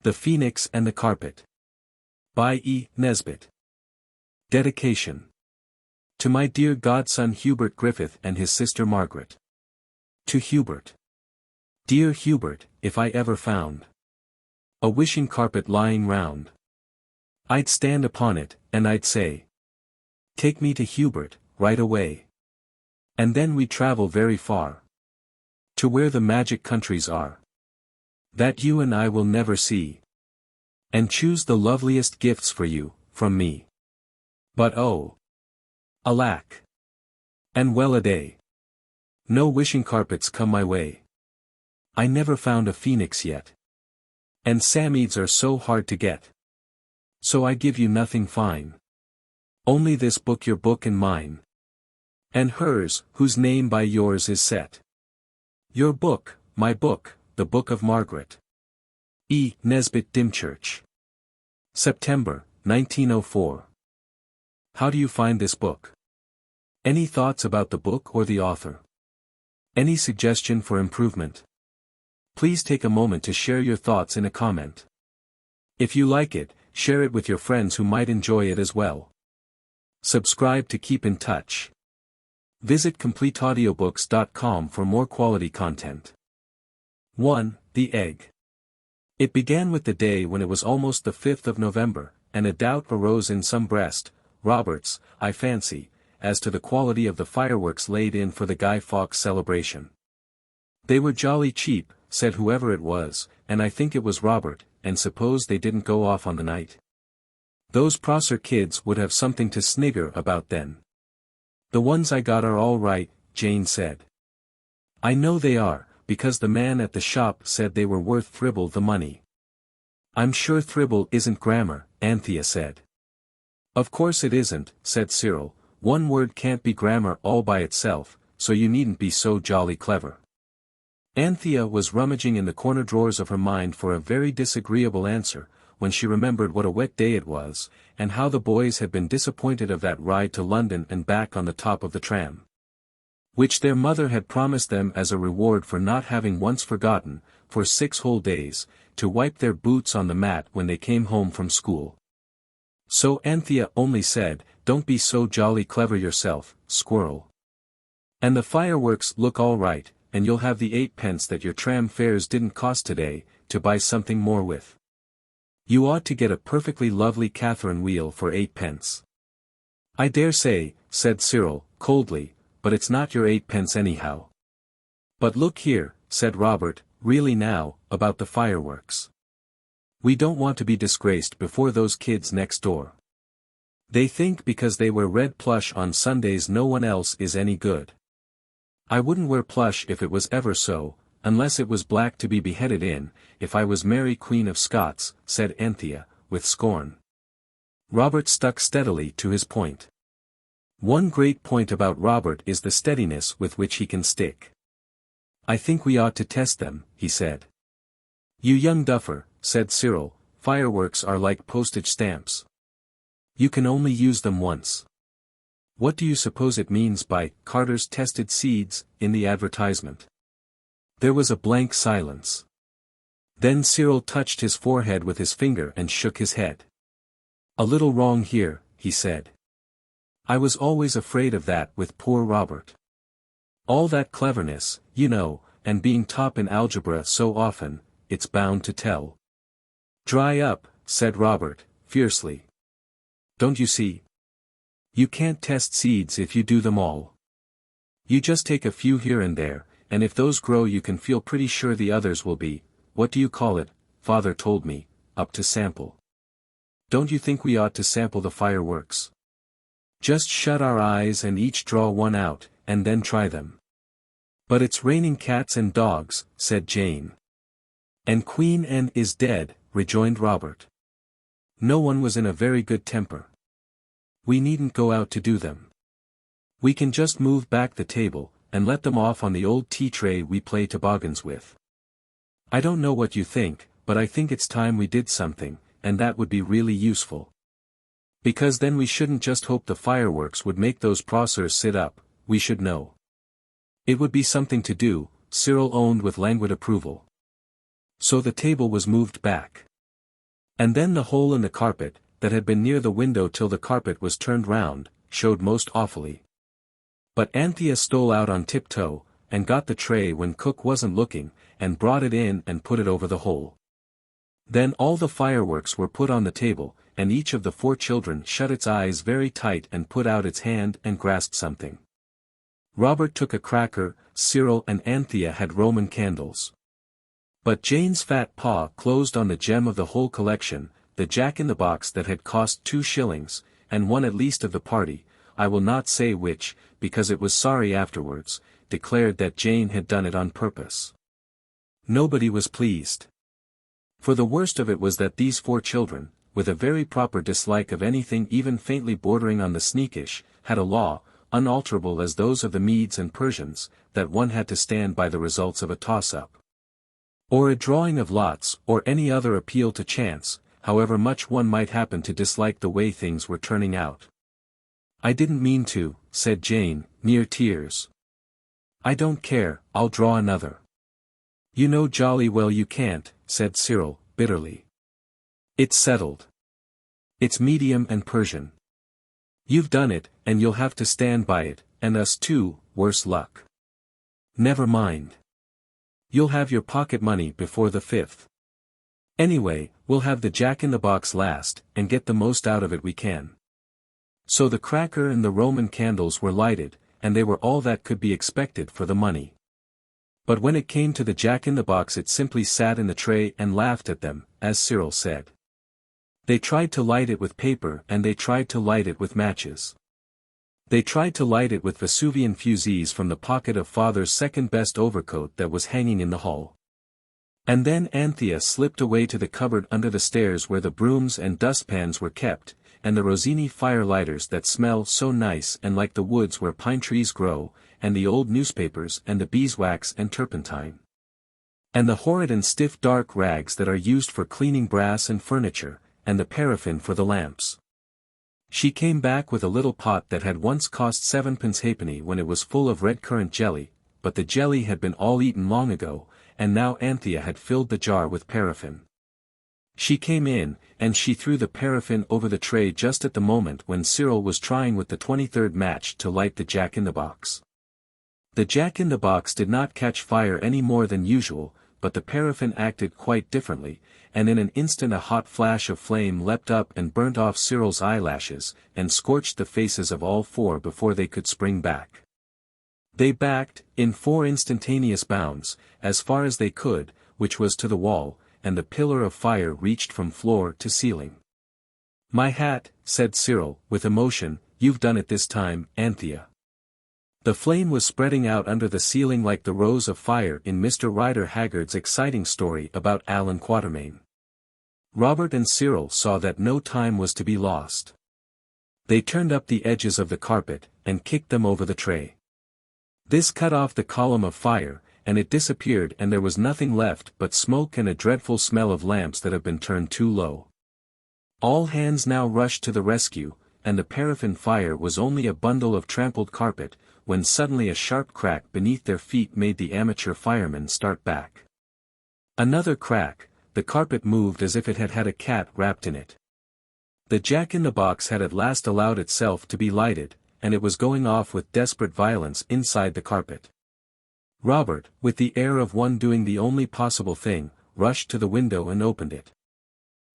The Phoenix and the Carpet. By E. Nesbit. Dedication. To my dear godson Hubert Griffith and his sister Margaret. To Hubert. Dear Hubert, if I ever found a wishing carpet lying round, I'd stand upon it, and I'd say, take me to Hubert, right away. And then we'd travel very far, to where the magic countries are, that you and I will never see, and choose the loveliest gifts for you, from me. But oh, alack, and well a day, no wishing carpets come my way. I never found a phoenix yet, and Psammeads are so hard to get. So I give you nothing fine, only this book, your book and mine, and hers, whose name by yours is set. Your book, my book, the book of Margaret. E. Nesbit Dymchurch. September, 1904. How do you find this book? Any thoughts about the book or the author? Any suggestion for improvement? Please take a moment to share your thoughts in a comment. If you like it, share it with your friends who might enjoy it as well. Subscribe to keep in touch. Visit CompleteAudiobooks.com for more quality content. 1. The Egg. It began with the day when it was almost the 5th of November, and a doubt arose in some breast, Robert's, I fancy, as to the quality of the fireworks laid in for the Guy Fawkes celebration. They were jolly cheap, said whoever it was, and I think it was Robert, and suppose they didn't go off on the night. Those Prosser kids would have something to snigger about then. The ones I got are all right, Jane said. I know they are, because the man at the shop said they were worth Thribble the money. I'm sure Thribble isn't grammar, Anthea said. Of course it isn't, said Cyril, one word can't be grammar all by itself, so you needn't be so jolly clever. Anthea was rummaging in the corner drawers of her mind for a very disagreeable answer, when she remembered what a wet day it was, and how the boys had been disappointed of that ride to London and back on the top of the tram, which their mother had promised them as a reward for not having once forgotten, for 6 whole days, to wipe their boots on the mat when they came home from school. So Anthea only said, don't be so jolly clever yourself, squirrel. And the fireworks look all right, and you'll have the 8 pence that your tram fares didn't cost today, to buy something more with. You ought to get a perfectly lovely Catherine wheel for 8 pence. I dare say, said Cyril, coldly, but it's not your 8 pence anyhow. But look here, said Robert, really now, about the fireworks. We don't want to be disgraced before those kids next door. They think because they wear red plush on Sundays no one else is any good. I wouldn't wear plush if it was ever so, unless it was black to be beheaded in, if I was Mary Queen of Scots, said Anthea, with scorn. Robert stuck steadily to his point. One great point about Robert is the steadiness with which he can stick. I think we ought to test them, he said. You young duffer, said Cyril, fireworks are like postage stamps. You can only use them once. What do you suppose it means by Carter's tested seeds in the advertisement? There was a blank silence. Then Cyril touched his forehead with his finger and shook his head. A little wrong here, he said. I was always afraid of that with poor Robert. All that cleverness, you know, and being top in algebra so often, it's bound to tell. Dry up, said Robert, fiercely. Don't you see? You can't test seeds if you do them all. You just take a few here and there, and if those grow you can feel pretty sure the others will be, what do you call it, father told me, up to sample. Don't you think we ought to sample the fireworks? Just shut our eyes and each draw one out, and then try them. But it's raining cats and dogs, said Jane. And Queen Anne is dead, rejoined Robert. No one was in a very good temper. We needn't go out to do them. We can just move back the table, and let them off on the old tea tray we play toboggans with. I don't know what you think, but I think it's time we did something, and that would be really useful. Because then we shouldn't just hope the fireworks would make those Prossers sit up, we should know. It would be something to do, Cyril owned with languid approval. So the table was moved back. And then the hole in the carpet, that had been near the window till the carpet was turned round, showed most awfully. But Anthea stole out on tiptoe, and got the tray when cook wasn't looking, and brought it in and put it over the hole. Then all the fireworks were put on the table, and each of the 4 children shut its eyes very tight and put out its hand and grasped something. Robert took a cracker, Cyril and Anthea had Roman candles. But Jane's fat paw closed on the gem of the whole collection, the jack-in-the-box that had cost 2 shillings, and one at least of the party, I will not say which, because it was sorry afterwards, declared that Jane had done it on purpose. Nobody was pleased. For the worst of it was that these 4 children, with a very proper dislike of anything even faintly bordering on the sneakish, had a law, unalterable as those of the Medes and Persians, that one had to stand by the results of a toss-up, or a drawing of lots, or any other appeal to chance, however much one might happen to dislike the way things were turning out. "I didn't mean to," said Jane, near tears. "I don't care, I'll draw another." "You know jolly well you can't," said Cyril, bitterly. "It's settled. It's medium and Persian. You've done it, and you'll have to stand by it, and us too, worse luck. Never mind. You'll have your pocket money before the 5th. Anyway, we'll have the jack-in-the-box last, and get the most out of it we can." So the cracker and the Roman candles were lighted, and they were all that could be expected for the money. But when it came to the jack-in-the-box it simply sat in the tray and laughed at them, as Cyril said. They tried to light it with paper and they tried to light it with matches. They tried to light it with Vesuvian fusees from the pocket of father's second-best overcoat that was hanging in the hall. And then Anthea slipped away to the cupboard under the stairs where the brooms and dustpans were kept, and the Rossini fire-lighters that smell so nice and like the woods where pine trees grow, and the old newspapers and the beeswax and turpentine. And the horrid and stiff dark rags that are used for cleaning brass and furniture, and the paraffin for the lamps. She came back with a little pot that had once cost 7 halfpenny when it was full of red currant jelly, but the jelly had been all eaten long ago, and now Anthea had filled the jar with paraffin. She came in, and she threw the paraffin over the tray just at the moment when Cyril was trying with the 23rd match to light the jack-in-the-box. The jack-in-the-box did not catch fire any more than usual, but the paraffin acted quite differently, and in an instant a hot flash of flame leapt up and burnt off Cyril's eyelashes, and scorched the faces of all 4 before they could spring back. They backed, in 4 instantaneous bounds, as far as they could, which was to the wall, and the pillar of fire reached from floor to ceiling. "My hat," said Cyril, with emotion, "you've done it this time, Anthea." The flame was spreading out under the ceiling like the rows of fire in Mr. Rider Haggard's exciting story about Alan Quatermain. Robert and Cyril saw that no time was to be lost. They turned up the edges of the carpet, and kicked them over the tray. This cut off the column of fire, and it disappeared and there was nothing left but smoke and a dreadful smell of lamps that have been turned too low. All hands now rushed to the rescue, and the paraffin fire was only a bundle of trampled carpet, when suddenly a sharp crack beneath their feet made the amateur firemen start back. Another crack, the carpet moved as if it had had a cat wrapped in it. The jack-in-the-box had at last allowed itself to be lighted, and it was going off with desperate violence inside the carpet. Robert, with the air of one doing the only possible thing, rushed to the window and opened it.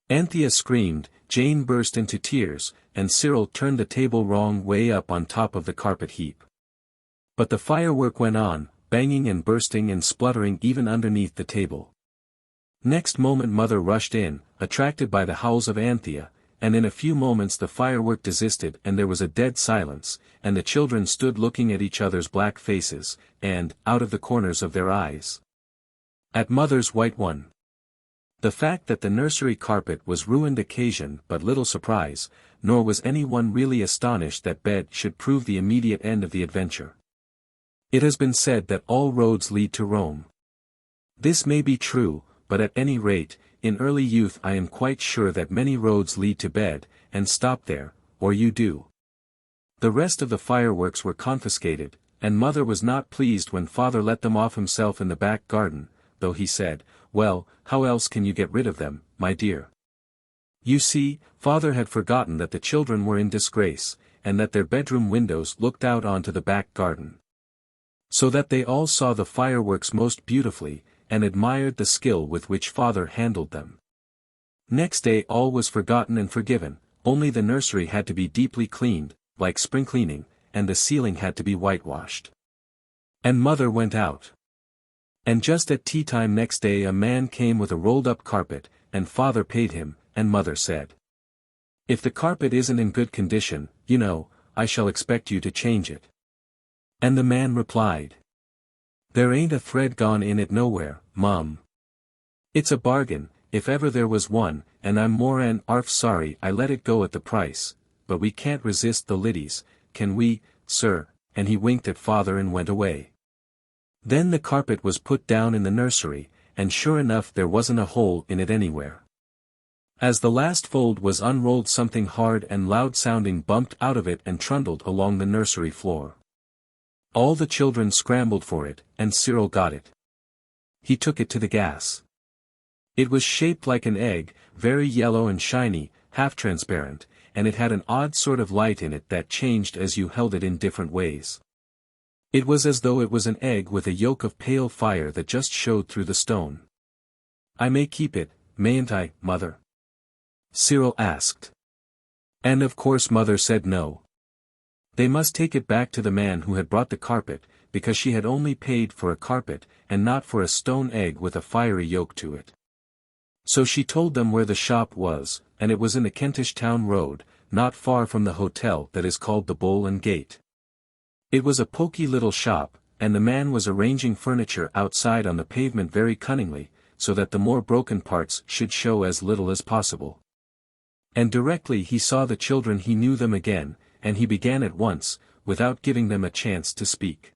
Anthea screamed, Jane burst into tears, and Cyril turned the table wrong way up on top of the carpet heap. But the firework went on, banging and bursting and spluttering even underneath the table. Next moment Mother rushed in, attracted by the howls of Anthea, and in a few moments the firework desisted and there was a dead silence, and the children stood looking at each other's black faces, and, out of the corners of their eyes, at Mother's white one. The fact that the nursery carpet was ruined occasioned but little surprise, nor was anyone really astonished that bed should prove the immediate end of the adventure. It has been said that all roads lead to Rome. This may be true, but at any rate, in early youth I am quite sure that many roads lead to bed, and stop there, or you do. The rest of the fireworks were confiscated, and Mother was not pleased when Father let them off himself in the back garden, though he said, "Well, how else can you get rid of them, my dear?" You see, father had forgotten that the children were in disgrace, and that their bedroom windows looked out onto the back garden. So that they all saw the fireworks most beautifully, and admired the skill with which father handled them. Next day all was forgotten and forgiven, only the nursery had to be deeply cleaned, like spring cleaning, and the ceiling had to be whitewashed. And mother went out. And just at tea time next day a man came with a rolled-up carpet, and father paid him, and mother said, "If the carpet isn't in good condition, you know, I shall expect you to change it." And the man replied, "There ain't a thread gone in it nowhere, Mum. It's a bargain, if ever there was one, and I'm more an arf sorry I let it go at the price, but we can't resist the liddies, can we, sir?" And he winked at father and went away. Then the carpet was put down in the nursery, and sure enough there wasn't a hole in it anywhere. As the last fold was unrolled something hard and loud-sounding bumped out of it and trundled along the nursery floor. All the children scrambled for it, and Cyril got it. He took it to the gas. It was shaped like an egg, very yellow and shiny, half-transparent, and it had an odd sort of light in it that changed as you held it in different ways. It was as though it was an egg with a yolk of pale fire that just showed through the stone. "I may keep it, mayn't I, mother?" Cyril asked. And of course mother said no. They must take it back to the man who had brought the carpet, because she had only paid for a carpet, and not for a stone egg with a fiery yolk to it. So she told them where the shop was, and it was in the Kentish Town Road, not far from the hotel that is called the Bull and Gate. It was a poky little shop, and the man was arranging furniture outside on the pavement very cunningly, so that the more broken parts should show as little as possible. And directly he saw the children he knew them again, and he began at once, without giving them a chance to speak.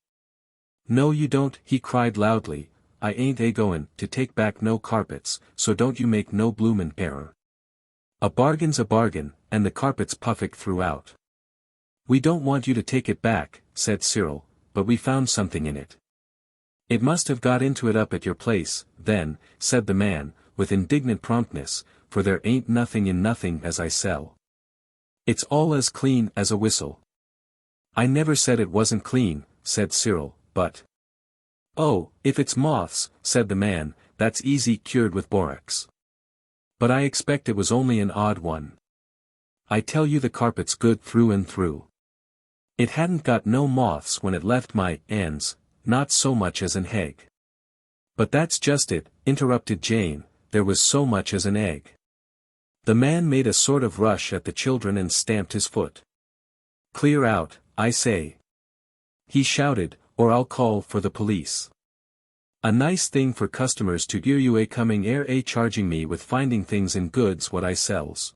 "No you don't," he cried loudly, "I ain't a-goin' to take back no carpets, so don't you make no bloomin' error. A bargain's a bargain, and the carpet's puffick throughout." "We don't want you to take it back," said Cyril, "but we found something in it." "It must have got into it up at your place, then," said the man, with indignant promptness, "for there ain't nothing in nothing as I sell. It's all as clean as a whistle." "I never said it wasn't clean," said Cyril, "but—" "Oh, if it's moths," said the man, "that's easy cured with borax. But I expect it was only an odd one. I tell you the carpet's good through and through. It hadn't got no moths when it left my ends, not so much as an egg." "But that's just it," interrupted Jane, "there was so much as an egg." The man made a sort of rush at the children and stamped his foot. "Clear out, I say," he shouted, "or I'll call for the police. A nice thing for customers to hear you coming charging me with finding things in goods what I sells.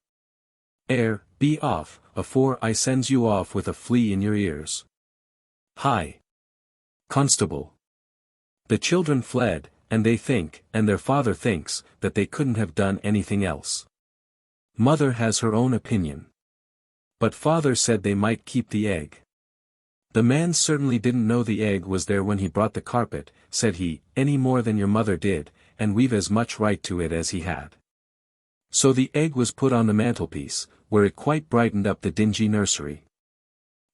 Be off, afore I sends you off with a flea in your ears. Hi, constable." The children fled, and they think, and their father thinks, that they couldn't have done anything else. Mother has her own opinion. But father said they might keep the egg. "The man certainly didn't know the egg was there when he brought the carpet," said he, "any more than your mother did, and we've as much right to it as he had." So the egg was put on the mantelpiece, where it quite brightened up the dingy nursery.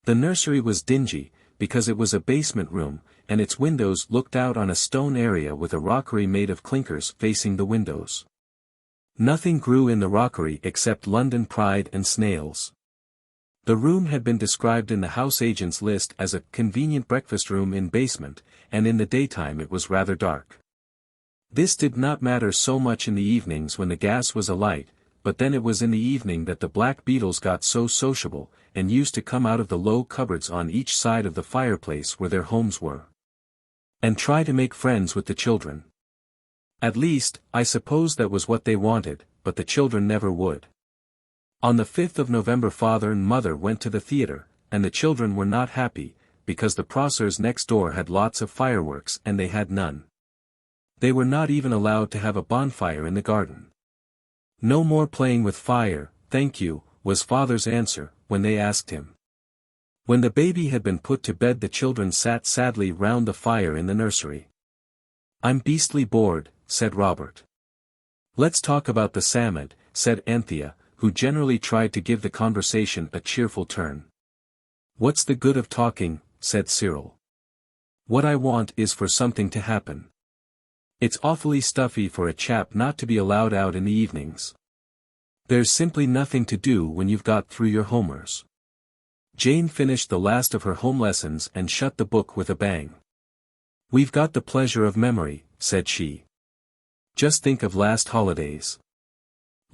The nursery was dingy, because it was a basement room, and its windows looked out on a stone area with a rockery made of clinkers facing the windows. Nothing grew in the rockery except London pride and snails. The room had been described in the house agent's list as a convenient breakfast room in basement, and in the daytime it was rather dark. This did not matter so much in the evenings when the gas was alight, but then it was in the evening that the black beetles got so sociable, and used to come out of the low cupboards on each side of the fireplace where their homes were, and try to make friends with the children. At least, I suppose that was what they wanted, but the children never would. On the 5th of November father and mother went to the theatre, and the children were not happy, because the Prossers next door had lots of fireworks and they had none. They were not even allowed to have a bonfire in the garden. "No more playing with fire, thank you," was father's answer, when they asked him. When the baby had been put to bed the children sat sadly round the fire in the nursery. "I'm beastly bored," said Robert. "Let's talk about the Psammead," said Anthea, who generally tried to give the conversation a cheerful turn. "What's the good of talking?" said Cyril. "What I want is for something to happen. It's awfully stuffy for a chap not to be allowed out in the evenings. There's simply nothing to do when you've got through your homers." Jane finished the last of her home lessons and shut the book with a bang. "We've got the pleasure of memory," said she. "Just think of last holidays."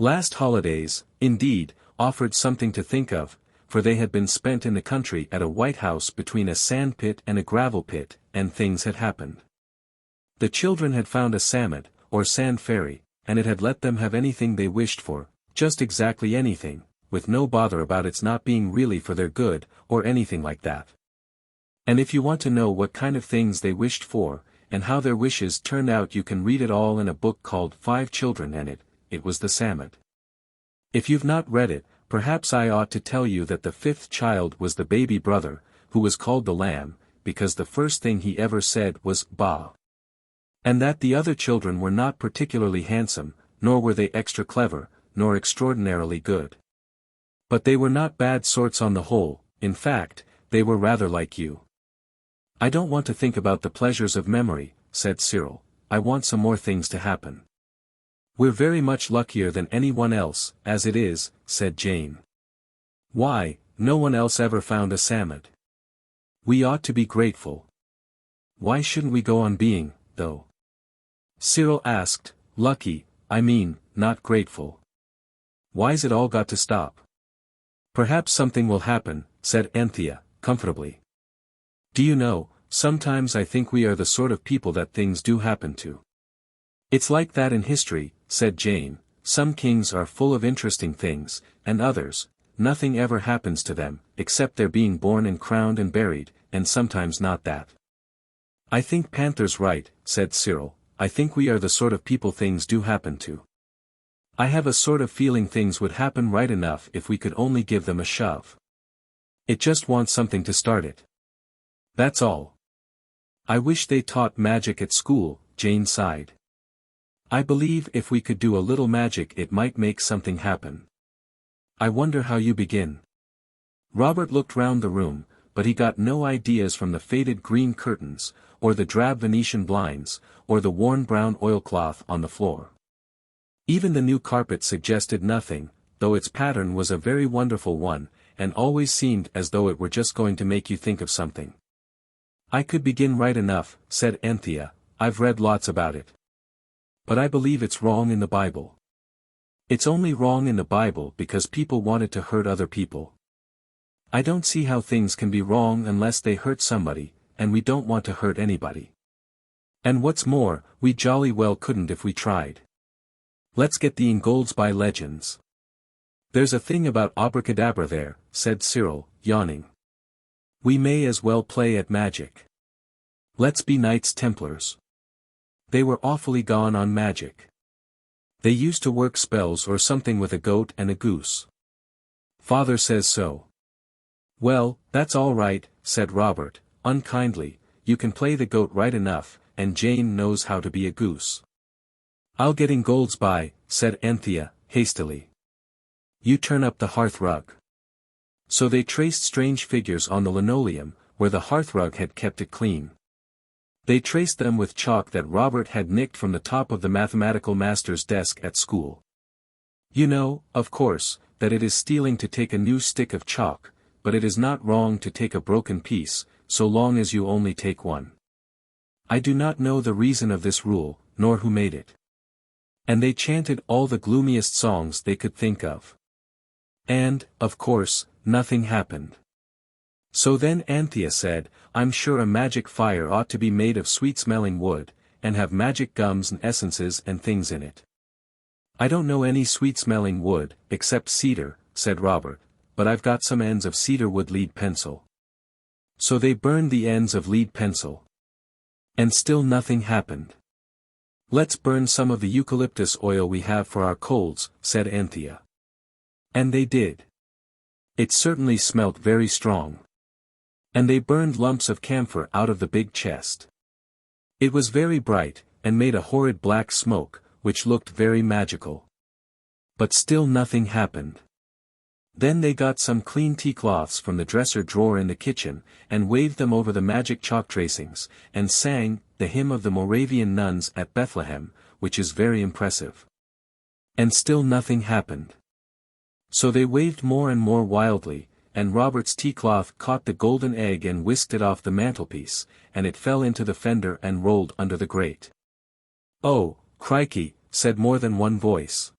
Last holidays, indeed, offered something to think of, for they had been spent in the country at a white house between a sand pit and a gravel pit, and things had happened. The children had found a psammead, or sand fairy, and it had let them have anything they wished for, just exactly anything, with no bother about its not being really for their good, or anything like that. And if you want to know what kind of things they wished for, and how their wishes turned out, you can read it all in a book called 5 Children, and it was the psammead. If you've not read it, perhaps I ought to tell you that the 5th child was the baby brother, who was called the lamb, because the first thing he ever said was "Bah." And that the other children were not particularly handsome, nor were they extra clever, nor extraordinarily good. But they were not bad sorts on the whole, in fact, they were rather like you. "I don't want to think about the pleasures of memory," said Cyril, "I want some more things to happen." "We're very much luckier than anyone else, as it is," said Jane. "Why, no one else ever found a psammead. We ought to be grateful." "Why shouldn't we go on being, though?" Cyril asked. "Lucky, I mean, not grateful. Why's it all got to stop?" "Perhaps something will happen," said Anthea, comfortably. "Do you know, sometimes I think we are the sort of people that things do happen to." "It's like that in history," said Jane. "Some kings are full of interesting things, and others, nothing ever happens to them, except their being born and crowned and buried, and sometimes not that." "I think Panther's right," said Cyril. "I think we are the sort of people things do happen to. I have a sort of feeling things would happen right enough if we could only give them a shove. It just wants something to start it. That's all." "I wish they taught magic at school," Jane sighed. "I believe if we could do a little magic it might make something happen. I wonder how you begin." Robert looked round the room, but he got no ideas from the faded green curtains, or the drab Venetian blinds, or the worn brown oilcloth on the floor. Even the new carpet suggested nothing, though its pattern was a very wonderful one, and always seemed as though it were just going to make you think of something. "I could begin right enough," said Anthea. "I've read lots about it. But I believe it's wrong in the Bible." "It's only wrong in the Bible because people wanted to hurt other people. I don't see how things can be wrong unless they hurt somebody, and we don't want to hurt anybody. And what's more, we jolly well couldn't if we tried. Let's get the Ingoldsby legends." "There's a thing about abracadabra there," said Cyril, yawning. "We may as well play at magic. Let's be Knights Templars. They were awfully gone on magic. They used to work spells or something with a goat and a goose. Father says so." "Well, that's all right," said Robert, unkindly. "You can play the goat right enough, and Jane knows how to be a goose." "I'll get Ingoldsby," said Anthea, hastily. "You turn up the hearth rug." So they traced strange figures on the linoleum, where the hearthrug had kept it clean. They traced them with chalk that Robert had nicked from the top of the mathematical master's desk at school. You know, of course, that it is stealing to take a new stick of chalk, but it is not wrong to take a broken piece, so long as you only take one. I do not know the reason of this rule, nor who made it. And they chanted all the gloomiest songs they could think of. And, of course, nothing happened. So then Anthea said, "I'm sure a magic fire ought to be made of sweet-smelling wood, and have magic gums and essences and things in it." "I don't know any sweet-smelling wood, except cedar," said Robert, "but I've got some ends of cedar wood lead pencil." So they burned the ends of lead pencil. And still nothing happened. "Let's burn some of the eucalyptus oil we have for our colds," said Anthea. And they did. It certainly smelt very strong. And they burned lumps of camphor out of the big chest. It was very bright, and made a horrid black smoke, which looked very magical. But still nothing happened. Then they got some clean tea cloths from the dresser drawer in the kitchen, and waved them over the magic chalk tracings, and sang the hymn of the Moravian nuns at Bethlehem, which is very impressive. And still nothing happened. So they waved more and more wildly, and Robert's tea cloth caught the golden egg and whisked it off the mantelpiece, and it fell into the fender and rolled under the grate. "Oh, crikey," said more than one voice.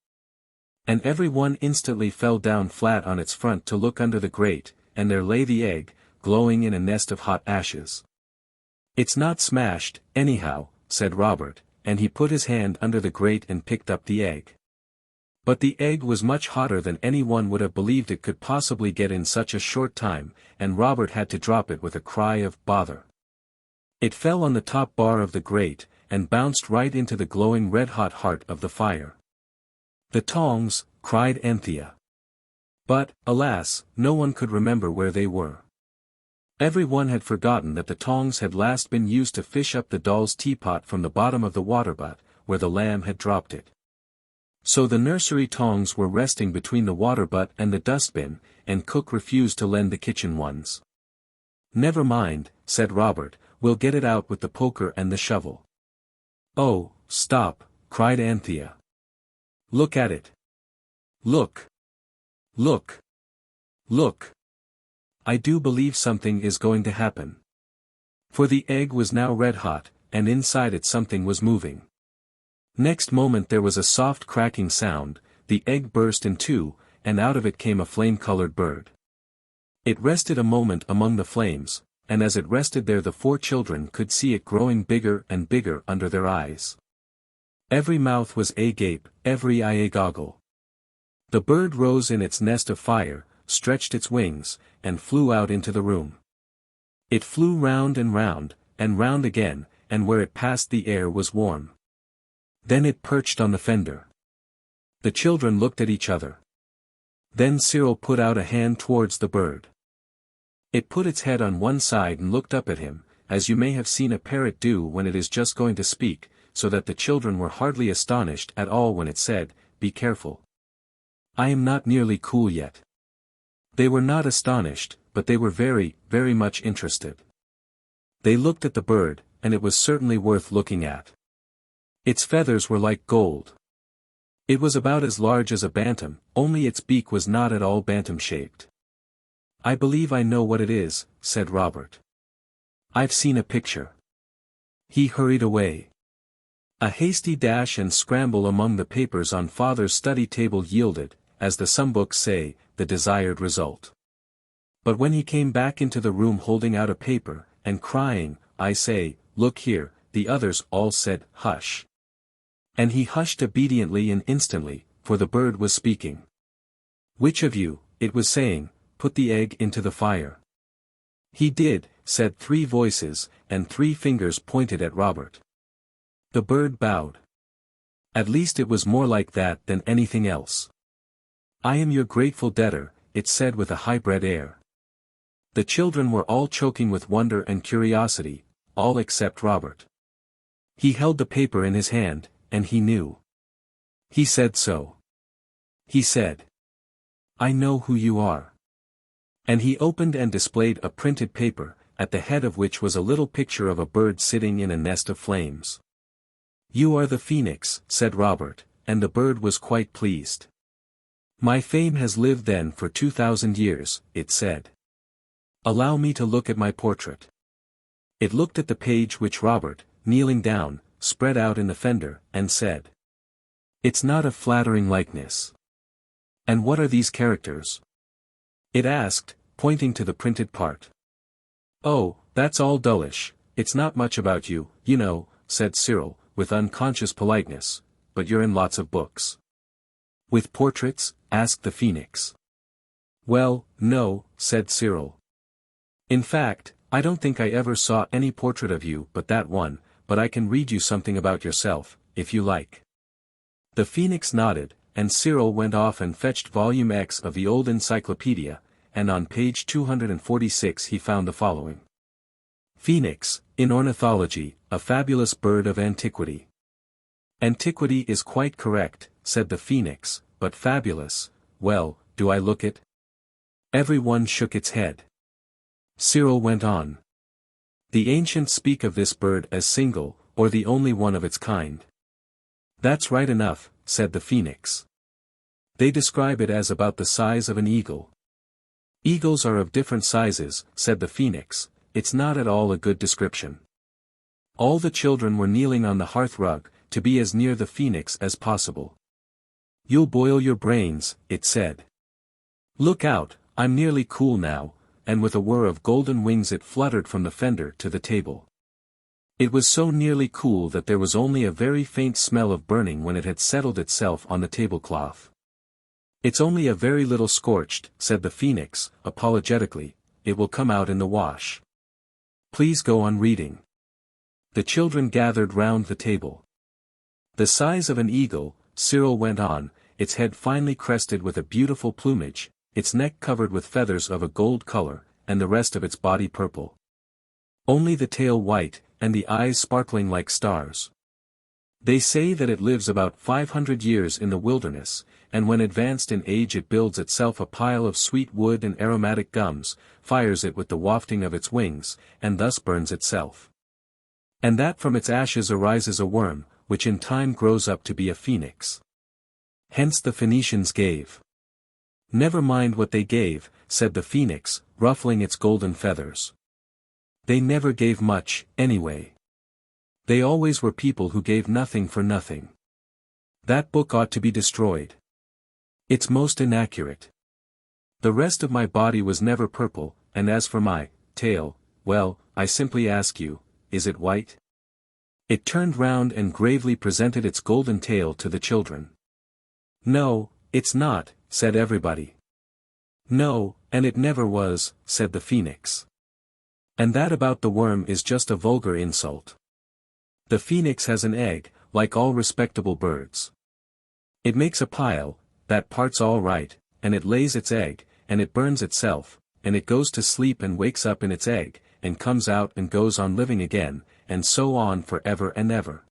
And every one instantly fell down flat on its front to look under the grate, and there lay the egg, glowing in a nest of hot ashes. "It's not smashed, anyhow," said Robert, and he put his hand under the grate and picked up the egg. But the egg was much hotter than anyone would have believed it could possibly get in such a short time, and Robert had to drop it with a cry of bother. It fell on the top bar of the grate, and bounced right into the glowing red-hot heart of the fire. "The tongs!" cried Anthea. But, alas, no one could remember where they were. Every one had forgotten that the tongs had last been used to fish up the doll's teapot from the bottom of the water butt, where the lamb had dropped it. So the nursery tongs were resting between the water butt and the dustbin, and cook refused to lend the kitchen ones. "Never mind," said Robert, "we'll get it out with the poker and the shovel." "Oh, stop," cried Anthea. "Look at it. Look. Look. Look. I do believe something is going to happen." For the egg was now red-hot, and inside it something was moving. Next moment there was a soft cracking sound, the egg burst in two, and out of it came a flame-colored bird. It rested a moment among the flames, and as it rested there the four children could see it growing bigger and bigger under their eyes. Every mouth was agape, every eye agoggle. The bird rose in its nest of fire, stretched its wings, and flew out into the room. It flew round, and round again, and where it passed the air was warm. Then it perched on the fender. The children looked at each other. Then Cyril put out a hand towards the bird. It put its head on one side and looked up at him, as you may have seen a parrot do when it is just going to speak, so that the children were hardly astonished at all when it said, "Be careful. I am not nearly cool yet." They were not astonished, but they were very, very much interested. They looked at the bird, and it was certainly worth looking at. Its feathers were like gold. It was about as large as a bantam, only its beak was not at all bantam-shaped. "I believe I know what it is," said Robert. "I've seen a picture." He hurried away. A hasty dash and scramble among the papers on father's study table yielded, as the some books say, the desired result. But when he came back into the room holding out a paper, and crying, "I say, look here," the others all said, "Hush." And he hushed obediently and instantly, for the bird was speaking. "Which of you," it was saying, "put the egg into the fire?" "He did," said three voices, and three fingers pointed at Robert. The bird bowed. At least it was more like that than anything else. "I am your grateful debtor," it said with a high-bred air. The children were all choking with wonder and curiosity, all except Robert. He held the paper in his hand, and he knew. He said so. He said, "I know who you are." And he opened and displayed a printed paper, at the head of which was a little picture of a bird sitting in a nest of flames. "You are the phoenix," said Robert, and the bird was quite pleased. "My fame has lived then for 2,000 years, it said. Allow me to look at my portrait." It looked at the page which Robert, kneeling down, spread out in the fender, and said, "It's not a flattering likeness. And what are these characters?" it asked, pointing to the printed part. "Oh, that's all dullish, it's not much about you, you know," said Cyril, with unconscious politeness, "but you're in lots of books." "With portraits?" asked the phoenix. "Well, no," said Cyril. "In fact, I don't think I ever saw any portrait of you but that one, but I can read you something about yourself, if you like." The phoenix nodded, and Cyril went off and fetched volume X of the old encyclopedia, and on page 246 he found the following. "Phoenix, in ornithology, a fabulous bird of antiquity." "Antiquity is quite correct," said the phoenix, but fabulous. Well, do I look it? Everyone shook its head. Cyril went on. The ancients speak of this bird as single, or the only one of its kind. That's right enough, said the phoenix. They describe it as about the size of an eagle. Eagles are of different sizes, said the phoenix. It's not at all a good description. All the children were kneeling on the hearth rug, to be as near the phoenix as possible. You'll boil your brains, it said. Look out, I'm nearly cool now, and with a whir of golden wings it fluttered from the fender to the table. It was so nearly cool that there was only a very faint smell of burning when it had settled itself on the tablecloth. It's only a very little scorched, said the phoenix, apologetically. It will come out in the wash. Please go on reading. The children gathered round the table. The size of an eagle, Cyril went on, its head finely crested with a beautiful plumage, its neck covered with feathers of a gold color, and the rest of its body purple. Only the tail white, and the eyes sparkling like stars. They say that it lives about 500 years in the wilderness, and when advanced in age it builds itself a pile of sweet wood and aromatic gums, fires it with the wafting of its wings, and thus burns itself. And that from its ashes arises a worm, which in time grows up to be a phoenix. Hence the Phoenicians gave. Never mind what they gave, said the phoenix, ruffling its golden feathers. They never gave much, anyway. They always were people who gave nothing for nothing. That book ought to be destroyed. It's most inaccurate. The rest of my body was never purple, and as for my tail, well, I simply ask you, is it white? It turned round and gravely presented its golden tail to the children. No, it's not, said everybody. No, and it never was, said the phoenix. And that about the worm is just a vulgar insult. The phoenix has an egg, like all respectable birds. It makes a pile, that part's all right, and it lays its egg, and it burns itself, and it goes to sleep and wakes up in its egg, and comes out and goes on living again, and so on for ever and ever.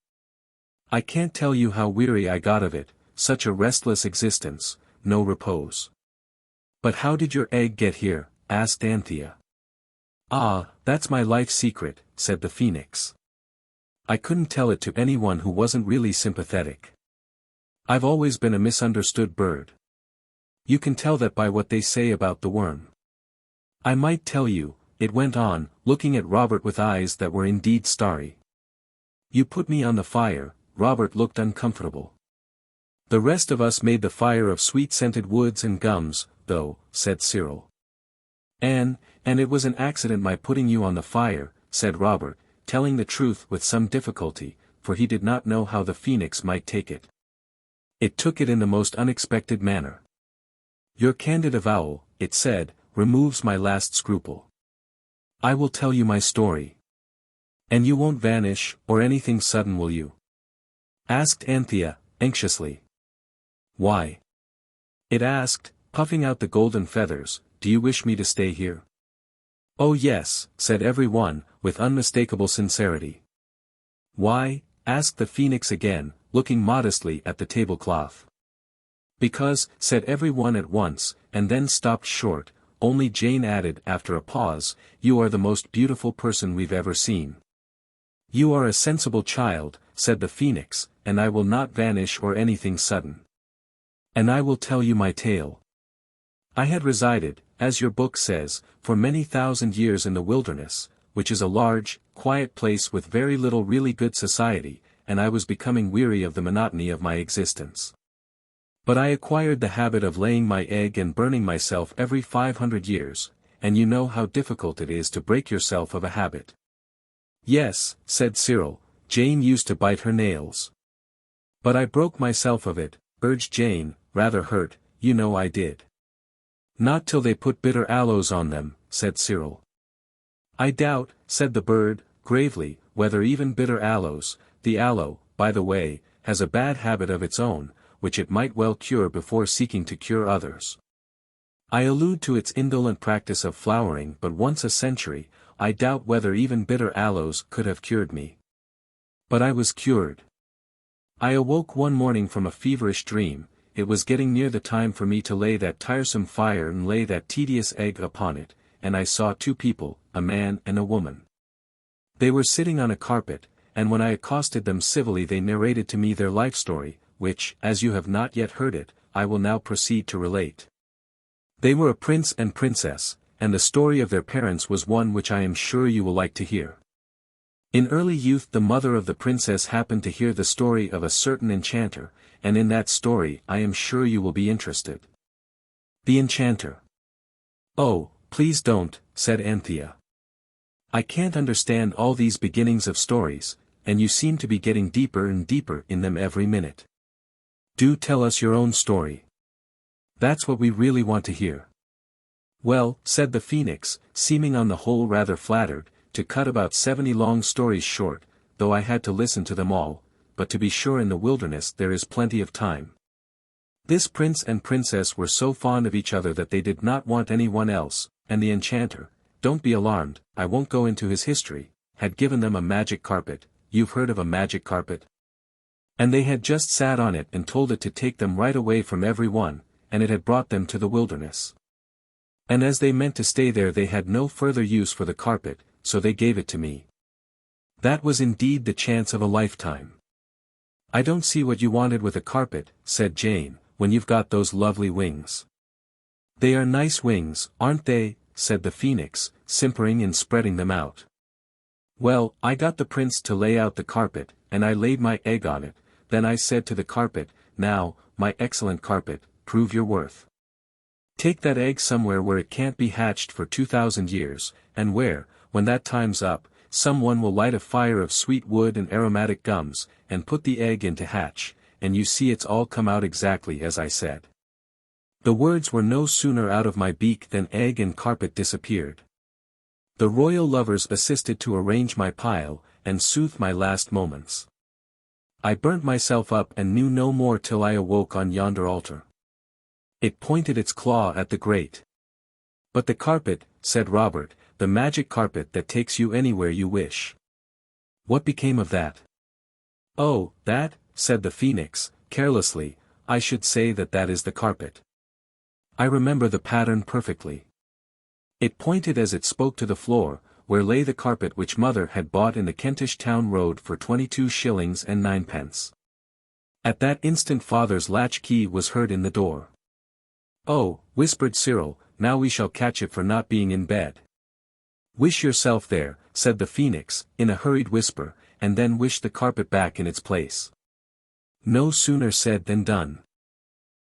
I can't tell you how weary I got of it, such a restless existence, no repose. But how did your egg get here? Asked Anthea. Ah, that's my life secret, said the phoenix. I couldn't tell it to anyone who wasn't really sympathetic. I've always been a misunderstood bird. You can tell that by what they say about the worm. I might tell you, it went on, looking at Robert with eyes that were indeed starry. You put me on the fire. Robert looked uncomfortable. The rest of us made the fire of sweet-scented woods and gums, though, said Cyril. And it was an accident my putting you on the fire, said Robert, telling the truth with some difficulty, for he did not know how the phoenix might take it. It took it in the most unexpected manner. Your candid avowal, it said, removes my last scruple. I will tell you my story. And you won't vanish, or anything sudden, will you? Asked Anthea, anxiously. Why? It asked, puffing out the golden feathers, do you wish me to stay here? Oh yes, said every one, with unmistakable sincerity. Why? Asked the phoenix again, looking modestly at the tablecloth. Because, said every one at once, and then stopped short, only Jane added after a pause, you are the most beautiful person we've ever seen. You are a sensible child, said the phoenix, and I will not vanish or anything sudden. And I will tell you my tale. I had resided, as your book says, for many thousand years in the wilderness, which is a large, quiet place with very little really good society, and I was becoming weary of the monotony of my existence. But I acquired the habit of laying my egg and burning myself every 500 years, and you know how difficult it is to break yourself of a habit. Yes, said Cyril, Jane used to bite her nails. But I broke myself of it, urged Jane, rather hurt, you know I did. Not till they put bitter aloes on them, said Cyril. I doubt, said the bird, gravely, whether even bitter aloes, the aloe, by the way, has a bad habit of its own, which it might well cure before seeking to cure others. I allude to its indolent practice of flowering but once a century. I doubt whether even bitter aloes could have cured me. But I was cured. I awoke one morning from a feverish dream. it was getting near the time for me to lay that tiresome fire and lay that tedious egg upon it, and I saw two people, a man and a woman. They were sitting on a carpet, and when I accosted them civilly they narrated to me their life story, which, as you have not yet heard it, I will now proceed to relate. They were a prince and princess, and the story of their parents was one which I am sure you will like to hear. In early youth the mother of the princess happened to hear the story of a certain enchanter, and in that story I am sure you will be interested. The enchanter. "Oh, please don't," said Anthea. "I can't understand all these beginnings of stories, and you seem to be getting deeper and deeper in them every minute. Do tell us your own story. That's what we really want to hear." "Well," said the phoenix, seeming on the whole rather flattered, to cut about 70 long stories short, though I had to listen to them all, but to be sure in the wilderness there is plenty of time. This prince and princess were so fond of each other that they did not want anyone else, and the enchanter, don't be alarmed, I won't go into his history, had given them a magic carpet. You've heard of a magic carpet? And they had just sat on it and told it to take them right away from everyone, and it had brought them to the wilderness. And as they meant to stay there they had no further use for the carpet, so they gave it to me. That was indeed the chance of a lifetime. "I don't see what you wanted with a carpet," said Jane, "when you've got those lovely wings." "They are nice wings, aren't they?" said the phoenix, simpering and spreading them out. "Well, I got the prince to lay out the carpet, and I laid my egg on it, then I said to the carpet, 'Now, my excellent carpet, prove your worth. Take that egg somewhere where it can't be hatched for 2,000 years, and where, when that time's up, someone will light a fire of sweet wood and aromatic gums, and put the egg in to hatch, and you see it's all come out exactly as I said.' The words were no sooner out of my beak than egg and carpet disappeared. The royal lovers assisted to arrange my pile, and soothe my last moments. I burnt myself up and knew no more till I awoke on yonder altar. It pointed its claw at the grate. But the carpet," said Robert, "the magic carpet that takes you anywhere you wish. What became of that?" "Oh, that," said the phoenix, carelessly, "I should say that is the carpet. I remember the pattern perfectly." It pointed as it spoke to the floor, where lay the carpet which mother had bought in the Kentish town road for 22 shillings and 9 pence. At that instant father's latch key was heard in the door. "Oh," whispered Cyril, "now we shall catch it for not being in bed." "Wish yourself there," said the phoenix, in a hurried whisper, and then wished the carpet back in its place. No sooner said than done.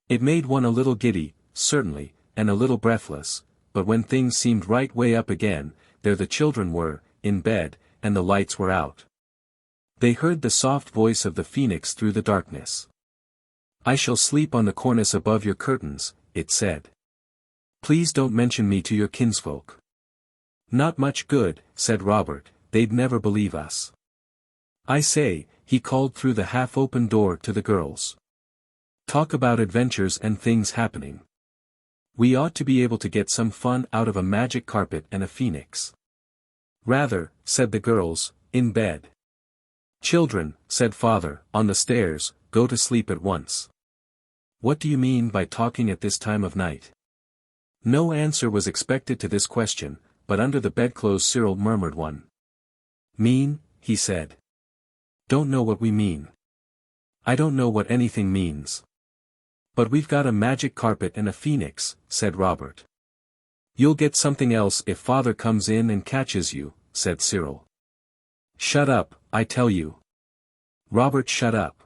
It made one a little giddy, certainly, and a little breathless, but when things seemed right way up again, there the children were, in bed, and the lights were out. They heard the soft voice of the phoenix through the darkness. "I shall sleep on the cornice above your curtains," it said. "Please don't mention me to your kinsfolk." "Not much good," said Robert, "they'd never believe us." "I say," he called through the half-open door to the girls. "Talk about adventures and things happening. We ought to be able to get some fun out of a magic carpet and a phoenix." "Rather," said the girls, "in bed." "Children," said father, on the stairs, "go to sleep at once." "What do you mean by talking at this time of night?" No answer was expected to this question, but under the bedclothes Cyril murmured one. "Mean," he said. "Don't know what we mean." "I don't know what anything means." "But we've got a magic carpet and a phoenix," said Robert. "You'll get something else if father comes in and catches you," said Cyril. "Shut up, I tell you." Robert shut up.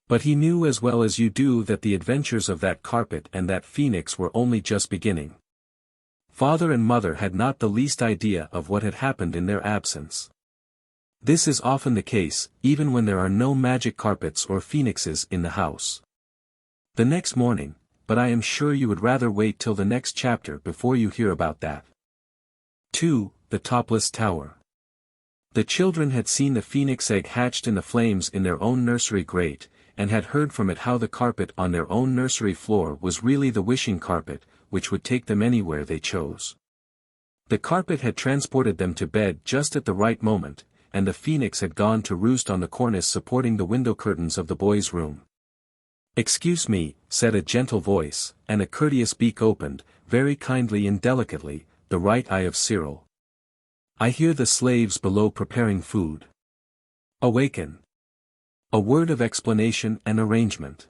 But he knew as well as you do that the adventures of that carpet and that phoenix were only just beginning. Father and mother had not the least idea of what had happened in their absence. This is often the case, even when there are no magic carpets or phoenixes in the house. The next morning, but I am sure you would rather wait till the next chapter before you hear about that. 2. The Topless Tower. The children had seen the phoenix egg hatched in the flames in their own nursery grate, and had heard from it how the carpet on their own nursery floor was really the wishing carpet, which would take them anywhere they chose. The carpet had transported them to bed just at the right moment, and the phoenix had gone to roost on the cornice supporting the window curtains of the boys' room. "Excuse me," said a gentle voice, and a courteous beak opened, very kindly and delicately, the right eye of Cyril. "I hear the slaves below preparing food. Awaken." A word of explanation and arrangement.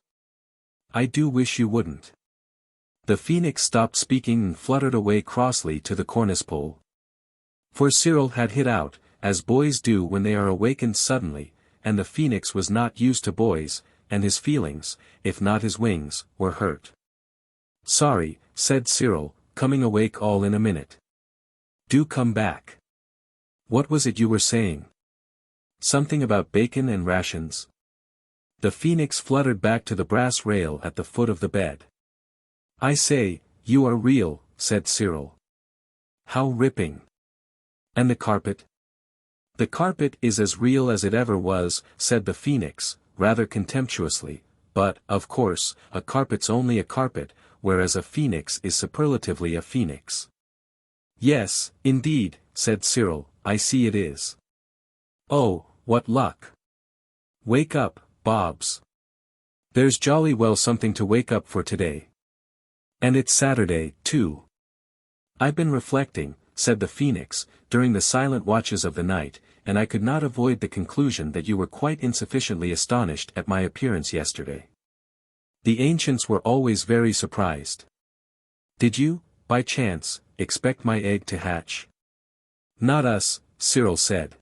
"I do wish you wouldn't." The phoenix stopped speaking and fluttered away crossly to the cornice pole. For Cyril had hit out, as boys do when they are awakened suddenly, and the phoenix was not used to boys, and his feelings, if not his wings, were hurt. "Sorry," said Cyril, coming awake all in a minute. "Do come back. What was it you were saying? Something about bacon and rations?" The phoenix fluttered back to the brass rail at the foot of the bed. "I say, you are real," said Cyril. "How ripping. And the carpet?" "The carpet is as real as it ever was," said the phoenix, rather contemptuously, "but, of course, a carpet's only a carpet, whereas a phoenix is superlatively a phoenix." "Yes, indeed," said Cyril, "I see it is. Oh, what luck. Wake up, Bobs. There's jolly well something to wake up for today. And it's Saturday, too." "I've been reflecting," said the phoenix, "during the silent watches of the night, and I could not avoid the conclusion that you were quite insufficiently astonished at my appearance yesterday. The ancients were always very surprised. Did you, by chance, expect my egg to hatch?" "Not us," Cyril said.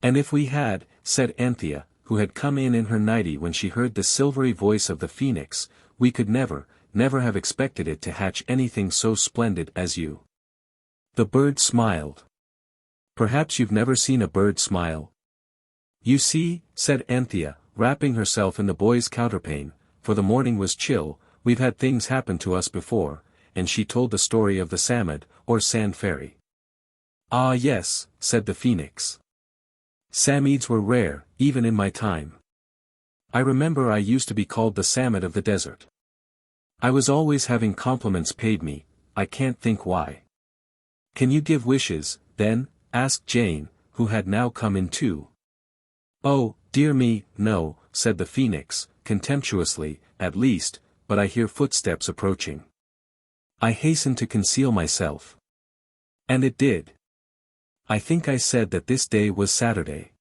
"And if we had," said Anthea, who had come in her nightie when she heard the silvery voice of the phoenix, "we could never have expected it to hatch anything so splendid as you." The bird smiled. "Perhaps you've never seen a bird smile?" "You see," said Anthea, wrapping herself in the boy's counterpane, for the morning was chill, "we've had things happen to us before," and she told the story of the Psammead, or sand fairy. "Ah yes," said the phoenix. "Psammeads were rare, even in my time. I remember I used to be called the Psammead of the desert. I was always having compliments paid me, I can't think why." "Can you give wishes, then?" asked Jane, who had now come in too. "Oh, dear me, no," said the phoenix, contemptuously, "at least, but I hear footsteps approaching. I hasten to conceal myself." And it did. I think I said that this day was Saturday.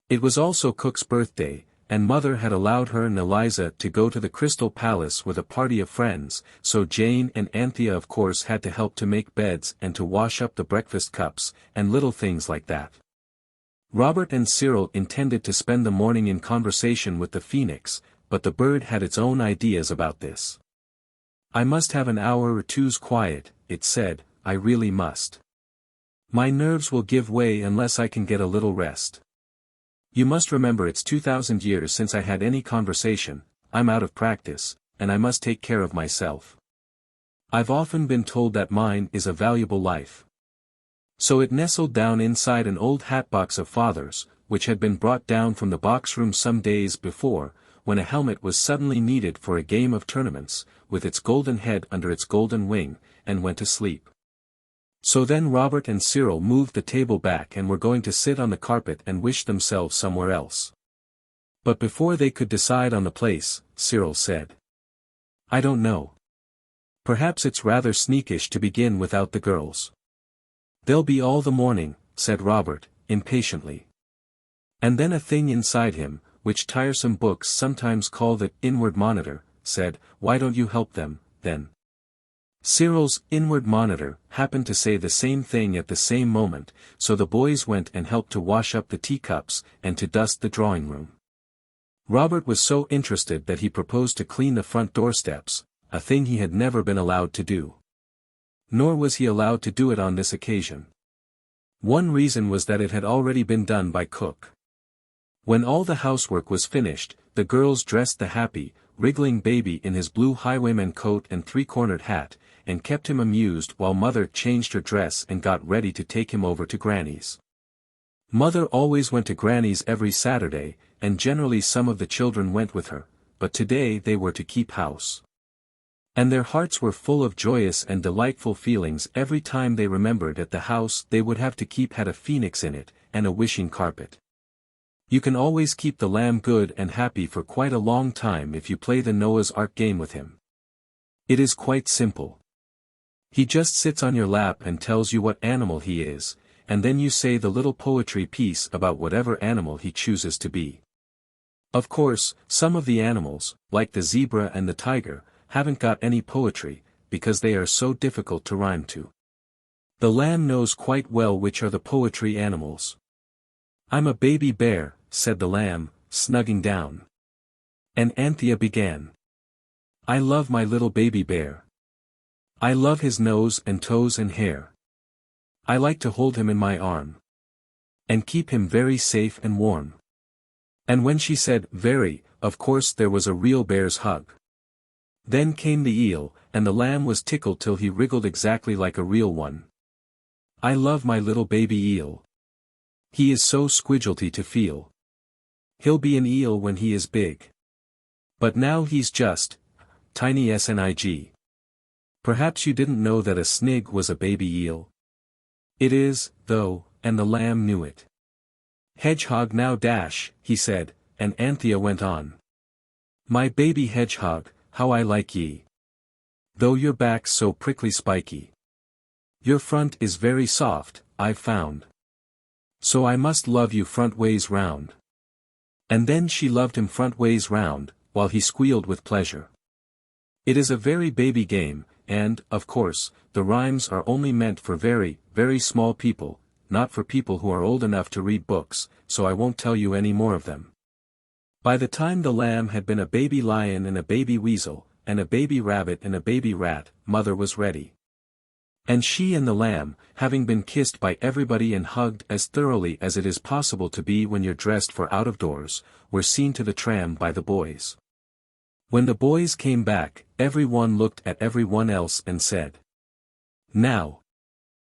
It was also Cook's birthday, and Mother had allowed her and Eliza to go to the Crystal Palace with a party of friends, so Jane and Anthea of course had to help to make beds and to wash up the breakfast cups, and little things like that. Robert and Cyril intended to spend the morning in conversation with the phoenix, but the bird had its own ideas about this. "I must have an hour or two's quiet," it said, "I really must. My nerves will give way unless I can get a little rest. You must remember it's 2,000 years since I had any conversation, I'm out of practice, and I must take care of myself. I've often been told that mine is a valuable life." So it nestled down inside an old hatbox of Father's, which had been brought down from the box room some days before, when a helmet was suddenly needed for a game of tournaments, with its golden head under its golden wing, and went to sleep. So then Robert and Cyril moved the table back and were going to sit on the carpet and wish themselves somewhere else. But before they could decide on the place, Cyril said, "I don't know. Perhaps it's rather sneakish to begin without the girls." "They'll be all the morning," said Robert, impatiently. And then a thing inside him, which tiresome books sometimes call the inward monitor, said, "Why don't you help them, then?" Cyril's inward monitor happened to say the same thing at the same moment, so the boys went and helped to wash up the teacups and to dust the drawing room. Robert was so interested that he proposed to clean the front doorsteps, a thing he had never been allowed to do. Nor was he allowed to do it on this occasion. One reason was that it had already been done by Cook. When all the housework was finished, the girls dressed the happy, wriggling baby in his blue highwayman coat and three-cornered hat, and kept him amused while Mother changed her dress and got ready to take him over to Granny's. Mother always went to Granny's every Saturday, and generally some of the children went with her, but today they were to keep house. And their hearts were full of joyous and delightful feelings every time they remembered that the house they would have to keep had a phoenix in it, and a wishing carpet. You can always keep the lamb good and happy for quite a long time if you play the Noah's Ark game with him. It is quite simple. He just sits on your lap and tells you what animal he is, and then you say the little poetry piece about whatever animal he chooses to be. Of course, some of the animals, like the zebra and the tiger, haven't got any poetry, because they are so difficult to rhyme to. The lamb knows quite well which are the poetry animals. "I'm a baby bear," said the lamb, snugging down. And Anthea began. "I love my little baby bear. I love his nose and toes and hair. I like to hold him in my arm. And keep him very safe and warm." And when she said "very," of course there was a real bear's hug. Then came the eel, and the lamb was tickled till he wriggled exactly like a real one. "I love my little baby eel. He is so squidgelty to feel. He'll be an eel when he is big. But now he's just tiny snig. Perhaps you didn't know that a snig was a baby eel? It is, though, and the lamb knew it. "Hedgehog now dash," he said, and Anthea went on. "My baby hedgehog, how I like ye. Though your back's so prickly spiky. Your front is very soft, I've found. So I must love you front ways round." And then she loved him front ways round, while he squealed with pleasure. It is a very baby game, and, of course, the rhymes are only meant for very, very small people, not for people who are old enough to read books, so I won't tell you any more of them. By the time the lamb had been a baby lion and a baby weasel, and a baby rabbit and a baby rat, mother was ready. And she and the lamb, having been kissed by everybody and hugged as thoroughly as it is possible to be when you're dressed for out of doors, were seen to the tram by the boys. When the boys came back, every one looked at every one else and said, "Now."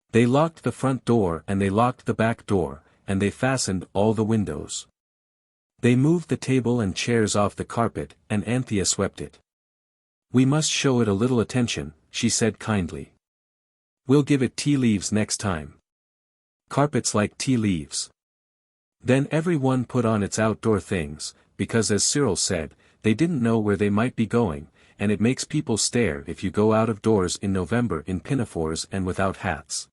They locked the front door and they locked the back door, and they fastened all the windows. They moved the table and chairs off the carpet, and Anthea swept it. "We must show it a little attention," she said kindly. "We'll give it tea leaves next time. Carpets like tea leaves." Then every one put on its outdoor things, because as Cyril said, they didn't know where they might be going, and it makes people stare if you go out of doors in November in pinafores and without hats.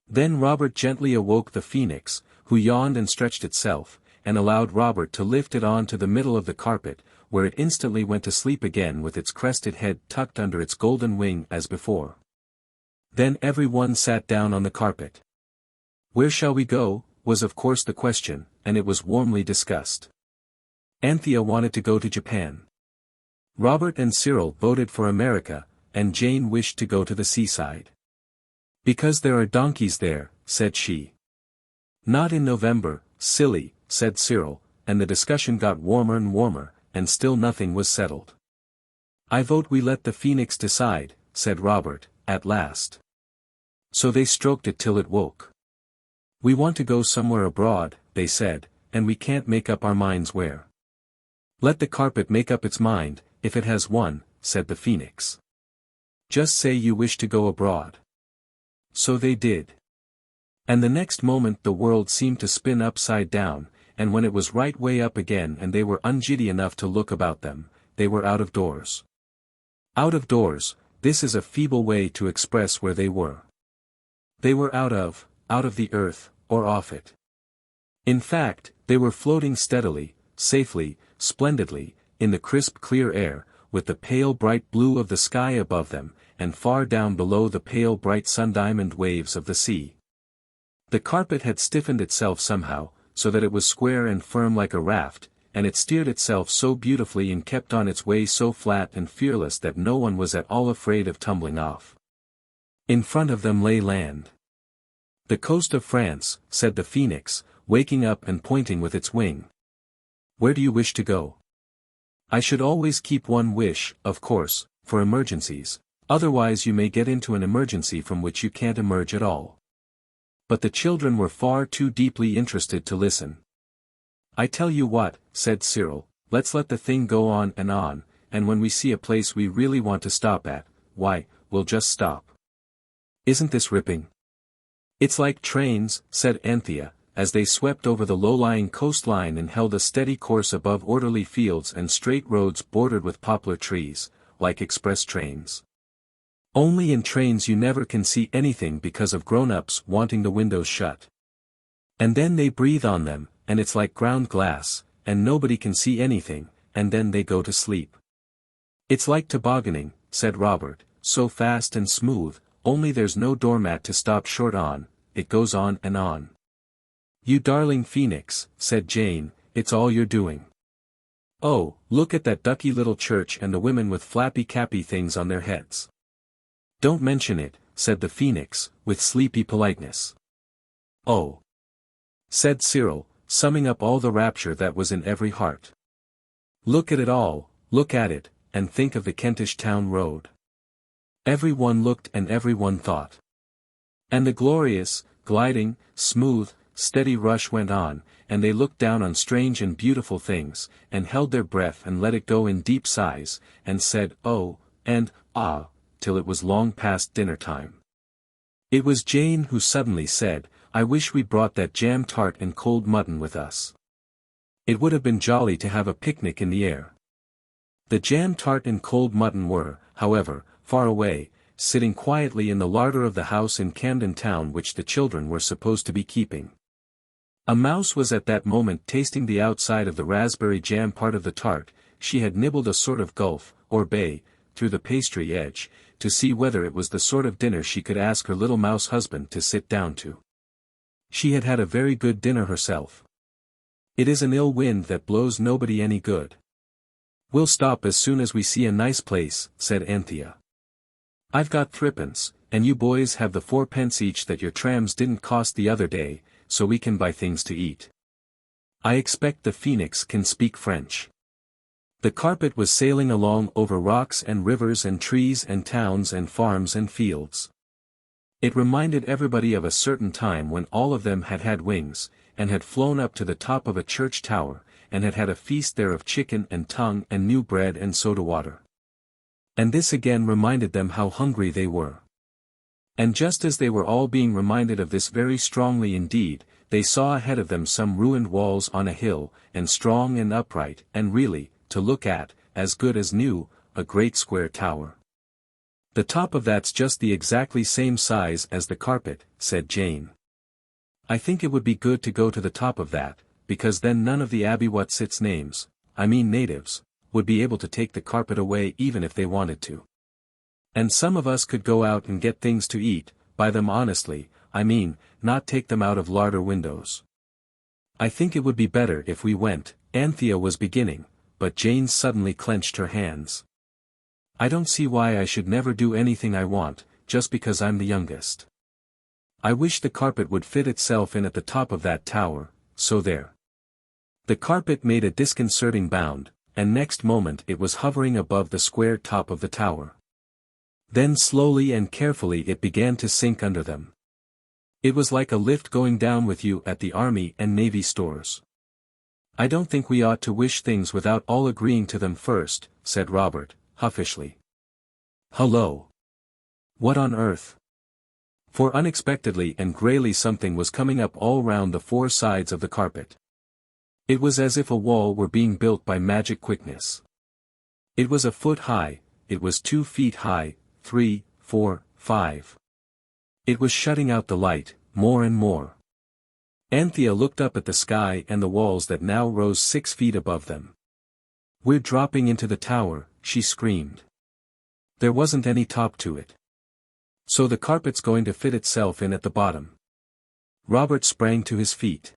Then Robert gently awoke the phoenix, who yawned and stretched itself, and allowed Robert to lift it on to the middle of the carpet, where it instantly went to sleep again with its crested head tucked under its golden wing as before. Then every one sat down on the carpet. "Where shall we go?" was of course the question, and it was warmly discussed. Anthea wanted to go to Japan. Robert and Cyril voted for America, and Jane wished to go to the seaside. "Because there are donkeys there," said she. "Not in November, silly," said Cyril, and the discussion got warmer and warmer, and still nothing was settled. "I vote we let the phoenix decide," said Robert, at last. So they stroked it till it woke. "We want to go somewhere abroad," they said, "and we can't make up our minds where." "Let the carpet make up its mind, if it has one," said the phoenix. "Just say you wish to go abroad." So they did. And the next moment the world seemed to spin upside down, and when it was right way up again and they were ungiddy enough to look about them, they were out of doors. Out of doors, this is a feeble way to express where they were. They were out of the earth, or off it. In fact, they were floating steadily, safely, splendidly, in the crisp clear air, with the pale bright blue of the sky above them, and far down below the pale bright sundiamond waves of the sea. The carpet had stiffened itself somehow, so that it was square and firm like a raft, and it steered itself so beautifully and kept on its way so flat and fearless that no one was at all afraid of tumbling off. In front of them lay land. "The coast of France," said the phoenix, waking up and pointing with its wing. "Where do you wish to go?" "I should always keep one wish, of course, for emergencies, otherwise you may get into an emergency from which you can't emerge at all." But the children were far too deeply interested to listen. "I tell you what," said Cyril, "let's let the thing go on, and when we see a place we really want to stop at, why, we'll just stop. Isn't this ripping?" "It's like trains," said Anthea, as they swept over the low-lying coastline and held a steady course above orderly fields and straight roads bordered with poplar trees, like express trains. Only in trains you never can see anything because of grown-ups wanting the windows shut. And then they breathe on them, and it's like ground glass, and nobody can see anything, and then they go to sleep. It's like tobogganing, said Robert, so fast and smooth, only there's no doormat to stop short on, it goes on and on. You darling phoenix, said Jane, it's all you're doing. Oh, look at that ducky little church and the women with flappy cappy things on their heads. Don't mention it, said the phoenix, with sleepy politeness. Oh, said Cyril, summing up all the rapture that was in every heart. Look at it all, look at it, and think of the Kentish town road. Every one looked and every one thought. And the glorious, gliding, smooth, steady rush went on, and they looked down on strange and beautiful things, and held their breath and let it go in deep sighs, and said oh, and ah, till it was long past dinner time. It was Jane who suddenly said, I wish we brought that jam tart and cold mutton with us. It would have been jolly to have a picnic in the air. The jam tart and cold mutton were, however, far away, sitting quietly in the larder of the house in Camden Town which the children were supposed to be keeping. A mouse was at that moment tasting the outside of the raspberry jam part of the tart. She had nibbled a sort of gulf, or bay, through the pastry edge, to see whether it was the sort of dinner she could ask her little mouse husband to sit down to. She had had a very good dinner herself. It is an ill wind that blows nobody any good. We'll stop as soon as we see a nice place, said Anthea. I've got threepence, and you boys have the 4 pence each that your trams didn't cost the other day, so we can buy things to eat. I expect the phoenix can speak French. The carpet was sailing along over rocks and rivers and trees and towns and farms and fields. It reminded everybody of a certain time when all of them had had wings, and had flown up to the top of a church tower, and had had a feast there of chicken and tongue and new bread and soda water. And this again reminded them how hungry they were. And just as they were all being reminded of this very strongly indeed, they saw ahead of them some ruined walls on a hill, and strong and upright, and really, to look at, as good as new, a great square tower. The top of that's just the exactly same size as the carpet, said Jane. I think it would be good to go to the top of that, because then none of the Abbey what's-its names, I mean natives, would be able to take the carpet away even if they wanted to. And some of us could go out and get things to eat, buy them honestly, I mean, not take them out of larder windows. I think it would be better if we went, Anthea was beginning, but Jane suddenly clenched her hands. I don't see why I should never do anything I want, just because I'm the youngest. I wish the carpet would fit itself in at the top of that tower, so there. The carpet made a disconcerting bound, and next moment it was hovering above the square top of the tower. Then slowly and carefully it began to sink under them. It was like a lift going down with you at the Army and Navy stores. I don't think we ought to wish things without all agreeing to them first, said Robert, huffishly. Hullo! What on earth? For unexpectedly and greyly something was coming up all round the 4 sides of the carpet. It was as if a wall were being built by magic quickness. It was a foot high, it was 2 feet high, 3, 4, 5. It was shutting out the light, more and more. Anthea looked up at the sky and the walls that now rose 6 feet above them. We're dropping into the tower, she screamed. There wasn't any top to it. So the carpet's going to fit itself in at the bottom. Robert sprang to his feet.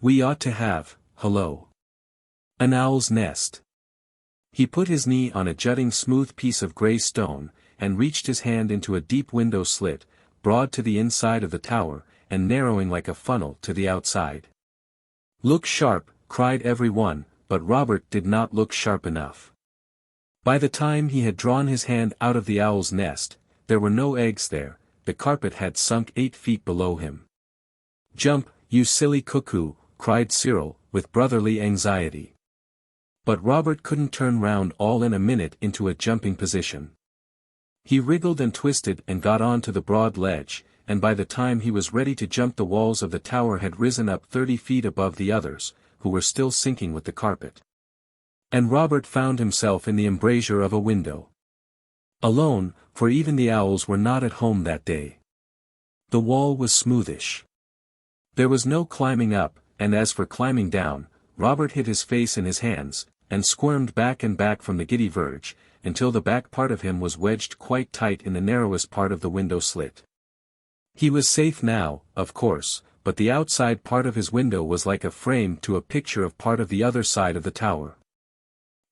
We ought to have, hello, an owl's nest. He put his knee on a jutting smooth piece of grey stone, and reached his hand into a deep window slit, broad to the inside of the tower, and narrowing like a funnel to the outside. Look sharp, cried every one, but Robert did not look sharp enough. By the time he had drawn his hand out of the owl's nest, there were no eggs there, the carpet had sunk 8 feet below him. Jump, you silly cuckoo, cried Cyril, with brotherly anxiety. But Robert couldn't turn round all in a minute into a jumping position. He wriggled and twisted and got on to the broad ledge, and by the time he was ready to jump the walls of the tower had risen up 30 feet above the others, who were still sinking with the carpet. And Robert found himself in the embrasure of a window. Alone, for even the owls were not at home that day. The wall was smoothish. There was no climbing up, and as for climbing down, Robert hid his face in his hands, and squirmed back and back from the giddy verge, until the back part of him was wedged quite tight in the narrowest part of the window slit. He was safe now, of course, but the outside part of his window was like a frame to a picture of part of the other side of the tower.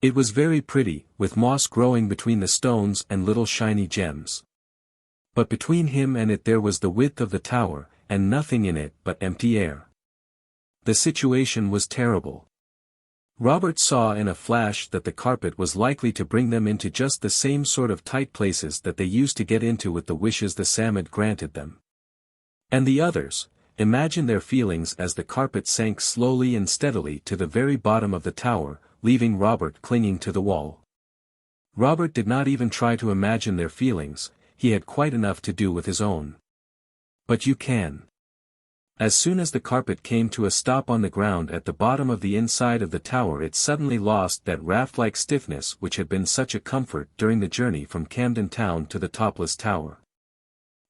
It was very pretty, with moss growing between the stones and little shiny gems. But between him and it there was the width of the tower, and nothing in it but empty air. The situation was terrible. Robert saw in a flash that the carpet was likely to bring them into just the same sort of tight places that they used to get into with the wishes the Psammead granted them. And the others, imagine their feelings as the carpet sank slowly and steadily to the very bottom of the tower, leaving Robert clinging to the wall. Robert did not even try to imagine their feelings, he had quite enough to do with his own. But you can. As soon as the carpet came to a stop on the ground at the bottom of the inside of the tower, it suddenly lost that raft-like stiffness which had been such a comfort during the journey from Camden Town to the Topless Tower.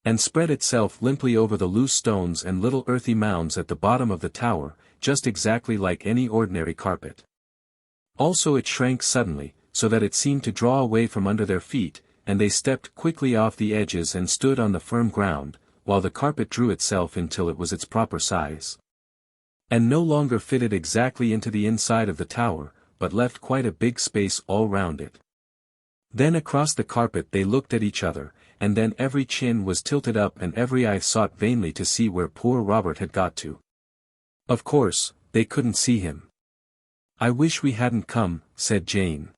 And spread itself limply over the loose stones and little earthy mounds at the bottom of the tower, just exactly like any ordinary carpet. Also it shrank suddenly, so that it seemed to draw away from under their feet, and they stepped quickly off the edges and stood on the firm ground, while the carpet drew itself until it was its proper size. And no longer fitted exactly into the inside of the tower, but left quite a big space all round it. Then across the carpet they looked at each other, and then every chin was tilted up and every eye sought vainly to see where poor Robert had got to. Of course, they couldn't see him. "I wish we hadn't come," said Jane.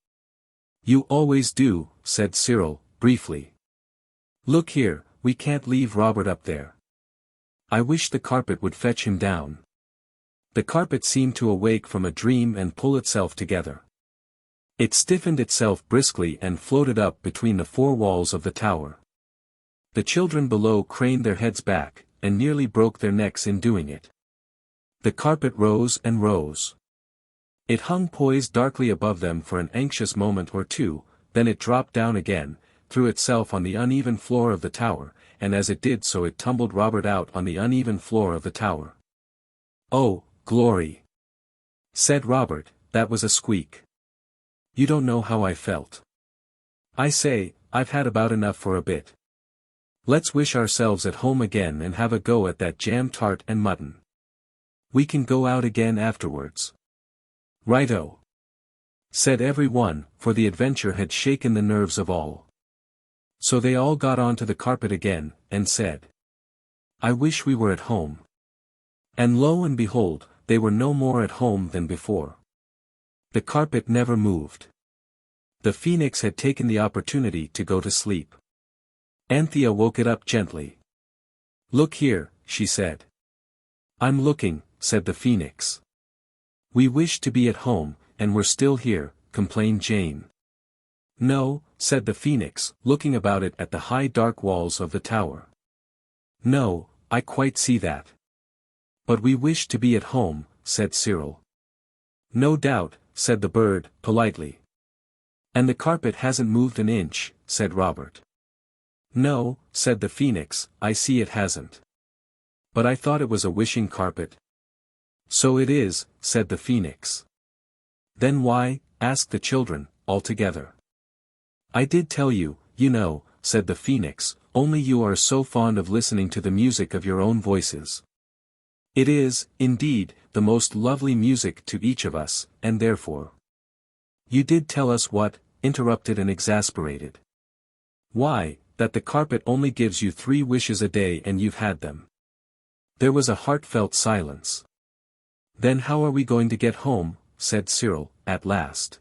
"You always do," said Cyril, briefly. "Look here, we can't leave Robert up there. I wish the carpet would fetch him down." The carpet seemed to awake from a dream and pull itself together. It stiffened itself briskly and floated up between the four walls of the tower. The children below craned their heads back, and nearly broke their necks in doing it. The carpet rose and rose. It hung poised darkly above them for an anxious moment or two, then it dropped down again, threw itself on the uneven floor of the tower, and as it did so it tumbled Robert out on the uneven floor of the tower. "Oh, glory!" said Robert, "that was a squeak. You don't know how I felt. I say, I've had about enough for a bit. Let's wish ourselves at home again and have a go at that jam tart and mutton. We can go out again afterwards." "Righto," said every one, for the adventure had shaken the nerves of all. So they all got onto the carpet again, and said, "I wish we were at home." And lo and behold, they were no more at home than before. The carpet never moved. The phoenix had taken the opportunity to go to sleep. Anthea woke it up gently. "Look here," she said. "I'm looking," said the phoenix. "We wished to be at home, and we're still here," complained Jane. "No," said the phoenix, looking about it at the high dark walls of the tower. "No, I quite see that. But we wish to be at home," said Cyril. "No doubt," said the bird, politely. "And the carpet hasn't moved an inch," said Robert. "No," said the phoenix, "I see it hasn't. But I thought it was a wishing carpet." "So it is," said the phoenix. "Then why?" asked the children, all together. "I did tell you, you know," said the phoenix, "only you are so fond of listening to the music of your own voices. It is, indeed, the most lovely music to each of us, and therefore—" "You did tell us what?" interrupted and exasperated. "Why, that the carpet only gives you 3 wishes a day and you've had them." There was a heartfelt silence. "Then how are we going to get home?" said Cyril, at last.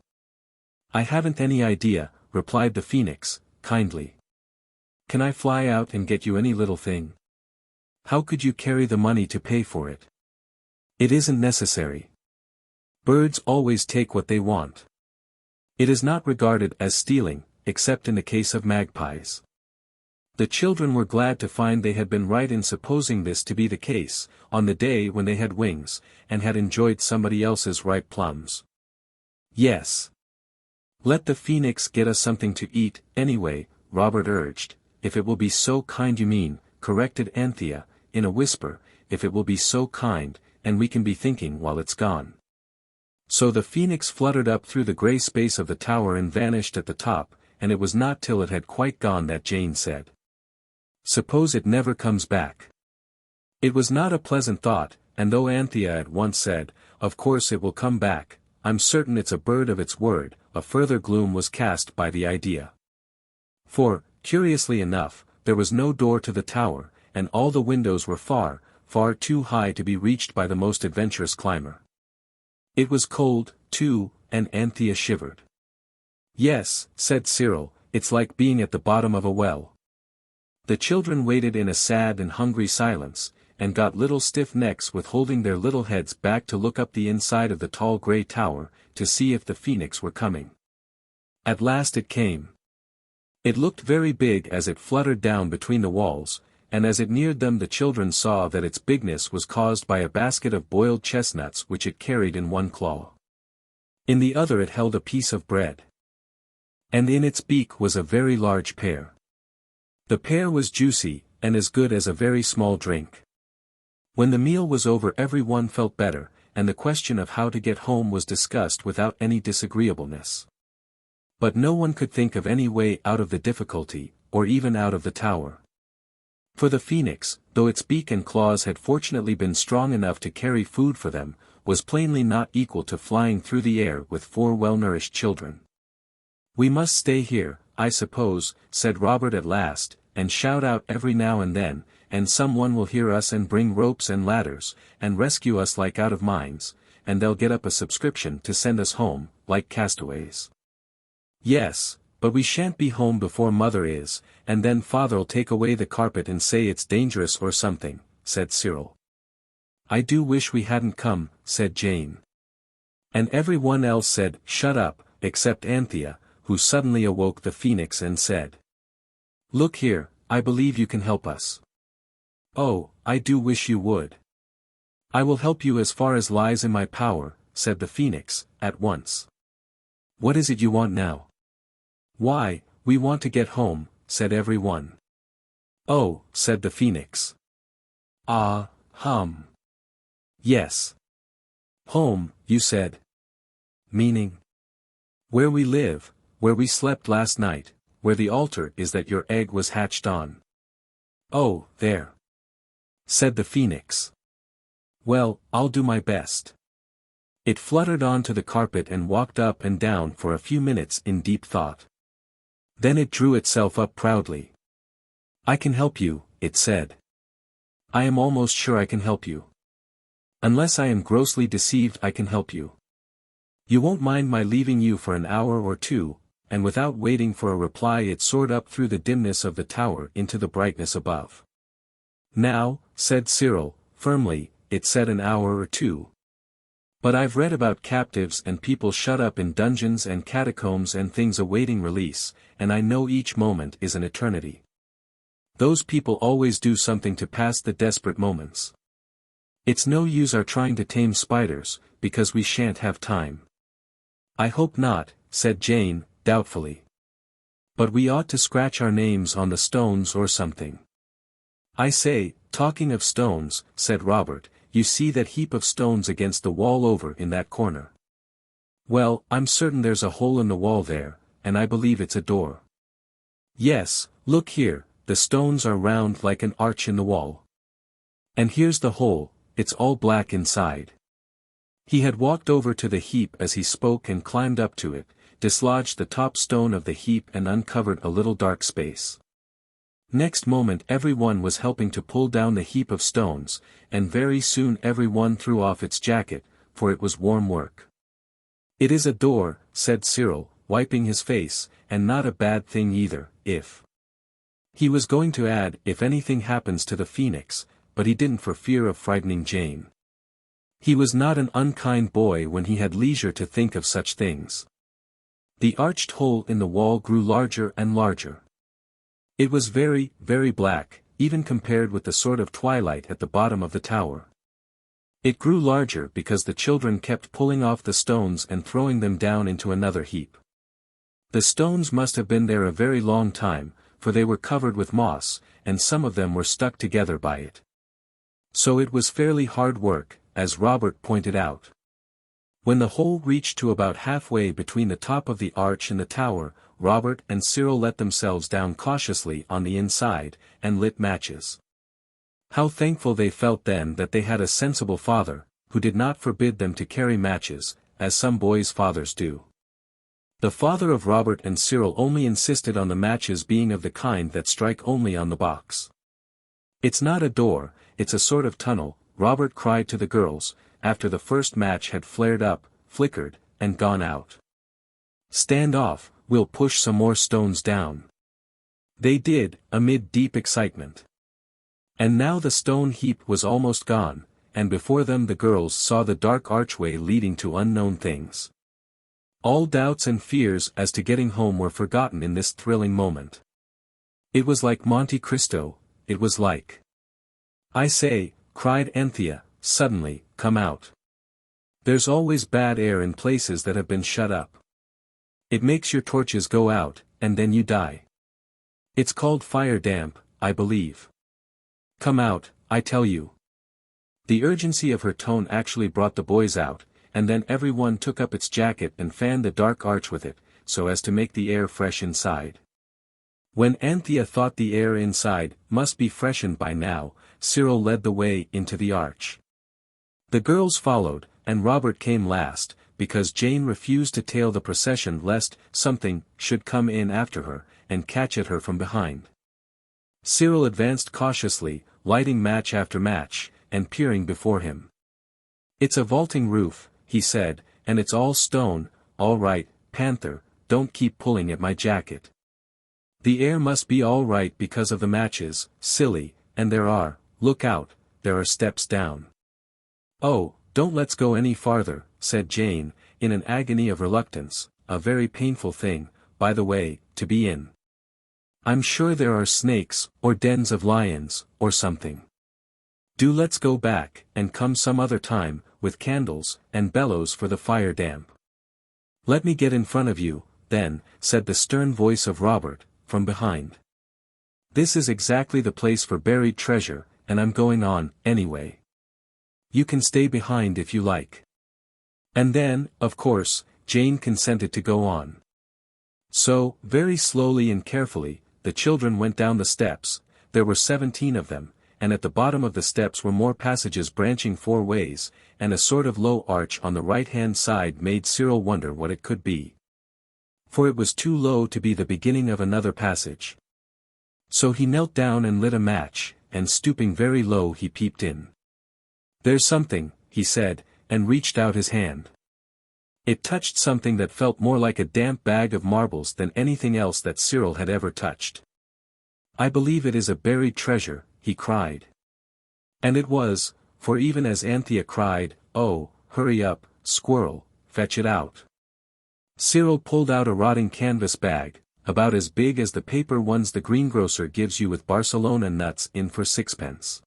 "I haven't any idea," replied the phoenix, kindly. "Can I fly out and get you any little thing? How could you carry the money to pay for it? It isn't necessary. Birds always take what they want. It is not regarded as stealing, except in the case of magpies. The children were glad to find they had been right in supposing this to be the case, on the day when they had wings, and had enjoyed somebody else's ripe plums. Yes. Let the phoenix get us something to eat, anyway, Robert urged. If it will be so kind you mean, corrected Anthea, in a whisper, if it will be so kind, and we can be thinking while it's gone. So the phoenix fluttered up through the grey space of the tower and vanished at the top, and it was not till it had quite gone that Jane said, "Suppose it never comes back." It was not a pleasant thought, and though Anthea at once said, "Of course it will come back, I'm certain it's a bird of its word," a further gloom was cast by the idea. For, curiously enough, there was no door to the tower, and all the windows were far, far too high to be reached by the most adventurous climber. It was cold, too, and Anthea shivered. "Yes," said Cyril, "it's like being at the bottom of a well." The children waited in a sad and hungry silence, and got little stiff necks with holding their little heads back to look up the inside of the tall grey tower, to see if the phoenix were coming. At last it came. It looked very big as it fluttered down between the walls, and as it neared them the children saw that its bigness was caused by a basket of boiled chestnuts which it carried in one claw. In the other it held a piece of bread. And in its beak was a very large pear. The pear was juicy, and as good as a very small drink. When the meal was over everyone felt better, and the question of how to get home was discussed without any disagreeableness. But no one could think of any way out of the difficulty, or even out of the tower. For the phoenix, though its beak and claws had fortunately been strong enough to carry food for them, was plainly not equal to flying through the air with 4 well-nourished children. "We must stay here, I suppose," said Robert at last, "and shout out every now and then, and someone will hear us and bring ropes and ladders, and rescue us like out of mines, and they'll get up a subscription to send us home, like castaways." "Yes, but we shan't be home before mother is, and then father'll take away the carpet and say it's dangerous or something," said Cyril. "I do wish we hadn't come," said Jane. And everyone else said, "Shut up," except Anthea, who suddenly awoke the phoenix and said, "Look here, I believe you can help us." "Oh, I do wish you would." "I will help you as far as lies in my power," said the phoenix, at once. "What is it you want now?" "Why, we want to get home," said everyone. "Oh," said the phoenix. "Ah, hum. Yes. Home, you said. Meaning? Where we live, where we slept last night, where the altar is that your egg was hatched on." "Oh, there," said the phoenix. "Well, I'll do my best." It fluttered onto the carpet and walked up and down for a few minutes in deep thought. Then it drew itself up proudly. "I can help you," it said. "I am almost sure I can help you. Unless I am grossly deceived I can help you. You won't mind my leaving you for an hour or two," and without waiting for a reply it soared up through the dimness of the tower into the brightness above. "Now," said Cyril, firmly, "it said an hour or two. But I've read about captives and people shut up in dungeons and catacombs and things awaiting release, and I know each moment is an eternity. Those people always do something to pass the desperate moments. It's no use our trying to tame spiders, because we shan't have time." "I hope not," said Jane, doubtfully. "But we ought to scratch our names on the stones or something." "I say, talking of stones," said Robert, "you see that heap of stones against the wall over in that corner? Well, I'm certain there's a hole in the wall there, and I believe it's a door." "Yes, look here, the stones are round like an arch in the wall. And here's the hole, it's all black inside." He had walked over to the heap as he spoke and climbed up to it, dislodged the top stone of the heap and uncovered a little dark space. Next moment everyone was helping to pull down the heap of stones, and very soon everyone threw off its jacket, for it was warm work. "It is a door," said Cyril, wiping his face, "and not a bad thing either, if—" He was going to add, "if anything happens to the phoenix," but he didn't for fear of frightening Jane. He was not an unkind boy when he had leisure to think of such things. The arched hole in the wall grew larger and larger. It was very, very black, even compared with the sort of twilight at the bottom of the tower. It grew larger because the children kept pulling off the stones and throwing them down into another heap. The stones must have been there a very long time, for they were covered with moss, and some of them were stuck together by it. So it was fairly hard work, as Robert pointed out. When the hole reached to about halfway between the top of the arch and the tower, Robert and Cyril let themselves down cautiously on the inside, and lit matches. How thankful they felt then that they had a sensible father, who did not forbid them to carry matches, as some boys' fathers do. The father of Robert and Cyril only insisted on the matches being of the kind that strike only on the box. "It's not a door, it's a sort of tunnel," Robert cried to the girls, after the first match had flared up, flickered, and gone out. "Stand off, we'll push some more stones down." They did, amid deep excitement. And now the stone heap was almost gone, and before them the girls saw the dark archway leading to unknown things. All doubts and fears as to getting home were forgotten in this thrilling moment. It was like Monte Cristo, it was like... "I say," cried Anthea, suddenly, "come out. There's always bad air in places that have been shut up. It makes your torches go out, and then you die. It's called fire damp, I believe. Come out, I tell you." The urgency of her tone actually brought the boys out, and then everyone took up its jacket and fanned the dark arch with it, so as to make the air fresh inside. When Anthea thought the air inside must be freshened by now, Cyril led the way into the arch. The girls followed, and Robert came last, because Jane refused to tail the procession lest something should come in after her, and catch at her from behind. Cyril advanced cautiously, lighting match after match, and peering before him. "It's a vaulting roof," he said, "and it's all stone. All right, Panther, don't keep pulling at my jacket. The air must be all right because of the matches, silly, and look out, there are steps down." "Oh, don't let's go any farther," said Jane, in an agony of reluctance, "a very painful thing, by the way, to be in. I'm sure there are snakes, or dens of lions, or something. Do let's go back, and come some other time, with candles, and bellows for the fire damp." "Let me get in front of you, then," said the stern voice of Robert, from behind. "This is exactly the place for buried treasure, and I'm going on, anyway. You can stay behind if you like." And then, of course, Jane consented to go on. So, very slowly and carefully, the children went down the steps. There were 17 of them, and at the bottom of the steps were more passages branching 4 ways, and a sort of low arch on the right-hand side made Cyril wonder what it could be. For it was too low to be the beginning of another passage. So he knelt down and lit a match, and stooping very low he peeped in. "There's something," he said, and reached out his hand. It touched something that felt more like a damp bag of marbles than anything else that Cyril had ever touched. "I believe it is a buried treasure," he cried. And it was, for even as Anthea cried, "Oh, hurry up, squirrel, fetch it out," Cyril pulled out a rotting canvas bag, about as big as the paper ones the greengrocer gives you with Barcelona nuts in for 6 pence.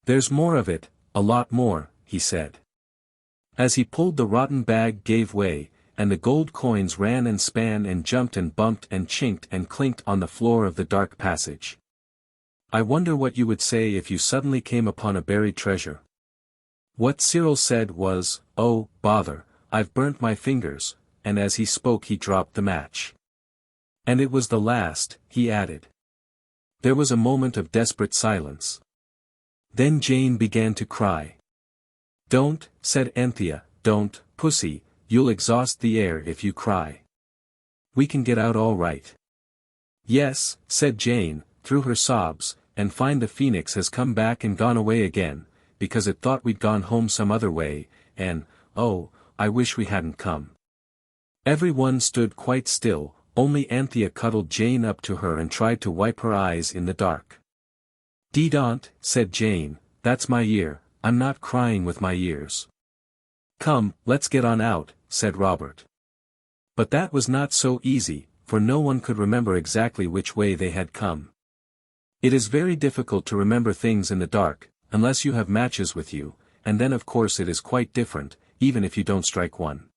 "There's more of it, a lot more," he said. As he pulled, the rotten bag gave way, and the gold coins ran and span and jumped and bumped and chinked and clinked on the floor of the dark passage. "I wonder what you would say if you suddenly came upon a buried treasure." What Cyril said was, "Oh, bother, I've burnt my fingers," and as he spoke he dropped the match. "And it was the last," he added. There was a moment of desperate silence. Then Jane began to cry. "Don't," said Anthea, "don't, pussy, you'll exhaust the air if you cry. We can get out all right." "Yes," said Jane, through her sobs, "and find the phoenix has come back and gone away again, because it thought we'd gone home some other way, and, oh, I wish we hadn't come." Every one stood quite still, only Anthea cuddled Jane up to her and tried to wipe her eyes in the dark. "Dee-daunt," said Jane, "that's my ear, I'm not crying with my ears." "Come, let's get on out," said Robert. But that was not so easy, for no one could remember exactly which way they had come. It is very difficult to remember things in the dark, unless you have matches with you, and then of course it is quite different, even if you don't strike one.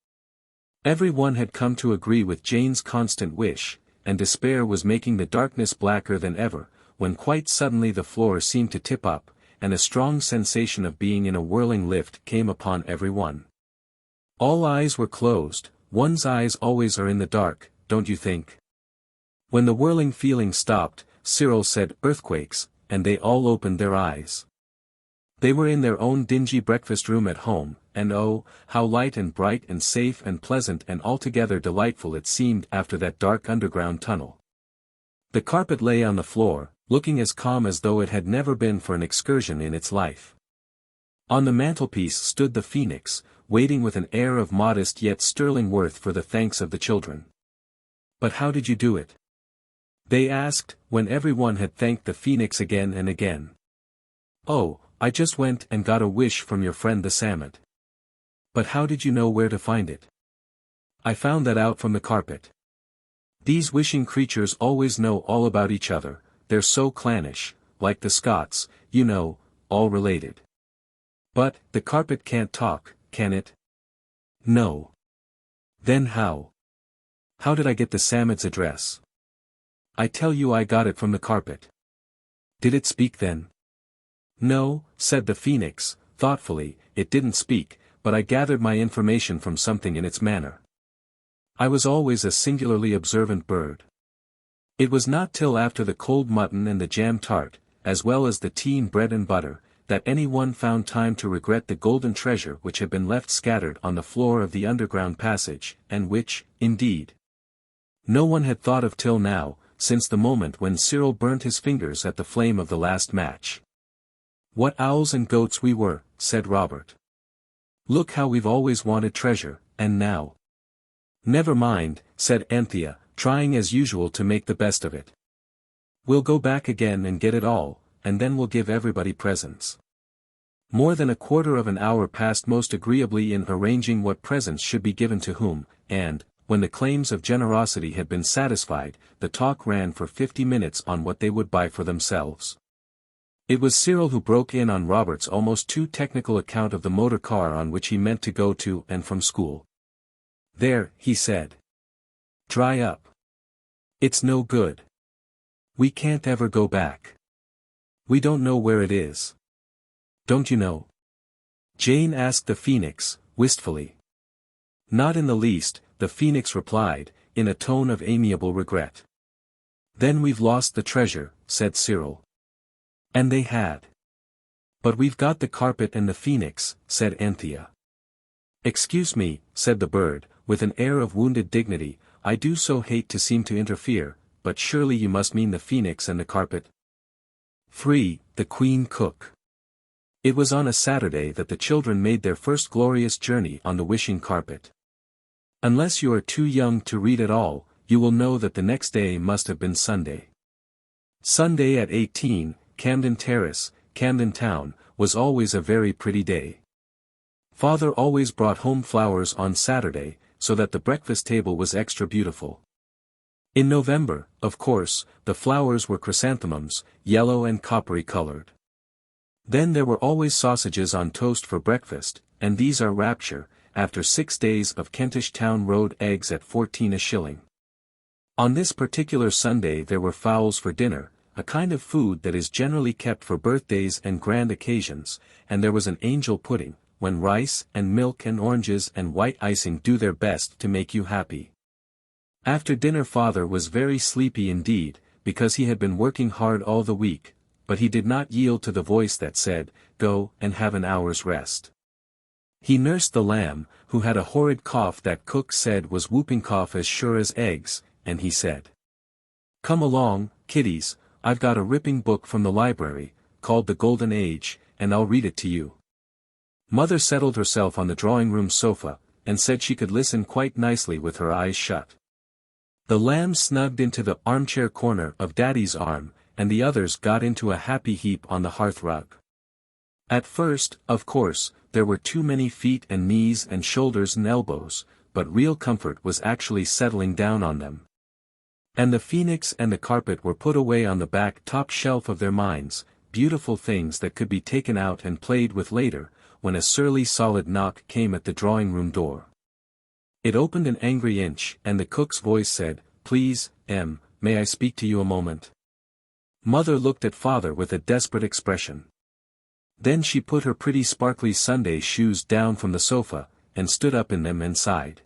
Every one had come to agree with Jane's constant wish, and despair was making the darkness blacker than ever, when quite suddenly the floor seemed to tip up, and a strong sensation of being in a whirling lift came upon every one. All eyes were closed. One's eyes always are in the dark, don't you think? When the whirling feeling stopped, Cyril said earthquakes, and they all opened their eyes. They were in their own dingy breakfast room at home, and oh, how light and bright and safe and pleasant and altogether delightful it seemed after that dark underground tunnel. The carpet lay on the floor, looking as calm as though it had never been for an excursion in its life. On the mantelpiece stood the phoenix, waiting with an air of modest yet sterling worth for the thanks of the children. "But how did you do it?" they asked, when every one had thanked the phoenix again and again. "Oh, I just went and got a wish from your friend the Psammead." "But how did you know where to find it?" "I found that out from the carpet. These wishing creatures always know all about each other, they're so clannish, like the Scots, you know, all related." "But, the carpet can't talk, can it?" "No." "Then how? How did I get the Psammead's address?" "I tell you I got it from the carpet." "Did it speak then?" "No," said the phoenix, thoughtfully, "it didn't speak, but I gathered my information from something in its manner. I was always a singularly observant bird. It was not till after the cold mutton and the jam tart, as well as the tea and bread and butter, that any one found time to regret the golden treasure which had been left scattered on the floor of the underground passage, and which, indeed, no one had thought of till now, since the moment when Cyril burnt his fingers at the flame of the last match. "What owls and goats we were," said Robert. "Look how we've always wanted treasure, and now—" "Never mind," said Anthea, trying as usual to make the best of it. "We'll go back again and get it all, and then we'll give everybody presents." More than a quarter of an hour passed most agreeably in arranging what presents should be given to whom, and, when the claims of generosity had been satisfied, the talk ran for 50 minutes on what they would buy for themselves. It was Cyril who broke in on Robert's almost too technical account of the motor car on which he meant to go to and from school. "There," he said. "Dry up. It's no good. We can't ever go back. We don't know where it is." "Don't you know?" Jane asked the phoenix, wistfully. "Not in the least," the phoenix replied, in a tone of amiable regret. "Then we've lost the treasure," said Cyril. And they had. "But we've got the carpet and the phoenix," said Anthea. "Excuse me," said the bird, with an air of wounded dignity, "I do so hate to seem to interfere, but surely you must mean the phoenix and the carpet?" 3. The Queen Cook. It was on a Saturday that the children made their first glorious journey on the wishing carpet. Unless you are too young to read at all, you will know that the next day must have been Sunday. Sunday at 18, Camden Terrace, Camden Town, was always a very pretty day. Father always brought home flowers on Saturday, so that the breakfast table was extra beautiful. In November, of course, the flowers were chrysanthemums, yellow and coppery colored. Then there were always sausages on toast for breakfast, and these are rapture, after 6 days of Kentish Town Road eggs at 14 a shilling. On this particular Sunday there were fowls for dinner, a kind of food that is generally kept for birthdays and grand occasions, and there was an angel pudding, when rice and milk and oranges and white icing do their best to make you happy. After dinner father was very sleepy indeed, because he had been working hard all the week, but he did not yield to the voice that said, "Go and have an hour's rest." He nursed the lamb, who had a horrid cough that cook said was whooping cough as sure as eggs, and he said, "Come along, kiddies, I've got a ripping book from the library, called The Golden Age, and I'll read it to you." Mother settled herself on the drawing-room sofa, and said she could listen quite nicely with her eyes shut. The lamb snugged into the armchair corner of Daddy's arm, and the others got into a happy heap on the hearth rug. At first, of course, there were too many feet and knees and shoulders and elbows, but real comfort was actually settling down on them. And the phoenix and the carpet were put away on the back top shelf of their minds, beautiful things that could be taken out and played with later, when a surly solid knock came at the drawing-room door. It opened an angry inch, and the cook's voice said, "Please, may I speak to you a moment?" Mother looked at father with a desperate expression. Then she put her pretty sparkly Sunday shoes down from the sofa, and stood up in them and sighed.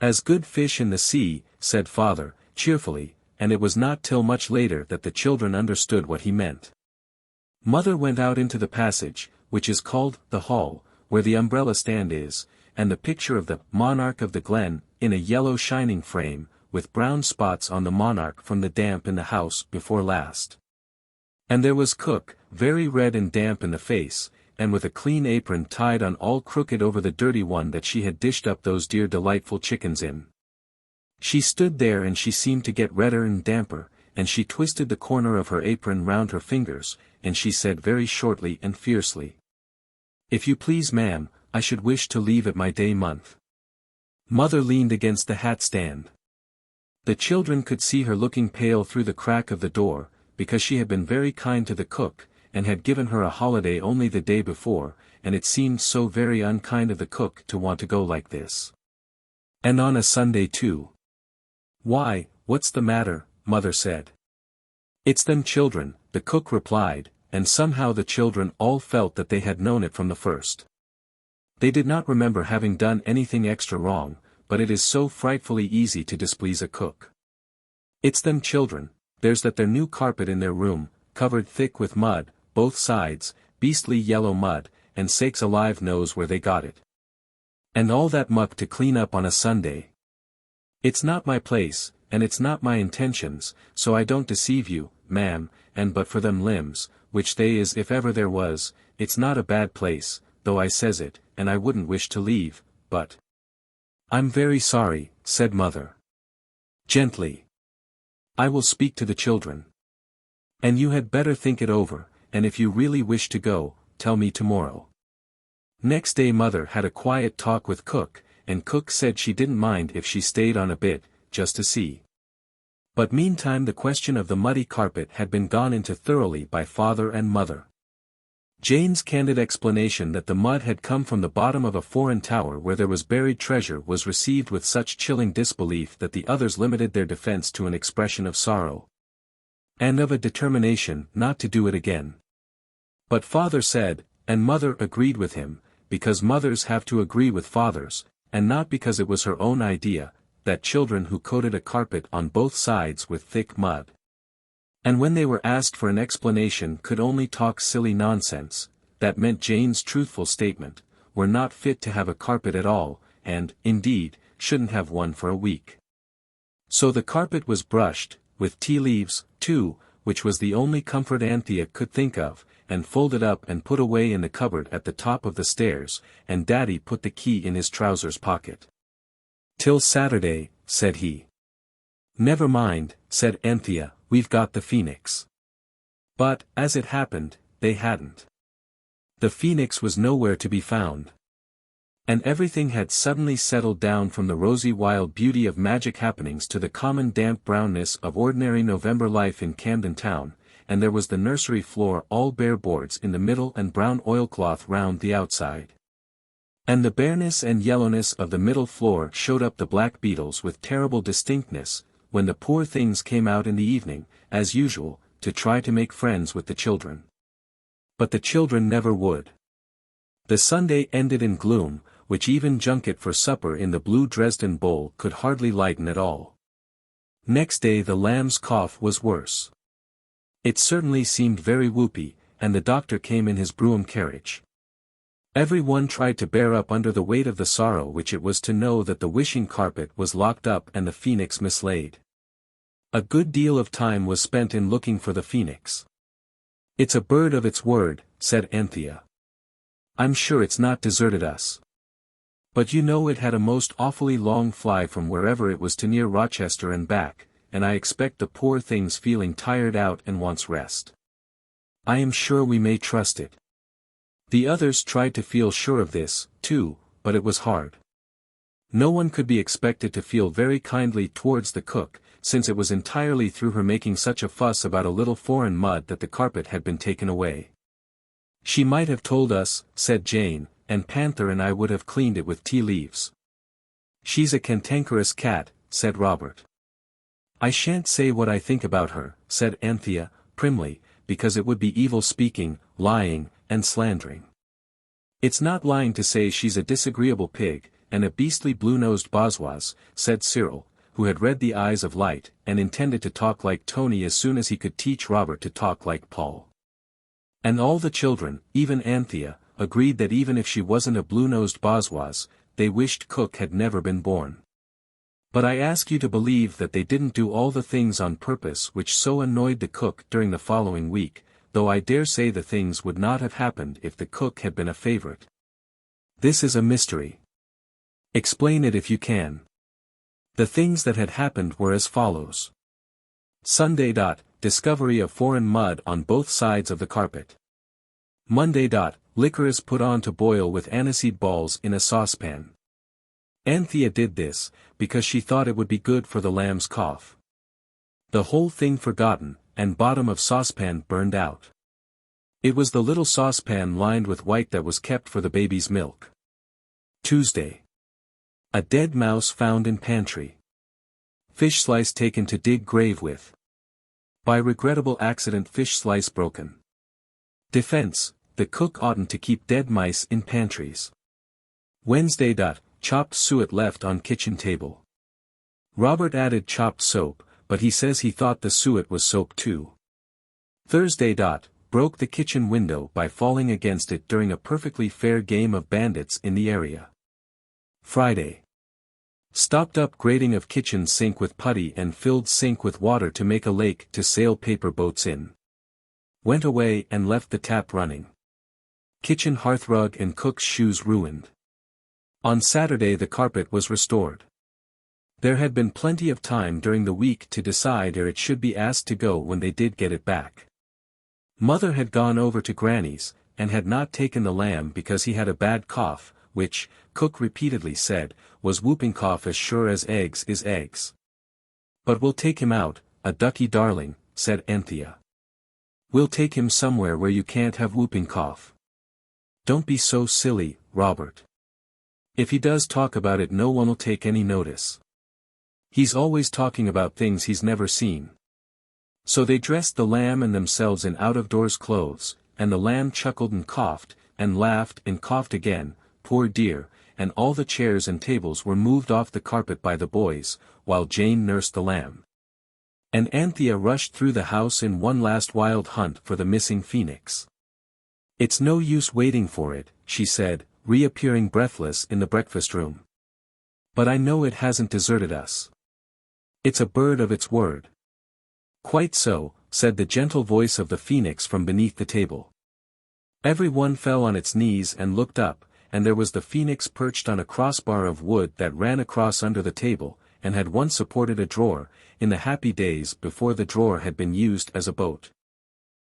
"As good fish in the sea," said father, cheerfully, and it was not till much later that the children understood what he meant. Mother went out into the passage, which is called the hall, where the umbrella stand is, and the picture of the monarch of the glen, in a yellow shining frame, with brown spots on the monarch from the damp in the house before last. And there was cook, very red and damp in the face, and with a clean apron tied on all crooked over the dirty one that she had dished up those dear delightful chickens in. She stood there and she seemed to get redder and damper, and she twisted the corner of her apron round her fingers, and she said very shortly and fiercely, "If you please, ma'am, I should wish to leave at my day month." Mother leaned against the hat stand. The children could see her looking pale through the crack of the door, because she had been very kind to the cook, and had given her a holiday only the day before, and it seemed so very unkind of the cook to want to go like this. And on a Sunday too. "Why, what's the matter?" Mother said. "It's them children," the cook replied, and somehow the children all felt that they had known it from the first. They did not remember having done anything extra wrong, but it is so frightfully easy to displease a cook. "It's them children, there's their new carpet in their room, covered thick with mud, both sides, beastly yellow mud, and sakes alive knows where they got it. And all that muck to clean up on a Sunday. It's not my place, and it's not my intentions, so I don't deceive you, ma'am, and but for them limbs, which they is if ever there was, it's not a bad place, though I says it, and I wouldn't wish to leave, but—" "I'm very sorry," said mother. Gently. "I will speak to the children. And you had better think it over, and if you really wish to go, tell me tomorrow." Next day mother had a quiet talk with cook, and cook said she didn't mind if she stayed on a bit, just to see. But meantime the question of the muddy carpet had been gone into thoroughly by father and mother. Jane's candid explanation that the mud had come from the bottom of a foreign tower where there was buried treasure was received with such chilling disbelief that the others limited their defense to an expression of sorrow. And of a determination not to do it again. But father said, and mother agreed with him, because mothers have to agree with fathers, and not because it was her own idea, that children who coated a carpet on both sides with thick mud, and when they were asked for an explanation could only talk silly nonsense, that meant Jane's truthful statement, were not fit to have a carpet at all, and, indeed, shouldn't have one for a week. So the carpet was brushed, with tea leaves, too, which was the only comfort Anthea could think of, and folded up and put away in the cupboard at the top of the stairs, and Daddy put the key in his trousers pocket. "Till Saturday," said he. "Never mind," said Anthea, "we've got the phoenix." But, as it happened, they hadn't. The phoenix was nowhere to be found. And everything had suddenly settled down from the rosy wild beauty of magic happenings to the common damp brownness of ordinary November life in Camden Town, and there was the nursery floor all bare boards in the middle and brown oilcloth round the outside. And the bareness and yellowness of the middle floor showed up the black beetles with terrible distinctness, when the poor things came out in the evening, as usual, to try to make friends with the children. But the children never would. The Sunday ended in gloom, which even junket for supper in the blue Dresden bowl could hardly lighten at all. Next day the lamb's cough was worse. It certainly seemed very whoopy, and the doctor came in his brougham carriage. Every one tried to bear up under the weight of the sorrow which it was to know that the wishing carpet was locked up and the phoenix mislaid. A good deal of time was spent in looking for the phoenix. "It's a bird of its word," said Anthea. "I'm sure it's not deserted us. But you know it had a most awfully long fly from wherever it was to near Rochester and back, and I expect the poor thing's feeling tired out and wants rest. I am sure we may trust it." The others tried to feel sure of this, too, but it was hard. No one could be expected to feel very kindly towards the cook, since it was entirely through her making such a fuss about a little foreign mud that the carpet had been taken away. She might have told us, said Jane, and Panther and I would have cleaned it with tea leaves. She's a cantankerous cat, said Robert. I shan't say what I think about her, said Anthea, primly, because it would be evil speaking, lying, and slandering. It's not lying to say she's a disagreeable pig, and a beastly blue-nosed Bazaars, said Cyril, who had read the eyes of light, and intended to talk like Tony as soon as he could teach Robert to talk like Paul. And all the children, even Anthea, agreed that even if she wasn't a blue-nosed Bazaars, they wished Cook had never been born. But I ask you to believe that they didn't do all the things on purpose which so annoyed the cook during the following week, though I dare say the things would not have happened if the cook had been a favorite. This is a mystery. Explain it if you can. The things that had happened were as follows. Sunday. Discovery of foreign mud on both sides of the carpet. Monday. Liquor is put on to boil with aniseed balls in a saucepan. Anthea did this, because she thought it would be good for the lamb's cough. The whole thing forgotten, and bottom of saucepan burned out. It was the little saucepan lined with white that was kept for the baby's milk. Tuesday. A dead mouse found in pantry. Fish slice taken to dig grave with. By regrettable accident fish slice broken. Defense, the cook oughtn't to keep dead mice in pantries. Wednesday. Chopped suet left on kitchen table. Robert added chopped soap, but he says he thought the suet was soap too. Thursday. Broke the kitchen window by falling against it during a perfectly fair game of bandits in the area. Friday. Stopped up grating of kitchen sink with putty and filled sink with water to make a lake to sail paper boats in. Went away and left the tap running. Kitchen hearthrug and cook's shoes ruined. On Saturday the carpet was restored. There had been plenty of time during the week to decide ere it should be asked to go when they did get it back. Mother had gone over to Granny's, and had not taken the lamb because he had a bad cough, which, Cook repeatedly said, was whooping cough as sure as eggs is eggs. But we'll take him out, a ducky darling, said Anthea. We'll take him somewhere where you can't have whooping cough. Don't be so silly, Robert. If he does talk about it no one'll take any notice. He's always talking about things he's never seen. So they dressed the lamb and themselves in out-of-doors clothes, and the lamb chuckled and coughed, and laughed and coughed again, poor dear, and all the chairs and tables were moved off the carpet by the boys, while Jane nursed the lamb. And Anthea rushed through the house in one last wild hunt for the missing phoenix. It's no use waiting for it, she said, reappearing breathless in the breakfast room. But I know it hasn't deserted us. It's a bird of its word. Quite so, said the gentle voice of the phoenix from beneath the table. Every one fell on its knees and looked up, and there was the phoenix perched on a crossbar of wood that ran across under the table, and had once supported a drawer, in the happy days before the drawer had been used as a boat.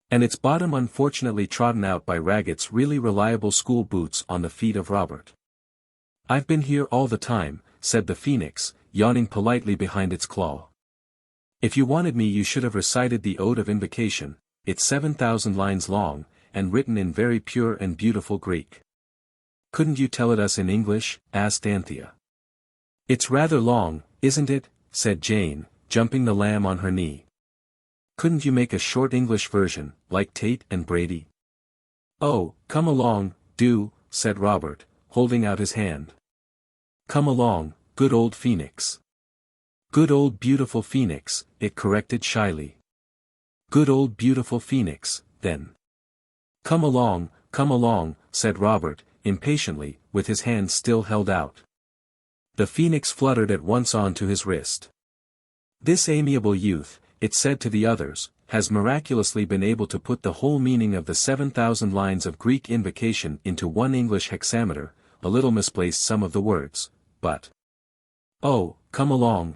And its bottom unfortunately trodden out by Ragged's really reliable school boots on the feet of Robert. I've been here all the time, said the phoenix, yawning politely behind its claw. If you wanted me you should have recited the Ode of Invocation, it's 7,000 lines long, and written in very pure and beautiful Greek. Couldn't you tell it us in English? Asked Anthea. It's rather long, isn't it? Said Jane, jumping the lamb on her knee. Couldn't you make a short English version, like Tate and Brady? Oh, come along, do, said Robert, holding out his hand. Come along, good old phoenix. Good old beautiful phoenix, it corrected shyly. Good old beautiful phoenix, then. Come along, said Robert, impatiently, with his hand still held out. The phoenix fluttered at once on to his wrist. This amiable youth, it said to the others, has miraculously been able to put the whole meaning of the 7,000 lines of Greek invocation into one English hexameter, a little misplaced some of the words, but. Oh, come along.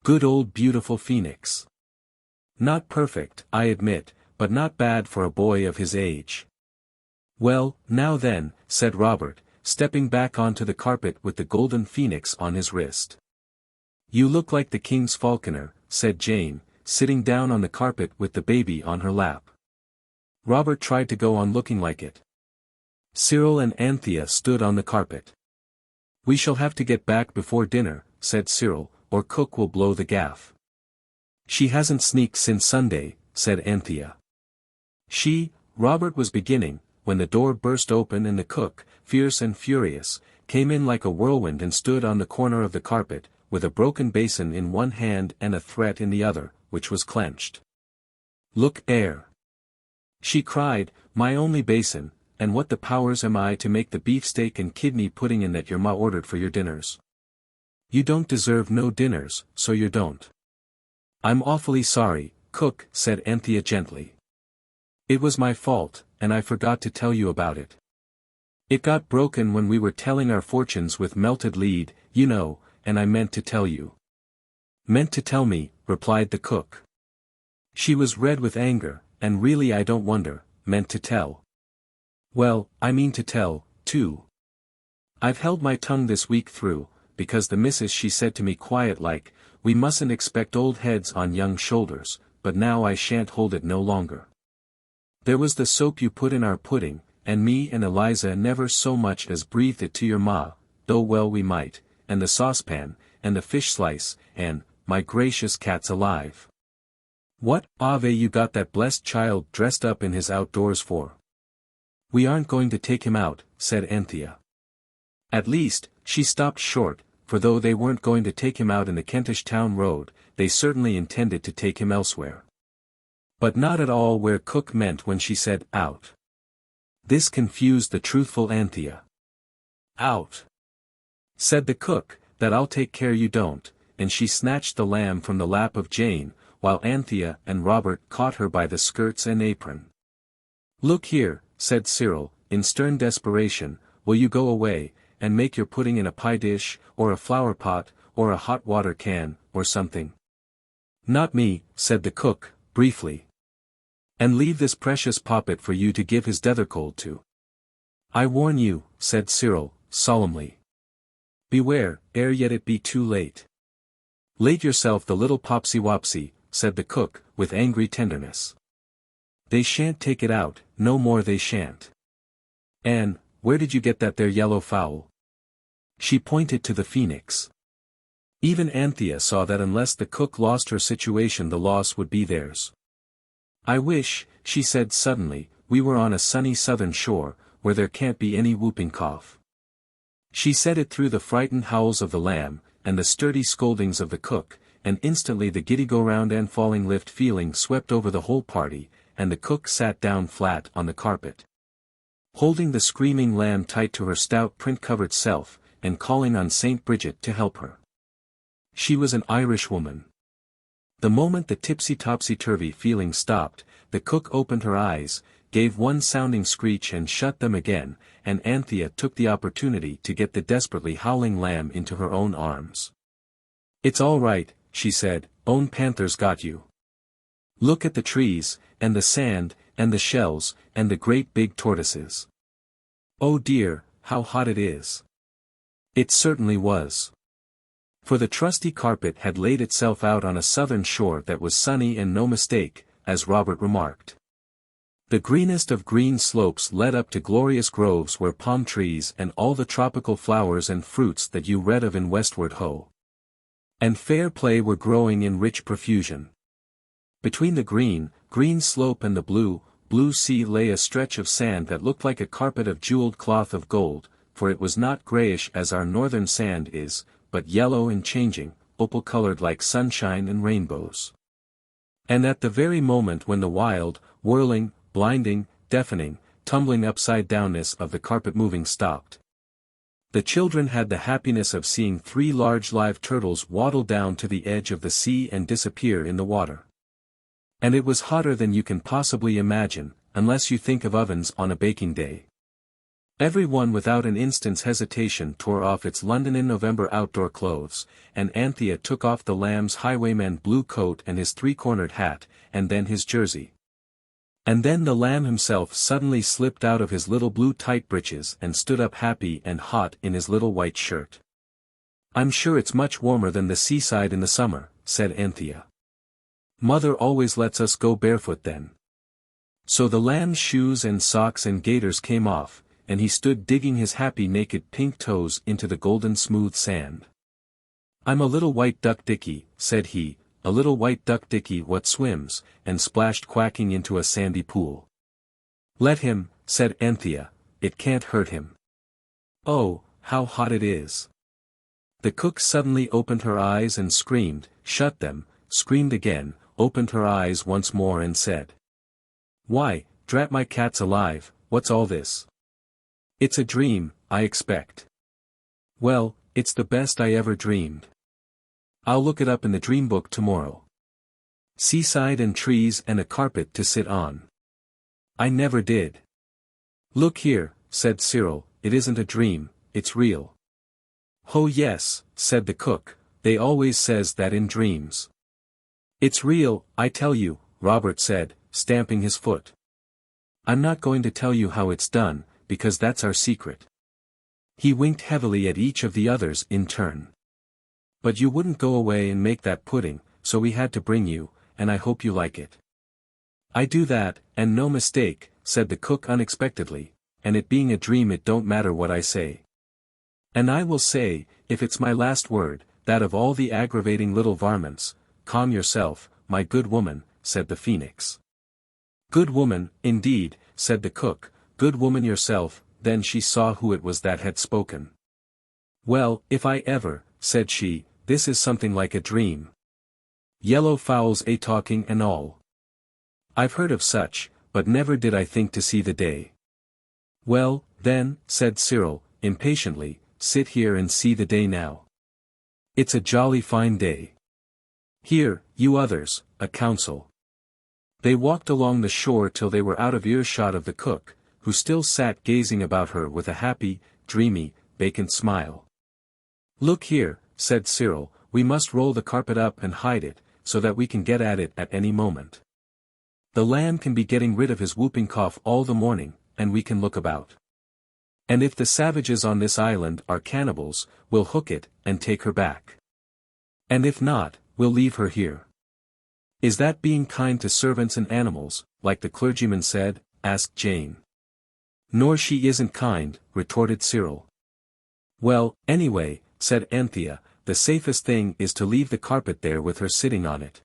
Good old beautiful phoenix. Not perfect, I admit, but not bad for a boy of his age. Well, now then, said Robert, stepping back onto the carpet with the golden phoenix on his wrist. "You look like the king's falconer," said Jane, sitting down on the carpet with the baby on her lap. Robert tried to go on looking like it. Cyril and Anthea stood on the carpet. "We shall have to get back before dinner," said Cyril, "or cook will blow the gaff." "She hasn't sneaked since Sunday," said Anthea. Robert was beginning, when the door burst open and the cook, fierce and furious, came in like a whirlwind and stood on the corner of the carpet, with a broken basin in one hand and a threat in the other, which was clenched. "Look 'ere!" she cried, "my only basin, and what the powers am I to make the beefsteak and kidney pudding in that your ma ordered for your dinners? You don't deserve no dinners, so you don't." "I'm awfully sorry, cook," said Anthea gently. "It was my fault, and I forgot to tell you about it. It got broken when we were telling our fortunes with melted lead, you know, and I meant to tell you." "Meant to tell me," replied the cook. She was red with anger, and really I don't wonder, meant to tell. "Well, I mean to tell, too. I've held my tongue this week through, because the missus she said to me quiet like, we mustn't expect old heads on young shoulders, but now I shan't hold it no longer. There was the soap you put in our pudding, and me and Eliza never so much as breathed it to your ma, though well we might, and the saucepan, and the fish slice, and, my gracious cats alive! What Ave you got that blessed child dressed up in his outdoors for?" "We aren't going to take him out," said Anthea. At least, she stopped short, for though they weren't going to take him out in the Kentish town road, they certainly intended to take him elsewhere. But not at all where cook meant when she said out. This confused the truthful Anthea. "Out," said the cook, "that I'll take care you don't," and she snatched the lamb from the lap of Jane, while Anthea and Robert caught her by the skirts and apron. "Look here," said Cyril, in stern desperation, "will you go away, and make your pudding in a pie dish, or a flower pot, or a hot water can, or something?" "Not me," said the cook, briefly. "And leave this precious poppet for you to give his deathercold to." "I warn you," said Cyril, solemnly. "Beware, ere yet it be too late." "Late yourself the little popsy-wopsy," said the cook, with angry tenderness. "They shan't take it out, no more they shan't. Anne, where did you get that there yellow fowl?" She pointed to the phoenix. Even Anthea saw that unless the cook lost her situation the loss would be theirs. "I wish," she said suddenly, "we were on a sunny southern shore, where there can't be any whooping cough." She said it through the frightened howls of the lamb, and the sturdy scoldings of the cook, and instantly the giddy-go-round and falling lift feeling swept over the whole party, and the cook sat down flat on the carpet, holding the screaming lamb tight to her stout print-covered self, and calling on Saint Bridget to help her. She was an Irishwoman. The moment the tipsy-topsy-turvy feeling stopped, the cook opened her eyes, gave one sounding screech and shut them again, and Anthea took the opportunity to get the desperately howling lamb into her own arms. "It's all right," she said, "own panther's got you. Look at the trees, and the sand, and the shells, and the great big tortoises. Oh dear, how hot it is." It certainly was. For the trusty carpet had laid itself out on a southern shore that was sunny and no mistake, as Robert remarked. The greenest of green slopes led up to glorious groves where palm trees and all the tropical flowers and fruits that you read of in Westward Ho! And fair play were growing in rich profusion. Between the green slope and the blue sea lay a stretch of sand that looked like a carpet of jeweled cloth of gold, for it was not grayish as our northern sand is, but yellow and changing, opal-colored like sunshine and rainbows. And at the very moment when the wild, whirling, blinding, deafening, tumbling upside-downness of the carpet moving stopped, the children had the happiness of seeing 3 large live turtles waddle down to the edge of the sea and disappear in the water. And it was hotter than you can possibly imagine, unless you think of ovens on a baking day. Every one without an instant's hesitation tore off its London in November outdoor clothes, and Anthea took off the lamb's highwayman blue coat and his 3-cornered hat, and then his jersey. And then the lamb himself suddenly slipped out of his little blue tight breeches and stood up happy and hot in his little white shirt. I'm sure it's much warmer than the seaside in the summer, said Anthea. Mother always lets us go barefoot then. So the lamb's shoes and socks and gaiters came off, and he stood digging his happy naked pink toes into the golden smooth sand. I'm a little white duck dicky, said he, a little white duck dicky what swims, and splashed quacking into a sandy pool. Let him, said Anthea, it can't hurt him. Oh, how hot it is. The cook suddenly opened her eyes and screamed, shut them, screamed again, opened her eyes once more and said. Why, drat my cats alive, what's all this? It's a dream, I expect. Well, it's the best I ever dreamed. I'll look it up in the dream book tomorrow. Seaside and trees and a carpet to sit on. I never did. Look here, said Cyril, it isn't a dream, it's real. Oh yes, said the cook, they always says that in dreams. It's real, I tell you, Robert said, stamping his foot. I'm not going to tell you how it's done, because that's our secret. He winked heavily at each of the others in turn. But you wouldn't go away and make that pudding, so we had to bring you, and I hope you like it. I do that, and no mistake, said the cook unexpectedly, and it being a dream it don't matter what I say. And I will say, if it's my last word, that of all the aggravating little varmints, calm yourself, my good woman, said the phoenix. Good woman, indeed, said the cook, good woman yourself, then she saw who it was that had spoken. Well, if I ever, said she, this is something like a dream. Yellow fowls a-talking and all. I've heard of such, but never did I think to see the day. Well, then, said Cyril, impatiently, sit here and see the day now. It's a jolly fine day. Here, you others, a council. They walked along the shore till they were out of earshot of the cook, who still sat gazing about her with a happy, dreamy, vacant smile. Look here, said Cyril, we must roll the carpet up and hide it, so that we can get at it at any moment. The lamb can be getting rid of his whooping cough all the morning, and we can look about. And if the savages on this island are cannibals, we'll hook it, and take her back. And if not, we'll leave her here. Is that being kind to servants and animals, like the clergyman said? Asked Jane. Nor she isn't kind, retorted Cyril. Well, anyway, said Anthea, the safest thing is to leave the carpet there with her sitting on it.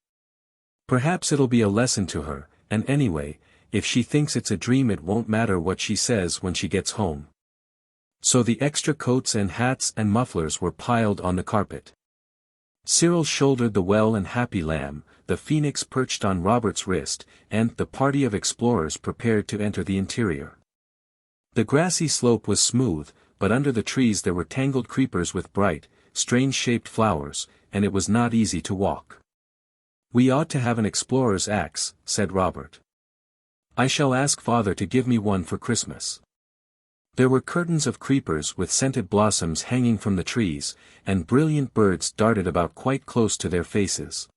Perhaps it'll be a lesson to her, and anyway, if she thinks it's a dream it won't matter what she says when she gets home. So the extra coats and hats and mufflers were piled on the carpet. Cyril shouldered the well and happy lamb, the phoenix perched on Robert's wrist, and the party of explorers prepared to enter the interior. The grassy slope was smooth, but under the trees there were tangled creepers with bright, strange-shaped flowers, and it was not easy to walk. We ought to have an explorer's axe, said Robert. I shall ask father to give me one for Christmas. There were curtains of creepers with scented blossoms hanging from the trees, and brilliant birds darted about quite close to their faces.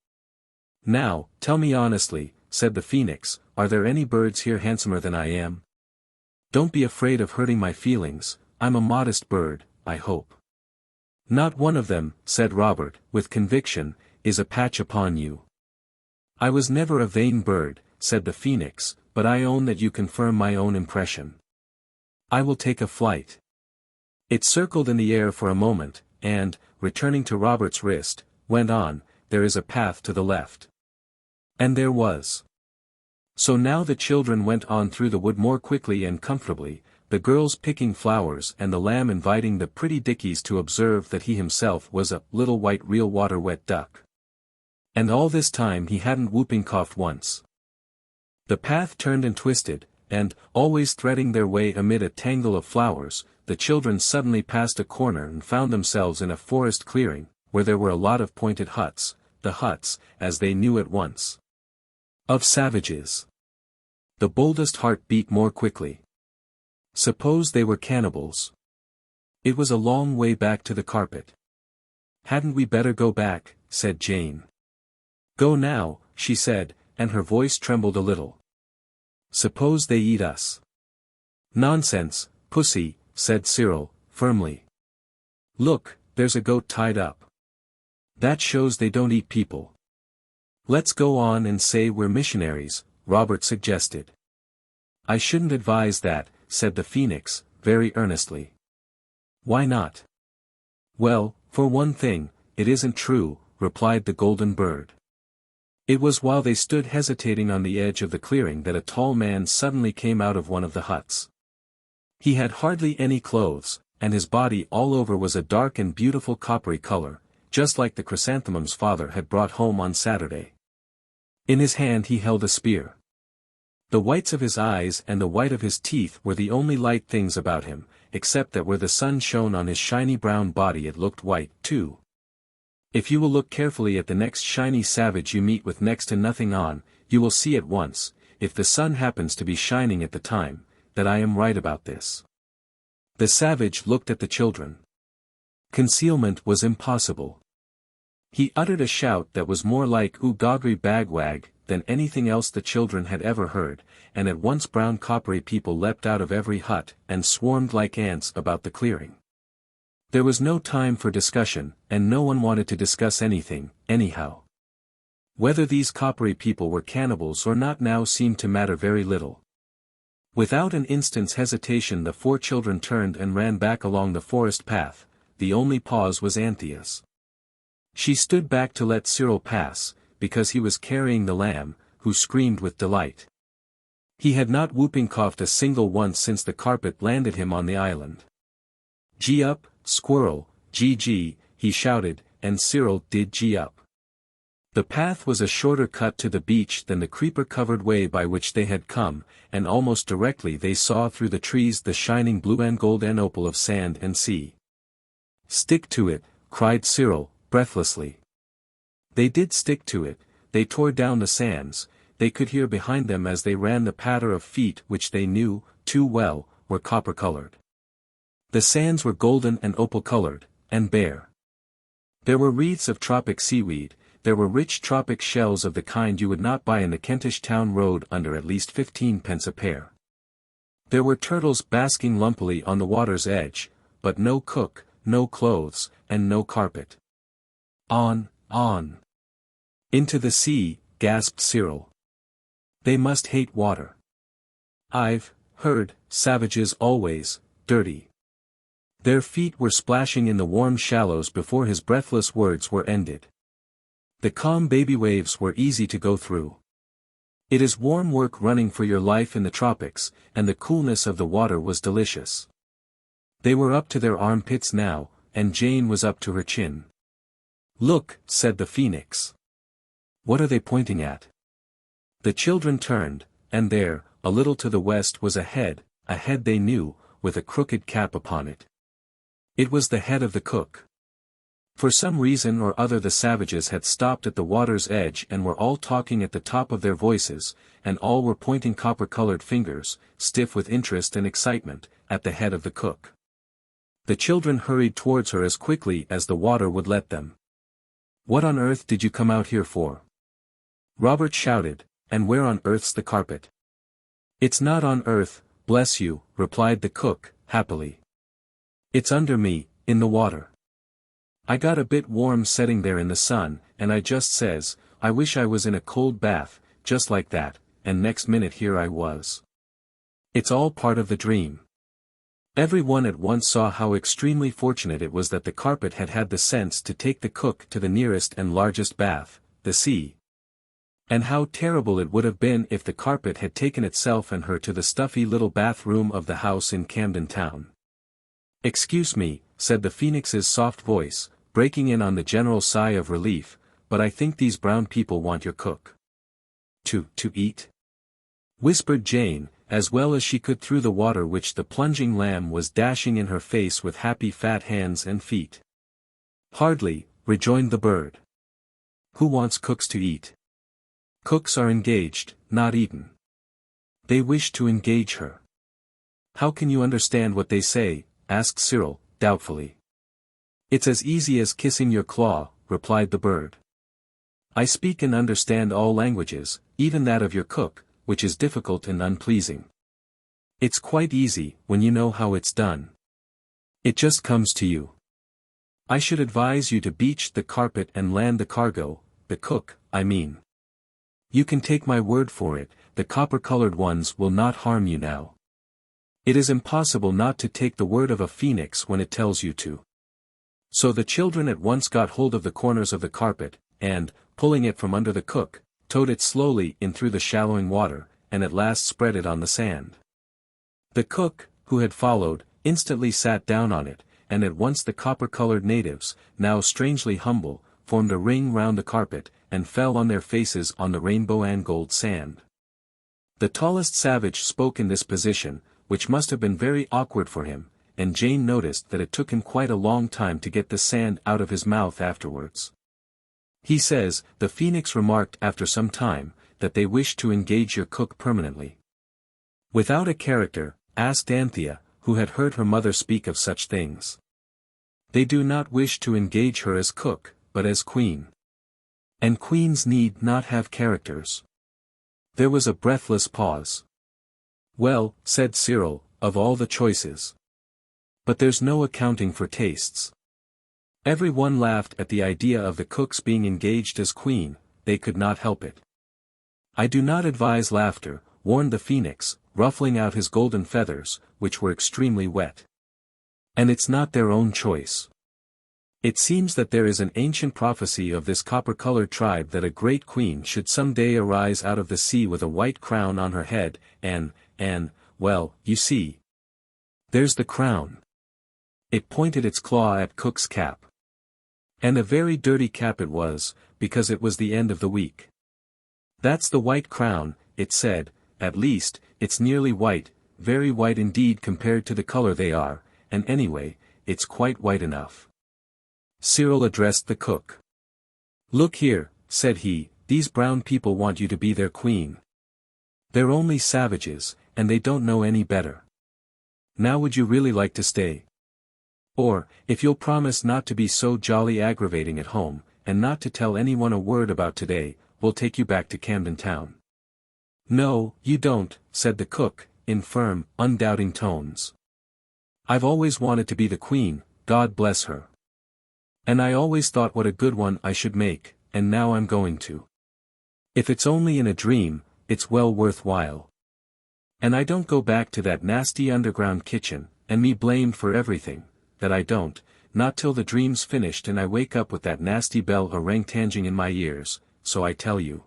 Now, tell me honestly, said the phoenix, are there any birds here handsomer than I am? Don't be afraid of hurting my feelings, I'm a modest bird, I hope. Not one of them, said Robert, with conviction, is a patch upon you. I was never a vain bird, said the phoenix, but I own that you confirm my own impression. I will take a flight. It circled in the air for a moment, and, returning to Robert's wrist, went on, there is a path to the left. And there was. So now the children went on through the wood more quickly and comfortably, the girls picking flowers and the lamb inviting the pretty dickies to observe that he himself was a little white real water wet duck. And all this time he hadn't whooping coughed once. The path turned and twisted, and, always threading their way amid a tangle of flowers, the children suddenly passed a corner and found themselves in a forest clearing, where there were a lot of pointed huts, the huts, as they knew at once, of savages. The boldest heart beat more quickly. Suppose they were cannibals. It was a long way back to the carpet. Hadn't we better go back, said Jane. Go now, she said, and her voice trembled a little. Suppose they eat us. Nonsense, pussy, said Cyril, firmly. Look, there's a goat tied up. That shows they don't eat people. Let's go on and say we're missionaries, Robert suggested. I shouldn't advise that, said the phoenix, very earnestly. Why not? Well, for one thing, it isn't true, replied the golden bird. It was while they stood hesitating on the edge of the clearing that a tall man suddenly came out of one of the huts. He had hardly any clothes, and his body all over was a dark and beautiful coppery color, just like the chrysanthemum's father had brought home on Saturday. In his hand he held a spear. The whites of his eyes and the white of his teeth were the only light things about him, except that where the sun shone on his shiny brown body it looked white, too. If you will look carefully at the next shiny savage you meet with next to nothing on, you will see at once, if the sun happens to be shining at the time, that I am right about this. The savage looked at the children. Concealment was impossible. He uttered a shout that was more like "oo-gogri bagwag" than anything else the children had ever heard, and at once brown coppery people leapt out of every hut and swarmed like ants about the clearing. There was no time for discussion, and no one wanted to discuss anything, anyhow. Whether these coppery people were cannibals or not now seemed to matter very little. Without an instant's hesitation the 4 children turned and ran back along the forest path. The only pause was Anthea's. She stood back to let Cyril pass, because he was carrying the lamb, who screamed with delight. He had not whooping coughed a single once since the carpet landed him on the island. "Gee up, squirrel, gee," he shouted, and Cyril did gee up. The path was a shorter cut to the beach than the creeper-covered way by which they had come, and almost directly they saw through the trees the shining blue and gold and opal of sand and sea. "Stick to it," cried Cyril, breathlessly. They did stick to it. They tore down the sands. They could hear behind them as they ran the patter of feet which they knew, too well, were copper-colored. The sands were golden and opal-colored, and bare. There were wreaths of tropic seaweed, there were rich tropic shells of the kind you would not buy in the Kentish town road under at least 15 pence a pair. There were turtles basking lumpily on the water's edge, but no cook, no clothes, and no carpet. On. Into the sea, gasped Cyril. They must hate water. I've heard, savages always, dirty. Their feet were splashing in the warm shallows before his breathless words were ended. The calm baby waves were easy to go through. It is warm work running for your life in the tropics, and the coolness of the water was delicious. They were up to their armpits now, and Jane was up to her chin. "Look," said the phoenix. "What are they pointing at?" The children turned, and there, a little to the west was a head they knew, with a crooked cap upon it. It was the head of the cook. For some reason or other the savages had stopped at the water's edge and were all talking at the top of their voices, and all were pointing copper-colored fingers, stiff with interest and excitement, at the head of the cook. The children hurried towards her as quickly as the water would let them. "What on earth did you come out here for?" Robert shouted, "And where on earth's the carpet?" "It's not on earth, bless you," replied the cook, happily. "It's under me, in the water. I got a bit warm setting there in the sun, and I just says, I wish I was in a cold bath, just like that, and next minute here I was. It's all part of the dream." Everyone at once saw how extremely fortunate it was that the carpet had had the sense to take the cook to the nearest and largest bath, the sea. And how terrible it would have been if the carpet had taken itself and her to the stuffy little bathroom of the house in Camden Town. "Excuse me," said the phoenix's soft voice, breaking in on the general sigh of relief, "but I think these brown people want your cook." To eat?" whispered Jane, as well as she could through the water which the plunging lamb was dashing in her face with happy fat hands and feet. "Hardly," rejoined the bird. "Who wants cooks to eat? Cooks are engaged, not eaten. They wish to engage her." "How can you understand what they say?" asked Cyril, doubtfully. "It's as easy as kissing your claw," replied the bird. "I speak and understand all languages, even that of your cook, which is difficult and unpleasing. It's quite easy, when you know how it's done. It just comes to you. I should advise you to beach the carpet and land the cargo, the cook, I mean. You can take my word for it, the copper-colored ones will not harm you now. It is impossible not to take the word of a phoenix when it tells you to. So the children at once got hold of the corners of the carpet, and, pulling it from under the cook, towed it slowly in through the shallowing water, and at last spread it on the sand. The cook, who had followed, instantly sat down on it, and at once the copper-colored natives, now strangely humble, formed a ring round the carpet, and fell on their faces on the rainbow and gold sand. The tallest savage spoke in this position, which must have been very awkward for him, and Jane noticed that it took him quite a long time to get the sand out of his mouth afterwards. He says, the phoenix remarked after some time, that they wish to engage your cook permanently. Without a character, asked Anthea, who had heard her mother speak of such things. They do not wish to engage her as cook, but as queen. And queens need not have characters. There was a breathless pause. Well, said Cyril, of all the choices. But there's no accounting for tastes. Every one laughed at the idea of the cook's being engaged as queen, they could not help it. I do not advise laughter, warned the phoenix, ruffling out his golden feathers, which were extremely wet. And it's not their own choice. It seems that there is an ancient prophecy of this copper-colored tribe that a great queen should some day arise out of the sea with a white crown on her head, and, well, you see. There's the crown. It pointed its claw at Cook's cap. And a very dirty cap it was, because it was the end of the week. That's the white crown, it said, at least, it's nearly white, very white indeed compared to the color they are, and anyway, it's quite white enough. Cyril addressed the cook. Look here, said he, these brown people want you to be their queen. They're only savages, and they don't know any better. Now would you really like to stay? Or, if you'll promise not to be so jolly aggravating at home, and not to tell anyone a word about today, we'll take you back to Camden Town. No, you don't, said the cook, in firm, undoubting tones. I've always wanted to be the queen, God bless her. And I always thought what a good one I should make, and now I'm going to. If it's only in a dream, it's well worth while. And I don't go back to that nasty underground kitchen, and me blamed for everything, that I don't, not till the dream's finished and I wake up with that nasty bell orang-tanging in my ears, so I tell you.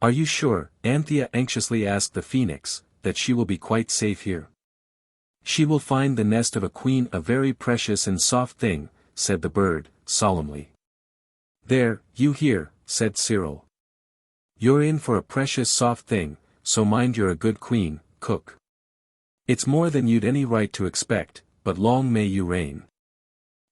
Are you sure, Anthea anxiously asked the phoenix, that she will be quite safe here? She will find the nest of a queen a very precious and soft thing, said the bird, solemnly. There, you hear, said Cyril. You're in for a precious soft thing, so mind you're a good queen, cook. It's more than you'd any right to expect, but long may you reign.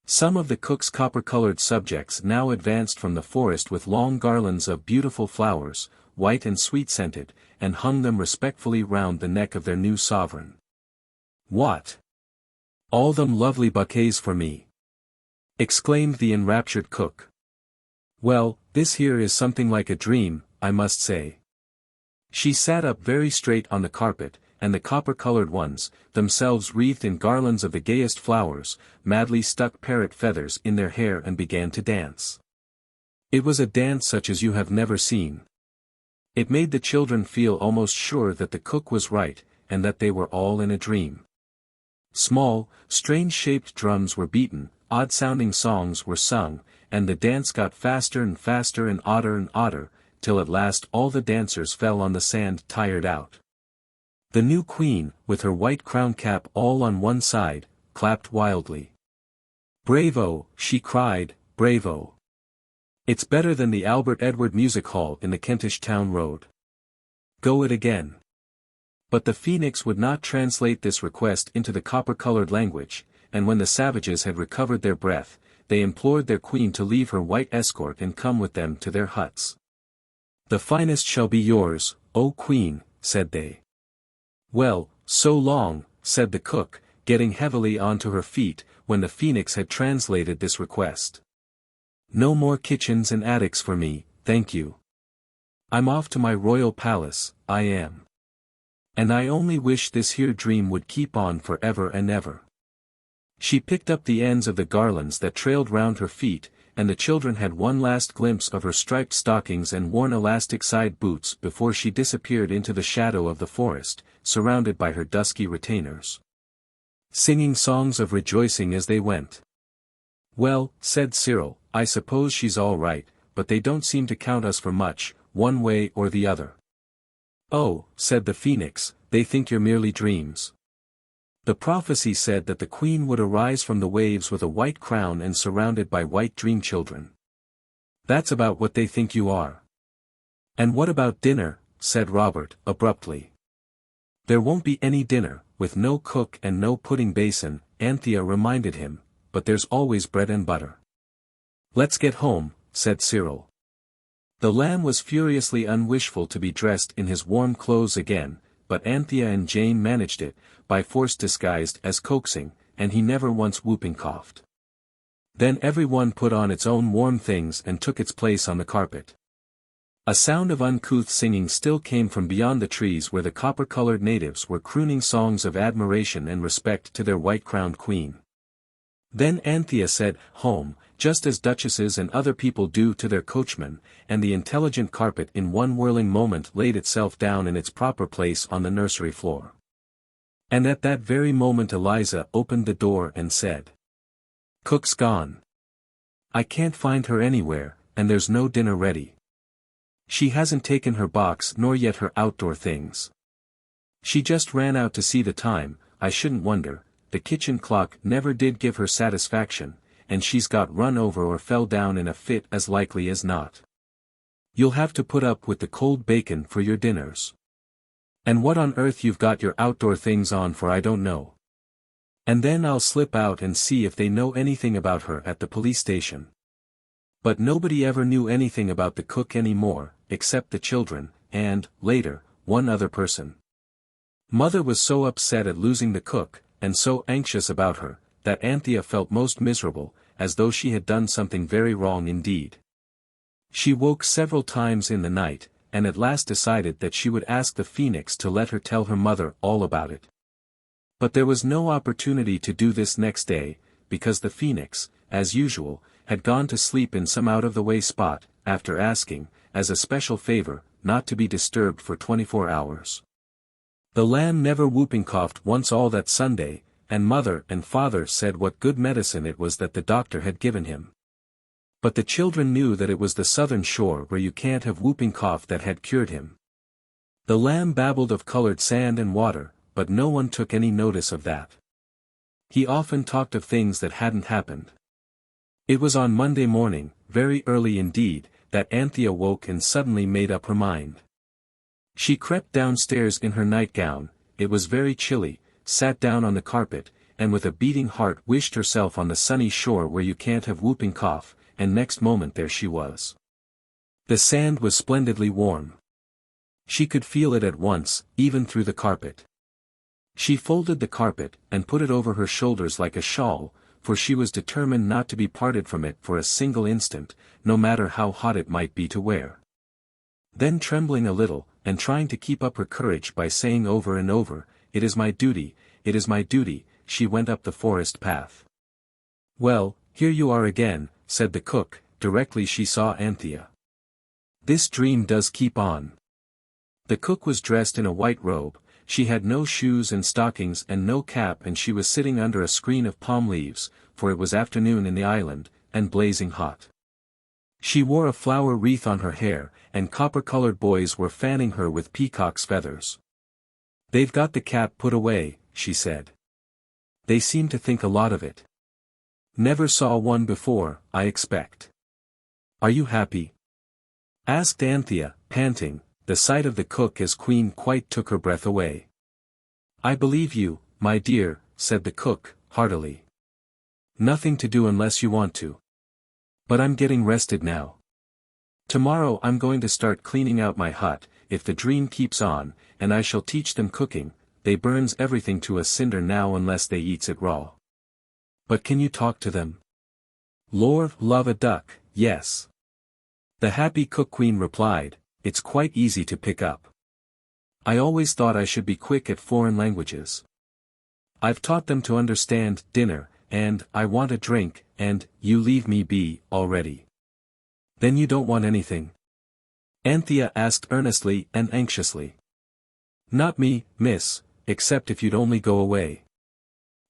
Some of the cook's copper-colored subjects now advanced from the forest with long garlands of beautiful flowers, white and sweet-scented, and hung them respectfully round the neck of their new sovereign. What? All them lovely bouquets for me! Exclaimed the enraptured cook. Well, this here is something like a dream, I must say. She sat up very straight on the carpet, and the copper-colored ones, themselves wreathed in garlands of the gayest flowers, madly stuck parrot feathers in their hair and began to dance. It was a dance such as you have never seen. It made the children feel almost sure that the cook was right, and that they were all in a dream. Small, strange-shaped drums were beaten, odd-sounding songs were sung, and the dance got faster and faster and odder, till at last all the dancers fell on the sand tired out. The new queen, with her white crown cap all on one side, clapped wildly. Bravo, she cried, bravo. It's better than the Albert Edward Music Hall in the Kentish Town Road. Go it again. But the phoenix would not translate this request into the copper-colored language, and when the savages had recovered their breath, they implored their queen to leave her white escort and come with them to their huts. The finest shall be yours, O queen, said they. Well, so long, said the cook, getting heavily onto her feet, when the phoenix had translated this request. No more kitchens and attics for me, thank you. I'm off to my royal palace, I am. And I only wish this here dream would keep on for ever and ever. She picked up the ends of the garlands that trailed round her feet, and the children had one last glimpse of her striped stockings and worn elastic side boots before she disappeared into the shadow of the forest, surrounded by her dusky retainers, singing songs of rejoicing as they went. "Well," said Cyril, "I suppose she's all right, but they don't seem to count us for much, one way or the other." "Oh," said the Phoenix, "they think you're merely dreams. The prophecy said that the queen would arise from the waves with a white crown and surrounded by white dream children. That's about what they think you are." "And what about dinner?" said Robert, abruptly. "There won't be any dinner, with no cook and no pudding basin," Anthea reminded him, "but there's always bread and butter." "Let's get home," said Cyril. The lamb was furiously unwishful to be dressed in his warm clothes again, but Anthea and Jane managed it, by force disguised as coaxing, and he never once whooping coughed. Then everyone put on its own warm things and took its place on the carpet. A sound of uncouth singing still came from beyond the trees where the copper-colored natives were crooning songs of admiration and respect to their white-crowned queen. Then Anthea said, "Home," just as duchesses and other people do to their coachmen, and the intelligent carpet in one whirling moment laid itself down in its proper place on the nursery floor. And at that very moment Eliza opened the door and said, "Cook's gone. I can't find her anywhere, and there's no dinner ready. She hasn't taken her box nor yet her outdoor things. She just ran out to see the time, I shouldn't wonder, the kitchen clock never did give her satisfaction, and she's got run over or fell down in a fit as likely as not. You'll have to put up with the cold bacon for your dinners. And what on earth you've got your outdoor things on for I don't know. And then I'll slip out and see if they know anything about her at the police station." But nobody ever knew anything about the cook anymore, except the children, and, later, one other person. Mother was so upset at losing the cook, and so anxious about her, that Anthea felt most miserable, as though she had done something very wrong indeed. She woke several times in the night, and at last decided that she would ask the Phoenix to let her tell her mother all about it. But there was no opportunity to do this next day, because the Phoenix, as usual, had gone to sleep in some out-of-the-way spot, after asking, as a special favor, not to be disturbed for 24 hours. The lamb never whooping coughed once all that Sunday, and mother and father said what good medicine it was that the doctor had given him. But the children knew that it was the southern shore where you can't have whooping cough that had cured him. The lamb babbled of colored sand and water, but no one took any notice of that. He often talked of things that hadn't happened. It was on Monday morning, very early indeed, that Anthea woke and suddenly made up her mind. She crept downstairs in her nightgown, it was very chilly, sat down on the carpet, and with a beating heart wished herself on the sunny shore where you can't have whooping cough, and next moment there she was. The sand was splendidly warm. She could feel it at once, even through the carpet. She folded the carpet, and put it over her shoulders like a shawl, for she was determined not to be parted from it for a single instant, no matter how hot it might be to wear. Then trembling a little, and trying to keep up her courage by saying over and over, "It is my duty, it is my duty," she went up the forest path. "Well, here you are again," said the cook, directly she saw Anthea. "This dream does keep on." The cook was dressed in a white robe, she had no shoes and stockings and no cap, and she was sitting under a screen of palm leaves, for it was afternoon in the island, and blazing hot. She wore a flower wreath on her hair, and copper-colored boys were fanning her with peacock's feathers. "They've got the cap put away," she said. "They seem to think a lot of it. Never saw one before, I expect." "Are you happy?" asked Anthea, panting. The sight of the cook as queen quite took her breath away. "I believe you, my dear," said the cook, heartily. "Nothing to do unless you want to. But I'm getting rested now. Tomorrow I'm going to start cleaning out my hut, if the dream keeps on, and I shall teach them cooking. They burns everything to a cinder now unless they eats it raw." "But can you talk to them?" "Lord love a duck, yes." The happy cook queen replied, "It's quite easy to pick up. I always thought I should be quick at foreign languages. I've taught them to understand dinner, and I want a drink, and you leave me be, already. Then you don't want anything? Anthea asked earnestly and anxiously. Not me, miss, except if you'd only go away.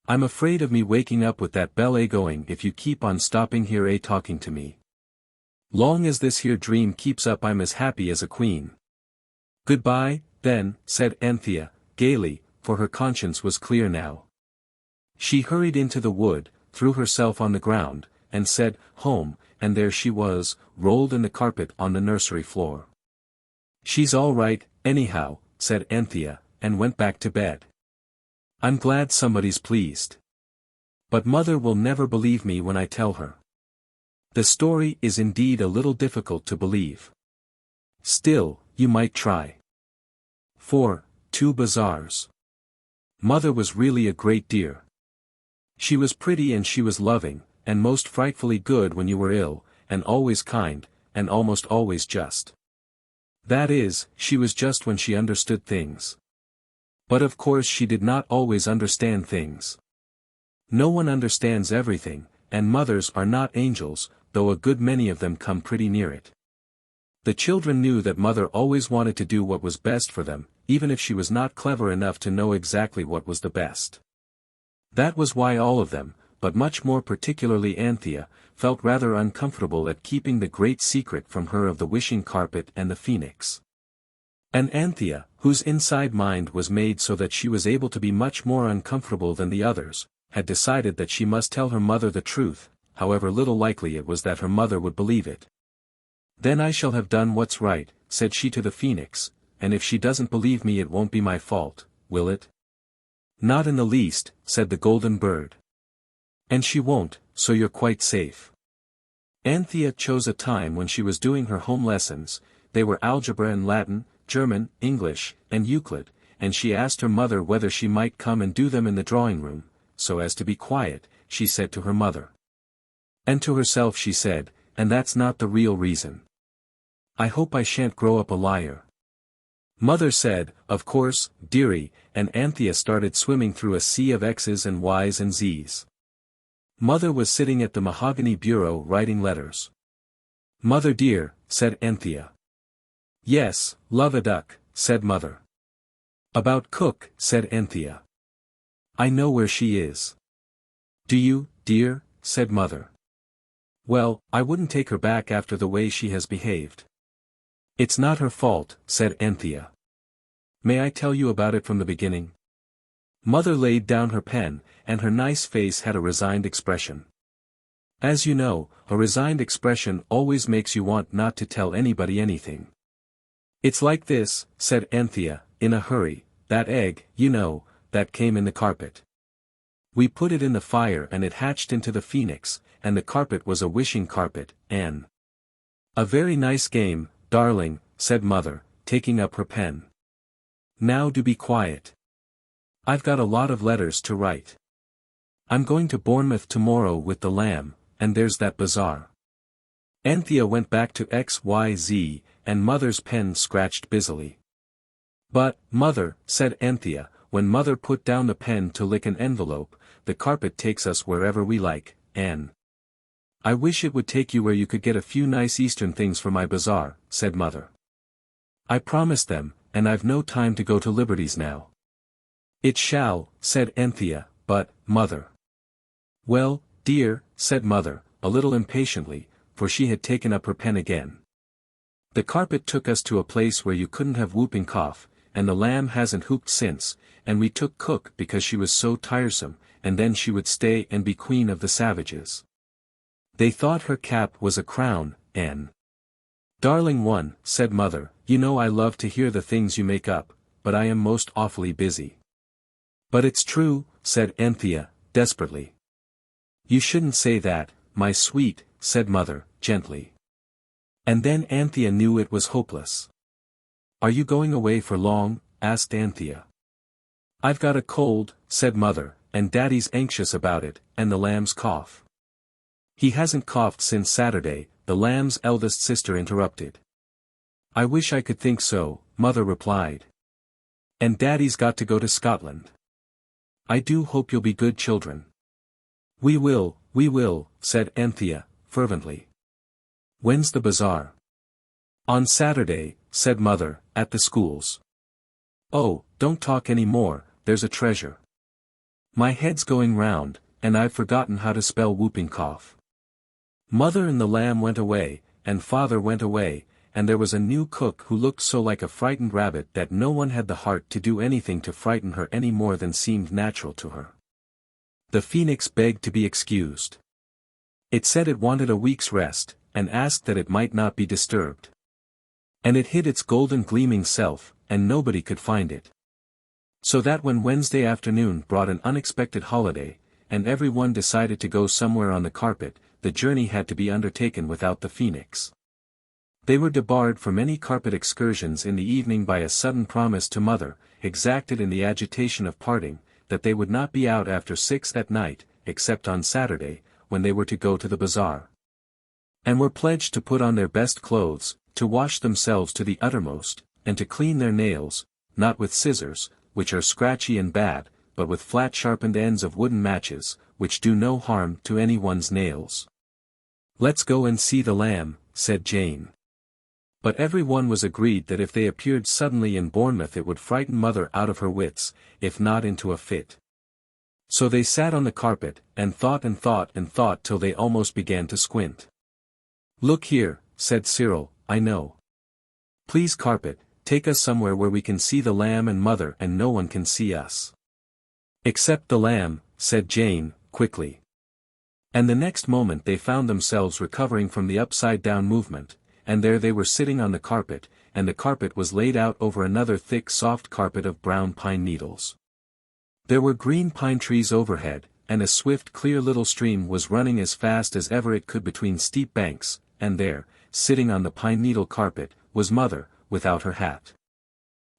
I'm afraid of me waking up with that bell going if you keep on stopping here talking to me. Long as this here dream keeps up I'm as happy as a queen. Goodbye, then, said Anthea, gaily, for her conscience was clear now. She hurried into the wood, threw herself on the ground, and said, home, and there she was, rolled in the carpet on the nursery floor. She's all right, anyhow, said Anthea, and went back to bed. I'm glad somebody's pleased. But mother will never believe me when I tell her. The story is indeed a little difficult to believe. Still, you might try. 4. Two Bazaars. Mother was really a great dear. She was pretty and she was loving, and most frightfully good when you were ill, and always kind, and almost always just. That is, she was just when she understood things. But of course she did not always understand things. No one understands everything, and mothers are not angels, though a good many of them come pretty near it. The children knew that mother always wanted to do what was best for them, even if she was not clever enough to know exactly what was the best. That was why all of them, but much more particularly Anthea, felt rather uncomfortable at keeping the great secret from her of the wishing carpet and the phoenix. And Anthea, whose inside mind was made so that she was able to be much more uncomfortable than the others, had decided that she must tell her mother the truth, however little likely it was that her mother would believe it. Then I shall have done what's right, said she to the phoenix, and if she doesn't believe me it won't be my fault, will it? Not in the least, said the golden bird. And she won't, so you're quite safe. Anthea chose a time when she was doing her home lessons. They were algebra and Latin, German, English, and Euclid, and she asked her mother whether she might come and do them in the drawing room, so as to be quiet, she said to her mother. And to herself she said, and that's not the real reason. I hope I shan't grow up a liar. Mother said, of course, dearie, and Anthea started swimming through a sea of X's and Y's and Z's. Mother was sitting at the mahogany bureau writing letters. Mother dear, said Anthea. Yes, love a duck, said mother. About cook, said Anthea. I know where she is. Do you, dear, said mother. Well, I wouldn't take her back after the way she has behaved. It's not her fault, said Anthea. May I tell you about it from the beginning? Mother laid down her pen, and her nice face had a resigned expression. As you know, a resigned expression always makes you want not to tell anybody anything. It's like this, said Anthea, in a hurry, that egg, you know, that came in the carpet. We put it in the fire and it hatched into the phoenix, and the carpet was a wishing carpet, Anne. A very nice game, darling, said mother, taking up her pen. Now do be quiet. I've got a lot of letters to write. I'm going to Bournemouth tomorrow with the lamb, and there's that bazaar. Anthea went back to XYZ, and mother's pen scratched busily. But, mother, said Anthea, when mother put down the pen to lick an envelope, the carpet takes us wherever we like, Anne. I wish it would take you where you could get a few nice Eastern things for my bazaar, said mother. I promised them, and I've no time to go to Liberty's now. It shall, said Anthea, but, mother. Well, dear, said mother, a little impatiently, for she had taken up her pen again. The carpet took us to a place where you couldn't have whooping cough, and the lamb hasn't hooped since, and we took cook because she was so tiresome, and then she would stay and be queen of the savages. They thought her cap was a crown, Anne. Darling one, said mother, you know I love to hear the things you make up, but I am most awfully busy. But it's true, said Anthea, desperately. You shouldn't say that, my sweet, said mother, gently. And then Anthea knew it was hopeless. Are you going away for long? Asked Anthea. I've got a cold, said mother, and daddy's anxious about it, and the lamb's cough. He hasn't coughed since Saturday, the lamb's eldest sister interrupted. I wish I could think so, mother replied. And daddy's got to go to Scotland. I do hope you'll be good children. We will, said Anthea, fervently. When's the bazaar? On Saturday, said Mother, at the schools. Oh, don't talk any more, there's a treasure. My head's going round, and I've forgotten how to spell whooping cough. Mother and the lamb went away, and Father went away, and there was a new cook who looked so like a frightened rabbit that no one had the heart to do anything to frighten her any more than seemed natural to her. The phoenix begged to be excused. It said it wanted a week's rest, and asked that it might not be disturbed. And it hid its golden gleaming self, and nobody could find it. So that when Wednesday afternoon brought an unexpected holiday, and everyone decided to go somewhere on the carpet, the journey had to be undertaken without the phoenix. They were debarred from any carpet excursions in the evening by a sudden promise to Mother, exacted in the agitation of parting, that they would not be out after 6 at night, except on Saturday, when they were to go to the bazaar. And were pledged to put on their best clothes, to wash themselves to the uttermost, and to clean their nails, not with scissors, which are scratchy and bad, but with flat sharpened ends of wooden matches, which do no harm to anyone's nails. Let's go and see the lamb, said Jane. But every one was agreed that if they appeared suddenly in Bournemouth it would frighten Mother out of her wits, if not into a fit. So they sat on the carpet, and thought and thought and thought till they almost began to squint. Look here, said Cyril, I know. Please carpet, take us somewhere where we can see the lamb and Mother and no one can see us. Except the lamb, said Jane, quickly. And the next moment they found themselves recovering from the upside-down movement, and there they were sitting on the carpet, and the carpet was laid out over another thick soft carpet of brown pine needles. There were green pine trees overhead, and a swift clear little stream was running as fast as ever it could between steep banks, and there, sitting on the pine needle carpet, was Mother, without her hat.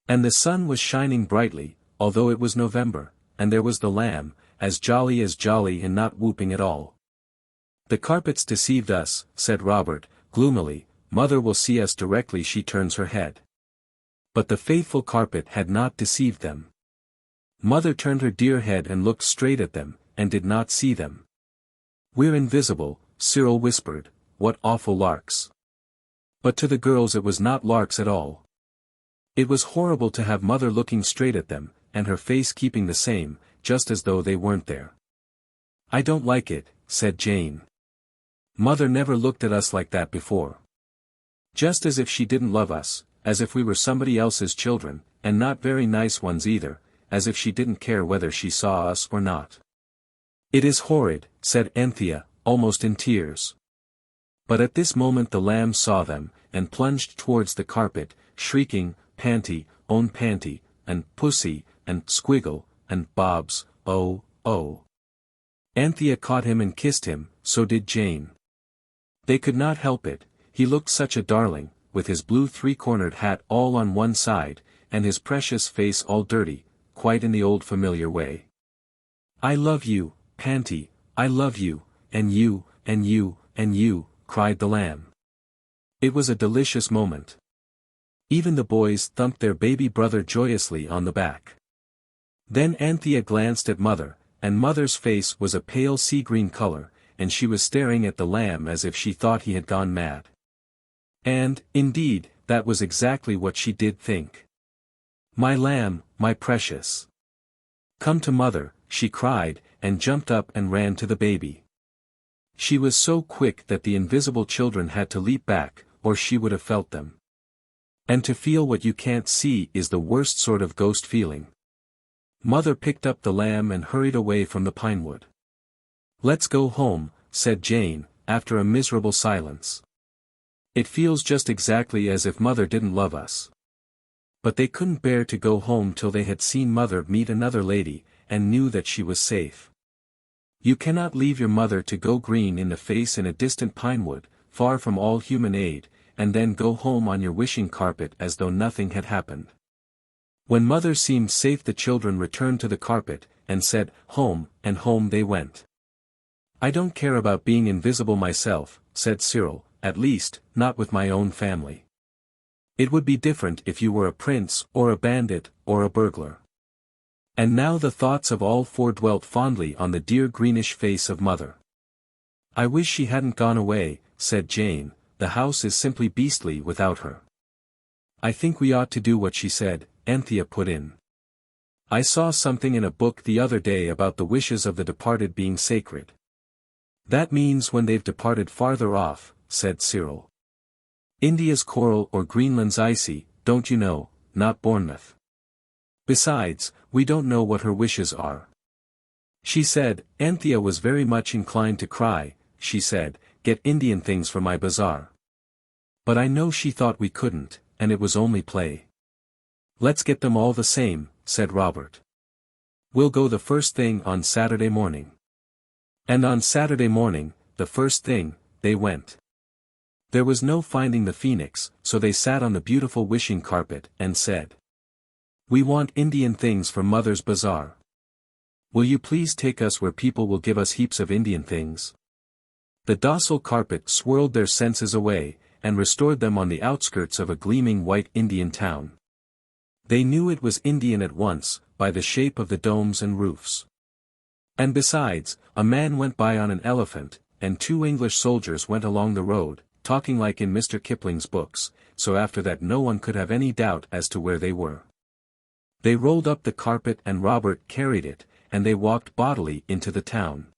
And the sun was shining brightly, although it was November, and there was the lamb, as jolly and not whooping at all. The carpets deceived us, said Robert, gloomily. Mother will see us directly she turns her head. But the faithful carpet had not deceived them. Mother turned her dear head and looked straight at them, and did not see them. We're invisible, Cyril whispered, what awful larks. But to the girls it was not larks at all. It was horrible to have Mother looking straight at them, and her face keeping the same, just as though they weren't there. I don't like it, said Jane. Mother never looked at us like that before. Just as if she didn't love us, as if we were somebody else's children, and not very nice ones either, as if she didn't care whether she saw us or not. It is horrid, said Anthea, almost in tears. But at this moment the lamb saw them, and plunged towards the carpet, shrieking, Panty, own Panty, and Pussy, and Squiggle, and Bobs, oh, oh. Anthea caught him and kissed him, so did Jane. They could not help it. He looked such a darling, with his blue three-cornered hat all on one side, and his precious face all dirty, quite in the old familiar way. I love you, Panty, I love you, and you, and you, and you, cried the lamb. It was a delicious moment. Even the boys thumped their baby brother joyously on the back. Then Anthea glanced at Mother, and Mother's face was a pale sea-green color, and she was staring at the lamb as if she thought he had gone mad. And, indeed, that was exactly what she did think. My lamb, my precious. Come to Mother, she cried, and jumped up and ran to the baby. She was so quick that the invisible children had to leap back, or she would have felt them. And to feel what you can't see is the worst sort of ghost feeling. Mother picked up the lamb and hurried away from the pinewood. Let's go home, said Jane, after a miserable silence. It feels just exactly as if Mother didn't love us. But they couldn't bear to go home till they had seen Mother meet another lady, and knew that she was safe. You cannot leave your mother to go green in the face in a distant pinewood, far from all human aid, and then go home on your wishing carpet as though nothing had happened. When Mother seemed safe the children returned to the carpet, and said, home, and home they went. I don't care about being invisible myself, said Cyril, at least, not with my own family. It would be different if you were a prince, or a bandit, or a burglar. And now the thoughts of all four dwelt fondly on the dear greenish face of mother. "I wish she hadn't gone away," said Jane, "the house is simply beastly without her." "I think we ought to do what she said," Anthea put in. "I saw something in a book the other day about the wishes of the departed being sacred." "That means when they've departed farther off," said Cyril. "India's coral or Greenland's icy, don't you know, not Bournemouth. Besides, we don't know what her wishes are." She said, Anthea was very much inclined to cry. She said, "Get Indian things for my bazaar." But I know she thought we couldn't, and it was only play. "Let's get them all the same," said Robert. "We'll go the first thing on Saturday morning." And on Saturday morning, the first thing, they went. There was no finding the phoenix, so they sat on the beautiful wishing carpet, and said, "We want Indian things for Mother's bazaar. Will you please take us where people will give us heaps of Indian things?" The docile carpet swirled their senses away, and restored them on the outskirts of a gleaming white Indian town. They knew it was Indian at once, by the shape of the domes and roofs. And besides, a man went by on an elephant, and 2 English soldiers went along the road, talking like in Mr. Kipling's books, so after that no one could have any doubt as to where they were. They rolled up the carpet and Robert carried it, and they walked bodily into the town.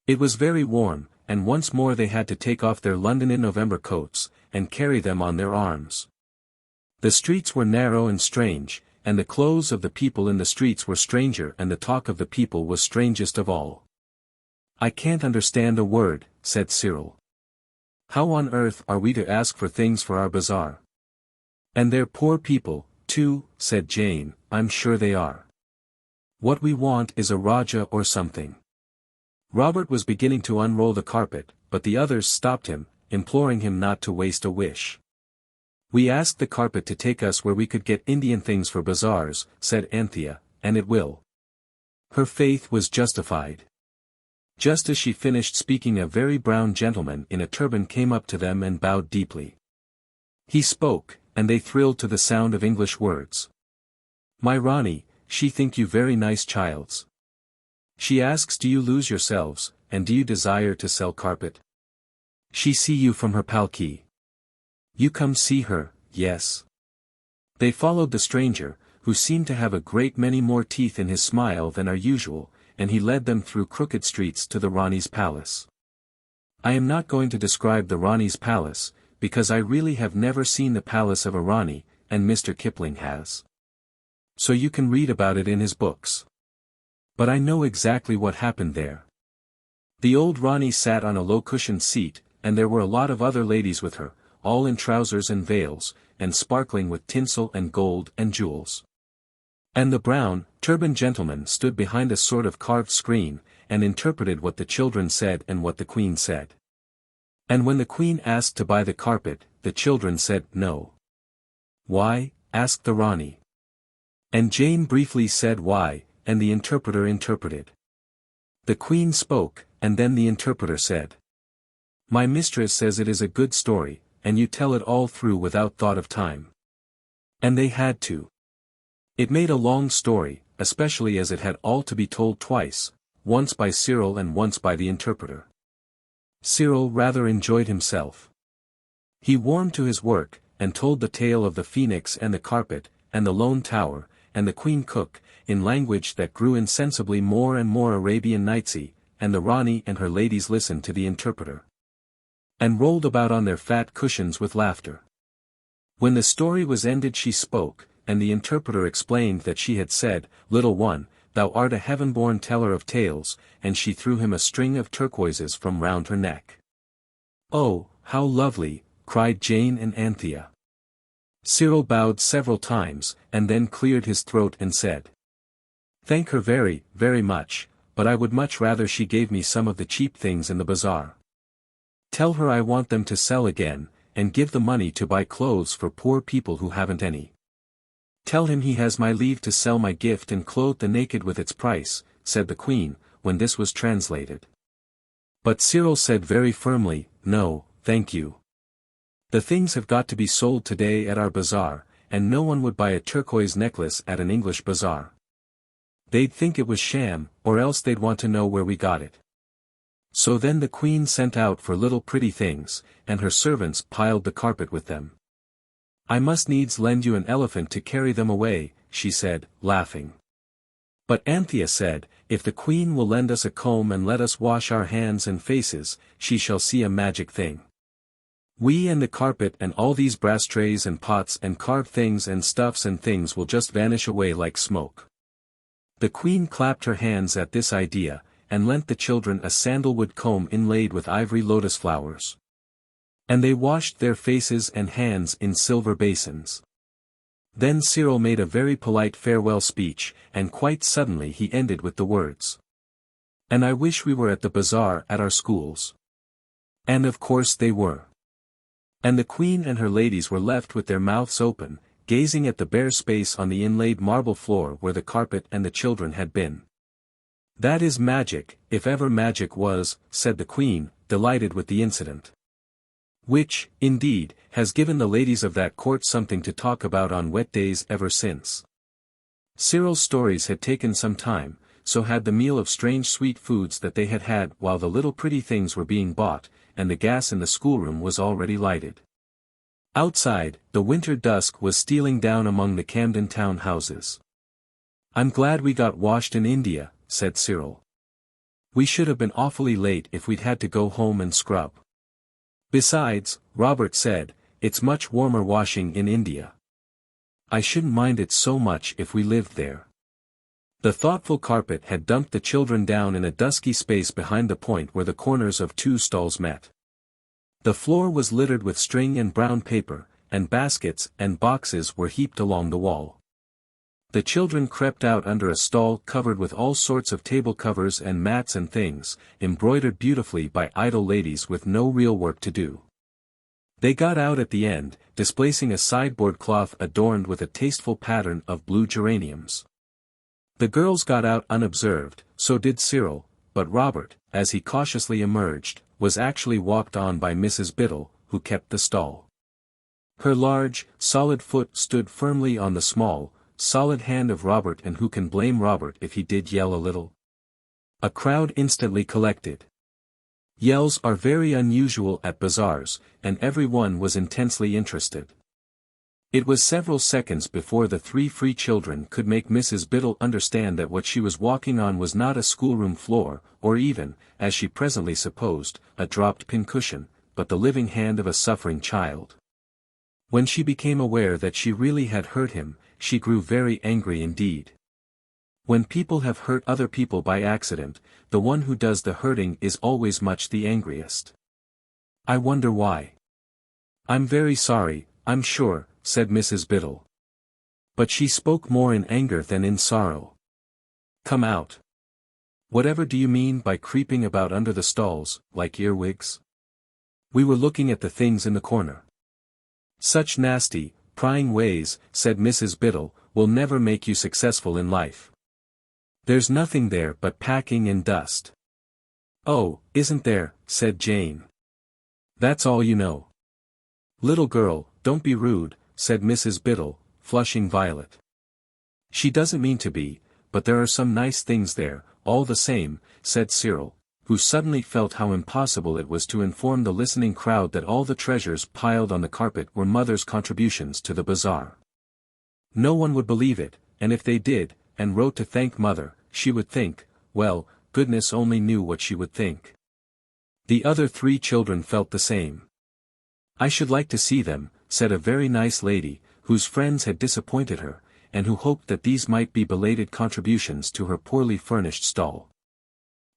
It was very warm, and once more they had to take off their London in November coats, and carry them on their arms. The streets were narrow and strange, and the clothes of the people in the streets were stranger, and the talk of the people was strangest of all. "I can't understand a word," said Cyril. "How on earth are we to ask for things for our bazaar?" "And they're poor people, too," said Jane, "I'm sure they are. What we want is a Raja or something." Robert was beginning to unroll the carpet, but the others stopped him, imploring him not to waste a wish. "We asked the carpet to take us where we could get Indian things for bazaars," said Anthea, "and it will." Her faith was justified. Just as she finished speaking, a very brown gentleman in a turban came up to them and bowed deeply. He spoke, and they thrilled to the sound of English words. "My Rani, she think you very nice childs. She asks, do you lose yourselves, and do you desire to sell carpet? She see you from her palki. You come see her, yes." They followed the stranger, who seemed to have a great many more teeth in his smile than are usual, and he led them through crooked streets to the Rani's palace. I am not going to describe the Rani's palace, because I really have never seen the palace of a Rani, and Mr. Kipling has. So you can read about it in his books. But I know exactly what happened there. The old Rani sat on a low-cushioned seat, and there were a lot of other ladies with her, all in trousers and veils, and sparkling with tinsel and gold and jewels. And the brown, turbaned gentleman stood behind a sort of carved screen, and interpreted what the children said and what the queen said. And when the queen asked to buy the carpet, the children said no. "Why?" asked the Rani. And Jane briefly said why, and the interpreter interpreted. The queen spoke, and then the interpreter said, "My mistress says it is a good story, and you tell it all through without thought of time." And they had to. It made a long story, especially as it had all to be told twice, once by Cyril and once by the interpreter. Cyril rather enjoyed himself. He warmed to his work, and told the tale of the phoenix and the carpet, and the lone tower, and the queen cook, in language that grew insensibly more and more Arabian Nightsy, and the Rani and her ladies listened to the interpreter, and rolled about on their fat cushions with laughter. When the story was ended she spoke, and the interpreter explained that she had said, "Little one, thou art a heaven-born teller of tales," and she threw him a string of turquoises from round her neck. "Oh, how lovely!" cried Jane and Anthea. Cyril bowed several times, and then cleared his throat and said, "Thank her very, very much, but I would much rather she gave me some of the cheap things in the bazaar. Tell her I want them to sell again, and give the money to buy clothes for poor people who haven't any. Tell him he has my leave to sell my gift and clothe the naked with its price," said the queen, when this was translated. But Cyril said very firmly, "No, thank you. The things have got to be sold today at our bazaar, and no one would buy a turquoise necklace at an English bazaar." They'd think it was sham, or else they'd want to know where we got it. So then the queen sent out for little pretty things, and her servants piled the carpet with them. I must needs lend you an elephant to carry them away, she said, laughing. But Anthea said, if the queen will lend us a comb and let us wash our hands and faces, she shall see a magic thing. We and the carpet and all these brass trays and pots and carved things and stuffs and things will just vanish away like smoke. The queen clapped her hands at this idea, and lent the children a sandalwood comb inlaid with ivory lotus flowers. And they washed their faces and hands in silver basins. Then Cyril made a very polite farewell speech, and quite suddenly he ended with the words. And I wish we were at the bazaar at our schools. And of course they were. And the queen and her ladies were left with their mouths open, gazing at the bare space on the inlaid marble floor where the carpet and the children had been. That is magic, if ever magic was, said the queen, delighted with the incident. Which, indeed, has given the ladies of that court something to talk about on wet days ever since. Cyril's stories had taken some time, so had the meal of strange sweet foods that they had had while the little pretty things were being bought, and the gas in the schoolroom was already lighted. Outside, the winter dusk was stealing down among the Camden town houses. I'm glad we got washed in India, said Cyril. We should have been awfully late if we'd had to go home and scrub. Besides, Robert said, it's much warmer washing in India. I shouldn't mind it so much if we lived there. The thoughtful carpet had dumped the children down in a dusky space behind the point where the corners of two stalls met. The floor was littered with string and brown paper, and baskets and boxes were heaped along the wall. The children crept out under a stall covered with all sorts of table covers and mats and things, embroidered beautifully by idle ladies with no real work to do. They got out at the end, displacing a sideboard cloth adorned with a tasteful pattern of blue geraniums. The girls got out unobserved, so did Cyril, but Robert, as he cautiously emerged, was actually walked on by Mrs. Biddle, who kept the stall. Her large, solid foot stood firmly on the small, solid hand of Robert, and who can blame Robert if he did yell a little? A crowd instantly collected. Yells are very unusual at bazaars, and everyone was intensely interested. It was several seconds before the three free children could make Mrs. Biddle understand that what she was walking on was not a schoolroom floor, or even, as she presently supposed, a dropped pincushion, but the living hand of a suffering child. When she became aware that she really had hurt him, she grew very angry indeed. When people have hurt other people by accident, the one who does the hurting is always much the angriest. I wonder why. I'm very sorry, I'm sure, said Mrs. Biddle. But she spoke more in anger than in sorrow. Come out. Whatever do you mean by creeping about under the stalls, like earwigs? We were looking at the things in the corner. Such nasty, prying ways, said Mrs. Biddle, will never make you successful in life. There's nothing there but packing and dust. Oh, isn't there, said Jane. That's all you know. Little girl, don't be rude, said Mrs. Biddle, flushing violet. She doesn't mean to be, but there are some nice things there, all the same, said Cyril, who suddenly felt how impossible it was to inform the listening crowd that all the treasures piled on the carpet were Mother's contributions to the bazaar. No one would believe it, and if they did, and wrote to thank Mother, she would think, well, goodness only knew what she would think. The other three children felt the same. I should like to see them, said a very nice lady, whose friends had disappointed her, and who hoped that these might be belated contributions to her poorly furnished stall.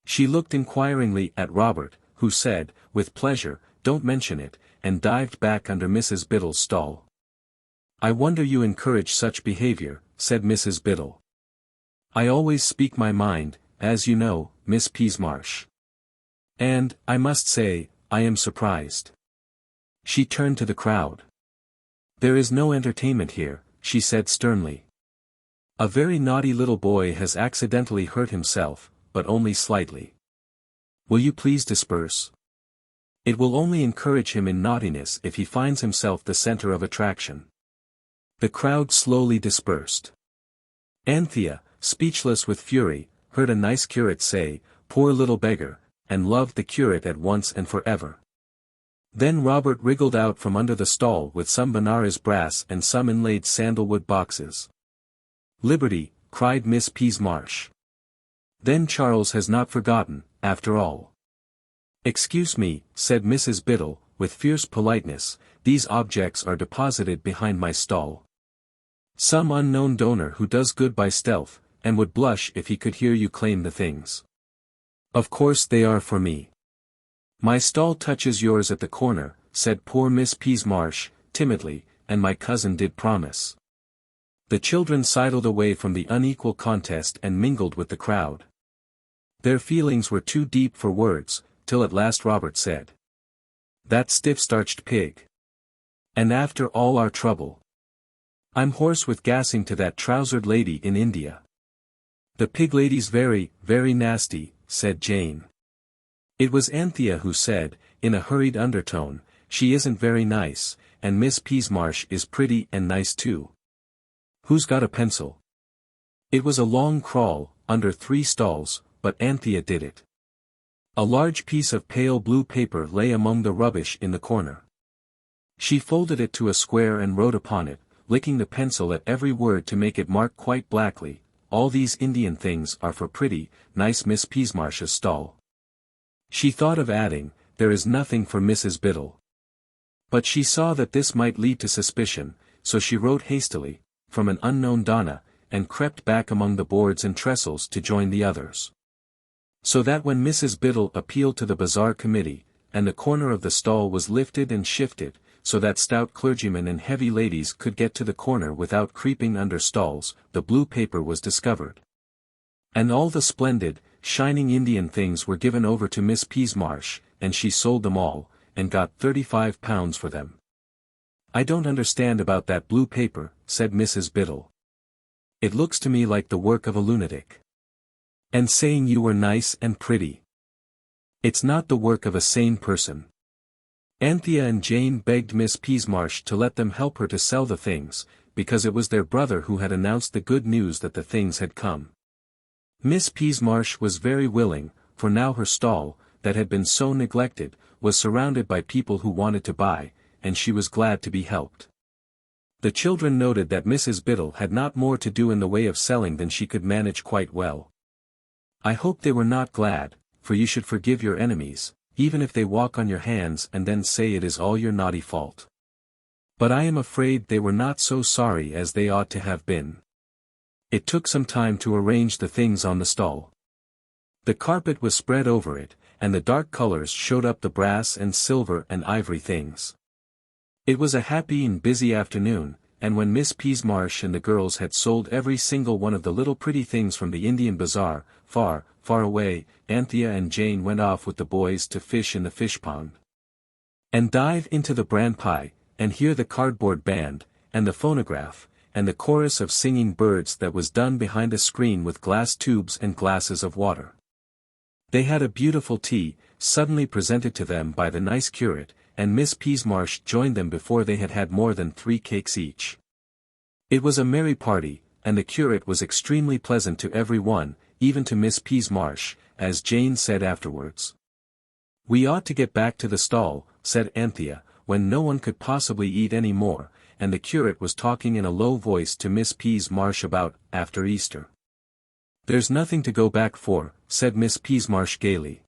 She looked inquiringly at Robert, who said, with pleasure, don't mention it, and dived back under Mrs. Biddle's stall. I wonder you encourage such behavior, said Mrs. Biddle. I always speak my mind, as you know, Miss Peasmarsh. And, I must say, I am surprised. She turned to the crowd. There is no entertainment here, she said sternly. A very naughty little boy has accidentally hurt himself, but only slightly. Will you please disperse? It will only encourage him in naughtiness if he finds himself the center of attraction. The crowd slowly dispersed. Anthea, speechless with fury, heard a nice curate say, "Poor little beggar," and loved the curate at once and forever. Then Robert wriggled out from under the stall with some Benares brass and some inlaid sandalwood boxes. "Liberty," cried Miss Peasmarsh. "Then Charles has not forgotten, after all." "Excuse me," said Mrs. Biddle, with fierce politeness, "these objects are deposited behind my stall. Some unknown donor who does good by stealth, and would blush if he could hear you claim the things. Of course they are for me." "My stall touches yours at the corner," said poor Miss Peasmarsh, timidly, "and my cousin did promise." The children sidled away from the unequal contest and mingled with the crowd. Their feelings were too deep for words, till at last Robert said, "That stiff-starched pig. And after all our trouble. I'm hoarse with gassing to that trousered lady in India." "The pig lady's very, very nasty," said Jane. It was Anthea who said, in a hurried undertone, "She isn't very nice, and Miss Peasmarsh is pretty and nice too. Who's got a pencil?" It was a long crawl, under 3 stalls, but Anthea did it. A large piece of pale blue paper lay among the rubbish in the corner. She folded it to a square and wrote upon it, licking the pencil at every word to make it mark quite blackly, "All these Indian things are for pretty, nice Miss Peasmarsh's stall." She thought of adding, "There is nothing for Mrs. Biddle." But she saw that this might lead to suspicion, so she wrote hastily, "From an unknown Donna," and crept back among the boards and trestles to join the others. So that when Mrs. Biddle appealed to the bazaar committee, and the corner of the stall was lifted and shifted, so that stout clergymen and heavy ladies could get to the corner without creeping under stalls, the blue paper was discovered. And all the splendid, shining Indian things were given over to Miss Peasmarsh, and she sold them all, and got £35 for them. "I don't understand about that blue paper," said Mrs. Biddle. "It looks to me like the work of a lunatic. And saying you were nice and pretty. It's not the work of a sane person." Anthea and Jane begged Miss Peasmarsh to let them help her to sell the things, because it was their brother who had announced the good news that the things had come. Miss Peasmarsh was very willing, for now her stall, that had been so neglected, was surrounded by people who wanted to buy, and she was glad to be helped. The children noted that Mrs. Biddle had not more to do in the way of selling than she could manage quite well. "I hope they were not glad, for you should forgive your enemies, even if they walk on your hands and then say it is all your naughty fault. But I am afraid they were not so sorry as they ought to have been." It took some time to arrange the things on the stall. The carpet was spread over it, and the dark colors showed up the brass and silver and ivory things. It was a happy and busy afternoon, and when Miss Peasmarsh and the girls had sold every single one of the little pretty things from the Indian bazaar, far, far away, Anthea and Jane went off with the boys to fish in the fish pond. And dive into the bran pie, and hear the cardboard band, and the phonograph, and the chorus of singing birds that was done behind a screen with glass tubes and glasses of water. They had a beautiful tea, suddenly presented to them by the nice curate, and Miss Peasmarsh joined them before they had had more than 3 cakes each. It was a merry party, and the curate was extremely pleasant to every one, even to Miss Peasmarsh, as Jane said afterwards. "We ought to get back to the stall," said Anthea, when no one could possibly eat any more, and the curate was talking in a low voice to Miss Peasmarsh about, after Easter. "There's nothing to go back for," said Miss Peasmarsh gaily.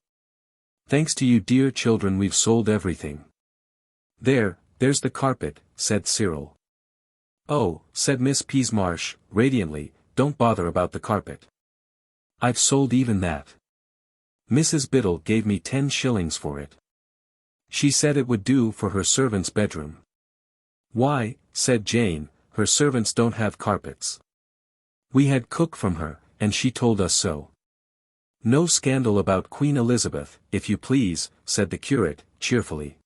"Thanks to you dear children we've sold everything." There's the carpet," said Cyril. "Oh," said Miss Peasmarsh, radiantly, "don't bother about the carpet. I've sold even that. Mrs. Biddle gave me 10 shillings for it. She said it would do for her servant's bedroom." "Why," said Jane, "her servants don't have carpets. We had cook from her, and she told us so." "No scandal about Queen Elizabeth, if you please," said the curate, cheerfully.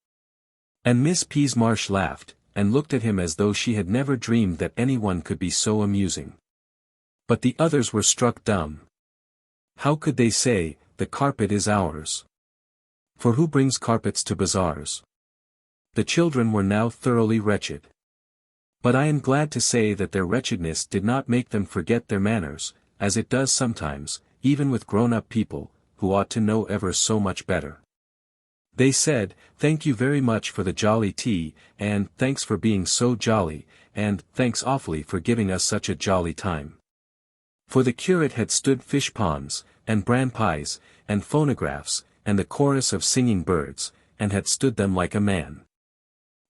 And Miss Peasmarsh laughed, and looked at him as though she had never dreamed that anyone could be so amusing. But the others were struck dumb. How could they say, "The carpet is ours"? For who brings carpets to bazaars? The children were now thoroughly wretched. But I am glad to say that their wretchedness did not make them forget their manners, as it does sometimes, even with grown-up people, who ought to know ever so much better. They said, "Thank you very much for the jolly tea, and thanks for being so jolly, and thanks awfully for giving us such a jolly time." For the curate had stood fish ponds, and bran pies, and phonographs, and the chorus of singing birds, and had stood them like a man.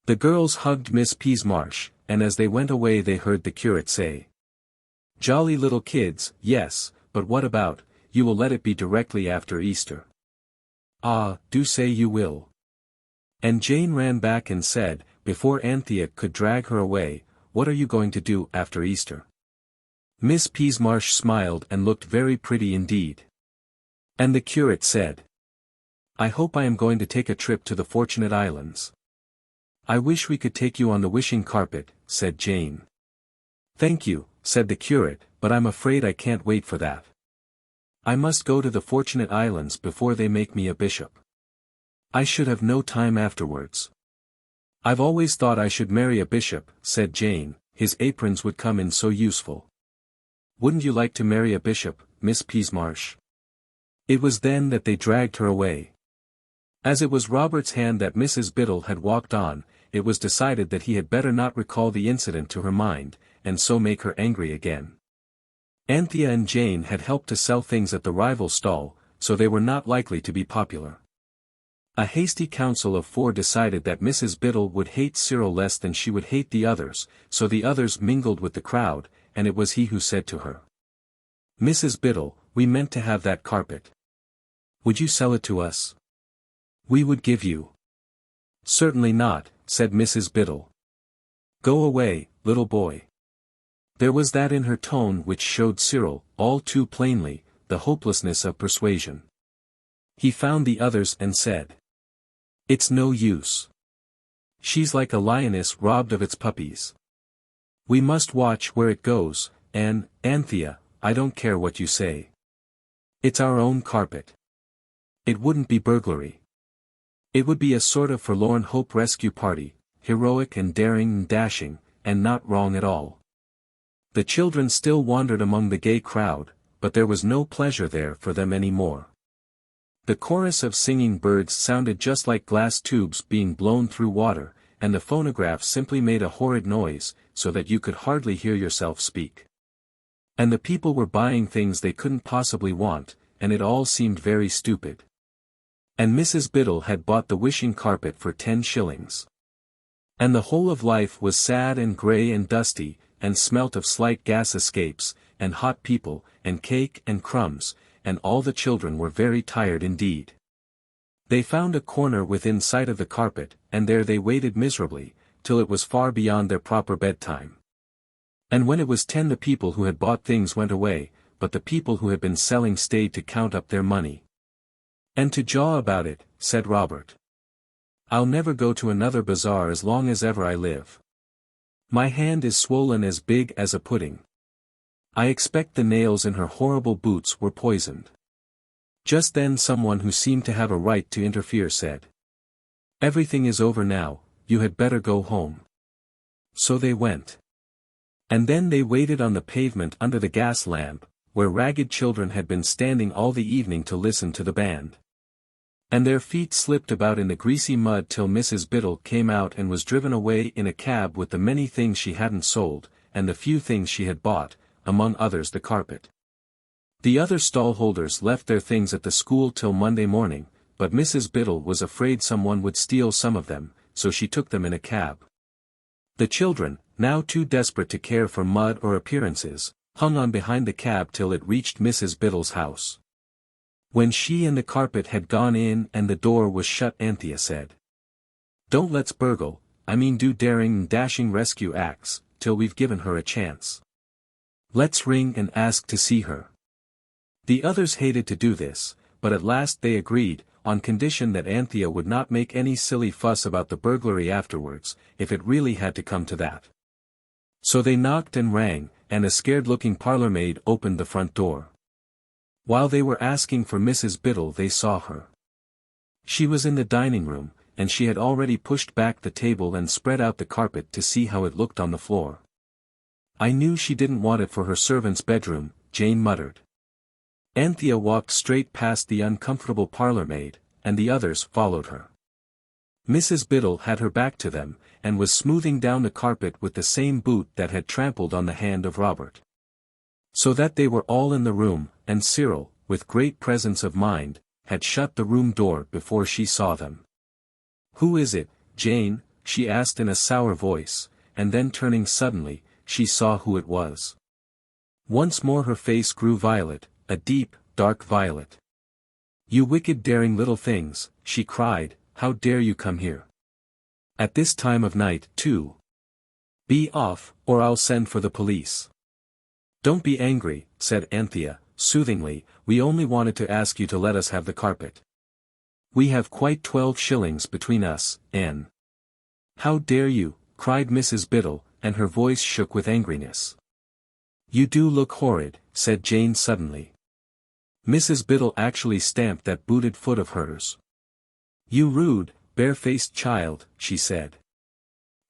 The girls hugged Miss Peasmarsh, and as they went away they heard the curate say, "Jolly little kids, yes, but what about, you will let it be directly after Easter?" "Ah, do say you will." And Jane ran back and said, before Anthea could drag her away, "What are you going to do after Easter?" Miss Peasmarsh smiled and looked very pretty indeed. And the curate said, "I hope I am going to take a trip to the Fortunate Islands." "I wish we could take you on the wishing carpet," said Jane. "Thank you," said the curate, "but I'm afraid I can't wait for that. I must go to the Fortunate Islands before they make me a bishop. I should have no time afterwards." "I've always thought I should marry a bishop," said Jane, "his aprons would come in so useful." "Wouldn't you like to marry a bishop, Miss Peasmarsh?" It was then that they dragged her away. As it was Robert's hand that Mrs. Biddle had walked on, it was decided that he had better not recall the incident to her mind, and so make her angry again. Anthea and Jane had helped to sell things at the rival stall, so they were not likely to be popular. A hasty council of four decided that Mrs. Biddle would hate Cyril less than she would hate the others, so the others mingled with the crowd, and it was he who said to her, "Mrs. Biddle, we meant to have that carpet. Would you sell it to us? We would give you." "Certainly not," said Mrs. Biddle. "Go away, little boy." There was that in her tone which showed Cyril, all too plainly, the hopelessness of persuasion. He found the others and said, "It's no use. She's like a lioness robbed of its puppies. We must watch where it goes, and, Anthea, I don't care what you say. It's our own carpet. It wouldn't be burglary. It would be a sort of forlorn hope rescue party, heroic and daring and dashing, and not wrong at all." The children still wandered among the gay crowd, but there was no pleasure there for them any more. The chorus of singing birds sounded just like glass tubes being blown through water, and the phonograph simply made a horrid noise, so that you could hardly hear yourself speak. And the people were buying things they couldn't possibly want, and it all seemed very stupid. And Mrs. Biddle had bought the wishing carpet for 10 shillings. And the whole of life was sad and grey and dusty, and smelt of slight gas escapes, and hot people, and cake and crumbs, and all the children were very tired indeed. They found a corner within sight of the carpet, and there they waited miserably, till it was far beyond their proper bedtime. And when it was 10 the people who had bought things went away, but the people who had been selling stayed to count up their money. "And to jaw about it," said Robert. "I'll never go to another bazaar as long as ever I live. My hand is swollen as big as a pudding. I expect the nails in her horrible boots were poisoned." Just then someone who seemed to have a right to interfere said, "Everything is over now, you had better go home." So they went. And then they waited on the pavement under the gas lamp, where ragged children had been standing all the evening to listen to the band. And their feet slipped about in the greasy mud till Mrs. Biddle came out and was driven away in a cab with the many things she hadn't sold, and the few things she had bought, among others the carpet. The other stallholders left their things at the school till Monday morning, but Mrs. Biddle was afraid someone would steal some of them, so she took them in a cab. The children, now too desperate to care for mud or appearances, hung on behind the cab till it reached Mrs. Biddle's house. When she and the carpet had gone in and the door was shut, Anthea said, "Don't let's burgle, I mean do daring and dashing rescue acts, till we've given her a chance. Let's ring and ask to see her." The others hated to do this, but at last they agreed, on condition that Anthea would not make any silly fuss about the burglary afterwards, if it really had to come to that. So they knocked and rang, and a scared-looking parlour-maid opened the front door. While they were asking for Mrs. Biddle they saw her. She was in the dining room, and she had already pushed back the table and spread out the carpet to see how it looked on the floor. "I knew she didn't want it for her servant's bedroom," Jane muttered. Anthea walked straight past the uncomfortable parlour-maid, and the others followed her. Mrs. Biddle had her back to them, and was smoothing down the carpet with the same boot that had trampled on the hand of Robert. So that they were all in the room, and Cyril, with great presence of mind, had shut the room door before she saw them. "Who is it, Jane?" she asked in a sour voice, and then turning suddenly, she saw who it was. Once more her face grew violet, a deep, dark violet. "You wicked daring little things," she cried, "how dare you come here? At this time of night, too. Be off, or I'll send for the police." "Don't be angry," said Anthea, soothingly, "we only wanted to ask you to let us have the carpet. We have quite 12 shillings between us, Anne." "How dare you?" cried Mrs. Biddle, and her voice shook with angriness. "You do look horrid," said Jane suddenly. Mrs. Biddle actually stamped that booted foot of hers. "You rude, bare-faced child," she said.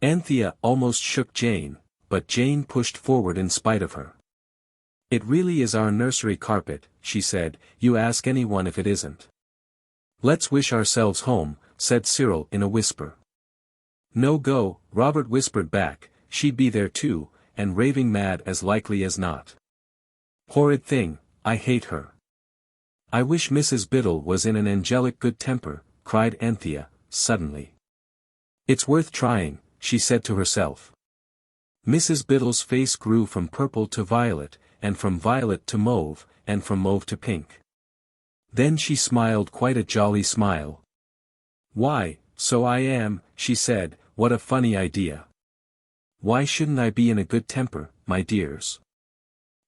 Anthea almost shook Jane, but Jane pushed forward in spite of her. "It really is our nursery carpet," she said, "you ask anyone if it isn't." "Let's wish ourselves home," said Cyril in a whisper. "No go," Robert whispered back, "she'd be there too, and raving mad as likely as not. Horrid thing, I hate her." "I wish Mrs. Biddle was in an angelic good temper," cried Anthea, suddenly. "It's worth trying," she said to herself. Mrs. Biddle's face grew from purple to violet, and from violet to mauve, and from mauve to pink. Then she smiled quite a jolly smile. "Why, so I am," she said, "what a funny idea. Why shouldn't I be in a good temper, my dears?"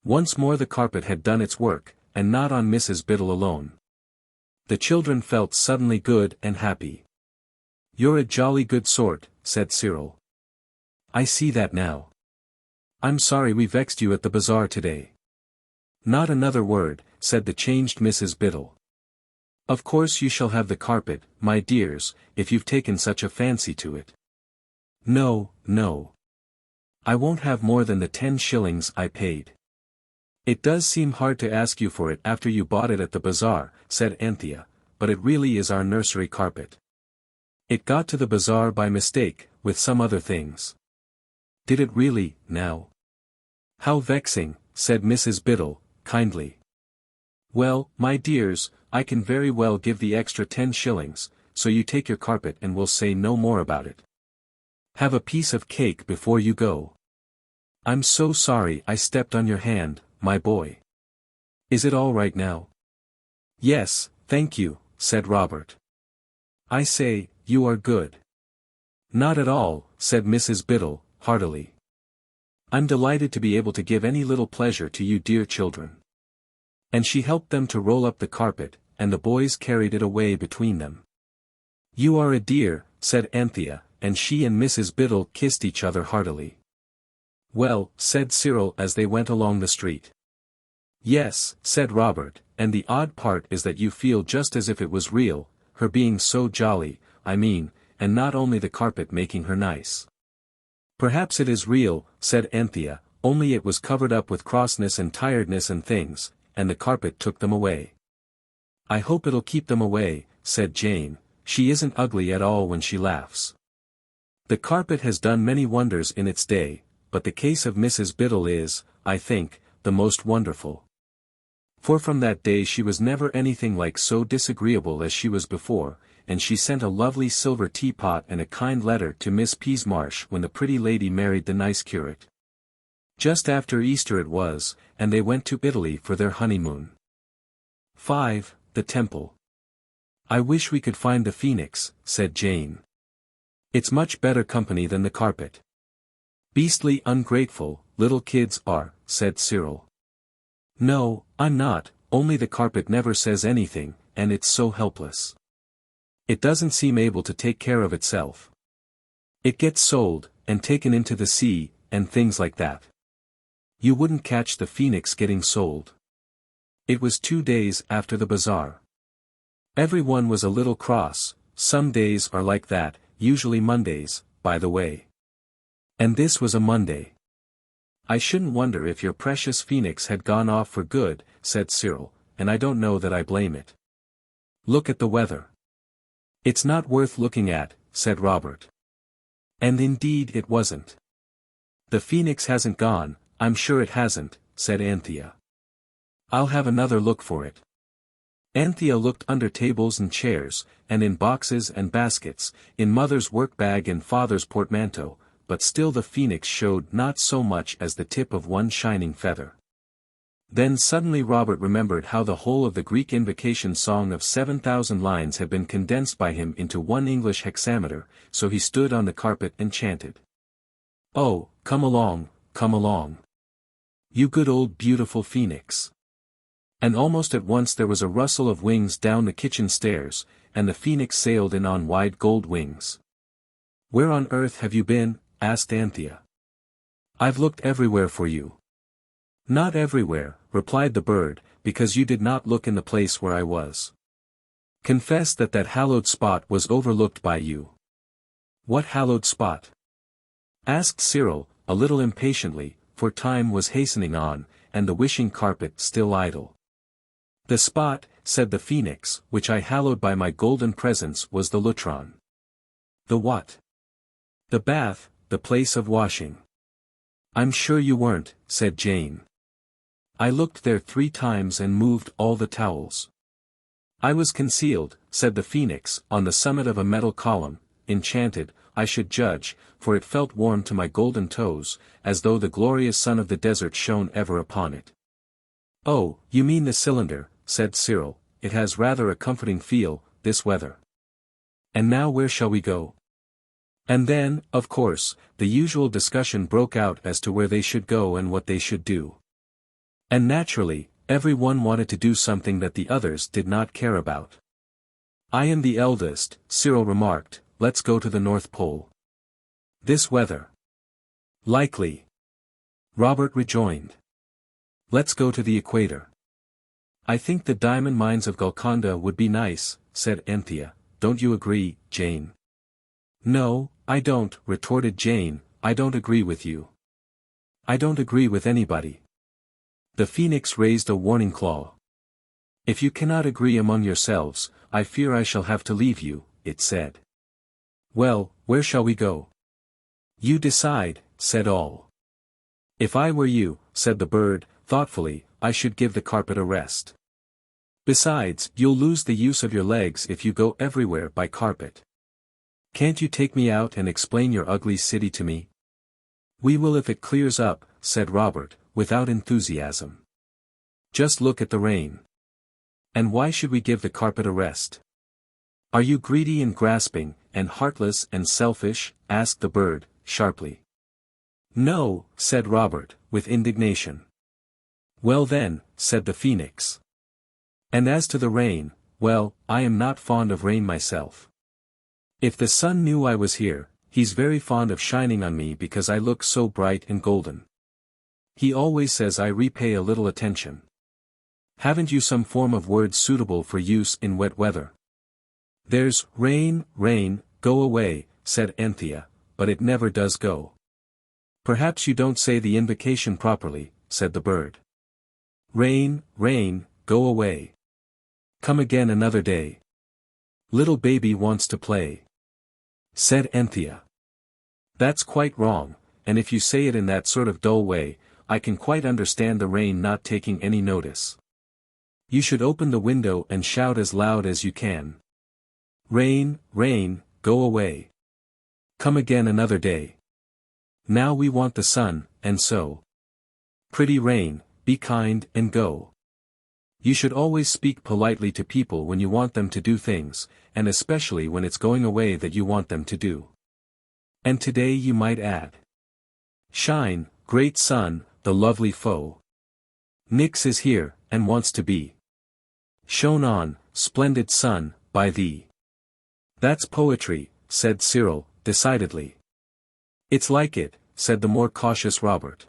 Once more the carpet had done its work, and not on Mrs. Biddle alone. The children felt suddenly good and happy. "You're a jolly good sort," said Cyril. "I see that now. I'm sorry we vexed you at the bazaar today." "Not another word," said the changed Mrs. Biddle. "Of course you shall have the carpet, my dears, if you've taken such a fancy to it." "No, no. I won't have more than the 10 shillings I paid." "It does seem hard to ask you for it after you bought it at the bazaar," said Anthea, "but it really is our nursery carpet. It got to the bazaar by mistake, with some other things." "Did it really, now? How vexing," said Mrs. Biddle, kindly. "Well, my dears, I can very well give the extra 10 shillings, so you take your carpet and we'll say no more about it. Have a piece of cake before you go. I'm so sorry I stepped on your hand, my boy. Is it all right now?" "Yes, thank you," said Robert. "I say, you are good." "Not at all," said Mrs. Biddle, heartily. "I'm delighted to be able to give any little pleasure to you dear children." And she helped them to roll up the carpet, and the boys carried it away between them. "You are a dear," said Anthea, and she and Mrs. Biddle kissed each other heartily. "Well," said Cyril as they went along the street. "Yes," said Robert, "and the odd part is that you feel just as if it was real, her being so jolly, I mean, and not only the carpet making her nice." "Perhaps it is real," said Anthea, "only it was covered up with crossness and tiredness and things, and the carpet took them away." "I hope it'll keep them away," said Jane, "she isn't ugly at all when she laughs." The carpet has done many wonders in its day, but the case of Mrs. Biddle is, I think, the most wonderful. For from that day she was never anything like so disagreeable as she was before, and she sent a lovely silver teapot and a kind letter to Miss Peasmarsh when the pretty lady married the nice curate. Just after Easter it was, and they went to Italy for their honeymoon. 5. The Temple. "I wish we could find the phoenix," said Jane. "It's much better company than the carpet." "Beastly ungrateful, little kids are," said Cyril. "No, I'm not, only the carpet never says anything, and it's so helpless. It doesn't seem able to take care of itself. It gets sold, and taken into the sea, and things like that. You wouldn't catch the phoenix getting sold." It was 2 days after the bazaar. Everyone was a little cross. Some days are like that, usually Mondays, by the way. And this was a Monday. I shouldn't wonder if your precious phoenix had gone off for good, said Cyril, and I don't know that I blame it. Look at the weather. It's not worth looking at, said Robert. And indeed it wasn't. The phoenix hasn't gone, I'm sure it hasn't, said Anthea. I'll have another look for it. Anthea looked under tables and chairs, and in boxes and baskets, in mother's work-bag and father's portmanteau, but still the phoenix showed not so much as the tip of one shining feather. Then suddenly Robert remembered how the whole of the Greek invocation song of 7,000 lines had been condensed by him into one English hexameter, so he stood on the carpet and chanted. Oh, come along, come along. You good old beautiful phoenix. And almost at once there was a rustle of wings down the kitchen stairs, and the phoenix sailed in on wide gold wings. Where on earth have you been? Asked Anthea. I've looked everywhere for you. Not everywhere, replied the bird, because you did not look in the place where I was. Confess that that hallowed spot was overlooked by you. What hallowed spot? Asked Cyril, a little impatiently, for time was hastening on, and the wishing carpet still idle. The spot, said the phoenix, which I hallowed by my golden presence was the lutron. The what? The bath, the place of washing. I'm sure you weren't, said Jane. I looked there 3 times and moved all the towels. I was concealed, said the phoenix, on the summit of a metal column, enchanted, I should judge, for it felt warm to my golden toes, as though the glorious sun of the desert shone ever upon it. Oh, you mean the cylinder, said Cyril, it has rather a comforting feel, this weather. And now where shall we go? And then, of course, the usual discussion broke out as to where they should go and what they should do. And naturally, every one wanted to do something that the others did not care about. I am the eldest, Cyril remarked, let's go to the North Pole. This weather. Likely. Robert rejoined. Let's go to the equator. I think the diamond mines of Golconda would be nice, said Anthea, don't you agree, Jane? No, I don't, retorted Jane, I don't agree with you. I don't agree with anybody. The phoenix raised a warning claw. If you cannot agree among yourselves, I fear I shall have to leave you, it said. Well, where shall we go? You decide, said all. If I were you, said the bird, thoughtfully, I should give the carpet a rest. Besides, you'll lose the use of your legs if you go everywhere by carpet. Can't you take me out and explain your ugly city to me? We will if it clears up, said Robert, without enthusiasm. Just look at the rain. And why should we give the carpet a rest? Are you greedy and grasping, and heartless and selfish? Asked the bird, sharply. No, said Robert, with indignation. Well then, said the phoenix. And as to the rain, well, I am not fond of rain myself. If the sun knew I was here, he's very fond of shining on me because I look so bright and golden. He always says I repay a little attention. Haven't you some form of words suitable for use in wet weather? There's rain, rain, go away, said Anthea, but it never does go. Perhaps you don't say the invocation properly, said the bird. Rain, rain, go away. Come again another day. Little baby wants to play, said Anthea. That's quite wrong, and if you say it in that sort of dull way, I can quite understand the rain not taking any notice. You should open the window and shout as loud as you can. Rain, rain, go away. Come again another day. Now we want the sun, and so. Pretty rain, be kind and go. You should always speak politely to people when you want them to do things, and especially when it's going away that you want them to do. And today you might add. Shine, great sun, the lovely foe. Nix is here, and wants to be shone on, splendid sun, by thee. That's poetry, said Cyril, decidedly. It's like it, said the more cautious Robert.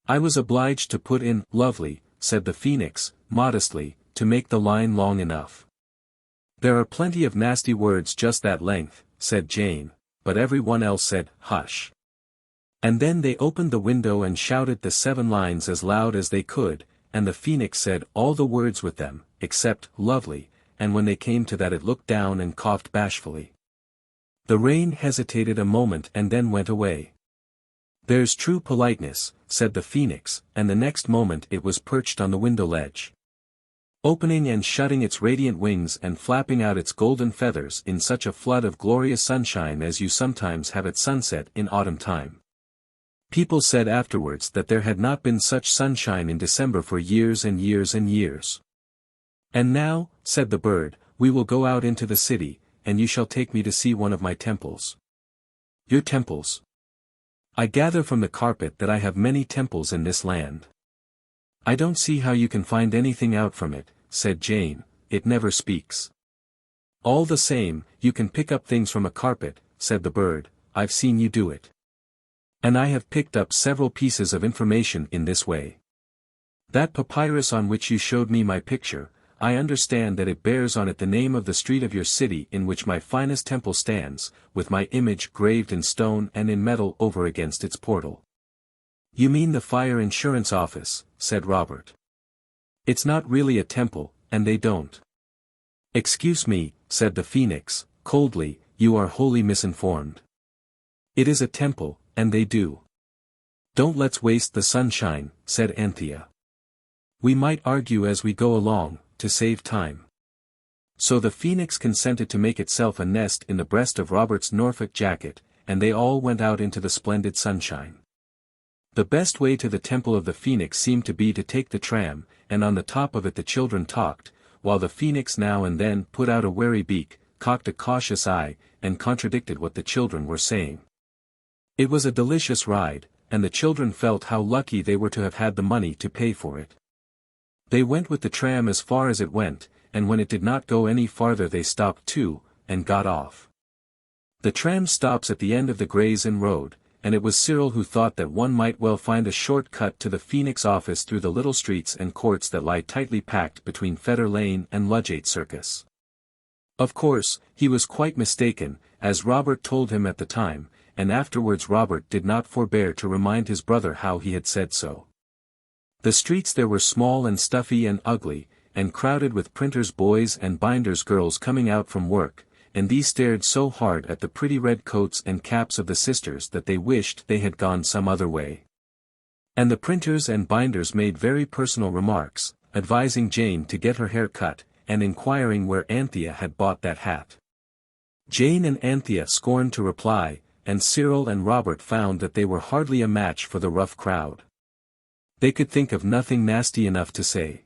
I was obliged to put in lovely, said the phoenix, modestly, to make the line long enough. There are plenty of nasty words just that length, said Jane, but every one else said, hush. And then they opened the window and shouted the 7 lines as loud as they could, and the phoenix said all the words with them, except, lovely, and when they came to that it looked down and coughed bashfully. The rain hesitated a moment and then went away. There's true politeness, said the phoenix, and the next moment it was perched on the window ledge, opening and shutting its radiant wings and flapping out its golden feathers in such a flood of glorious sunshine as you sometimes have at sunset in autumn time. People said afterwards that there had not been such sunshine in December for years and years and years. And now, said the bird, we will go out into the city, and you shall take me to see one of my temples. Your temples? I gather from the carpet that I have many temples in this land. I don't see how you can find anything out from it, said Jane, it never speaks. All the same, you can pick up things from a carpet, said the bird, I've seen you do it. And I have picked up several pieces of information in this way. That papyrus on which you showed me my picture, I understand that it bears on it the name of the street of your city in which my finest temple stands, with my image graved in stone and in metal over against its portal. You mean the fire insurance office, said Robert. It's not really a temple, and they don't. Excuse me, said the phoenix, coldly, you are wholly misinformed. It is a temple, and they do. Don't let's waste the sunshine, said Anthea. We might argue as we go along, to save time. So the phoenix consented to make itself a nest in the breast of Robert's Norfolk jacket, and they all went out into the splendid sunshine. The best way to the temple of the phoenix seemed to be to take the tram, and on the top of it the children talked, while the phoenix now and then put out a wary beak, cocked a cautious eye, and contradicted what the children were saying. It was a delicious ride, and the children felt how lucky they were to have had the money to pay for it. They went with the tram as far as it went, and when it did not go any farther they stopped too, and got off. The tram stops at the end of the Gray's Inn Road, and it was Cyril who thought that one might well find a short cut to the Phoenix office through the little streets and courts that lie tightly packed between Fetter Lane and Ludgate Circus. Of course, he was quite mistaken, as Robert told him at the time, and afterwards Robert did not forbear to remind his brother how he had said so. The streets there were small and stuffy and ugly, and crowded with printers' boys and binders' girls coming out from work, and these stared so hard at the pretty red coats and caps of the sisters that they wished they had gone some other way. And the printers and binders made very personal remarks, advising Jane to get her hair cut, and inquiring where Anthea had bought that hat. Jane and Anthea scorned to reply, and Cyril and Robert found that they were hardly a match for the rough crowd. They could think of nothing nasty enough to say.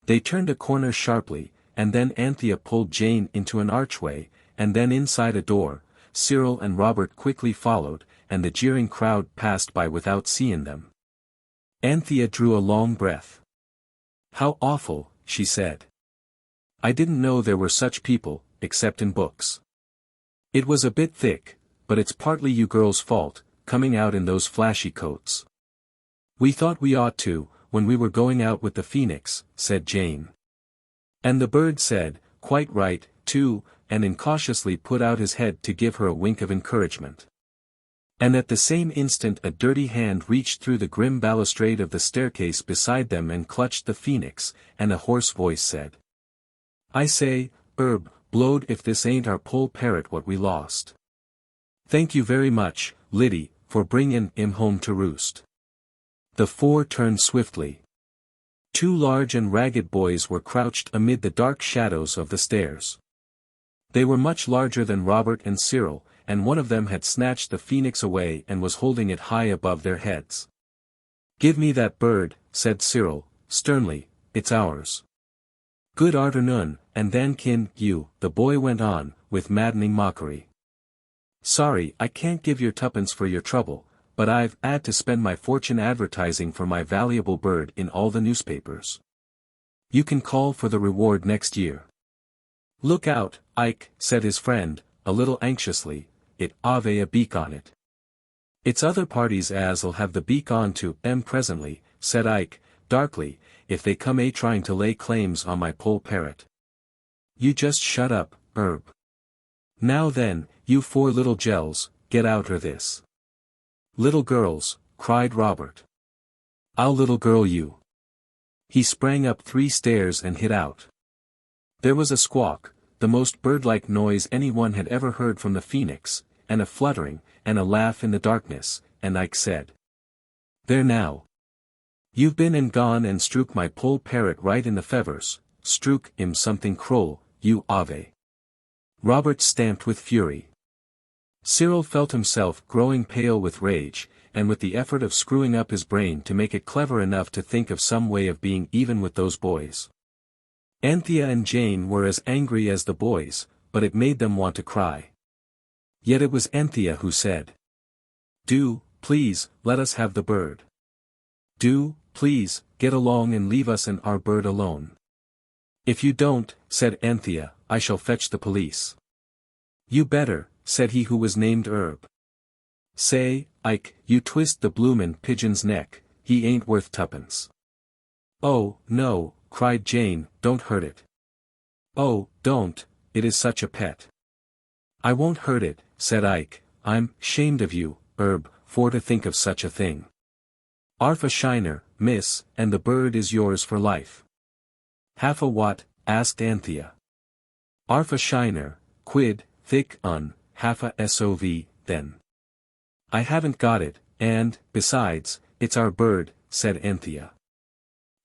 They turned a corner sharply, and then Anthea pulled Jane into an archway, and then inside a door. Cyril and Robert quickly followed, and the jeering crowd passed by without seeing them. Anthea drew a long breath. How awful, she said. I didn't know there were such people, except in books. It was a bit thick, but it's partly you girls' fault, coming out in those flashy coats. We thought we ought to, when we were going out with the phoenix, said Jane. And the bird said, quite right, too, and incautiously put out his head to give her a wink of encouragement. And at the same instant a dirty hand reached through the grim balustrade of the staircase beside them and clutched the phoenix, and a hoarse voice said, I say, blowed if this ain't our poll parrot what we lost. Thank you very much, Liddy, for bringin' him home to roost. The four turned swiftly. 2 large and ragged boys were crouched amid the dark shadows of the stairs. They were much larger than Robert and Cyril, and one of them had snatched the phoenix away and was holding it high above their heads. Give me that bird, said Cyril, sternly, it's ours. Good arternoon, and then the boy went on, with maddening mockery. Sorry I can't give your 2pence for your trouble, but I've 'ad to spend my fortune advertising for my valuable bird in all the newspapers. You can call for the reward next year. Look out, Ike, said his friend, a little anxiously, it ave a beak on it. It's other parties as'll have the beak on to 'em presently, said Ike, darkly, if they come trying to lay claims on my poll parrot. You just shut up, Now then, you 4 little gels, get out this. Little girls, cried Robert. "I'll little girl you." He sprang up 3 stairs and hid out. There was a squawk, the most bird-like noise anyone had ever heard from the phoenix, and a fluttering, and a laugh in the darkness, and Ike said, "There now. You've been and gone and strook my pole parrot right in the fevers, strook him something croll, you ave." Robert stamped with fury. Cyril felt himself growing pale with rage, and with the effort of screwing up his brain to make it clever enough to think of some way of being even with those boys. Anthea and Jane were as angry as the boys, but it made them want to cry. Yet it was Anthea who said, "Do, please, let us have the bird. Do, please, get along and leave us and our bird alone." "If you don't," said Anthea, "I shall fetch the police." "You better," said he who was named Herb. "Say, Ike, you twist the bloomin' pigeon's neck, he ain't worth 2pence. "Oh, no," cried Jane, "don't hurt it." "Oh, don't, it is such a pet." "I won't hurt it," said Ike, "I'm 'shamed of you, Herb, for to think of such a thing. 'Arf a shiner, miss, and the bird is yours for life." "Half a what?" asked Anthea. "'Arf a shiner, quid, thick half a sov, then." "I haven't got it, and, besides, it's our bird," said Anthea.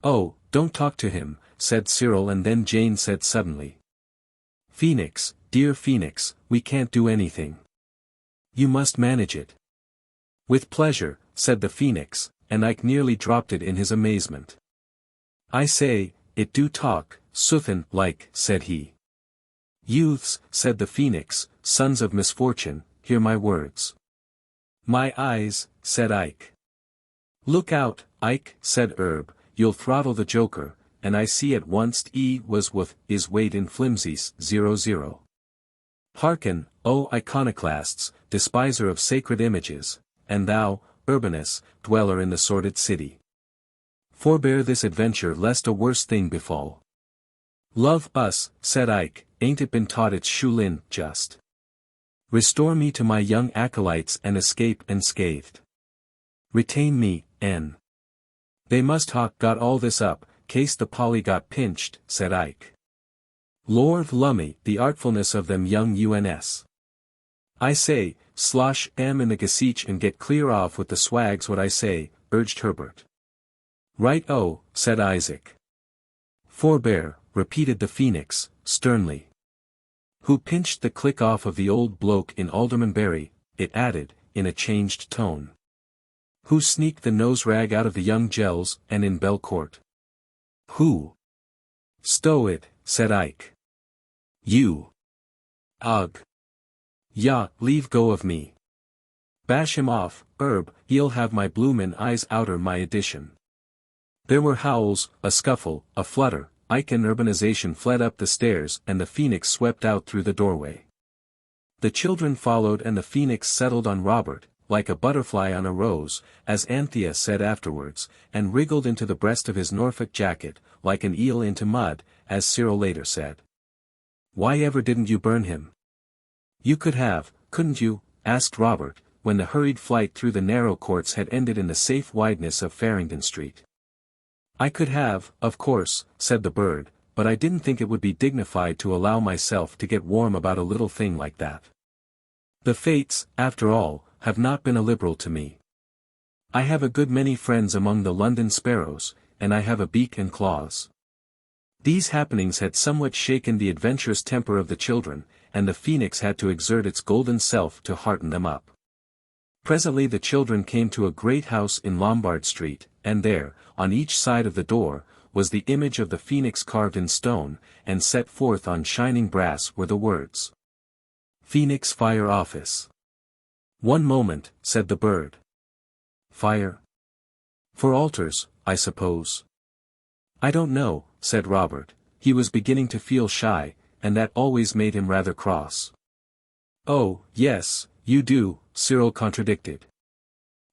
"Oh, don't talk to him," said Cyril, and then Jane said suddenly, "Phoenix, dear Phoenix, we can't do anything. You must manage it." "With pleasure," said the Phoenix, and Ike nearly dropped it in his amazement. "I say, it do talk, suthin' like," said he. "Youths," said the Phoenix, "sons of misfortune, hear my words." "My eyes," said Ike. "Look out, Ike," said Herb, "you'll throttle the joker, and I see at once he was with his weight in flimsies, 00. Hearken, O iconoclasts, despiser of sacred images, and thou, Urbanus, dweller in the sordid city. Forbear this adventure lest a worse thing befall. Love us, said Ike, ain't it been taught it's shulin, just. Restore me to my young acolytes and escape unscathed. Retain me, N. They must hawk got all this up, case the Polly got pinched, said Ike. Lord lummy, the artfulness of them young UNS. I say, slosh in the gaseech and get clear off with the swags what I say, urged Herbert. Right oh, said Isaac. Forbear, repeated the Phoenix, sternly. Who pinched the click off of the old bloke in Aldermanbury, it added, in a changed tone. Who sneaked the nose rag out of the young gels, and in Belcourt? Who? Stow it, said Ike. You. Ugh. Ya, leave go of me. Bash him off, Herb, he'll have my bloomin' eyes outer my edition. There were howls, a scuffle, a flutter, Ike and Urbanization fled up the stairs and the Phoenix swept out through the doorway. The children followed and the Phoenix settled on Robert, like a butterfly on a rose, as Anthea said afterwards, and wriggled into the breast of his Norfolk jacket, like an eel into mud, as Cyril later said. Why ever didn't you burn him? You could have, couldn't you? Asked Robert, when the hurried flight through the narrow courts had ended in the safe wideness of Farringdon Street. I could have, of course, said the bird, but I didn't think it would be dignified to allow myself to get warm about a little thing like that. The fates, after all, have not been illiberal to me. I have a good many friends among the London sparrows, and I have a beak and claws. These happenings had somewhat shaken the adventurous temper of the children, and the Phoenix had to exert its golden self to hearten them up. Presently the children came to a great house in Lombard Street, and there, on each side of the door, was the image of the Phoenix carved in stone, and set forth on shining brass were the words. Phoenix Fire Office. One moment, said the bird. Fire? For altars, I suppose. I don't know, said Robert, he was beginning to feel shy, and that always made him rather cross. Oh, yes, you do, Cyril contradicted.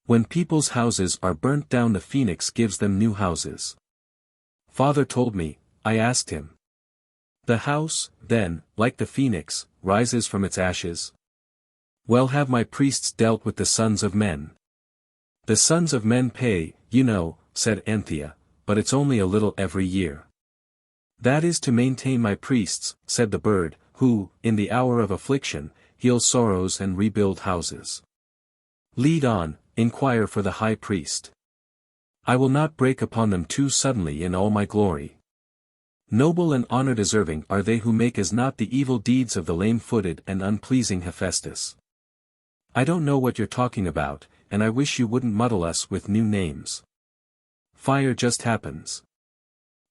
When people's houses are burnt down the Phoenix gives them new houses. Father told me, I asked him. The house, then, like the Phoenix, rises from its ashes? Well have my priests dealt with the sons of men. The sons of men pay, you know, said Anthea, but it's only a little every year. That is to maintain my priests, said the bird, who, in the hour of affliction, heal sorrows and rebuild houses. Lead on, inquire for the high priest. I will not break upon them too suddenly in all my glory. Noble and honor deserving are they who make as not the evil deeds of the lame-footed and unpleasing Hephaestus. I don't know what you're talking about, and I wish you wouldn't muddle us with new names. Fire just happens.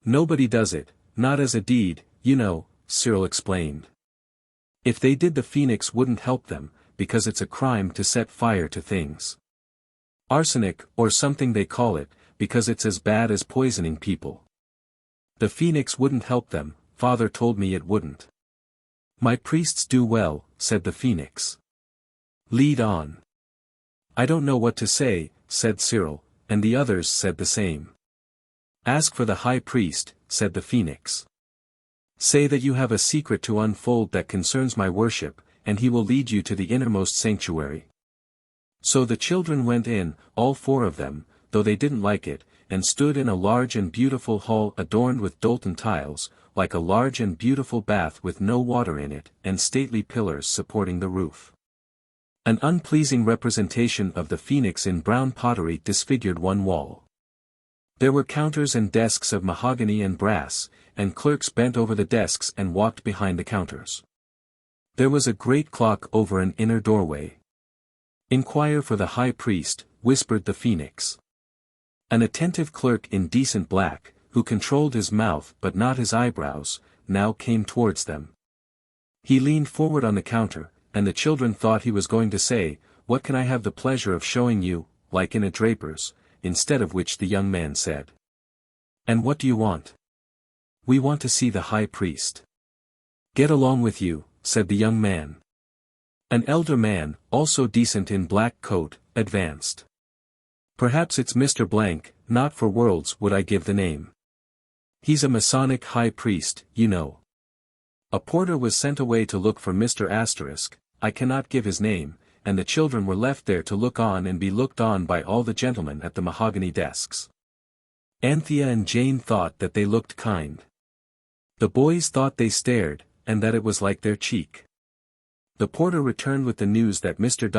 Nobody does it, not as a deed, you know, Cyril explained. If they did, the phoenix wouldn't help them, because it's a crime to set fire to things. Arsenic, or something they call it, because it's as bad as poisoning people. The phoenix wouldn't help them, father told me it wouldn't. My priests do well, said the phoenix. Lead on. I don't know what to say, said Cyril, and the others said the same. Ask for the high priest, said the phoenix. Say that you have a secret to unfold that concerns my worship, and he will lead you to the innermost sanctuary. So the children went in, all four of them, though they didn't like it, and stood in a large and beautiful hall adorned with dolten tiles, like a large and beautiful bath with no water in it, and stately pillars supporting the roof. An unpleasing representation of the phoenix in brown pottery disfigured one wall. There were counters and desks of mahogany and brass, and clerks bent over the desks and walked behind the counters. There was a great clock over an inner doorway. Inquire for the high priest, whispered the phoenix. An attentive clerk in decent black, who controlled his mouth but not his eyebrows, now came towards them. He leaned forward on the counter, and the children thought he was going to say, "What can I have the pleasure of showing you," like in a draper's, instead of which the young man said, "And what do you want?" "We want to see the high priest." "Get along with you," said the young man. An elder man, also decent in black coat, advanced. "Perhaps it's Mr. Blank, not for worlds would I give the name. He's a Masonic high priest, you know." A porter was sent away to look for Mr. Asterisk, I cannot give his name, and the children were left there to look on and be looked on by all the gentlemen at the mahogany desks. Anthea and Jane thought that they looked kind. The boys thought they stared, and that it was like their cheek. The porter returned with the news that Mr.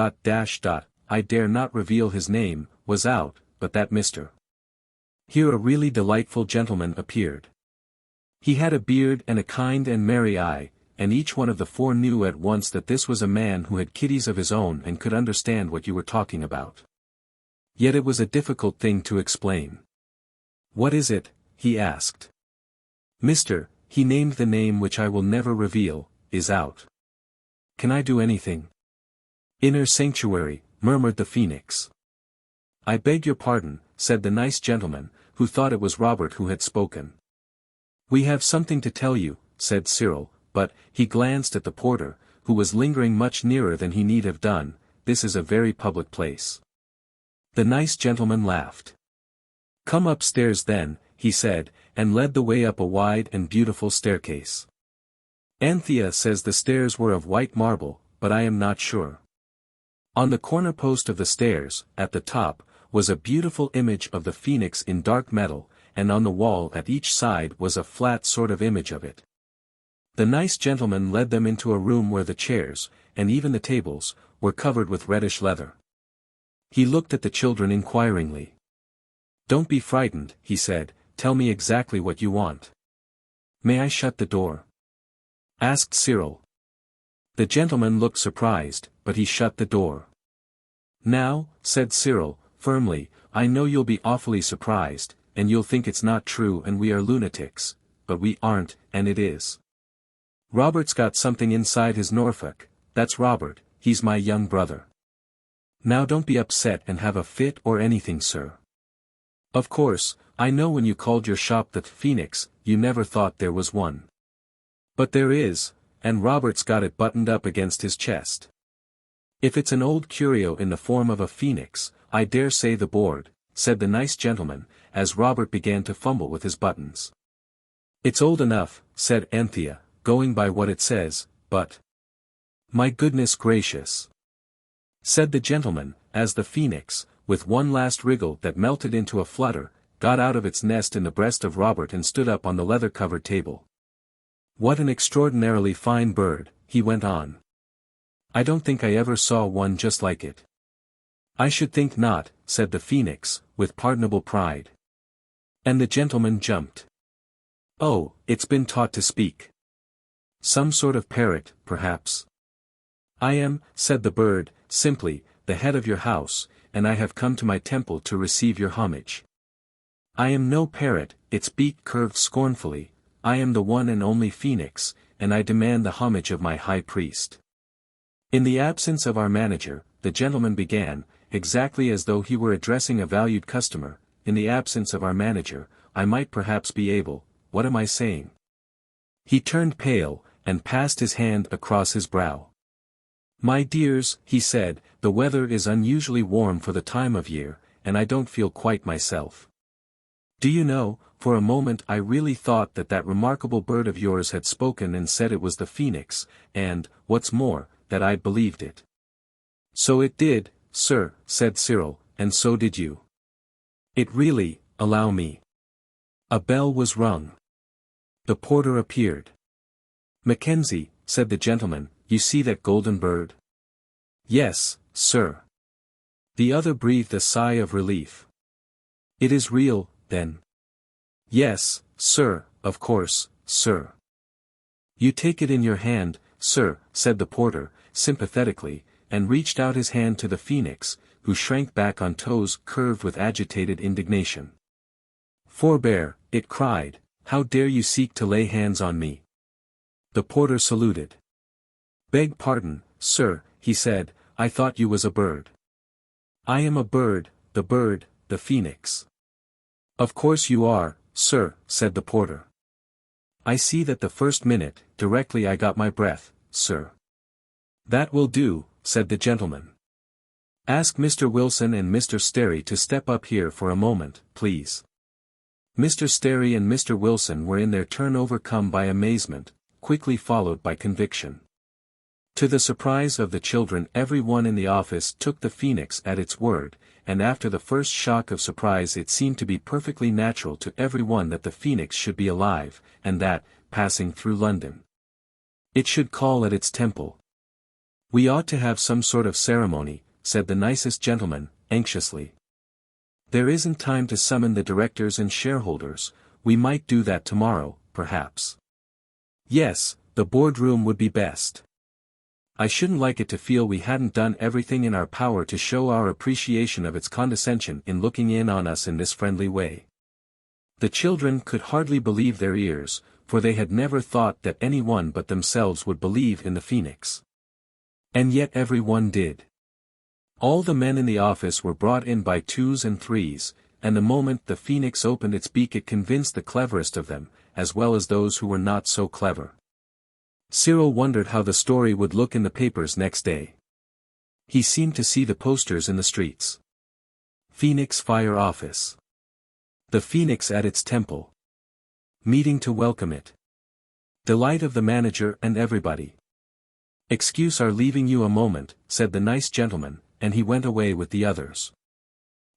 I dare not reveal his name, was out, but that Mr. Here a really delightful gentleman appeared. He had a beard and a kind and merry eye, and each one of the four knew at once that this was a man who had kiddies of his own and could understand what you were talking about. Yet it was a difficult thing to explain. "What is it?" he asked. "Mr., he named the name which I will never reveal, is out. Can I do anything?" "Inner sanctuary," murmured the phoenix. "I beg your pardon," said the nice gentleman, who thought it was Robert who had spoken. "We have something to tell you," said Cyril, but, he glanced at the porter, who was lingering much nearer than he need have done, "this is a very public place." The nice gentleman laughed. "Come upstairs then," he said, and led the way up a wide and beautiful staircase. Anthea says the stairs were of white marble, but I am not sure. On the corner post of the stairs, at the top, was a beautiful image of the phoenix in dark metal, and on the wall at each side was a flat sort of image of it. The nice gentleman led them into a room where the chairs, and even the tables, were covered with reddish leather. He looked at the children inquiringly. "Don't be frightened," he said, "tell me exactly what you want." "May I shut the door?" asked Cyril. The gentleman looked surprised, but he shut the door. "Now," said Cyril, firmly, "I know you'll be awfully surprised, and you'll think it's not true and we are lunatics, but we aren't, and it is. Robert's got something inside his Norfolk, that's Robert, he's my young brother. Now don't be upset and have a fit or anything, sir. Of course, I know when you called your shop the Phoenix, you never thought there was one. But there is, and Robert's got it buttoned up against his chest. If it's an old curio in the form of a phoenix, I dare say the board," said the nice gentleman, as Robert began to fumble with his buttons. "It's old enough," said Anthea, "going by what it says, but—" "My goodness gracious!" said the gentleman, as the phoenix, with one last wriggle that melted into a flutter, got out of its nest in the breast of Robert and stood up on the leather-covered table. "What an extraordinarily fine bird," he went on. "I don't think I ever saw one just like it." "I should think not," said the phoenix, with pardonable pride. And the gentleman jumped. "Oh, it's been taught to speak. Some sort of parrot, perhaps." "I am," said the bird, simply, "the head of your house, and I have come to my temple to receive your homage. I am no parrot," its beak curved scornfully, "I am the one and only phoenix, and I demand the homage of my high priest." "In the absence of our manager," the gentleman began, exactly as though he were addressing a valued customer, "in the absence of our manager, I might perhaps be able, what am I saying?" He turned pale, and passed his hand across his brow. "My dears," he said, "the weather is unusually warm for the time of year, and I don't feel quite myself. Do you know, for a moment I really thought that that remarkable bird of yours had spoken and said it was the phoenix, and, what's more, that I'd believed it." "So it did, sir," said Cyril, "and so did you." "It really, allow me." A bell was rung. The porter appeared. "Mackenzie," said the gentleman, "you see that golden bird?" "Yes, sir." The other breathed a sigh of relief. "It is real, then?" "Yes, sir, of course, sir." "You take it in your hand, sir," said the porter, sympathetically, and reached out his hand to the phoenix, who shrank back on toes curved with agitated indignation. "Forbear," it cried, "how dare you seek to lay hands on me?" The porter saluted. "Beg pardon, sir," he said, "I thought you was a bird." "I am a bird, the phoenix." "Of course you are, sir," said the porter. "I see that the first minute, directly I got my breath, sir." "That will do," said the gentleman. "Ask Mr. Wilson and Mr. Sterry to step up here for a moment, please." Mr. Sterry and Mr. Wilson were in their turn overcome by amazement, quickly followed by conviction. To the surprise of the children, every one in the office took the phoenix at its word, and after the first shock of surprise it seemed to be perfectly natural to every one that the phoenix should be alive, and that, passing through London, it should call at its temple. "We ought to have some sort of ceremony," said the nicest gentleman, anxiously. "There isn't time to summon the directors and shareholders, we might do that tomorrow, perhaps." "Yes, the boardroom would be best. I shouldn't like it to feel we hadn't done everything in our power to show our appreciation of its condescension in looking in on us in this friendly way." The children could hardly believe their ears, for they had never thought that any one but themselves would believe in the phoenix. And yet every one did. All the men in the office were brought in by twos and threes, and the moment the phoenix opened its beak it convinced the cleverest of them, as well as those who were not so clever. Cyril wondered how the story would look in the papers next day. He seemed to see the posters in the streets. Phoenix Fire Office. The Phoenix at its temple. Meeting to welcome it. Delight of the manager and everybody. "Excuse our leaving you a moment," said the nice gentleman, and he went away with the others.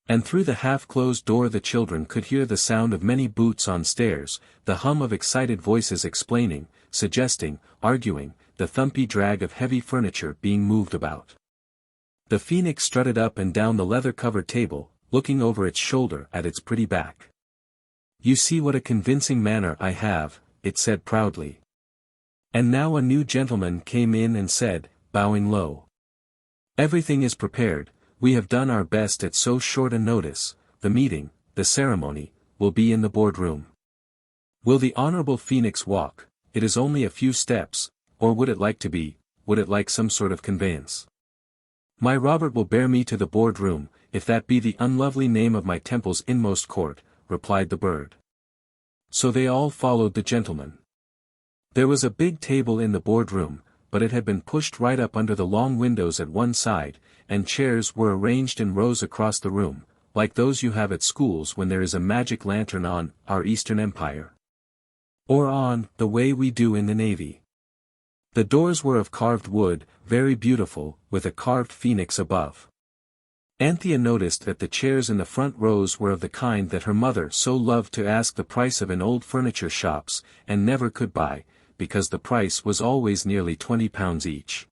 And through the half-closed door the children could hear the sound of many boots on stairs, the hum of excited voices explaining, suggesting, arguing, the thumpy drag of heavy furniture being moved about. The phoenix strutted up and down the leather-covered table, looking over its shoulder at its pretty back. "You see what a convincing manner I have," it said proudly. And now a new gentleman came in and said, bowing low, "Everything is prepared, we have done our best at so short a notice, the meeting, the ceremony, will be in the boardroom. Will the Honorable Phoenix walk? It is only a few steps, or would it like some sort of conveyance? My Robert will bear me to the boardroom, if that be the unlovely name of my temple's inmost court," replied the bird. So they all followed the gentleman. There was a big table in the boardroom, but it had been pushed right up under the long windows at one side, and chairs were arranged in rows across the room, like those you have at schools when there is a magic lantern on Our Eastern Empire. Or on The Way We Do in the Navy. The doors were of carved wood, very beautiful, with a carved phoenix above. Anthea noticed that the chairs in the front rows were of the kind that her mother so loved to ask the price of in old furniture shops, and never could buy, because the price was always nearly £20 each.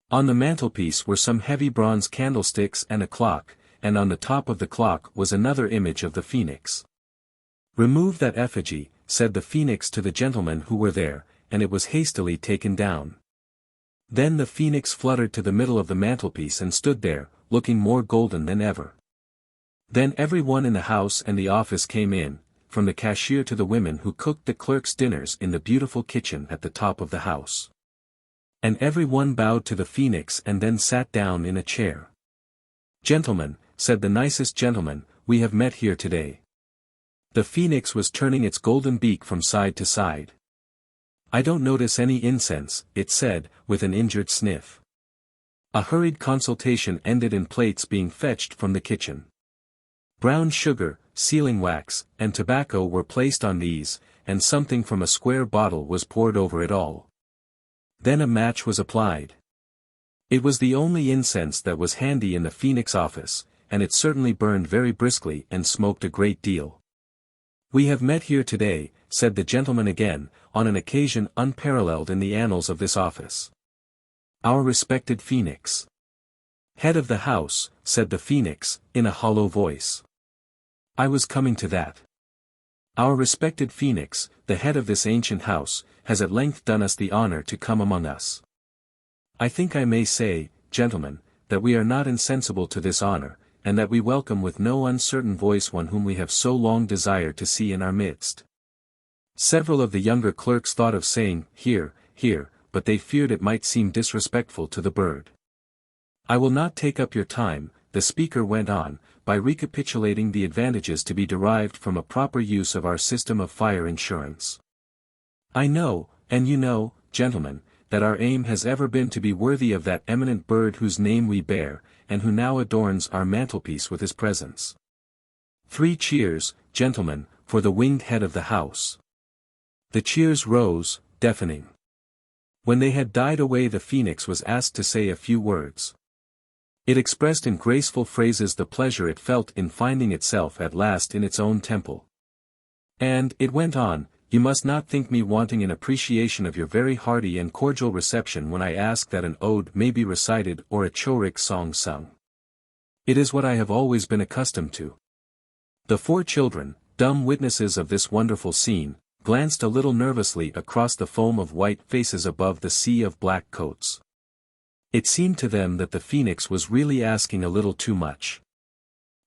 On the mantelpiece were some heavy bronze candlesticks and a clock, and on the top of the clock was another image of the phoenix. "Remove that effigy," said the phoenix to the gentlemen who were there, and it was hastily taken down. Then the phoenix fluttered to the middle of the mantelpiece and stood there, looking more golden than ever. Then every one in the house and the office came in, from the cashier to the women who cooked the clerks' dinners in the beautiful kitchen at the top of the house. And every one bowed to the phoenix and then sat down in a chair. "Gentlemen," said the nicest gentleman, "we have met here today." The phoenix was turning its golden beak from side to side. "I don't notice any incense," it said, with an injured sniff. A hurried consultation ended in plates being fetched from the kitchen. Brown sugar, sealing wax, and tobacco were placed on these, and something from a square bottle was poured over it all. Then a match was applied. It was the only incense that was handy in the phoenix office, and it certainly burned very briskly and smoked a great deal. "We have met here today," said the gentleman again, "on an occasion unparalleled in the annals of this office. Our respected phoenix." "Head of the house," said the phoenix, in a hollow voice. "I was coming to that. Our respected phoenix, the head of this ancient house, has at length done us the honor to come among us. I think I may say, gentlemen, that we are not insensible to this honor, and that we welcome with no uncertain voice one whom we have so long desired to see in our midst." Several of the younger clerks thought of saying, "Here, here," but they feared it might seem disrespectful to the bird. "I will not take up your time," the speaker went on, "by recapitulating the advantages to be derived from a proper use of our system of fire insurance. I know, and you know, gentlemen, that our aim has ever been to be worthy of that eminent bird whose name we bear, and who now adorns our mantelpiece with his presence. 3 cheers, gentlemen, for the winged head of the house." The cheers rose, deafening. When they had died away, the phoenix was asked to say a few words. It expressed in graceful phrases the pleasure it felt in finding itself at last in its own temple. And it went on, "You must not think me wanting in appreciation of your very hearty and cordial reception when I ask that an ode may be recited or a chorik song sung. It is what I have always been accustomed to." The 4 children, dumb witnesses of this wonderful scene, glanced a little nervously across the foam of white faces above the sea of black coats. It seemed to them that the phoenix was really asking a little too much.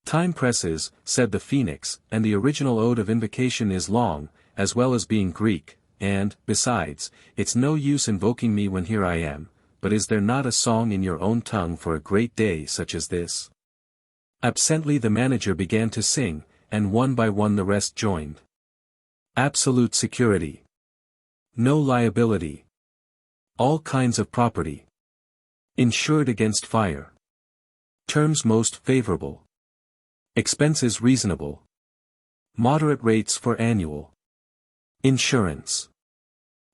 "Time presses," said the phoenix, "and the original ode of invocation is long, as well as being Greek, and, besides, it's no use invoking me when here I am, but is there not a song in your own tongue for a great day such as this?" Absently the manager began to sing, and one by one the rest joined. "Absolute security. No liability. All kinds of property. Insured against fire. Terms most favorable. Expenses reasonable. Moderate rates for annual insurance."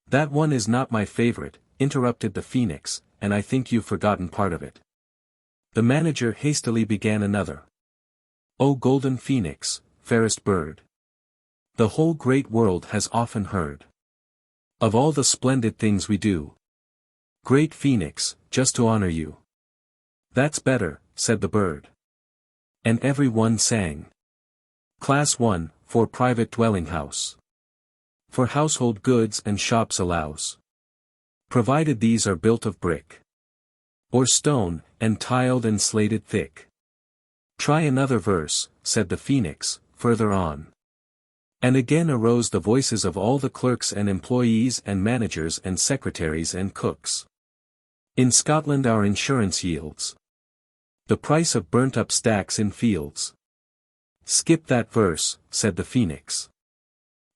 "That one is not my favorite," interrupted the phoenix, "and I think you've forgotten part of it." The manager hastily began another. "O golden phoenix, fairest bird. The whole great world has often heard of all the splendid things we do. Great phoenix, just to honor you." "That's better," said the bird. And every one sang. Class 1, for private dwelling house. For household goods and shops allows. Provided these are built of brick or stone, and tiled and slated thick. "Try another verse," said the phoenix, further on. And again arose the voices of all the clerks and employees and managers and secretaries and cooks. "In Scotland our insurance yields the price of burnt-up stacks in fields." "Skip that verse," said the phoenix.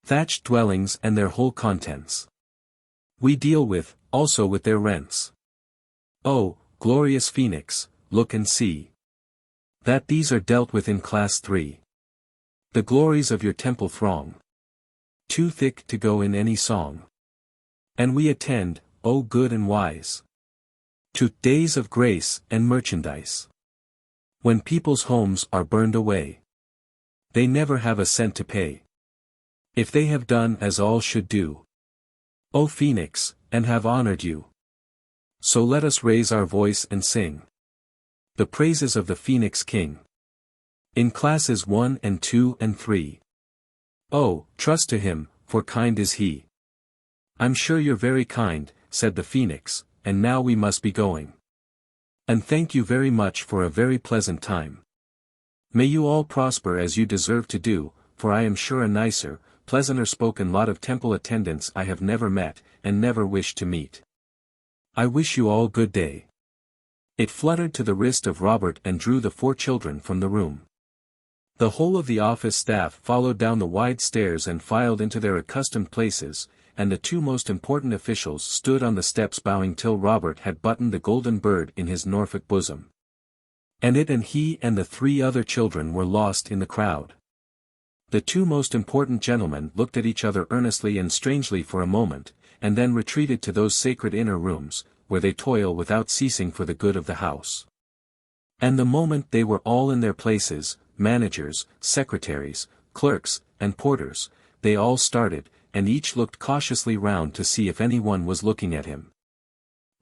"Thatched dwellings and their whole contents. We deal with, also with their rents. Oh, glorious phoenix, look and see that these are dealt with in class 3. The glories of your temple throng, too thick to go in any song. And we attend, O good and wise, to days of grace and merchandise. When people's homes are burned away, they never have a cent to pay. If they have done as all should do, O Phoenix, and have honored you, so let us raise our voice and sing the praises of the Phoenix King. In classes 1 and 2 and 3. Oh, trust to him, for kind is he. I'm sure you're very kind, said the Phoenix, and now we must be going. And thank you very much for a very pleasant time. May you all prosper as you deserve to do, for I am sure a nicer, pleasanter spoken lot of temple attendants I have never met, and never wish to meet. I wish you all good day. It fluttered to the wrist of Robert and drew the 4 children from the room. The whole of the office staff followed down the wide stairs and filed into their accustomed places, and the 2 most important officials stood on the steps bowing till Robert had buttoned the golden bird in his Norfolk bosom. And it and he and the 3 other children were lost in the crowd. The 2 most important gentlemen looked at each other earnestly and strangely for a moment, and then retreated to those sacred inner rooms, where they toil without ceasing for the good of the house. And the moment they were all in their places, managers, secretaries, clerks, and porters, they all started, and each looked cautiously round to see if anyone was looking at him.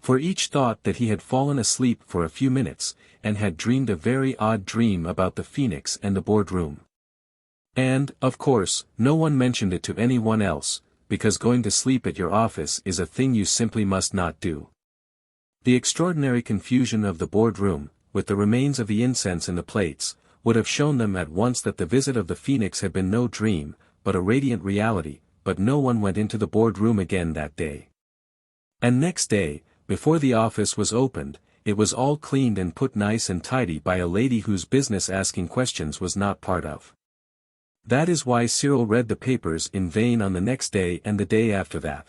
For each thought that he had fallen asleep for a few minutes, and had dreamed a very odd dream about the Phoenix and the boardroom. And, of course, no one mentioned it to anyone else, because going to sleep at your office is a thing you simply must not do. The extraordinary confusion of the boardroom, with the remains of the incense in the plates, would have shown them at once that the visit of the Phoenix had been no dream, but a radiant reality, but no one went into the boardroom again that day. And next day, before the office was opened, it was all cleaned and put nice and tidy by a lady whose business asking questions was not part of. That is why Cyril read the papers in vain on the next day and the day after that.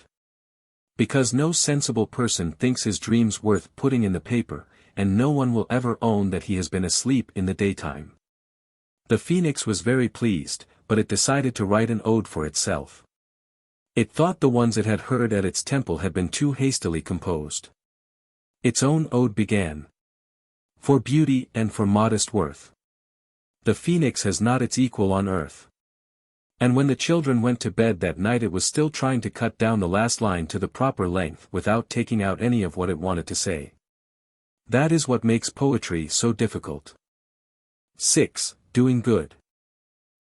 Because no sensible person thinks his dreams worth putting in the paper, and no one will ever own that he has been asleep in the daytime. The Phoenix was very pleased, but it decided to write an ode for itself. It thought the ones it had heard at its temple had been too hastily composed. Its own ode began. For beauty and for modest worth, the Phoenix has not its equal on earth. And when the children went to bed that night it was still trying to cut down the last line to the proper length without taking out any of what it wanted to say. That is what makes poetry so difficult. 6. Doing good.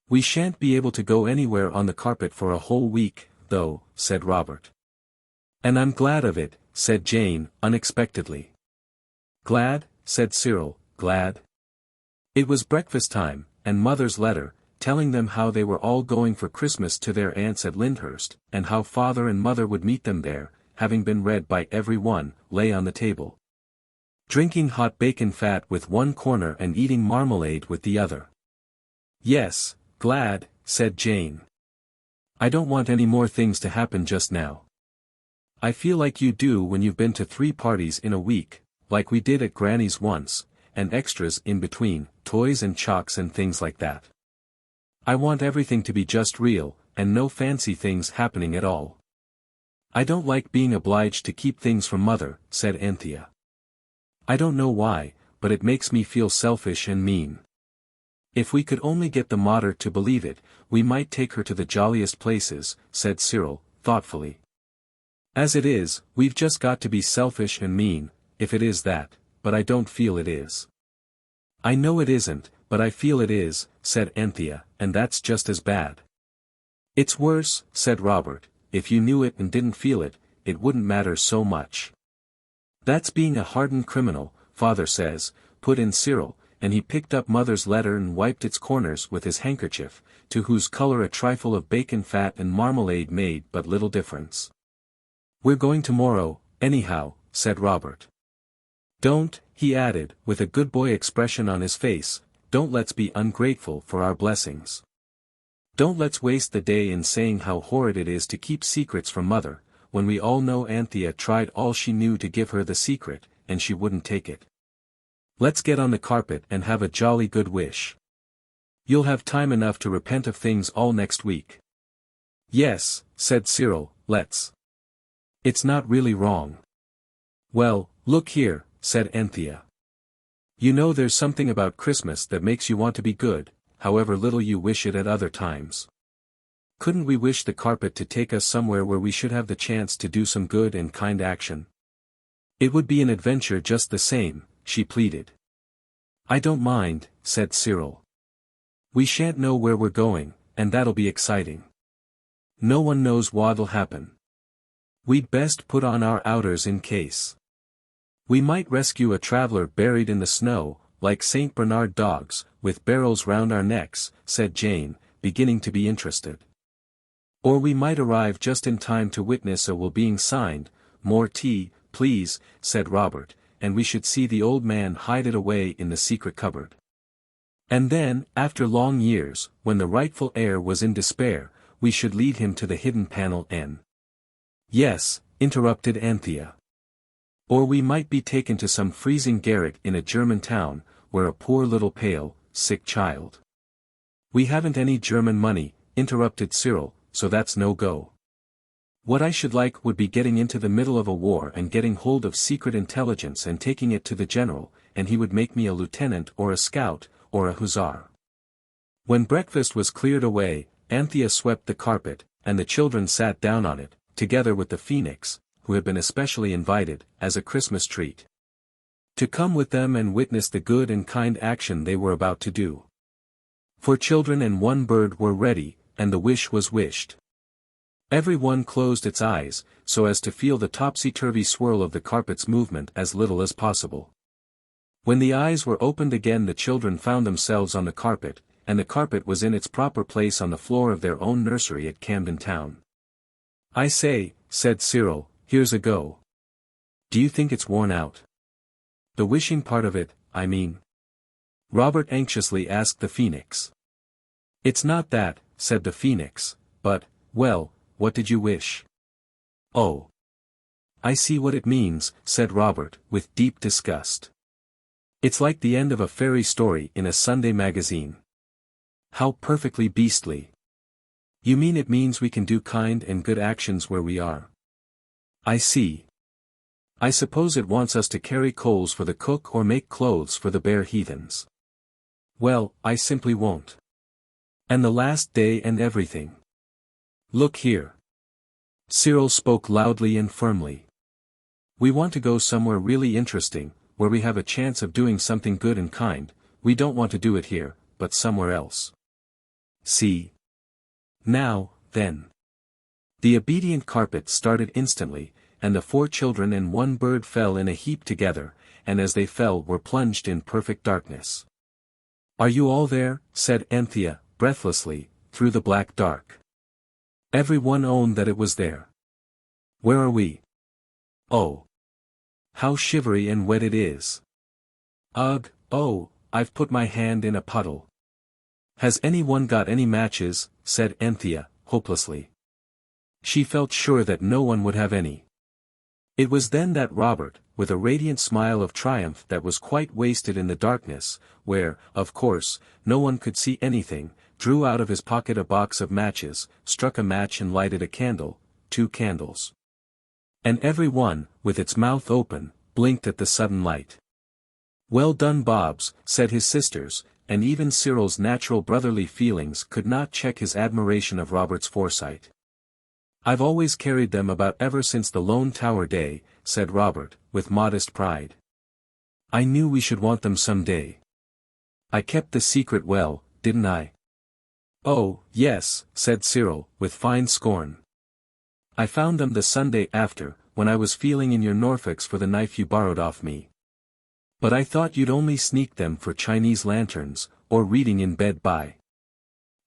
We shan't be able to go anywhere on the carpet for a whole week, though, said Robert. And I'm glad of it, said Jane, unexpectedly. Glad, said Cyril, glad. It was breakfast time, and Mother's letter, telling them how they were all going for Christmas to their aunts at Lyndhurst, and how Father and Mother would meet them there, having been read by every one, lay on the table. Drinking hot bacon fat with one corner and eating marmalade with the other. Yes, glad, said Jane. I don't want any more things to happen just now. I feel like you do when you've been to 3 parties in a week, like we did at Granny's once, and extras in between, toys and chalks and things like that. I want everything to be just real, and no fancy things happening at all. I don't like being obliged to keep things from Mother, said Anthea. I don't know why, but it makes me feel selfish and mean. If we could only get the mater to believe it, we might take her to the jolliest places, said Cyril, thoughtfully. As it is, we've just got to be selfish and mean, if it is that, but I don't feel it is. I know it isn't, but I feel it is, said Anthea, and that's just as bad. It's worse, said Robert. If you knew it and didn't feel it, it wouldn't matter so much. That's being a hardened criminal, Father says, put in Cyril, and he picked up Mother's letter and wiped its corners with his handkerchief, to whose color a trifle of bacon fat and marmalade made but little difference. We're going tomorrow, anyhow, said Robert. Don't, he added, with a good boy expression on his face, don't let's be ungrateful for our blessings. Don't let's waste the day in saying how horrid it is to keep secrets from Mother, when we all know Anthea tried all she knew to give her the secret, and she wouldn't take it. Let's get on the carpet and have a jolly good wish. You'll have time enough to repent of things all next week. Yes, said Cyril, let's. It's not really wrong. Well, look here, said Anthea. You know there's something about Christmas that makes you want to be good, however little you wish it at other times. Couldn't we wish the carpet to take us somewhere where we should have the chance to do some good and kind action? It would be an adventure just the same, she pleaded. I don't mind, said Cyril. We shan't know where we're going, and that'll be exciting. No one knows what'll happen. We'd best put on our outers in case. We might rescue a traveler buried in the snow, like St. Bernard dogs, with barrels round our necks, said Jane, beginning to be interested. Or we might arrive just in time to witness a will being signed. More tea, please, said Robert, and we should see the old man hide it away in the secret cupboard. And then, after long years, when the rightful heir was in despair, we should lead him to the hidden panel N. Yes, interrupted Anthea. Or we might be taken to some freezing garret in a German town, where a poor little pale, sick child. We haven't any German money, interrupted Cyril, so that's no go. What I should like would be getting into the middle of a war and getting hold of secret intelligence and taking it to the general, and he would make me a lieutenant or a scout, or a hussar. When breakfast was cleared away, Anthea swept the carpet, and the children sat down on it, together with the phoenix, who had been especially invited, as a Christmas treat, to come with them and witness the good and kind action they were about to do. For children and one bird were ready, and the wish was wished. Every one closed its eyes, so as to feel the topsy-turvy swirl of the carpet's movement as little as possible. When the eyes were opened again the children found themselves on the carpet, and the carpet was in its proper place on the floor of their own nursery at Camden Town. I say, said Cyril, here's a go. Do you think it's worn out? The wishing part of it, I mean. Robert anxiously asked the phoenix. It's not that, said the phoenix, but, well, what did you wish? Oh. I see what it means, said Robert, with deep disgust. It's like the end of a fairy story in a Sunday magazine. How perfectly beastly. You mean it means we can do kind and good actions where we are? I see. I suppose it wants us to carry coals for the cook or make clothes for the bare heathens. Well, I simply won't. And the last day and everything. Look here. Cyril spoke loudly and firmly. We want to go somewhere really interesting, where we have a chance of doing something good and kind. We don't want to do it here, but somewhere else. See? Now, then. The obedient carpet started instantly, and the 4 children and 1 bird fell in a heap together, and as they fell were plunged in perfect darkness. Are you all there? Said Anthea, breathlessly, through the black dark. Every one owned that it was there. Where are we? Oh. How shivery and wet it is. Ugh, oh, I've put my hand in a puddle. Has anyone got any matches? Said Anthea, hopelessly. She felt sure that no one would have any. It was then that Robert, with a radiant smile of triumph that was quite wasted in the darkness, where, of course, no one could see anything, drew out of his pocket a box of matches, struck a match and lighted a candle, 2 candles. And every one, with its mouth open, blinked at the sudden light. Well done, Bobs, said his sisters, and even Cyril's natural brotherly feelings could not check his admiration of Robert's foresight. I've always carried them about ever since the Lone Tower day, said Robert, with modest pride. I knew we should want them some day. I kept the secret well, didn't I? Oh, yes, said Cyril, with fine scorn. I found them the Sunday after, when I was feeling in your Norfolks for the knife you borrowed off me. But I thought you'd only sneak them for Chinese lanterns, or reading in bed by.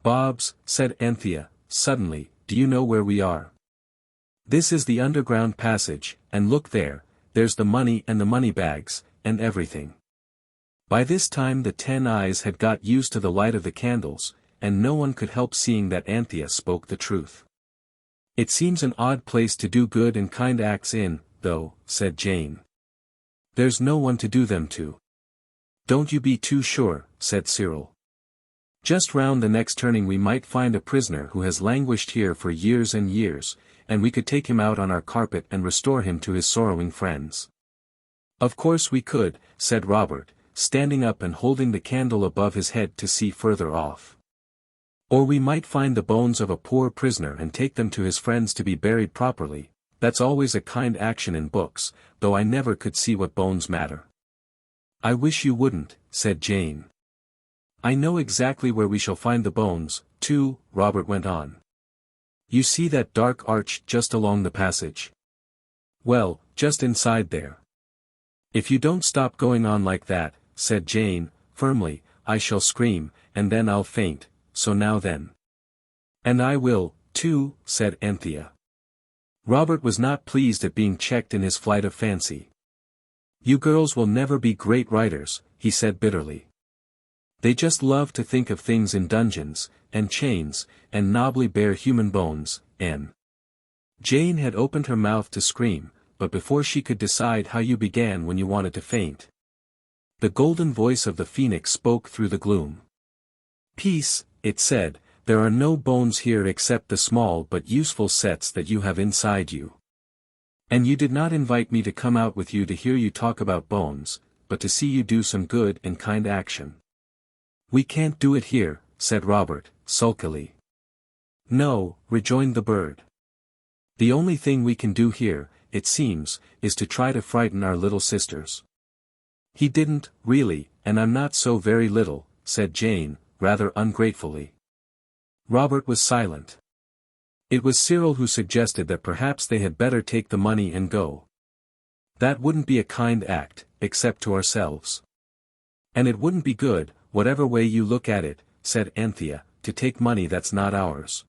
Bobs, said Anthea, suddenly, do you know where we are? This is the underground passage, and look there, there's the money and the money bags, and everything. By this time the 10 eyes had got used to the light of the candles, and no one could help seeing that Anthea spoke the truth. It seems an odd place to do good and kind acts in, though, said Jane. There's no one to do them to. Don't you be too sure, said Cyril. Just round the next turning we might find a prisoner who has languished here for years and years, and we could take him out on our carpet and restore him to his sorrowing friends. Of course we could, said Robert, standing up and holding the candle above his head to see further off. Or we might find the bones of a poor prisoner and take them to his friends to be buried properly. That's always a kind action in books, though I never could see what bones matter. I wish you wouldn't, said Jane. I know exactly where we shall find the bones, too, Robert went on. You see that dark arch just along the passage? Well, just inside there. If you don't stop going on like that, said Jane, firmly, I shall scream, and then I'll faint, so now then. And I will, too, said Anthea. Robert was not pleased at being checked in his flight of fancy. You girls will never be great writers, he said bitterly. They just love to think of things in dungeons, and chains, and knobbly bare human bones, and... Jane had opened her mouth to scream, but before she could decide how you began when you wanted to faint. The golden voice of the phoenix spoke through the gloom. Peace, it said, there are no bones here except the small but useful sets that you have inside you. And you did not invite me to come out with you to hear you talk about bones, but to see you do some good and kind action. We can't do it here, said Robert, sulkily. No, rejoined the bird. The only thing we can do here, it seems, is to try to frighten our little sisters. He didn't, really, and I'm not so very little, said Jane, rather ungratefully. Robert was silent. It was Cyril who suggested that perhaps they had better take the money and go. That wouldn't be a kind act, except to ourselves. And it wouldn't be good, whatever way you look at it, said Anthea, to take money that's not ours.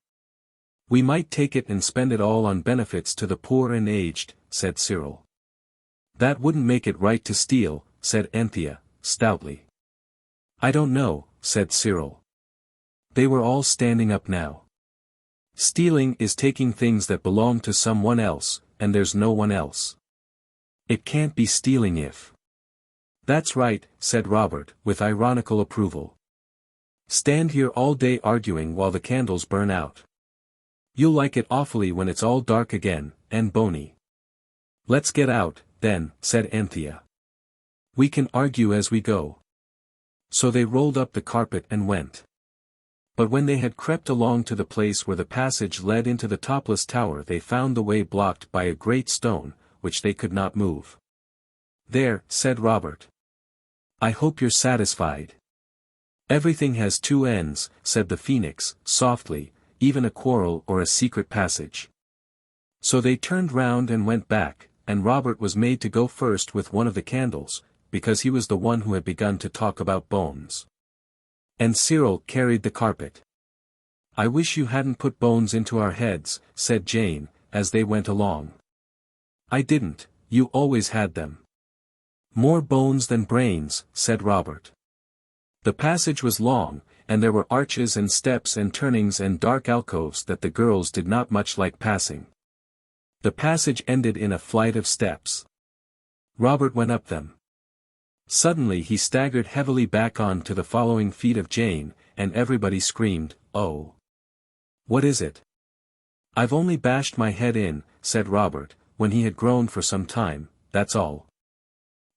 We might take it and spend it all on benefits to the poor and aged, said Cyril. That wouldn't make it right to steal, said Anthea, stoutly. I don't know, said Cyril. They were all standing up now. Stealing is taking things that belong to someone else, and there's no one else. It can't be stealing if. That's right, said Robert, with ironical approval. Stand here all day arguing while the candles burn out. You'll like it awfully when it's all dark again, and bony. Let's get out, then, said Anthea. We can argue as we go. So they rolled up the carpet and went. But when they had crept along to the place where the passage led into the Topless Tower, they found the way blocked by a great stone, which they could not move. There, said Robert. I hope you're satisfied. Everything has two ends, said the phoenix, softly, even a quarrel or a secret passage. So they turned round and went back, and Robert was made to go first with one of the candles, because he was the one who had begun to talk about bones. And Cyril carried the carpet. I wish you hadn't put bones into our heads, said Jane, as they went along. I didn't, you always had them. More bones than brains, said Robert. The passage was long, and there were arches and steps and turnings and dark alcoves that the girls did not much like passing. The passage ended in a flight of steps. Robert went up them. Suddenly he staggered heavily back on to the following feet of Jane, and everybody screamed, "Oh! What is it?" "I've only bashed my head in," said Robert, when he had groaned for some time, "that's all.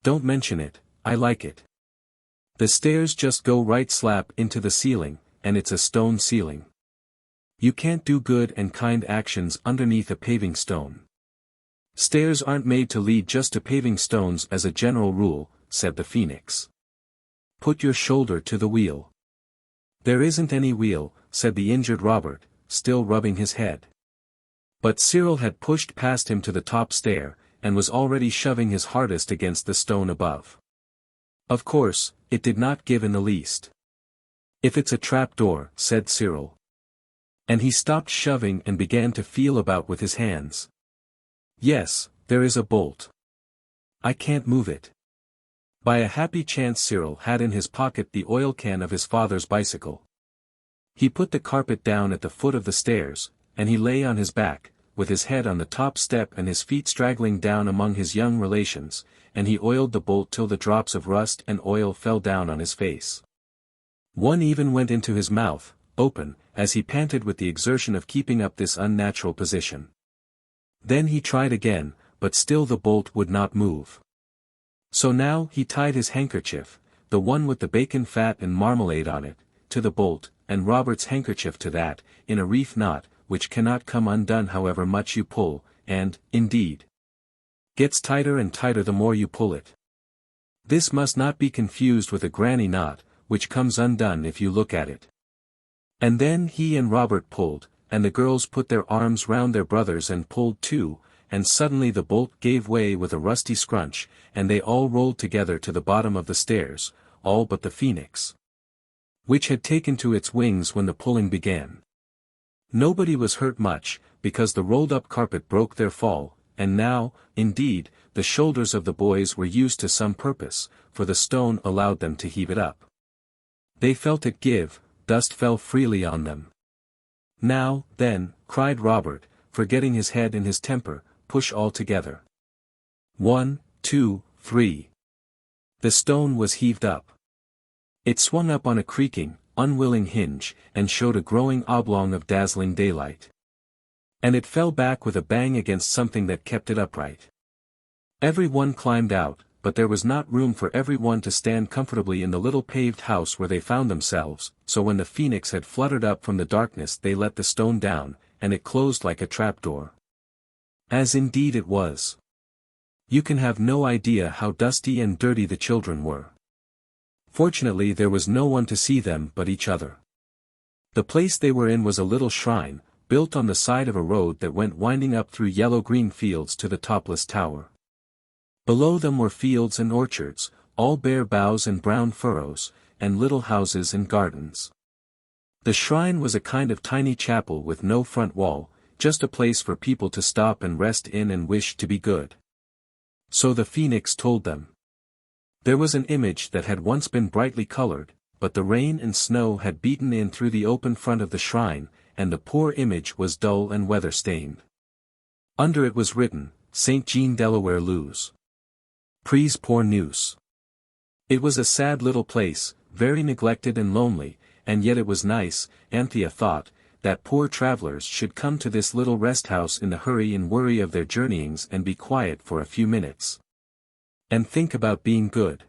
Don't mention it, I like it. The stairs just go right slap into the ceiling, and it's a stone ceiling. You can't do good and kind actions underneath a paving stone. Stairs aren't made to lead just to paving stones as a general rule," said the phoenix. "Put your shoulder to the wheel." "There isn't any wheel," said the injured Robert, still rubbing his head. But Cyril had pushed past him to the top stair, and was already shoving his hardest against the stone above. Of course, it did not give in the least. "If it's a trapdoor," said Cyril. And he stopped shoving and began to feel about with his hands. "Yes, there is a bolt. I can't move it." By a happy chance Cyril had in his pocket the oil can of his father's bicycle. He put the carpet down at the foot of the stairs, and he lay on his back, with his head on the top step and his feet straggling down among his young relations, and he oiled the bolt till the drops of rust and oil fell down on his face. One even went into his mouth, open, as he panted with the exertion of keeping up this unnatural position. Then he tried again, but still the bolt would not move. So now he tied his handkerchief, the one with the bacon fat and marmalade on it, to the bolt, and Robert's handkerchief to that, in a reef knot, which cannot come undone however much you pull, and, indeed, gets tighter and tighter the more you pull it. This must not be confused with a granny knot, which comes undone if you look at it. And then he and Robert pulled, and the girls put their arms round their brothers and pulled too, and suddenly the bolt gave way with a rusty scrunch, and they all rolled together to the bottom of the stairs, all but the phoenix, which had taken to its wings when the pulling began. Nobody was hurt much, because the rolled-up carpet broke their fall, and now, indeed, the shoulders of the boys were used to some purpose, for the stone allowed them to heave it up. They felt it give, dust fell freely on them. Now, then, cried Robert, forgetting his head and his temper, push all together. 1, 2, 3. The stone was heaved up. It swung up on a creaking, unwilling hinge, and showed a growing oblong of dazzling daylight. And it fell back with a bang against something that kept it upright. Every one climbed out, but there was not room for every one to stand comfortably in the little paved house where they found themselves, so when the phoenix had fluttered up from the darkness they let the stone down, and it closed like a trapdoor. As indeed it was. You can have no idea how dusty and dirty the children were. Fortunately there was no one to see them but each other. The place they were in was a little shrine, built on the side of a road that went winding up through yellow-green fields to the Topless Tower. Below them were fields and orchards, all bare boughs and brown furrows, and little houses and gardens. The shrine was a kind of tiny chapel with no front wall, just a place for people to stop and rest in and wish to be good. So the phoenix told them. There was an image that had once been brightly colored, but the rain and snow had beaten in through the open front of the shrine, and the poor image was dull and weather-stained. Under it was written, St. Jean Delaware Lose. Prise pour nous. It was a sad little place, very neglected and lonely, and yet it was nice, Anthea thought, that poor travelers should come to this little rest-house in the hurry and worry of their journeyings and be quiet for a few minutes. And think about being good.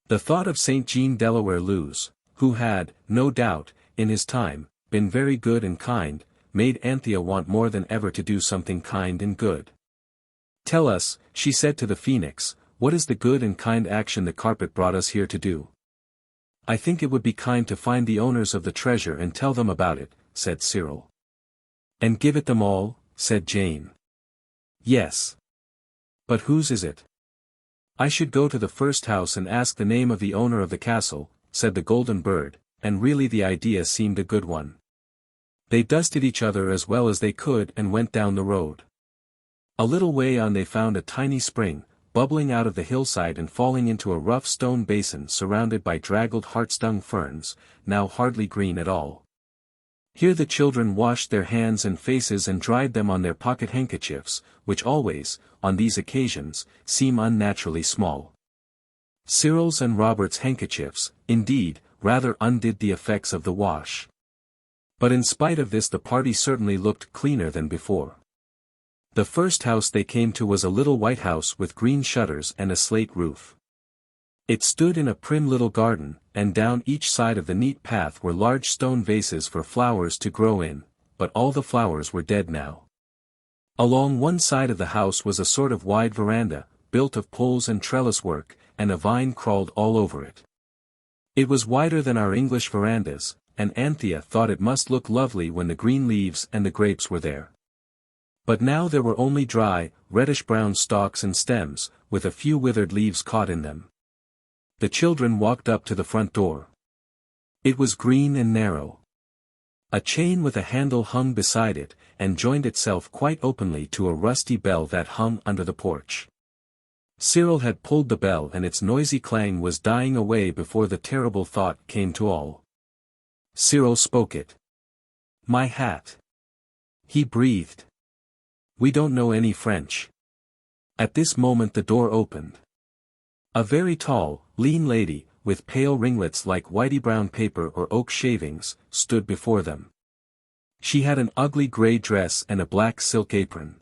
The thought of St. Jean Delaware Lose, who had, no doubt, in his time, been very good and kind, made Anthea want more than ever to do something kind and good. Tell us, she said to the phoenix, what is the good and kind action the carpet brought us here to do? I think it would be kind to find the owners of the treasure and tell them about it, said Cyril. And give it them all, said Jane. Yes. But whose is it? I should go to the first house and ask the name of the owner of the castle, said the golden bird, and really the idea seemed a good one. They dusted each other as well as they could and went down the road. A little way on they found a tiny spring, bubbling out of the hillside and falling into a rough stone basin surrounded by draggled heart-stung ferns, now hardly green at all. Here the children washed their hands and faces and dried them on their pocket handkerchiefs, which always, on these occasions, seem unnaturally small. Cyril's and Robert's handkerchiefs, indeed, rather undid the effects of the wash. But in spite of this the party certainly looked cleaner than before. The first house they came to was a little white house with green shutters and a slate roof. It stood in a prim little garden, and down each side of the neat path were large stone vases for flowers to grow in, but all the flowers were dead now. Along one side of the house was a sort of wide veranda, built of poles and trellis work, and a vine crawled all over it. It was wider than our English verandas, and Anthea thought it must look lovely when the green leaves and the grapes were there. But now there were only dry, reddish-brown stalks and stems, with a few withered leaves caught in them. The children walked up to the front door. It was green and narrow. A chain with a handle hung beside it, and joined itself quite openly to a rusty bell that hung under the porch. Cyril had pulled the bell and its noisy clang was dying away before the terrible thought came to all. Cyril spoke it. "My hat," he breathed. "We don't know any French." At this moment the door opened. A very tall, lean lady, with pale ringlets like whitey brown paper or oak shavings, stood before them. She had an ugly grey dress and a black silk apron.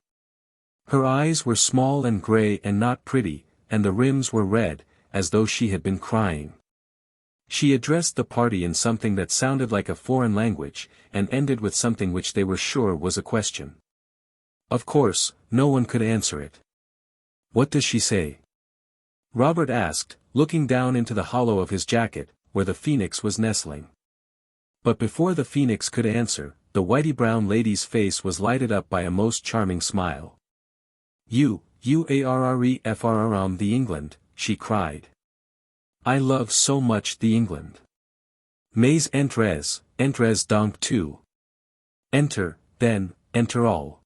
Her eyes were small and grey and not pretty, and the rims were red, as though she had been crying. She addressed the party in something that sounded like a foreign language, and ended with something which they were sure was a question. Of course, no one could answer it. "What does she say?" Robert asked, looking down into the hollow of his jacket, where the phoenix was nestling. But before the phoenix could answer, the whitey-brown lady's face was lighted up by a most charming smile. "You-are-refr the England," she cried. "I love so much the England. Mais entres donc tu. Enter, then, enter all.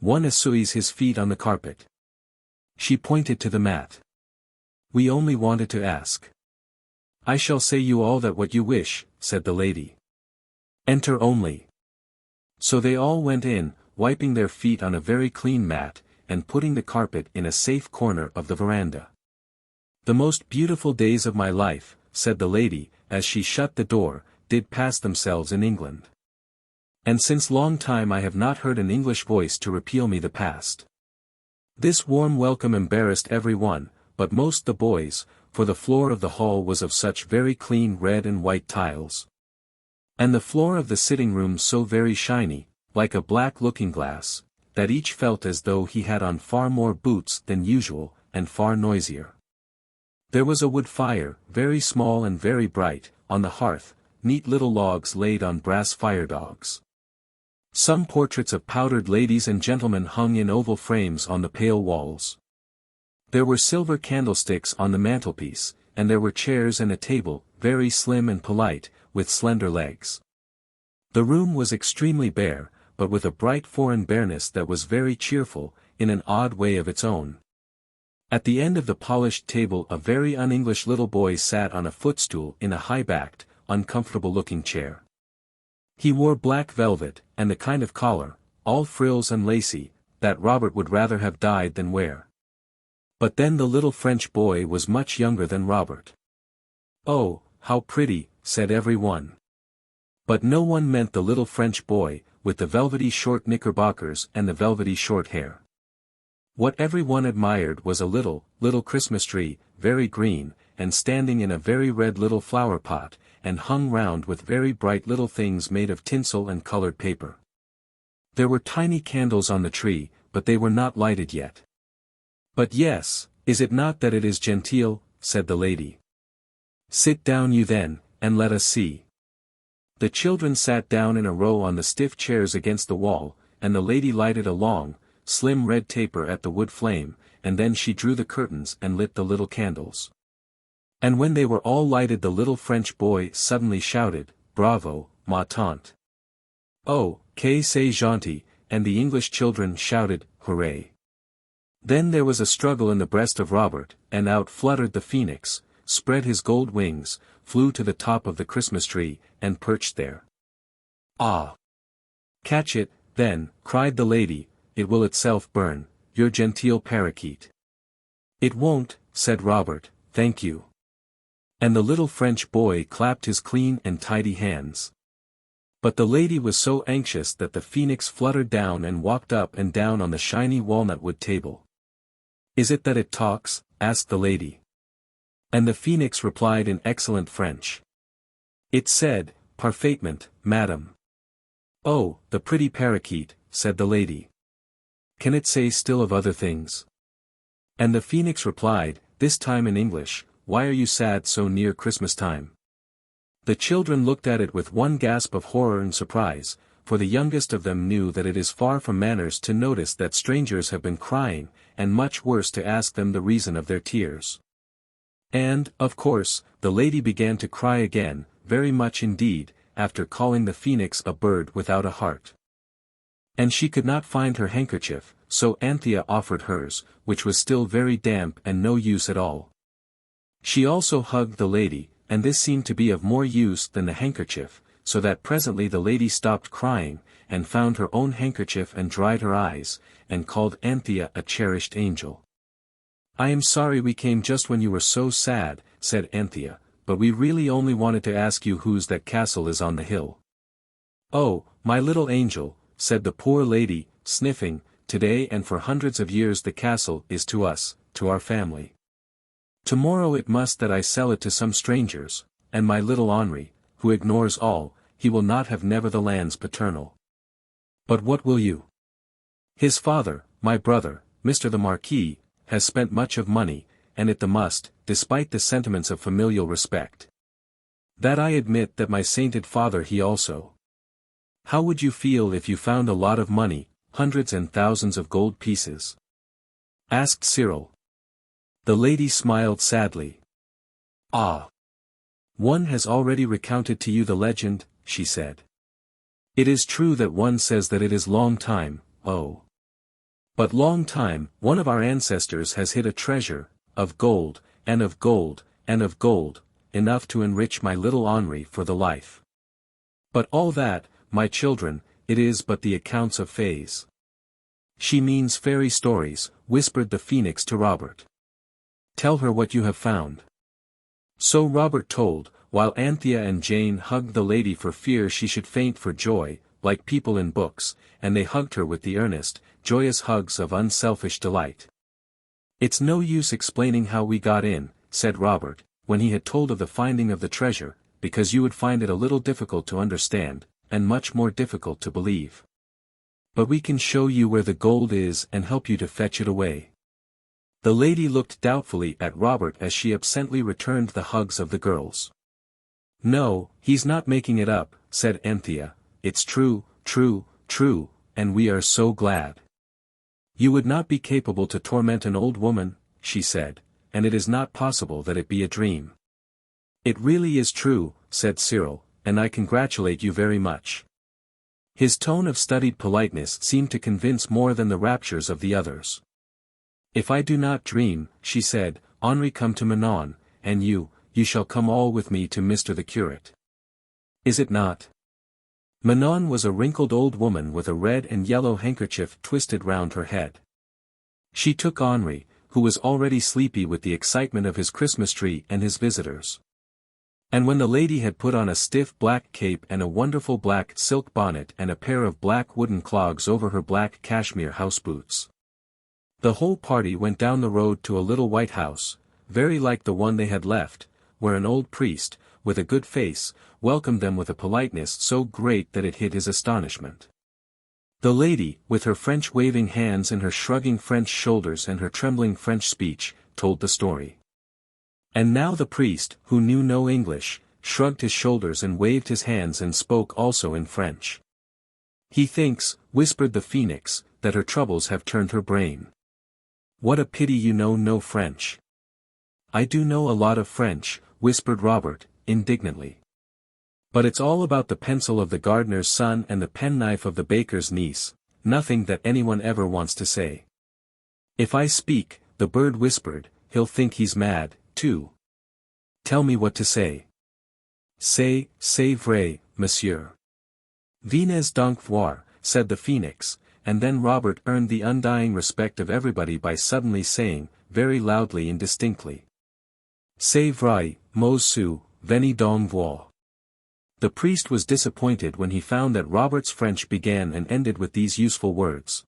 One essuies his feet on the carpet." She pointed to the mat. "We only wanted to ask." "I shall say you all that what you wish," said the lady. "Enter only." So they all went in, wiping their feet on a very clean mat, and putting the carpet in a safe corner of the veranda. "The most beautiful days of my life," said the lady, as she shut the door, "did pass themselves in England. And since long time I have not heard an English voice to repeal me the past." This warm welcome embarrassed every one, but most the boys, for the floor of the hall was of such very clean red and white tiles. And the floor of the sitting room so very shiny, like a black looking-glass, that each felt as though he had on far more boots than usual, and far noisier. There was a wood fire, very small and very bright, on the hearth, neat little logs laid on brass fire-dogs. Some portraits of powdered ladies and gentlemen hung in oval frames on the pale walls. There were silver candlesticks on the mantelpiece, and there were chairs and a table, very slim and polite, with slender legs. The room was extremely bare, but with a bright foreign bareness that was very cheerful, in an odd way of its own. At the end of the polished table a very un-English little boy sat on a footstool in a high-backed, uncomfortable-looking chair. He wore black velvet, and the kind of collar, all frills and lacy, that Robert would rather have died than wear. But then the little French boy was much younger than Robert. "Oh, how pretty," said every one. But no one meant the little French boy, with the velvety short knickerbockers and the velvety short hair. What every one admired was a little Christmas tree, very green, and standing in a very red little flower pot, and hung round with very bright little things made of tinsel and colored paper. There were tiny candles on the tree, but they were not lighted yet. "But yes, is it not that it is genteel?" said the lady. "Sit down you then, and let us see." The children sat down in a row on the stiff chairs against the wall, and the lady lighted a long, slim red taper at the wood flame, and then she drew the curtains and lit the little candles. And when they were all lighted the little French boy suddenly shouted, "Bravo, ma tante!" "Oh, que c'est gentil," and the English children shouted, "Hooray!" Then there was a struggle in the breast of Robert, and out fluttered the phoenix, spread his gold wings, flew to the top of the Christmas tree, and perched there. "Ah! Catch it, then," cried the lady, "it will itself burn, your genteel parakeet." "It won't," said Robert, "thank you." And the little French boy clapped his clean and tidy hands. But the lady was so anxious that the phoenix fluttered down and walked up and down on the shiny walnut-wood table. "Is it that it talks?" asked the lady. And the phoenix replied in excellent French. It said, "Parfaitement, madame." "Oh, the pretty parakeet," said the lady. "Can it say still of other things?" And the phoenix replied, this time in English, "Why are you sad so near Christmas time?" The children looked at it with one gasp of horror and surprise, for the youngest of them knew that it is far from manners to notice that strangers have been crying, and much worse to ask them the reason of their tears. And, of course, the lady began to cry again, very much indeed, after calling the phoenix a bird without a heart. And she could not find her handkerchief, so Anthea offered hers, which was still very damp and no use at all. She also hugged the lady, and this seemed to be of more use than the handkerchief, so that presently the lady stopped crying, and found her own handkerchief and dried her eyes, and called Anthea a cherished angel. "I am sorry we came just when you were so sad," said Anthea, "but we really only wanted to ask you whose that castle is on the hill." "Oh, my little angel," said the poor lady, sniffing, "today and for hundreds of years the castle is to us, to our family. Tomorrow it must that I sell it to some strangers, and my little Henri, who ignores all, he will not have never the lands paternal. But what will you? His father, my brother, Mr. the Marquis, has spent much of money, and it the must, despite the sentiments of familial respect. That I admit that my sainted father he also. How would you feel if you found a lot of money, hundreds and thousands of gold pieces? Asked Cyril. The lady smiled sadly. Ah! One has already recounted to you the legend, she said. It is true that one says that it is long time, oh. But long time, one of our ancestors has hid a treasure, of gold, and of gold, and of gold, enough to enrich my little Henri for the life. But all that, my children, it is but the accounts of fays. She means fairy stories, whispered the phoenix to Robert. Tell her what you have found. So Robert told, while Anthea and Jane hugged the lady for fear she should faint for joy, like people in books, and they hugged her with the earnest, joyous hugs of unselfish delight. It's no use explaining how we got in, said Robert, when he had told of the finding of the treasure, because you would find it a little difficult to understand, and much more difficult to believe. But we can show you where the gold is and help you to fetch it away. The lady looked doubtfully at Robert as she absently returned the hugs of the girls. No, he's not making it up, said Anthea, it's true, true, true, and we are so glad. You would not be capable to torment an old woman, she said, and it is not possible that it be a dream. It really is true, said Cyril, and I congratulate you very much. His tone of studied politeness seemed to convince more than the raptures of the others. If I do not dream, she said, Henri come to Manon, and you shall come all with me to Mr. the curate. Is it not? Manon was a wrinkled old woman with a red and yellow handkerchief twisted round her head. She took Henri, who was already sleepy with the excitement of his Christmas tree and his visitors. And when the lady had put on a stiff black cape and a wonderful black silk bonnet and a pair of black wooden clogs over her black cashmere house boots, the whole party went down the road to a little white house, very like the one they had left, where an old priest, with a good face, welcomed them with a politeness so great that it hid his astonishment. The lady, with her French waving hands and her shrugging French shoulders and her trembling French speech, told the story. And now the priest, who knew no English, shrugged his shoulders and waved his hands and spoke also in French. He thinks, whispered the phoenix, that her troubles have turned her brain. What a pity you know no French. I do know a lot of French, whispered Robert, indignantly. But it's all about the pencil of the gardener's son and the penknife of the baker's niece, nothing that anyone ever wants to say. If I speak, the bird whispered, he'll think he's mad, too. Tell me what to say. C'est vrai, monsieur. Venez donc voir, said the phoenix, and then Robert earned the undying respect of everybody by suddenly saying, very loudly and distinctly, C'est vrai, monsieur, venez donc voir. The priest was disappointed when he found that Robert's French began and ended with these useful words.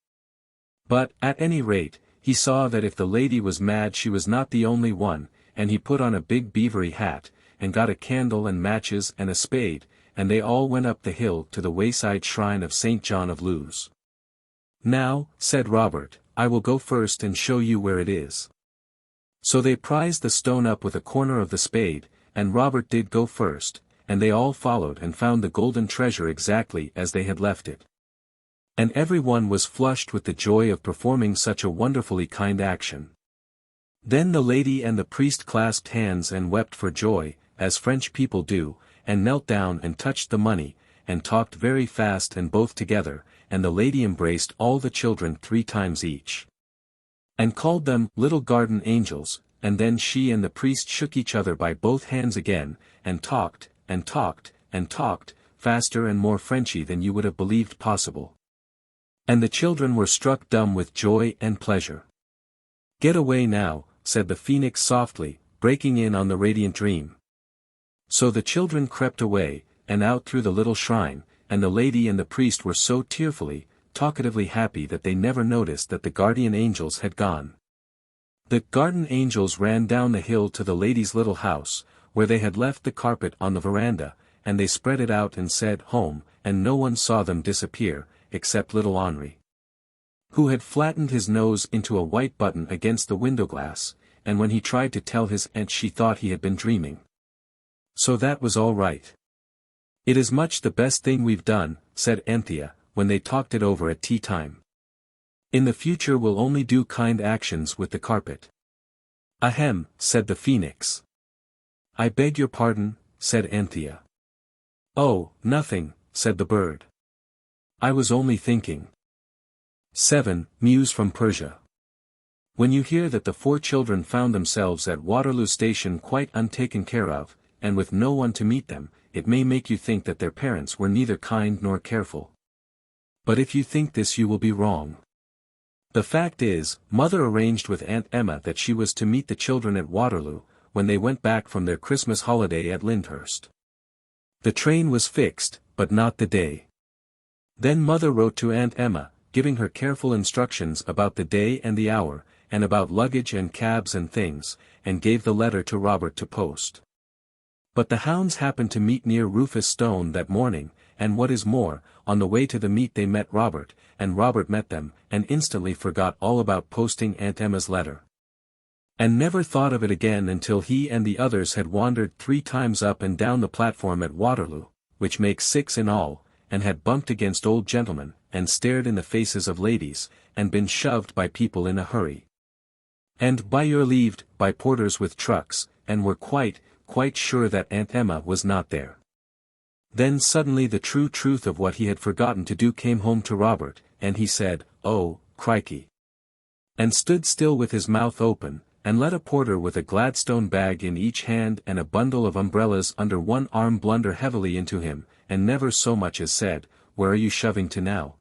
But, at any rate, he saw that if the lady was mad she was not the only one, and he put on a big beavery hat, and got a candle and matches and a spade, and they all went up the hill to the wayside shrine of St. John of Luz. Now, said Robert, I will go first and show you where it is. So they prized the stone up with a corner of the spade, and Robert did go first, and they all followed and found the golden treasure exactly as they had left it. And every one was flushed with the joy of performing such a wonderfully kind action. Then the lady and the priest clasped hands and wept for joy, as French people do, and knelt down and touched the money, and talked very fast and both together, and the lady embraced all the children 3 times each. And called them little garden angels, and then she and the priest shook each other by both hands again, and talked, and talked, and talked, faster and more Frenchy than you would have believed possible. And the children were struck dumb with joy and pleasure. Get away now, said the phoenix softly, breaking in on the radiant dream. So the children crept away, and out through the little shrine, and the lady and the priest were so tearfully, talkatively happy that they never noticed that the guardian angels had gone. The garden angels ran down the hill to the lady's little house, where they had left the carpet on the veranda, and they spread it out and said home, and no one saw them disappear, except little Henri, who had flattened his nose into a white button against the window glass, and when he tried to tell his aunt she thought he had been dreaming. So that was all right. It is much the best thing we've done, said Anthea, when they talked it over at tea time. In the future we'll only do kind actions with the carpet. Ahem, said the phoenix. I beg your pardon, said Anthea. Oh, nothing, said the bird. I was only thinking. 7. Mews from Persia. When you hear that the 4 children found themselves at Waterloo Station quite untaken care of, and with no one to meet them, it may make you think that their parents were neither kind nor careful. But if you think this you will be wrong. The fact is, Mother arranged with Aunt Emma that she was to meet the children at Waterloo, when they went back from their Christmas holiday at Lyndhurst. The train was fixed, but not the day. Then Mother wrote to Aunt Emma, giving her careful instructions about the day and the hour, and about luggage and cabs and things, and gave the letter to Robert to post. But the hounds happened to meet near Rufus Stone that morning, and what is more, on the way to the meet they met Robert, and Robert met them, and instantly forgot all about posting Aunt Emma's letter. And never thought of it again until he and the others had wandered 3 times up and down the platform at Waterloo, which makes 6 in all, and had bumped against old gentlemen, and stared in the faces of ladies, and been shoved by people in a hurry. And by your leave, by porters with trucks, and were quite sure that Aunt Emma was not there. Then suddenly the true truth of what he had forgotten to do came home to Robert, and he said, "Oh, crikey!" and stood still with his mouth open, and let a porter with a Gladstone bag in each hand and a bundle of umbrellas under one arm blunder heavily into him, and never so much as said, "Where are you shoving to now?"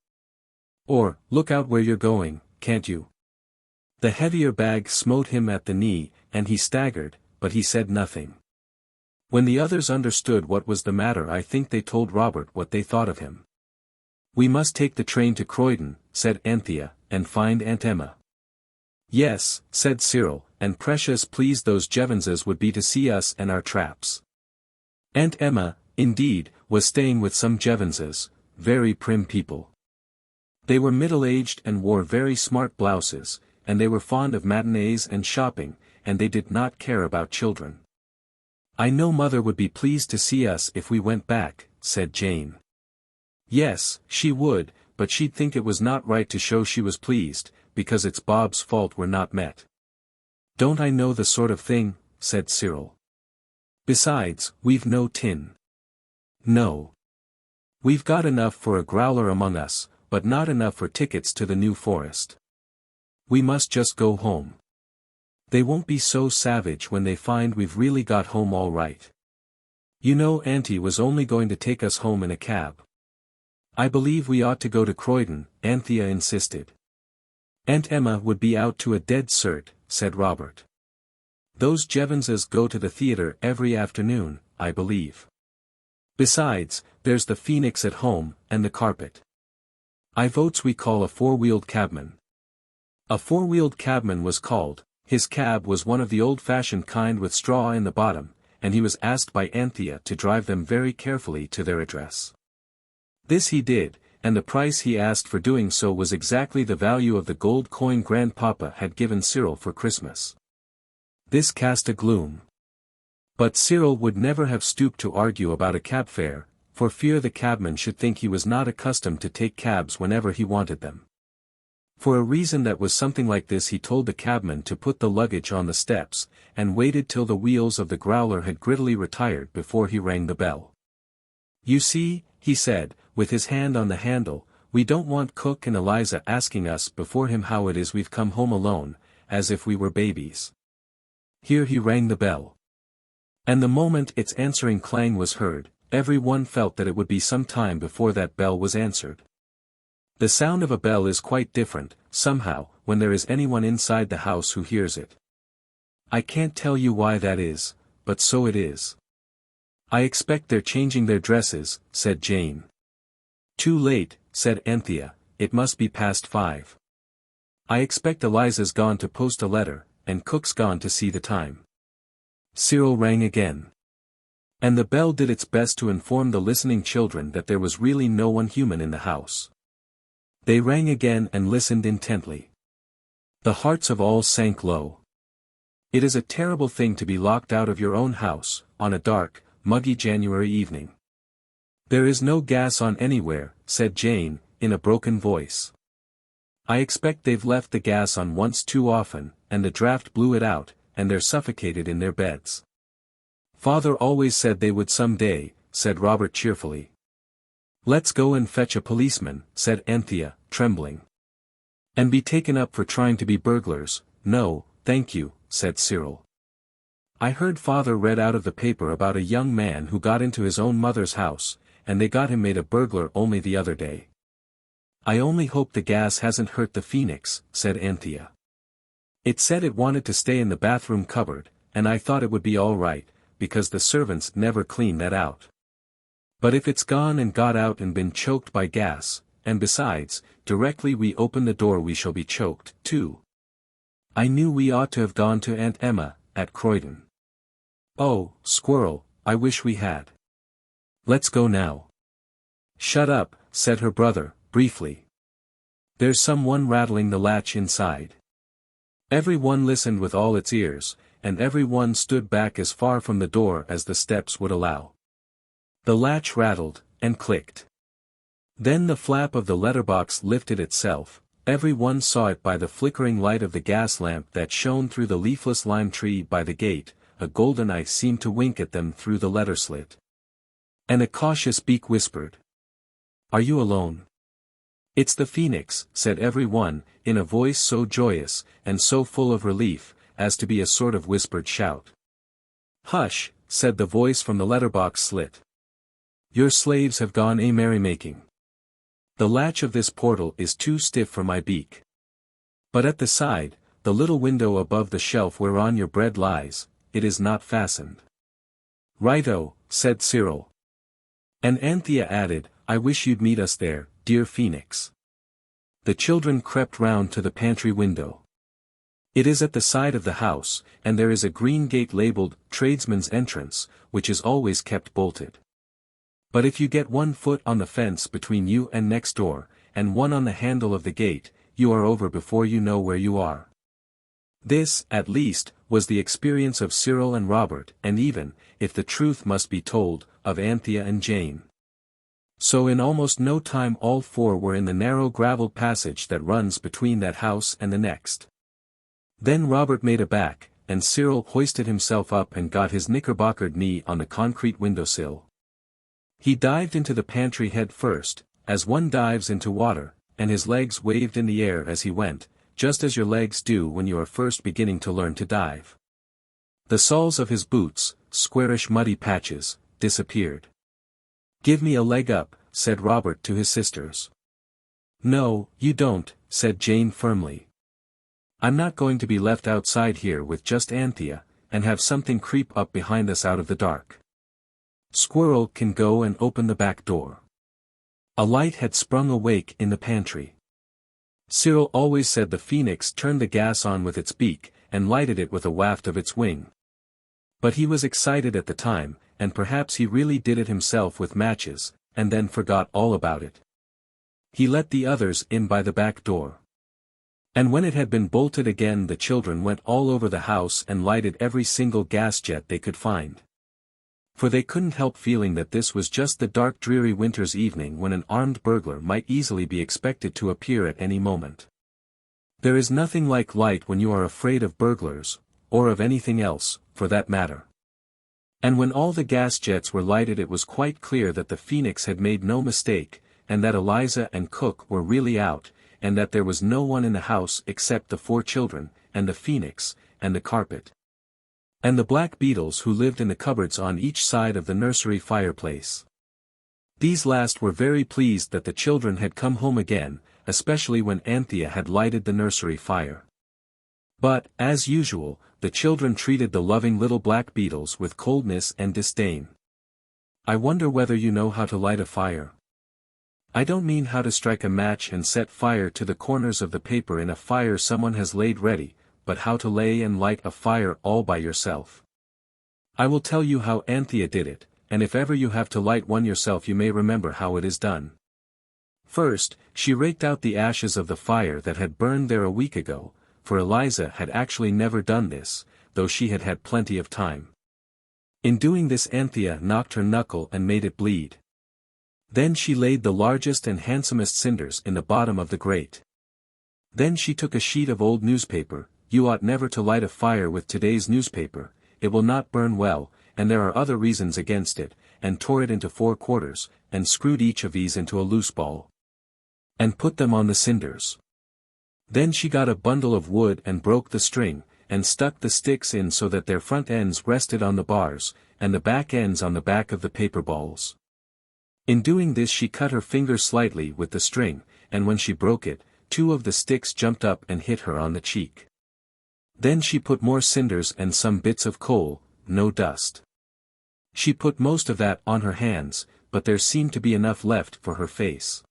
or, "Look out where you're going, can't you?" The heavier bag smote him at the knee, and he staggered, but he said nothing. When the others understood what was the matter, I think they told Robert what they thought of him. "We must take the train to Croydon," said Anthea, "and find Aunt Emma." "Yes," said Cyril, "and precious pleased those Jevanses would be to see us and our traps." Aunt Emma, indeed, was staying with some Jevanses, very prim people. They were middle-aged and wore very smart blouses, and they were fond of matinees and shopping, and they did not care about children. "I know Mother would be pleased to see us if we went back," said Jane. "Yes, she would, but she'd think it was not right to show she was pleased, because it's Bob's fault we're not met." "Don't I know the sort of thing?" said Cyril. "Besides, we've no tin." "No. We've got enough for a growler among us, but not enough for tickets to the New Forest. We must just go home. They won't be so savage when they find we've really got home all right. You know Auntie was only going to take us home in a cab." "I believe we ought to go to Croydon," Anthea insisted. "Aunt Emma would be out to a dead cert," said Robert. "Those Jevanses go to the theatre every afternoon, I believe. Besides, there's the phoenix at home, and the carpet. I votes we call a 4-wheeled cabman." A 4-wheeled cabman was called. His cab was one of the old-fashioned kind with straw in the bottom, and he was asked by Anthea to drive them very carefully to their address. This he did, and the price he asked for doing so was exactly the value of the gold coin Grandpapa had given Cyril for Christmas. This cast a gloom. But Cyril would never have stooped to argue about a cab fare, for fear the cabman should think he was not accustomed to take cabs whenever he wanted them. For a reason that was something like this, he told the cabman to put the luggage on the steps, and waited till the wheels of the growler had grittily retired before he rang the bell. "You see," he said, with his hand on the handle, "we don't want Cook and Eliza asking us before him how it is we've come home alone, as if we were babies." Here he rang the bell. And the moment its answering clang was heard, every one felt that it would be some time before that bell was answered. The sound of a bell is quite different, somehow, when there is anyone inside the house who hears it. I can't tell you why that is, but so it is. "I expect they're changing their dresses," said Jane. "Too late," said Anthea, "it must be past 5. I expect Eliza's gone to post a letter, and Cook's gone to see the time." Cyril rang again. And the bell did its best to inform the listening children that there was really no one human in the house. They rang again and listened intently. The hearts of all sank low. It is a terrible thing to be locked out of your own house, on a dark, muggy January evening. "There is no gas on anywhere," said Jane, in a broken voice. "I expect they've left the gas on once too often, and the draft blew it out, and they're suffocated in their beds." "Father always said they would some day," said Robert cheerfully. "Let's go and fetch a policeman," said Anthea, trembling. "And be taken up for trying to be burglars." "No, thank you," said Cyril. "I heard father read out of the paper about a young man who got into his own mother's house, and they got him made a burglar only the other day." "I only hope the gas hasn't hurt the phoenix," said Anthea. "It said it wanted to stay in the bathroom cupboard, and I thought it would be all right, because the servants never clean that out. But if it's gone and got out and been choked by gas, and besides, directly we open the door we shall be choked, too. I knew we ought to have gone to Aunt Emma, at Croydon. Oh, Squirrel, I wish we had. Let's go now." "Shut up," said her brother, briefly. "There's someone rattling the latch inside." Every one listened with all its ears, and every one stood back as far from the door as the steps would allow. The latch rattled, and clicked. Then the flap of the letterbox lifted itself. Every one saw it by the flickering light of the gas lamp that shone through the leafless lime tree by the gate. A golden eye seemed to wink at them through the letter slit. And a cautious beak whispered, "Are you alone?" "It's the phoenix," said every one, in a voice so joyous, and so full of relief, as to be a sort of whispered shout. "Hush," said the voice from the letterbox slit. "Your slaves have gone a merrymaking. The latch of this portal is too stiff for my beak. But at the side, the little window above the shelf whereon your bread lies, it is not fastened." "Righto," said Cyril. And Anthea added, "I wish you'd meet us there, dear Phoenix." The children crept round to the pantry window. It is at the side of the house, and there is a green gate labeled, "Tradesman's Entrance," which is always kept bolted. But if you get 1 foot on the fence between you and next door, and 1 on the handle of the gate, you are over before you know where you are. This, at least, was the experience of Cyril and Robert, and even, if the truth must be told, of Anthea and Jane. So in almost no time all 4 were in the narrow gravelled passage that runs between that house and the next. Then Robert made a back, and Cyril hoisted himself up and got his knickerbockered knee on the concrete windowsill. He dived into the pantry head first, as one dives into water, and his legs waved in the air as he went, just as your legs do when you are first beginning to learn to dive. The soles of his boots, squarish muddy patches, disappeared. "Give me a leg up," said Robert to his sisters. "No, you don't," said Jane firmly. "I'm not going to be left outside here with just Anthea, and have something creep up behind us out of the dark. Squirrel can go and open the back door." A light had sprung awake in the pantry. Cyril always said the phoenix turned the gas on with its beak, and lighted it with a waft of its wing. But he was excited at the time, and perhaps he really did it himself with matches, and then forgot all about it. He let the others in by the back door. And when it had been bolted again, the children went all over the house and lighted every single gas jet they could find. For they couldn't help feeling that this was just the dark dreary winter's evening when an armed burglar might easily be expected to appear at any moment. There is nothing like light when you are afraid of burglars, or of anything else, for that matter. And when all the gas jets were lighted, it was quite clear that the phoenix had made no mistake, and that Eliza and Cook were really out, and that there was no one in the house except the 4 children, and the phoenix, and the carpet. And the black beetles who lived in the cupboards on each side of the nursery fireplace. These last were very pleased that the children had come home again, especially when Anthea had lighted the nursery fire. But, as usual, the children treated the loving little black beetles with coldness and disdain. "I wonder whether you know how to light a fire. I don't mean how to strike a match and set fire to the corners of the paper in a fire someone has laid ready, but how to lay and light a fire all by yourself. I will tell you how Anthea did it, and if ever you have to light one yourself you may remember how it is done. First, she raked out the ashes of the fire that had burned there a week ago, for Eliza had actually never done this, though she had had plenty of time. In doing this Anthea knocked her knuckle and made it bleed. Then she laid the largest and handsomest cinders in the bottom of the grate. Then she took a sheet of old newspaper. You ought never to light a fire with today's newspaper, it will not burn well, and there are other reasons against it, and tore it into 4 quarters, and screwed each of these into a loose ball. And put them on the cinders. Then she got a bundle of wood and broke the string, and stuck the sticks in so that their front ends rested on the bars, and the back ends on the back of the paper balls. In doing this she cut her finger slightly with the string, and when she broke it, 2 of the sticks jumped up and hit her on the cheek. Then she put more cinders and some bits of coal, no dust. She put most of that on her hands, but there seemed to be enough left for her face.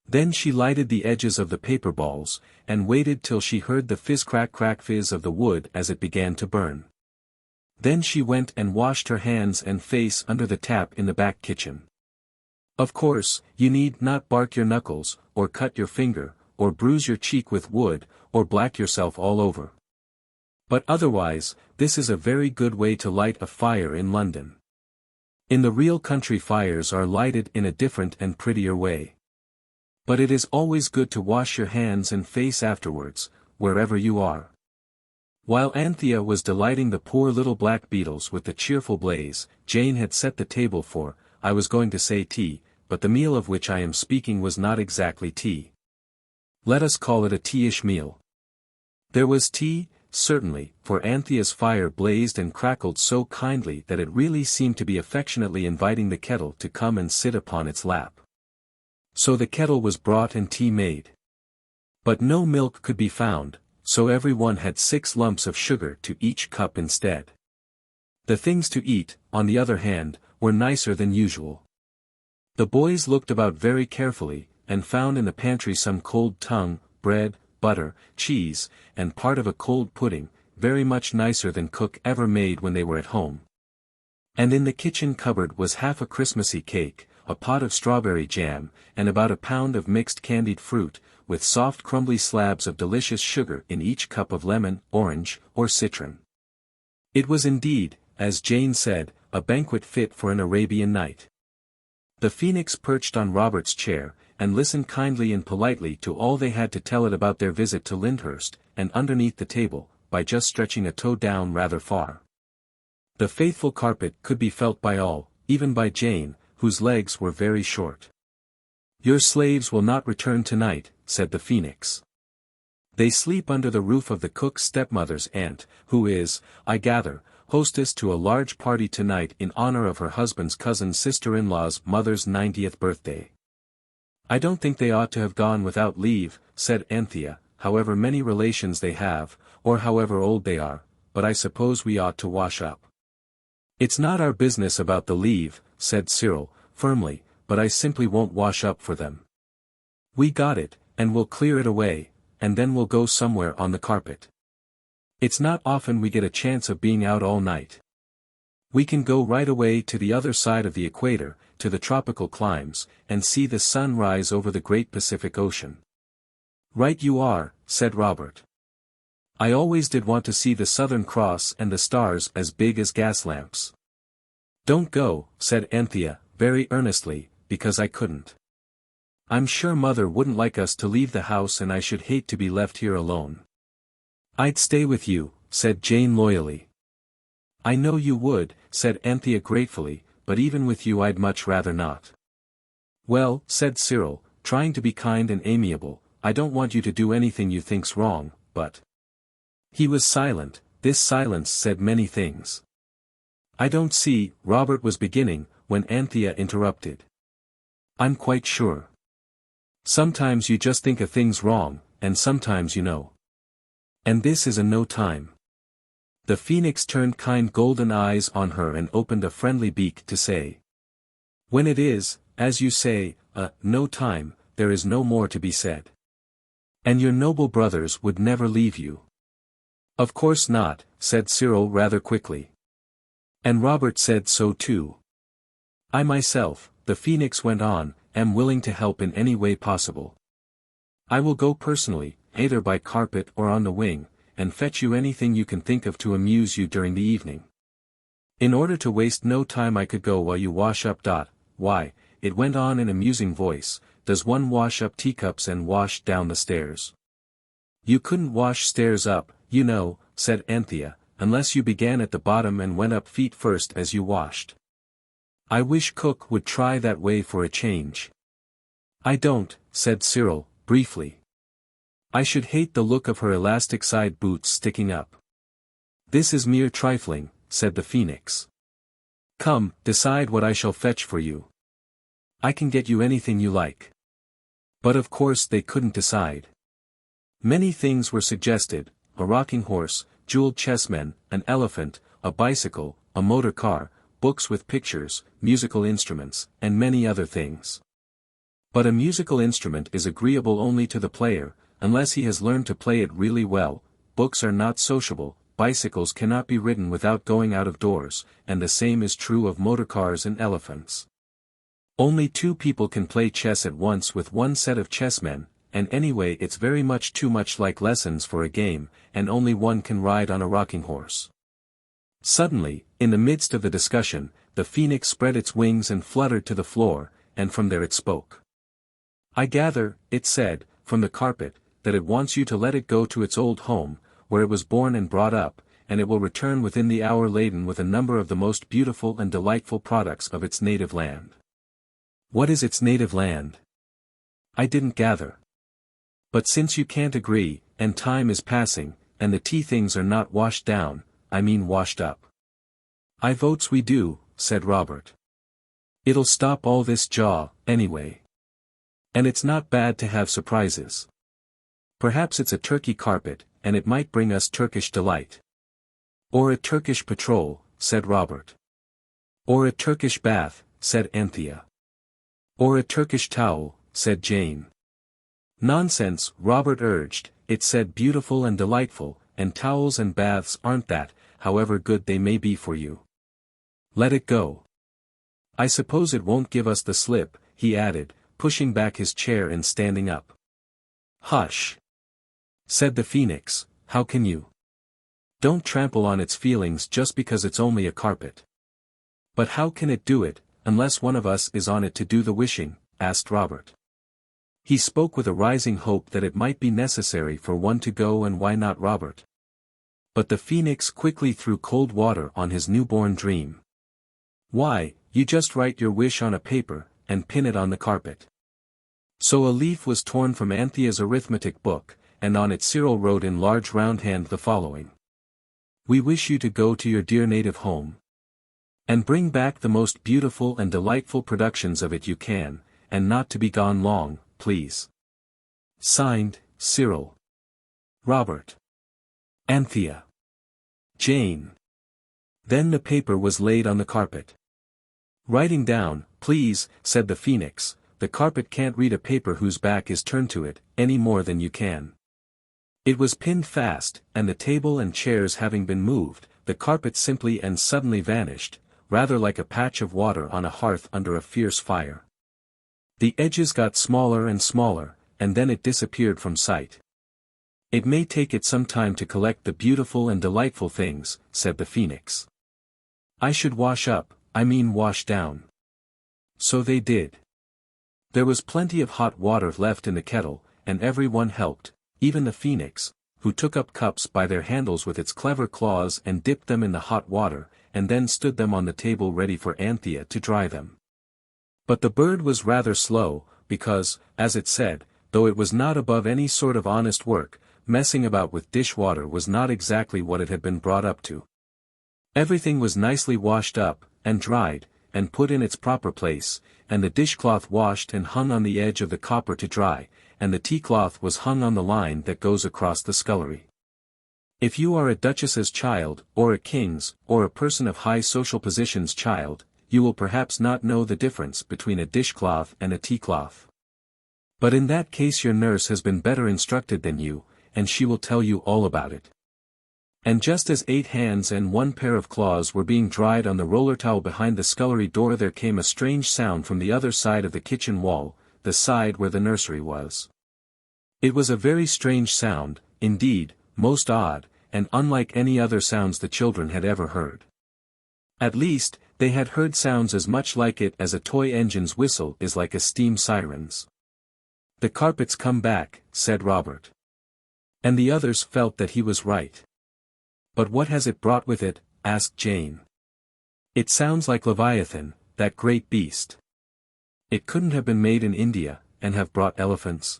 Then she lighted the edges of the paper balls, and waited till she heard the fizz-crack-crack-fizz of the wood as it began to burn. Then she went and washed her hands and face under the tap in the back kitchen. Of course, you need not bark your knuckles, or cut your finger, or bruise your cheek with wood, or black yourself all over. But otherwise, this is a very good way to light a fire in London. In the real country fires are lighted in a different and prettier way. But it is always good to wash your hands and face afterwards, wherever you are. While Anthea was delighting the poor little black beetles with the cheerful blaze, Jane had set the table for, I was going to say tea, but the meal of which I am speaking was not exactly tea. Let us call it a tea-ish meal. There was tea, certainly, for Anthea's fire blazed and crackled so kindly that it really seemed to be affectionately inviting the kettle to come and sit upon its lap. So the kettle was brought and tea made. But no milk could be found, so every one had 6 lumps of sugar to each cup instead. The things to eat, on the other hand, were nicer than usual. The boys looked about very carefully, and found in the pantry some cold tongue, bread, butter, cheese, and part of a cold pudding, very much nicer than cook ever made when they were at home. And in the kitchen cupboard was half a Christmassy cake, a pot of strawberry jam, and about a pound of mixed candied fruit, with soft crumbly slabs of delicious sugar in each cup of lemon, orange, or citron. It was indeed, as Jane said, a banquet fit for an Arabian night. The phoenix perched on Robert's chair, and listened kindly and politely to all they had to tell it about their visit to Lyndhurst, and underneath the table, by just stretching a toe down rather far. The faithful carpet could be felt by all, even by Jane, whose legs were very short. Your slaves will not return tonight, said the phoenix. They sleep under the roof of the cook's stepmother's aunt, who is, I gather, hostess to a large party tonight in honor of her husband's cousin's sister-in-law's mother's 90th birthday. I don't think they ought to have gone without leave, said Anthea, however many relations they have, or however old they are, but I suppose we ought to wash up. It's not our business about the leave, said Cyril, firmly, but I simply won't wash up for them. We got it, and we'll clear it away, and then we'll go somewhere on the carpet. It's not often we get a chance of being out all night. We can go right away to the other side of the equator, to the tropical climes, and see the sun rise over the great Pacific Ocean. Right you are, said Robert. I always did want to see the Southern Cross and the stars as big as gas lamps. Don't go, said Anthea, very earnestly, because I couldn't. I'm sure Mother wouldn't like us to leave the house and I should hate to be left here alone. I'd stay with you, said Jane loyally. I know you would, said Anthea gratefully, but even with you I'd much rather not. Well, said Cyril, trying to be kind and amiable, I don't want you to do anything you think's wrong, but... He was silent. This silence said many things. I don't see, Robert was beginning, when Anthea interrupted. I'm quite sure. Sometimes you just think a thing's wrong, and sometimes you know. And this is a no time. The phoenix turned kind golden eyes on her and opened a friendly beak to say. When it is, as you say, no time, there is no more to be said. And your noble brothers would never leave you. Of course not, said Cyril rather quickly. And Robert said so too. I myself, the Phoenix went on, am willing to help in any way possible. I will go personally, either by carpet or on the wing, and fetch you anything you can think of to amuse you during the evening. In order to waste no time I could go while you wash up. Why, it went on in a musing voice, does one wash up teacups and wash down the stairs? You couldn't wash stairs up, you know, said Anthea, unless you began at the bottom and went up feet first as you washed. I wish Cook would try that way for a change. I don't, said Cyril, briefly. I should hate the look of her elastic side boots sticking up. This is mere trifling, said the Phoenix. Come, decide what I shall fetch for you. I can get you anything you like. But of course they couldn't decide. Many things were suggested, a rocking horse, jeweled chessmen, an elephant, a bicycle, a motor car, books with pictures, musical instruments, and many other things. But a musical instrument is agreeable only to the player, unless he has learned to play it really well. Books are not sociable, bicycles cannot be ridden without going out of doors, and the same is true of motor cars and elephants. Only 2 people can play chess at once with one set of chessmen, and anyway it's very much too much like lessons for a game, and only one can ride on a rocking horse. Suddenly, in the midst of the discussion, the Phoenix spread its wings and fluttered to the floor, and from there it spoke. I gather, it said, from the carpet, that it wants you to let it go to its old home, where it was born and brought up, and it will return within the hour laden with a number of the most beautiful and delightful products of its native land. What is its native land? I didn't gather. But since you can't agree, and time is passing, and the tea things are not washed down, I mean washed up. I votes we do, said Robert. It'll stop all this jaw, anyway. And it's not bad to have surprises. Perhaps it's a Turkey carpet, and it might bring us Turkish delight. Or a Turkish patrol, said Robert. Or a Turkish bath, said Anthea. Or a Turkish towel, said Jane. Nonsense, Robert urged, it said beautiful and delightful, and towels and baths aren't that, however good they may be for you. Let it go. I suppose it won't give us the slip, he added, pushing back his chair and standing up. Hush! Said the Phoenix, how can you? Don't trample on its feelings just because it's only a carpet. But how can it do it, unless one of us is on it to do the wishing? Asked Robert. He spoke with a rising hope that it might be necessary for one to go, and why not Robert? But the Phoenix quickly threw cold water on his newborn dream. Why, you just write your wish on a paper, and pin it on the carpet. So a leaf was torn from Anthea's arithmetic book, and on it Cyril wrote in large round hand the following. We wish you to go to your dear native home. And bring back the most beautiful and delightful productions of it you can, and not to be gone long, please. Signed, Cyril. Robert. Anthea. Jane. Then the paper was laid on the carpet. Writing down, please, said the Phoenix, the carpet can't read a paper whose back is turned to it, any more than you can. It was pinned fast, and the table and chairs having been moved, the carpet simply and suddenly vanished, rather like a patch of water on a hearth under a fierce fire. The edges got smaller and smaller, and then it disappeared from sight. It may take it some time to collect the beautiful and delightful things, said the Phoenix. I should wash up, I mean wash down. So they did. There was plenty of hot water left in the kettle, and everyone helped, even the Phoenix, who took up cups by their handles with its clever claws and dipped them in the hot water, and then stood them on the table ready for Anthea to dry them. But the bird was rather slow, because, as it said, though it was not above any sort of honest work, messing about with dishwater was not exactly what it had been brought up to. Everything was nicely washed up, and dried, and put in its proper place, and the dishcloth washed and hung on the edge of the copper to dry, and the tea-cloth was hung on the line that goes across the scullery. If you are a duchess's child, or a king's, or a person of high social position's child, you will perhaps not know the difference between a dishcloth and a tea-cloth. But in that case your nurse has been better instructed than you, and she will tell you all about it. And just as 8 hands and 1 pair of claws were being dried on the roller towel behind the scullery door, there came a strange sound from the other side of the kitchen wall, the side where the nursery was. It was a very strange sound, indeed, most odd, and unlike any other sounds the children had ever heard. At least, they had heard sounds as much like it as a toy engine's whistle is like a steam siren's. "The carpet's come back," said Robert. And the others felt that he was right. "But what has it brought with it?" asked Jane. "It sounds like Leviathan, that great beast. It couldn't have been made in India, and have brought elephants.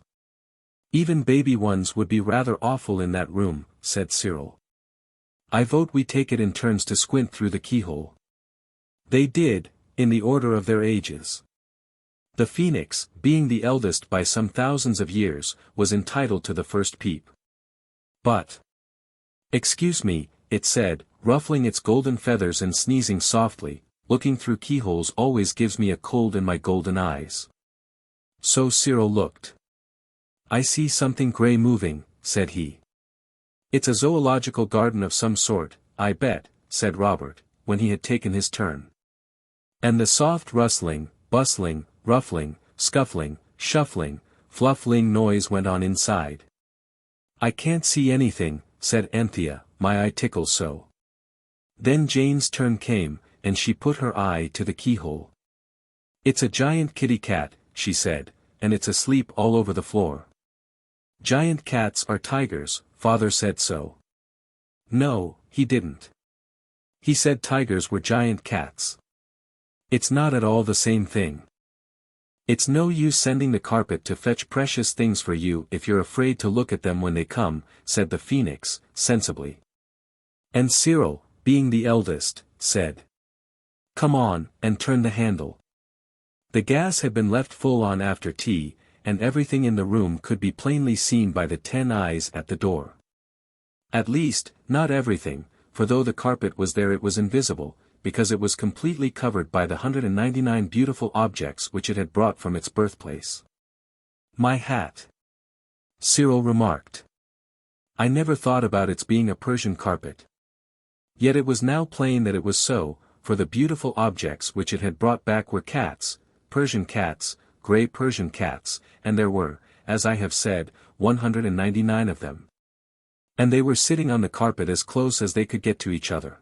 Even baby ones would be rather awful in that room," said Cyril. "I vote we take it in turns to squint through the keyhole." They did, in the order of their ages. The phoenix, being the eldest by some thousands of years, was entitled to the first peep. "But, excuse me," it said, ruffling its golden feathers and sneezing softly, "looking through keyholes always gives me a cold in my golden eyes." So Cyril looked. "I see something grey moving," said he. "It's a zoological garden of some sort, I bet," said Robert, when he had taken his turn. And the soft rustling, bustling, ruffling, scuffling, shuffling, fluffling noise went on inside. "I can't see anything," said Anthea, "my eye tickles so." Then Jane's turn came, and she put her eye to the keyhole. "It's a giant kitty cat," she said, "and it's asleep all over the floor." "Giant cats are tigers, father said so." "No, he didn't. He said tigers were giant cats. It's not at all the same thing. It's no use sending the carpet to fetch precious things for you if you're afraid to look at them when they come," said the phoenix, sensibly. And Cyril, being the eldest, said, "Come on, and turn the handle." The gas had been left full on after tea, and everything in the room could be plainly seen by the 10 eyes at the door. At least, not everything, for though the carpet was there it was invisible, because it was completely covered by the 199 beautiful objects which it had brought from its birthplace. "My hat," Cyril remarked. "I never thought about its being a Persian carpet." Yet it was now plain that it was so, for the beautiful objects which it had brought back were cats, Persian cats, grey Persian cats, and there were, as I have said, 199 of them. And they were sitting on the carpet as close as they could get to each other.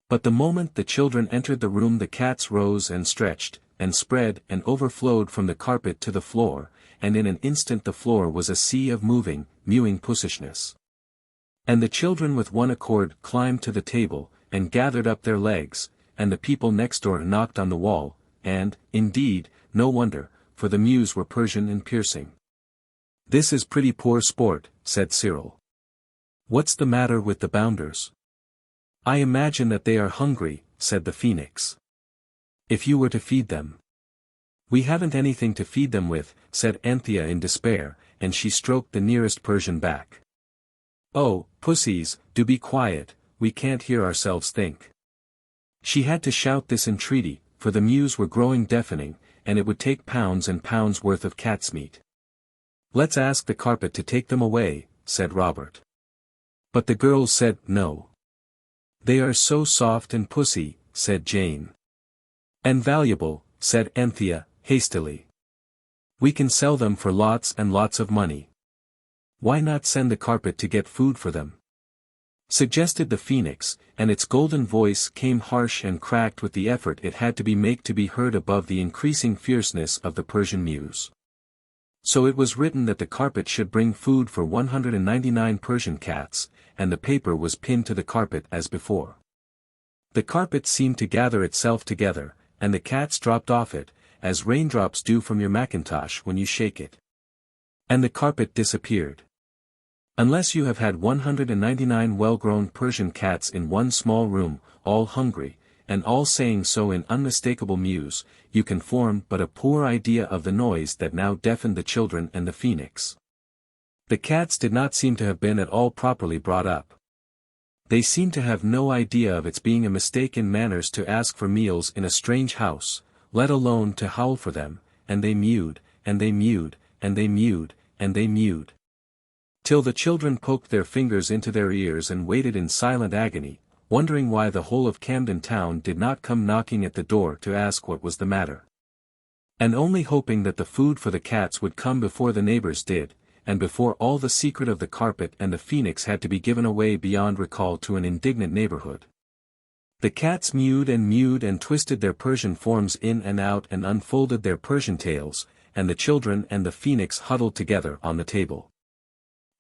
But the moment the children entered the room the cats rose and stretched, and spread and overflowed from the carpet to the floor, and in an instant the floor was a sea of moving, mewing pussishness. And the children with one accord climbed to the table, and gathered up their legs, and the people next door knocked on the wall, and, indeed, no wonder, for the Mews were Persian and piercing. "This is pretty poor sport," said Cyril. "What's the matter with the bounders?" "I imagine that they are hungry," said the phoenix. "If you were to feed them." "We haven't anything to feed them with," said Anthea in despair, and she stroked the nearest Persian back. "Oh, pussies, do be quiet, we can't hear ourselves think." She had to shout this entreaty, for the Mews were growing deafening, and it would take pounds and pounds worth of cat's meat. "Let's ask the carpet to take them away," said Robert. But the girls said no. "They are so soft and pussy," said Jane. "And valuable," said Anthea, hastily. "We can sell them for lots and lots of money. Why not send the carpet to get food for them?" suggested the phoenix, and its golden voice came harsh and cracked with the effort it had to make to be heard above the increasing fierceness of the Persian Mews. So it was written that the carpet should bring food for 199 Persian cats, and the paper was pinned to the carpet as before. The carpet seemed to gather itself together, and the cats dropped off it, as raindrops do from your mackintosh when you shake it. And the carpet disappeared. Unless you have had 199 well-grown Persian cats in one small room, all hungry, and all saying so in unmistakable Mews, you can form but a poor idea of the noise that now deafened the children and the phoenix. The cats did not seem to have been at all properly brought up. They seemed to have no idea of its being a mistake in manners to ask for meals in a strange house, let alone to howl for them, and they mewed, and they mewed, and they mewed, and they mewed. Till the children poked their fingers into their ears and waited in silent agony, wondering why the whole of Camden Town did not come knocking at the door to ask what was the matter. And only hoping that the food for the cats would come before the neighbors did, and before all the secret of the carpet and the phoenix had to be given away beyond recall to an indignant neighborhood. The cats mewed and twisted their Persian forms in and out and unfolded their Persian tails, and the children and the phoenix huddled together on the table.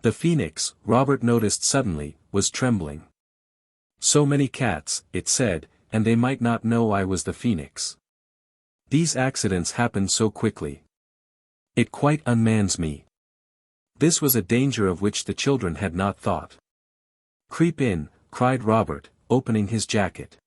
The phoenix, Robert noticed suddenly, was trembling. So many cats, it said, and they might not know I was the phoenix. These accidents happened so quickly. It quite unmans me. This was a danger of which the children had not thought. Creep in, cried Robert, opening his jacket.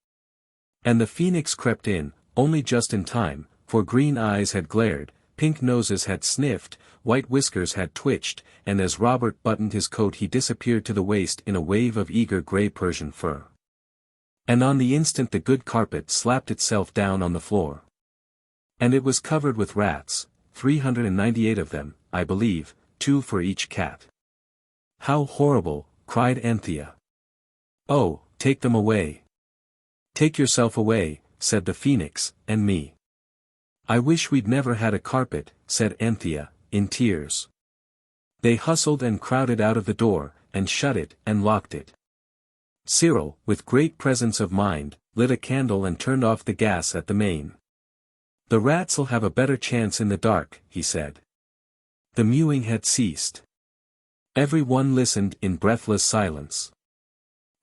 And the phoenix crept in, only just in time, for green eyes had glared, pink noses had sniffed, white whiskers had twitched, and as Robert buttoned his coat he disappeared to the waist in a wave of eager grey Persian fur. And on the instant the good carpet slapped itself down on the floor. And it was covered with rats, 398 of them, I believe, 2 for each cat. How horrible, cried Anthea. Oh, take them away. Take yourself away, said the phoenix, and me. I wish we'd never had a carpet, said Anthea, in tears. They hustled and crowded out of the door, and shut it and locked it. Cyril, with great presence of mind, lit a candle and turned off the gas at the main. The rats'll have a better chance in the dark, he said. The mewing had ceased. Every one listened in breathless silence.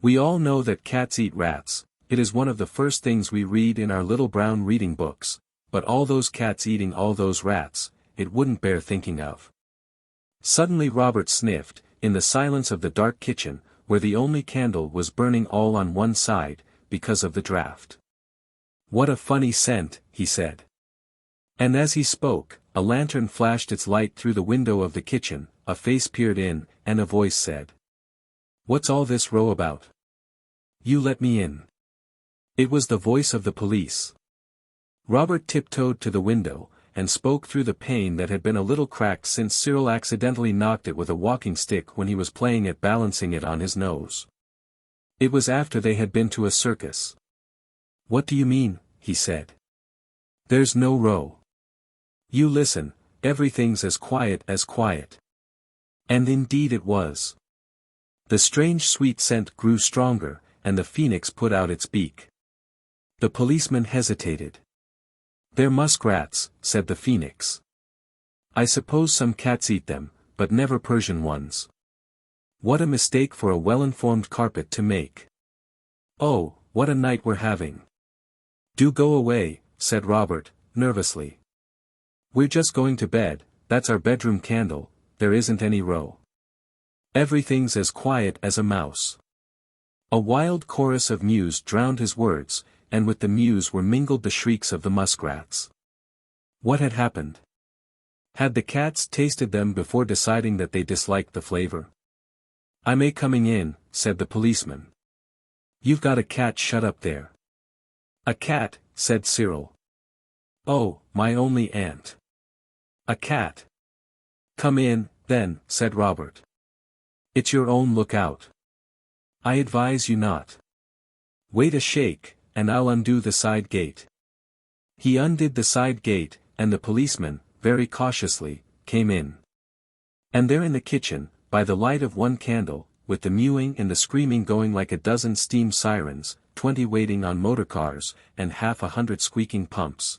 We all know that cats eat rats, it is one of the first things we read in our little brown reading books, but all those cats eating all those rats, it wouldn't bear thinking of. Suddenly Robert sniffed, in the silence of the dark kitchen, where the only candle was burning all on one side, because of the draught. What a funny scent, he said. And as he spoke, a lantern flashed its light through the window of the kitchen, a face peered in, and a voice said, "What's all this row about? You let me in." It was the voice of the police. Robert tiptoed to the window, and spoke through the pane that had been a little cracked since Cyril accidentally knocked it with a walking stick when he was playing at balancing it on his nose. It was after they had been to a circus. "What do you mean?" he said. "There's no row. You listen, everything's as quiet as quiet." And indeed it was. The strange sweet scent grew stronger, and the phoenix put out its beak. The policeman hesitated. "They're muskrats," said the phoenix. "I suppose some cats eat them, but never Persian ones. What a mistake for a well-informed carpet to make. Oh, what a night we're having." "Do go away," said Robert, nervously. "We're just going to bed, that's our bedroom candle, there isn't any row. Everything's as quiet as a mouse." A wild chorus of mews drowned his words, and with the mews were mingled the shrieks of the muskrats. What had happened? Had the cats tasted them before deciding that they disliked the flavor? "I'm coming in," said the policeman. "You've got a cat shut up there." "A cat," said Cyril. "Oh, my only aunt. A cat." "Come in, then," said Robert. "It's your own lookout. I advise you not. Wait a shake, and I'll undo the side gate." He undid the side gate, and the policeman, very cautiously, came in. And there in the kitchen, by the light of one candle, with the mewing and the screaming going like a dozen steam sirens, 20 waiting on motor cars, and 100 squeaking pumps.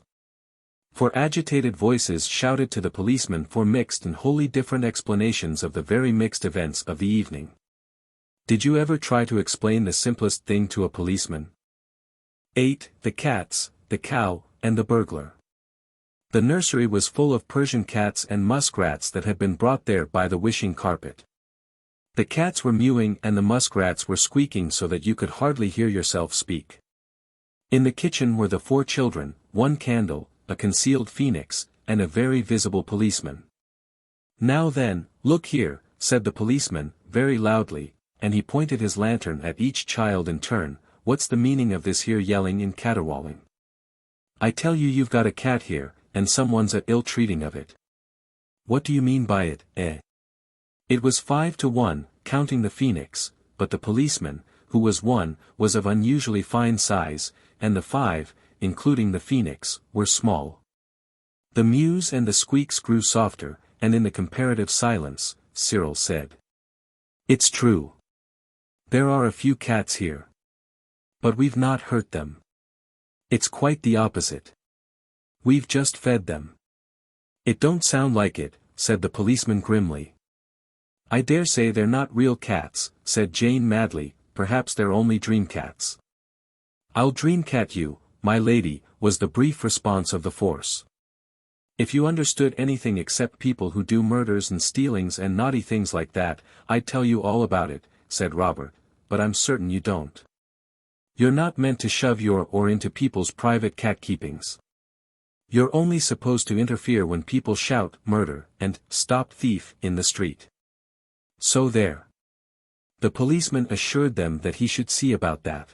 For agitated voices shouted to the policeman for mixed and wholly different explanations of the very mixed events of the evening. Did you ever try to explain the simplest thing to a policeman? 8. The cats, the cow, and the burglar. The nursery was full of Persian cats and muskrats that had been brought there by the wishing carpet. The cats were mewing and the muskrats were squeaking so that you could hardly hear yourself speak. In the kitchen were the 4 children, 1 candle, a concealed phoenix, and a very visible policeman. "Now then, look here," said the policeman, very loudly, and he pointed his lantern at each child in turn, "what's the meaning of this here yelling and caterwauling? I tell you you've got a cat here, and someone's ill-treating of it." "What do you mean by it, eh?" It was 5-1, counting the phoenix, but the policeman, who was 1, was of unusually fine size, and the 5, including the phoenix, were small. The mews and the squeaks grew softer, and in the comparative silence, Cyril said. It's true. There are a few cats here. But we've not hurt them. It's quite the opposite. We've just fed them. It don't sound like it, said the policeman grimly. I dare say they're not real cats, said Jane madly, perhaps they're only dream cats. I'll dream cat you, my lady, was the brief response of the force. If you understood anything except people who do murders and stealings and naughty things like that, I'd tell you all about it, said Robert, but I'm certain you don't. You're not meant to shove your or into people's private cat keepings. You're only supposed to interfere when people shout murder and stop thief in the street. So there. The policeman assured them that he should see about that.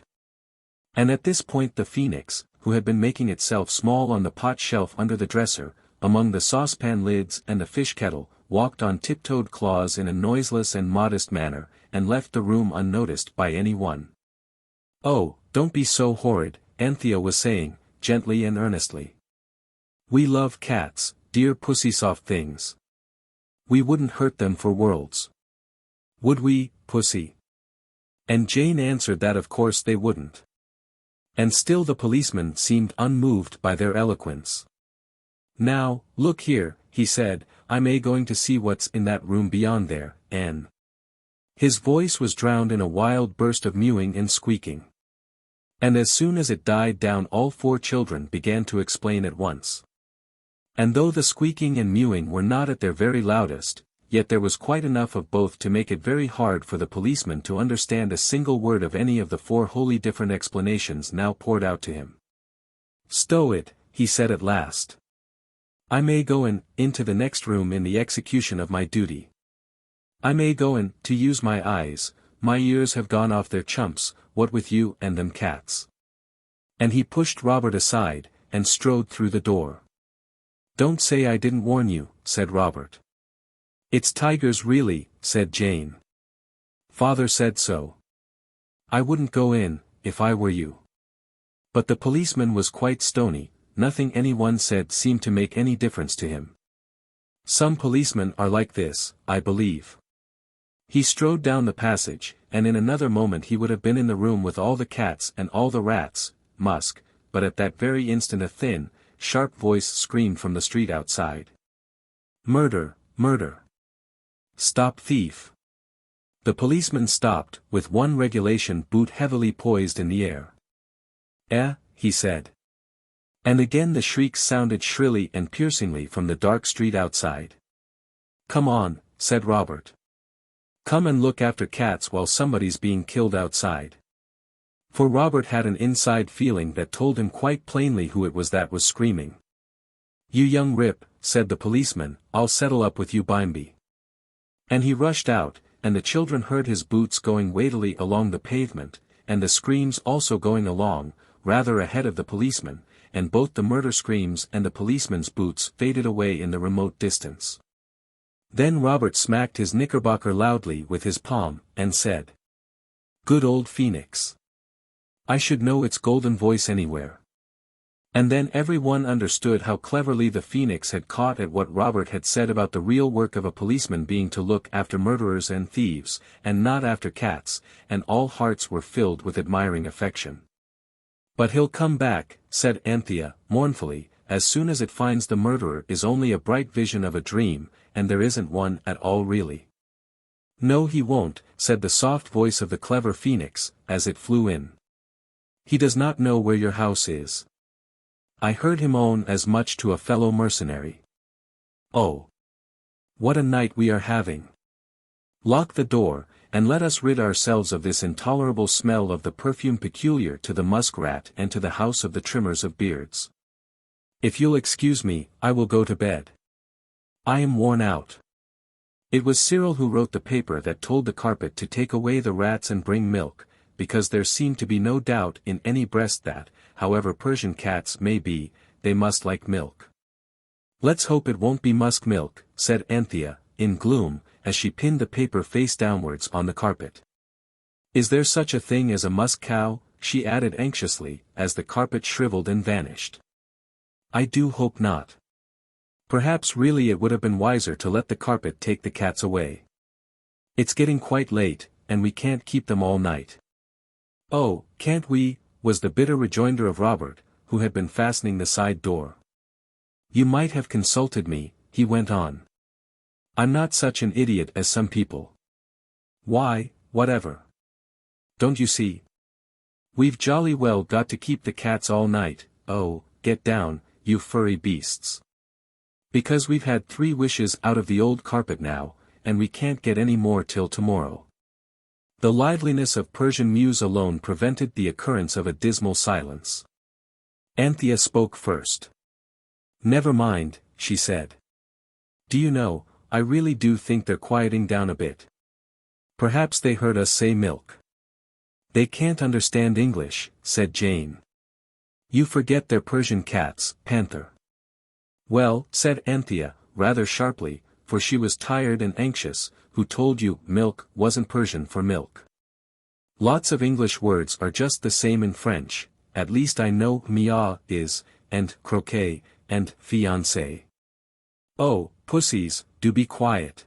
And at this point the phoenix, who had been making itself small on the pot shelf under the dresser, among the saucepan lids and the fish kettle, walked on tiptoed claws in a noiseless and modest manner, and left the room unnoticed by any one. Oh, don't be so horrid, Anthea was saying, gently and earnestly. We love cats, dear pussy-soft things. We wouldn't hurt them for worlds. Would we, pussy? And Jane answered that of course they wouldn't. And still the policeman seemed unmoved by their eloquence. Now, look here, he said, I'm going to see what's in that room beyond there, Anne. His voice was drowned in a wild burst of mewing and squeaking. And as soon as it died down all 4 children began to explain at once. And though the squeaking and mewing were not at their very loudest, yet there was quite enough of both to make it very hard for the policeman to understand a single word of any of the 4 wholly different explanations now poured out to him. Stow it, he said at last. I may go into the next room in the execution of my duty. I may go to use my eyes, my ears have gone off their chumps, what with you and them cats. And he pushed Robert aside, and strode through the door. Don't say I didn't warn you, said Robert. It's tigers really, said Jane. Father said so. I wouldn't go in, if I were you. But the policeman was quite stony, nothing anyone said seemed to make any difference to him. Some policemen are like this, I believe. He strode down the passage, and in another moment he would have been in the room with all the cats and all the rats, Musk, but at that very instant a thin, sharp voice screamed from the street outside. Murder, murder. Stop thief. The policeman stopped, with one regulation boot heavily poised in the air. He said. And again the shrieks sounded shrilly and piercingly from the dark street outside. Come on, said Robert. Come and look after cats while somebody's being killed outside. For Robert had an inside feeling that told him quite plainly who it was that was screaming. You young rip, said the policeman, I'll settle up with you bimeby. And he rushed out, and the children heard his boots going weightily along the pavement, and the screams also going along, rather ahead of the policeman, and both the murder screams and the policeman's boots faded away in the remote distance. Then Robert smacked his knickerbocker loudly with his palm, and said. Good old Phoenix. I should know its golden voice anywhere. And then everyone understood how cleverly the Phoenix had caught at what Robert had said about the real work of a policeman being to look after murderers and thieves, and not after cats, and all hearts were filled with admiring affection. But he'll come back, said Anthea, mournfully, as soon as it finds the murderer is only a bright vision of a dream, and there isn't one at all really. No he won't, said the soft voice of the clever Phoenix, as it flew in. He does not know where your house is. I heard him own as much to a fellow mercenary. Oh! What a night we are having! Lock the door, and let us rid ourselves of this intolerable smell of the perfume peculiar to the muskrat and to the house of the trimmers of beards. If you'll excuse me, I will go to bed. I am worn out. It was Cyril who wrote the paper that told the carpet to take away the rats and bring milk, because there seemed to be no doubt in any breast that, however Persian cats may be, they must like milk. Let's hope it won't be musk milk, said Anthea, in gloom, as she pinned the paper face downwards on the carpet. "Is there such a thing as a musk cow?" she added anxiously, as the carpet shriveled and vanished. "I do hope not. Perhaps really it would have been wiser to let the carpet take the cats away. It's getting quite late, and we can't keep them all night." "Oh, can't we?" was the bitter rejoinder of Robert, who had been fastening the side door. "You might have consulted me," he went on. "I'm not such an idiot as some people." "Why, whatever? Don't you see? We've jolly well got to keep the cats all night." "Oh, get down, you furry beasts. Because we've had 3 wishes out of the old carpet now, and we can't get any more till tomorrow." The liveliness of Persian Mews alone prevented the occurrence of a dismal silence. Anthea spoke first. "Never mind," she said. "Do you know, I really do think they're quieting down a bit. Perhaps they heard us say milk." "They can't understand English," said Jane. "You forget they're Persian cats, Panther." "Well," said Anthea, rather sharply, for she was tired and anxious, "who told you milk wasn't Persian for milk? Lots of English words are just the same in French, at least I know miaou is, and croquet, and fiancé. Oh, pussies, do be quiet.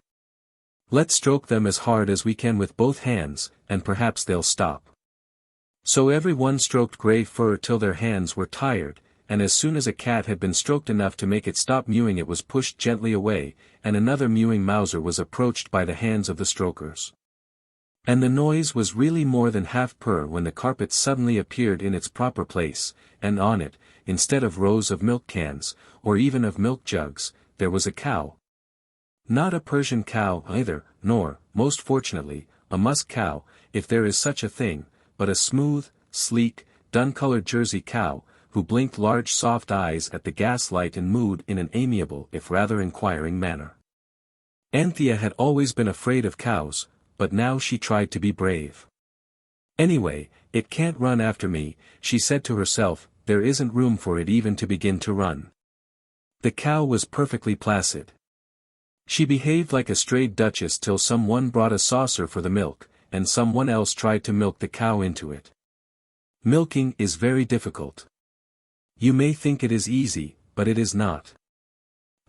Let's stroke them as hard as we can with both hands, and perhaps they'll stop." So everyone stroked grey fur till their hands were tired, and as soon as a cat had been stroked enough to make it stop mewing it was pushed gently away, and another mewing mouser was approached by the hands of the strokers. And the noise was really more than half purr when the carpet suddenly appeared in its proper place, and on it, instead of rows of milk cans, or even of milk jugs, there was a cow. Not a Persian cow either, nor, most fortunately, a musk cow, if there is such a thing, but a smooth, sleek, dun-colored Jersey cow, who blinked large soft eyes at the gaslight and mooed in an amiable if rather inquiring manner. Anthea had always been afraid of cows, but now she tried to be brave. "Anyway, it can't run after me," she said to herself, "there isn't room for it even to begin to run." The cow was perfectly placid. She behaved like a strayed duchess till someone brought a saucer for the milk, and someone else tried to milk the cow into it. Milking is very difficult. You may think it is easy, but it is not.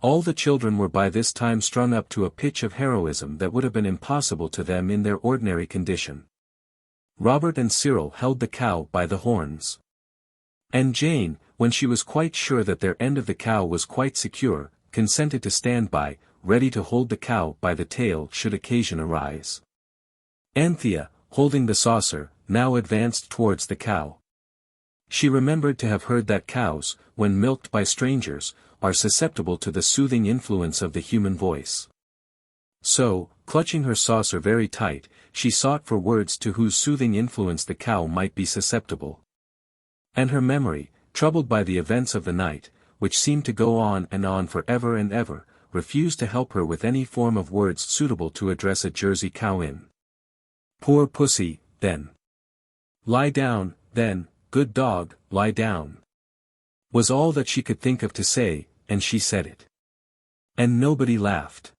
All the children were by this time strung up to a pitch of heroism that would have been impossible to them in their ordinary condition. Robert and Cyril held the cow by the horns. And Jane, when she was quite sure that their end of the cow was quite secure, consented to stand by, ready to hold the cow by the tail should occasion arise. Anthea, holding the saucer, now advanced towards the cow. She remembered to have heard that cows, when milked by strangers, are susceptible to the soothing influence of the human voice. So, clutching her saucer very tight, she sought for words to whose soothing influence the cow might be susceptible. And her memory, troubled by the events of the night, which seemed to go on for ever and ever, refused to help her with any form of words suitable to address a Jersey cow in. "Poor pussy, then. Lie down, then, good dog, lie down," was all that she could think of to say, and she said it. And nobody laughed.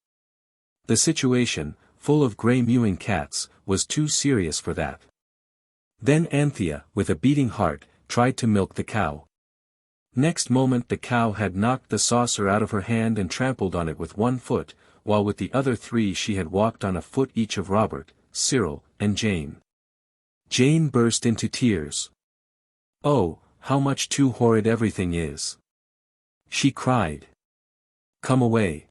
The situation, full of grey mewing cats, was too serious for that. Then Anthea, with a beating heart, tried to milk the cow. Next moment the cow had knocked the saucer out of her hand and trampled on it with one foot, while with the other 3 she had walked on a foot each of Robert, Cyril, and Jane. Jane burst into tears. "Oh, how much too horrid everything is!" she cried. "Come away.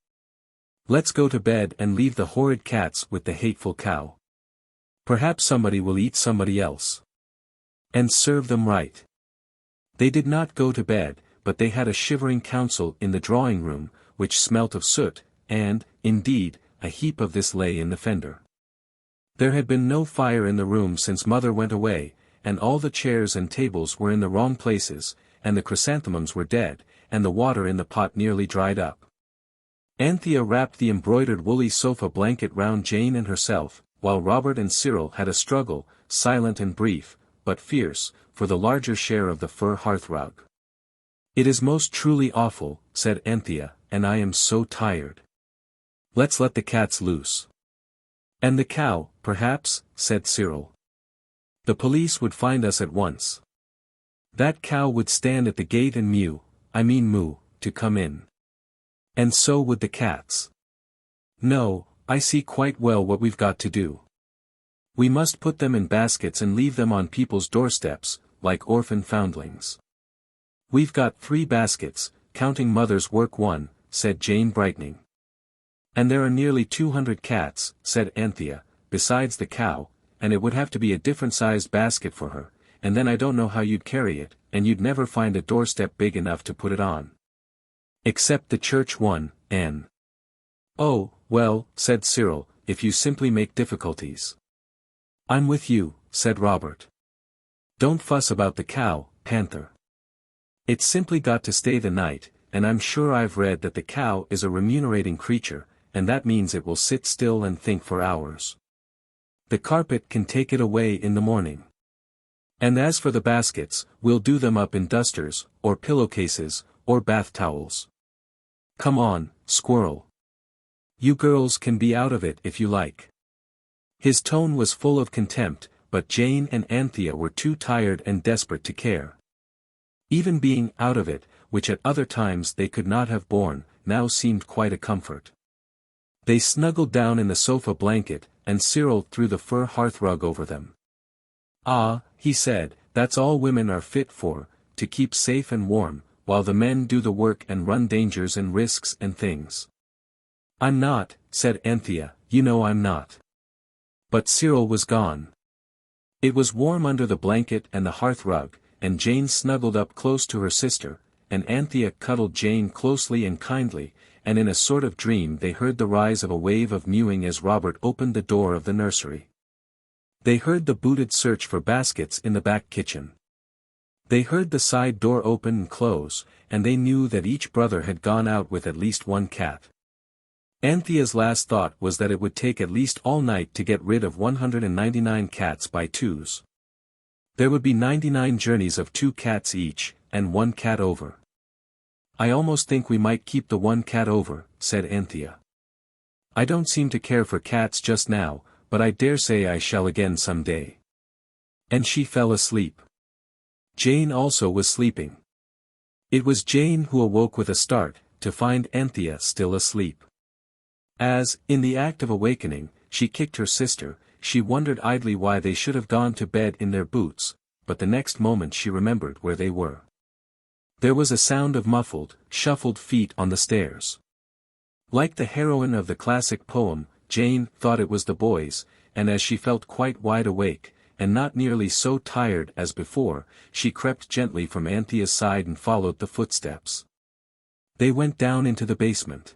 Let's go to bed and leave the horrid cats with the hateful cow. Perhaps somebody will eat somebody else. And serve them right." They did not go to bed, but they had a shivering council in the drawing-room, which smelt of soot, and, indeed, a heap of this lay in the fender. There had been no fire in the room since Mother went away, and all the chairs and tables were in the wrong places, and the chrysanthemums were dead, and the water in the pot nearly dried up. Anthea wrapped the embroidered woolly sofa blanket round Jane and herself, while Robert and Cyril had a struggle, silent and brief, but fierce, for the larger share of the fur hearthrug. "It is most truly awful," said Anthea, "and I am so tired. Let's let the cats loose." And the cow, perhaps, said Cyril. The police would find us at once. That cow would stand at the gate and moo, to come in. And so would the cats. No, I see quite well what we've got to do. We must put them in baskets and leave them on people's doorsteps, like orphan foundlings. We've got 3 baskets, counting mother's work 1, said Jane brightening. And there are nearly 200 cats, said Anthea, besides the cow, and it would have to be a different-sized basket for her, and then I don't know how you'd carry it, and you'd never find a doorstep big enough to put it on. Except the church one, Anne. Oh, well, said Cyril, if you simply make difficulties. I'm with you, said Robert. Don't fuss about the cow, Panther. It's simply got to stay the night, and I'm sure I've read that the cow is a remunerating creature, and that means it will sit still and think for hours. The carpet can take it away in the morning. And as for the baskets, we'll do them up in dusters, or pillowcases, or bath towels. Come on, Squirrel. You girls can be out of it if you like. His tone was full of contempt, but Jane and Anthea were too tired and desperate to care. Even being out of it, which at other times they could not have borne, now seemed quite a comfort. They snuggled down in the sofa blanket, and Cyril threw the fur hearthrug over them. Ah, he said, that's all women are fit for, to keep safe and warm, while the men do the work and run dangers and risks and things. I'm not, said Anthea, you know I'm not. But Cyril was gone. It was warm under the blanket and the hearthrug, and Jane snuggled up close to her sister, and Anthea cuddled Jane closely and kindly, and in a sort of dream they heard the rise of a wave of mewing as Robert opened the door of the nursery. They heard the booted search for baskets in the back kitchen. They heard the side door open and close, and they knew that each brother had gone out with at least one cat. Anthea's last thought was that it would take at least all night to get rid of 199 cats by twos. There would be 99 journeys of 2 cats each, and 1 cat over. I almost think we might keep the 1 cat over, said Anthea. I don't seem to care for cats just now, but I dare say I shall again some day. And she fell asleep. Jane also was sleeping. It was Jane who awoke with a start, to find Anthea still asleep. As, in the act of awakening, she kicked her sister, she wondered idly why they should have gone to bed in their boots, but the next moment she remembered where they were. There was a sound of muffled, shuffled feet on the stairs. Like the heroine of the classic poem, Jane thought it was the boys, and as she felt quite wide awake, and not nearly so tired as before, she crept gently from Anthea's side and followed the footsteps. They went down into the basement.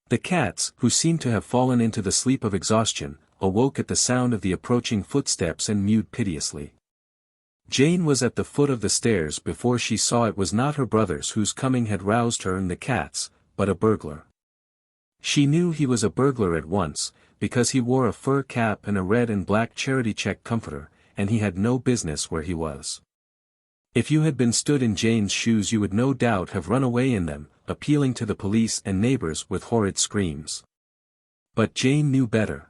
The cats, who seemed to have fallen into the sleep of exhaustion, awoke at the sound of the approaching footsteps and mewed piteously. Jane was at the foot of the stairs before she saw it was not her brothers whose coming had roused her and the cats, but a burglar. She knew he was a burglar at once, because he wore a fur cap and a red and black charity check comforter, and he had no business where he was. If you had been stood in Jane's shoes you would no doubt have run away in them, appealing to the police and neighbors with horrid screams. But Jane knew better.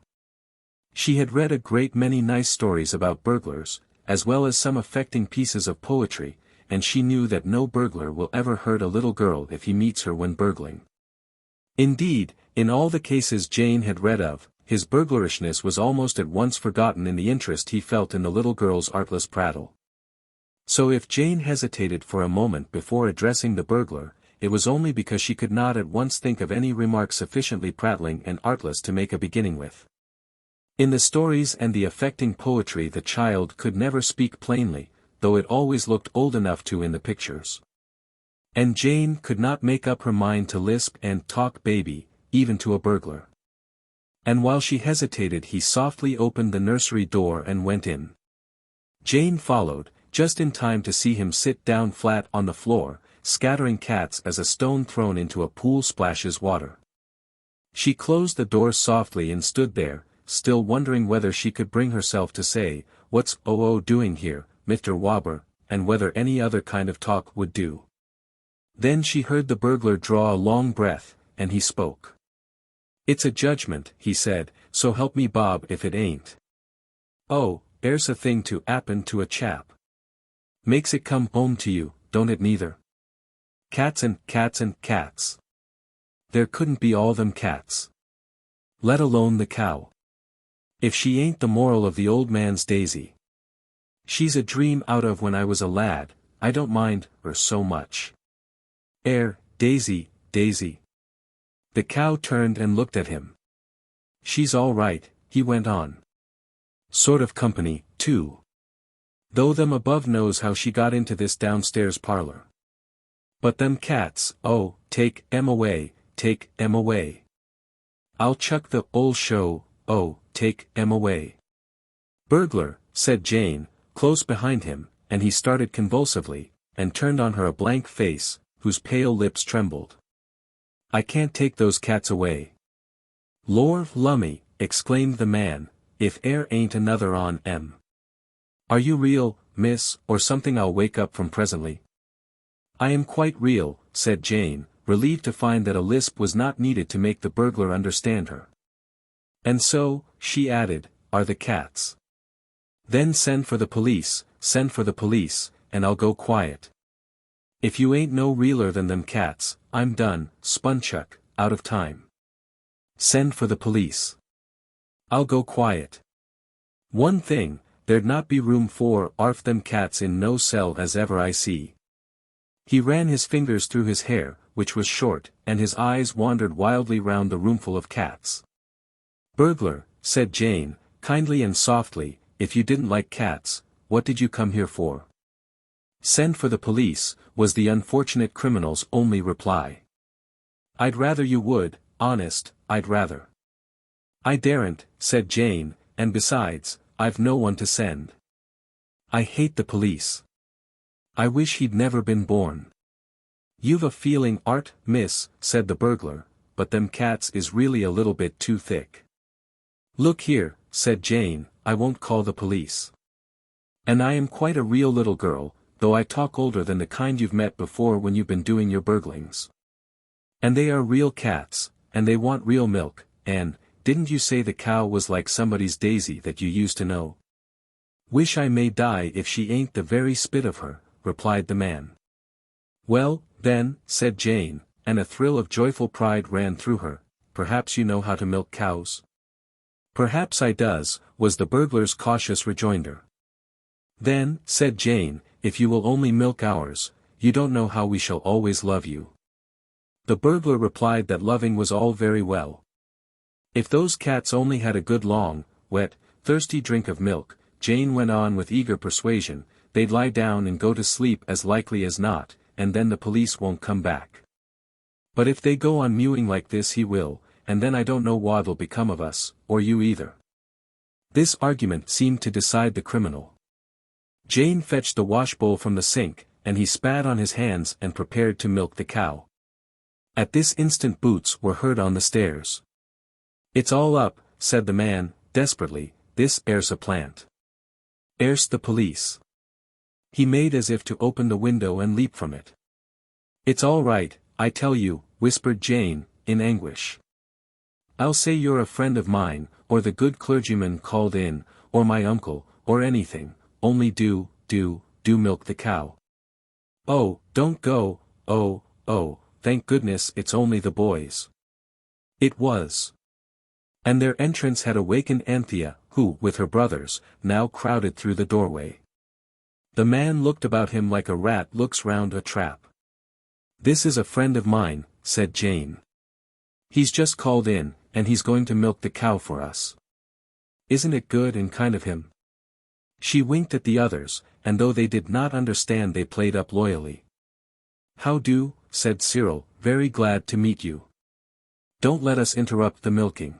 She had read a great many nice stories about burglars, as well as some affecting pieces of poetry, and she knew that no burglar will ever hurt a little girl if he meets her when burgling. Indeed, in all the cases Jane had read of, his burglarishness was almost at once forgotten in the interest he felt in the little girl's artless prattle. So if Jane hesitated for a moment before addressing the burglar, it was only because she could not at once think of any remark sufficiently prattling and artless to make a beginning with. In the stories and the affecting poetry the child could never speak plainly, though it always looked old enough to in the pictures. And Jane could not make up her mind to lisp and talk baby, even to a burglar. And while she hesitated he softly opened the nursery door and went in. Jane followed, just in time to see him sit down flat on the floor, scattering cats as a stone thrown into a pool splashes water. She closed the door softly and stood there, still wondering whether she could bring herself to say, "What's doing here, Mr. Wobber," and whether any other kind of talk would do. Then she heard the burglar draw a long breath, and he spoke. It's a judgment, he said, so help me Bob if it ain't. Oh, there's a thing to 'appen to a chap. Makes it come home to you, don't it neither? Cats and cats and cats. There couldn't be all them cats. Let alone the cow. If she ain't the moral of the old man's daisy. She's a dream out of when I was a lad, I don't mind her so much. Daisy, Daisy. The cow turned and looked at him. She's all right, he went on. Sort of company, too. Though them above knows how she got into this downstairs parlor. But them cats, oh, take 'em away, take 'em away. I'll chuck the 'ole show, oh, take 'em away. Burglar, said Jane, close behind him, and he started convulsively, and turned on her a blank face, whose pale lips trembled. I can't take those cats away. Lor' lummy, exclaimed the man, if ain't another on 'em. Are you real, miss, or something I'll wake up from presently? I am quite real, said Jane, relieved to find that a lisp was not needed to make the burglar understand her. And so, she added, are the cats. Then send for the police, and I'll go quiet. If you ain't no realer than them cats, I'm done, spunchuck, out of time. Send for the police. I'll go quiet. One thing, there'd not be room for arf them cats in no cell as ever I see. He ran his fingers through his hair, which was short, and his eyes wandered wildly round the roomful of cats. Burglar, said Jane, kindly and softly, if you didn't like cats, what did you come here for? Send for the police, was the unfortunate criminal's only reply. I'd rather you would, honest, I'd rather. I daren't, said Jane, and besides, I've no one to send. I hate the police. I wish he'd never been born. You've a feeling art, miss, said the burglar, but them cats is really a little bit too thick. Look here, said Jane, I won't call the police. And I am quite a real little girl, though I talk older than the kind you've met before when you've been doing your burglings. And they are real cats, and they want real milk, and, didn't you say the cow was like somebody's Daisy that you used to know? Wish I may die if she ain't the very spit of her, replied the man. Well, then, said Jane, and a thrill of joyful pride ran through her, perhaps you know how to milk cows? Perhaps I does, was the burglar's cautious rejoinder. Then, said Jane, if you will only milk ours, you don't know how we shall always love you. The burglar replied that loving was all very well. If those cats only had a good long, wet, thirsty drink of milk, Jane went on with eager persuasion, they'd lie down and go to sleep as likely as not, and then the police won't come back. But if they go on mewing like this he will, and then I don't know what'll become of us, or you either. This argument seemed to decide the criminal. Jane fetched the washbowl from the sink, and he spat on his hands and prepared to milk the cow. At this instant boots were heard on the stairs. It's all up, said the man, desperately, this air's a plant. Air's the police. He made as if to open the window and leap from it. It's all right, I tell you, whispered Jane, in anguish. I'll say you're a friend of mine, or the good clergyman called in, or my uncle, or anything, only do milk the cow. Oh, don't go, oh, thank goodness it's only the boys. It was. And their entrance had awakened Anthea, who, with her brothers, now crowded through the doorway. The man looked about him like a rat looks round a trap. This is a friend of mine, said Jane. He's just called in, and he's going to milk the cow for us. Isn't it good and kind of him? She winked at the others, and though they did not understand they played up loyally. How do, said Cyril, very glad to meet you. Don't let us interrupt the milking.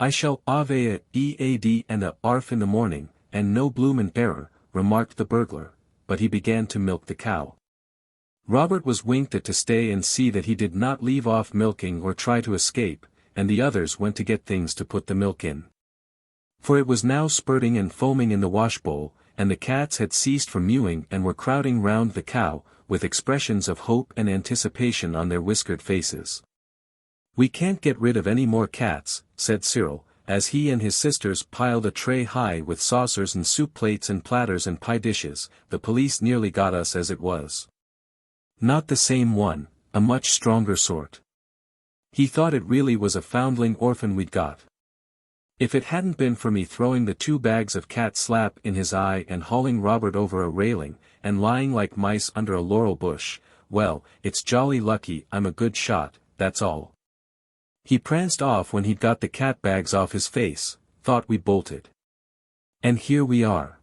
I shall ave a ead and a arf in the morning, and no bloomin' error, remarked the burglar, but he began to milk the cow. Robert was winked at to stay and see that he did not leave off milking or try to escape, and the others went to get things to put the milk in. For it was now spurting and foaming in the washbowl, and the cats had ceased from mewing and were crowding round the cow, with expressions of hope and anticipation on their whiskered faces. We can't get rid of any more cats, said Cyril, as he and his sisters piled a tray high with saucers and soup plates and platters and pie dishes. The police nearly got us as it was. Not the same one, a much stronger sort. He thought it really was a foundling orphan we'd got. If it hadn't been for me throwing the 2 bags of cat slap in his eye and hauling Robert over a railing, and lying like mice under a laurel bush, well, it's jolly lucky I'm a good shot, that's all. He pranced off when he'd got the cat bags off his face, thought we bolted. And here we are.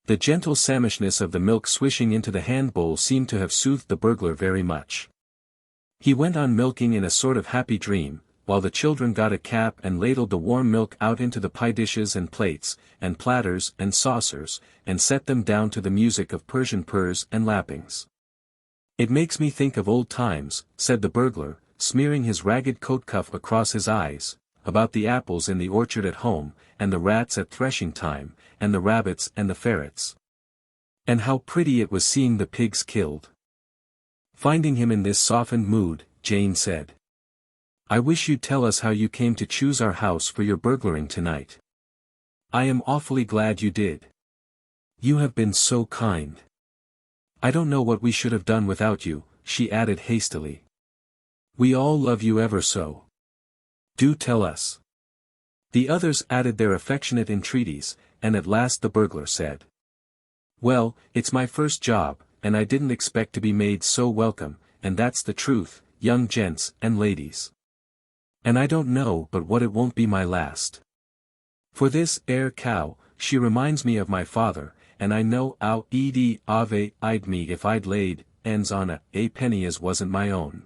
The gentle samishness of the milk swishing into the hand bowl seemed to have soothed the burglar very much. He went on milking in a sort of happy dream, while the children got a cap and ladled the warm milk out into the pie dishes and plates, and platters and saucers, and set them down to the music of Persian purrs and lappings. It makes me think of old times, said the burglar, smearing his ragged coat cuff across his eyes, about the apples in the orchard at home, and the rats at threshing time, and the rabbits and the ferrets. And how pretty it was seeing the pigs killed. Finding him in this softened mood, Jane said. I wish you'd tell us how you came to choose our house for your burglaring tonight. I am awfully glad you did. You have been so kind. I don't know what we should have done without you, she added hastily. We all love you ever so. Do tell us. The others added their affectionate entreaties, and at last the burglar said. Well, it's my first job, and I didn't expect to be made so welcome, and that's the truth, young gents and ladies. And I don't know but what it won't be my last. For this cow, she reminds me of my father, and I know 'ow I'd me if I'd laid ends on a penny as wasn't my own.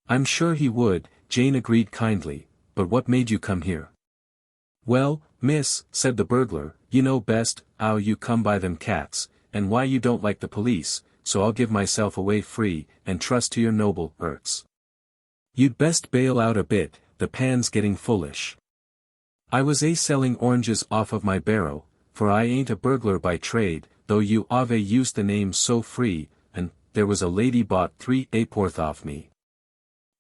I'm sure he would, Jane agreed kindly, but what made you come here? Well, miss, said the burglar, you know best, 'ow you come by them cats, and why you don't like the police, so I'll give myself away free, and trust to your noble hurts. You'd best bail out a bit, the pan's getting foolish. I was selling oranges off of my barrow, for I ain't a burglar by trade, though you ave used the name so free, and there was a lady bought 3 aporth off me.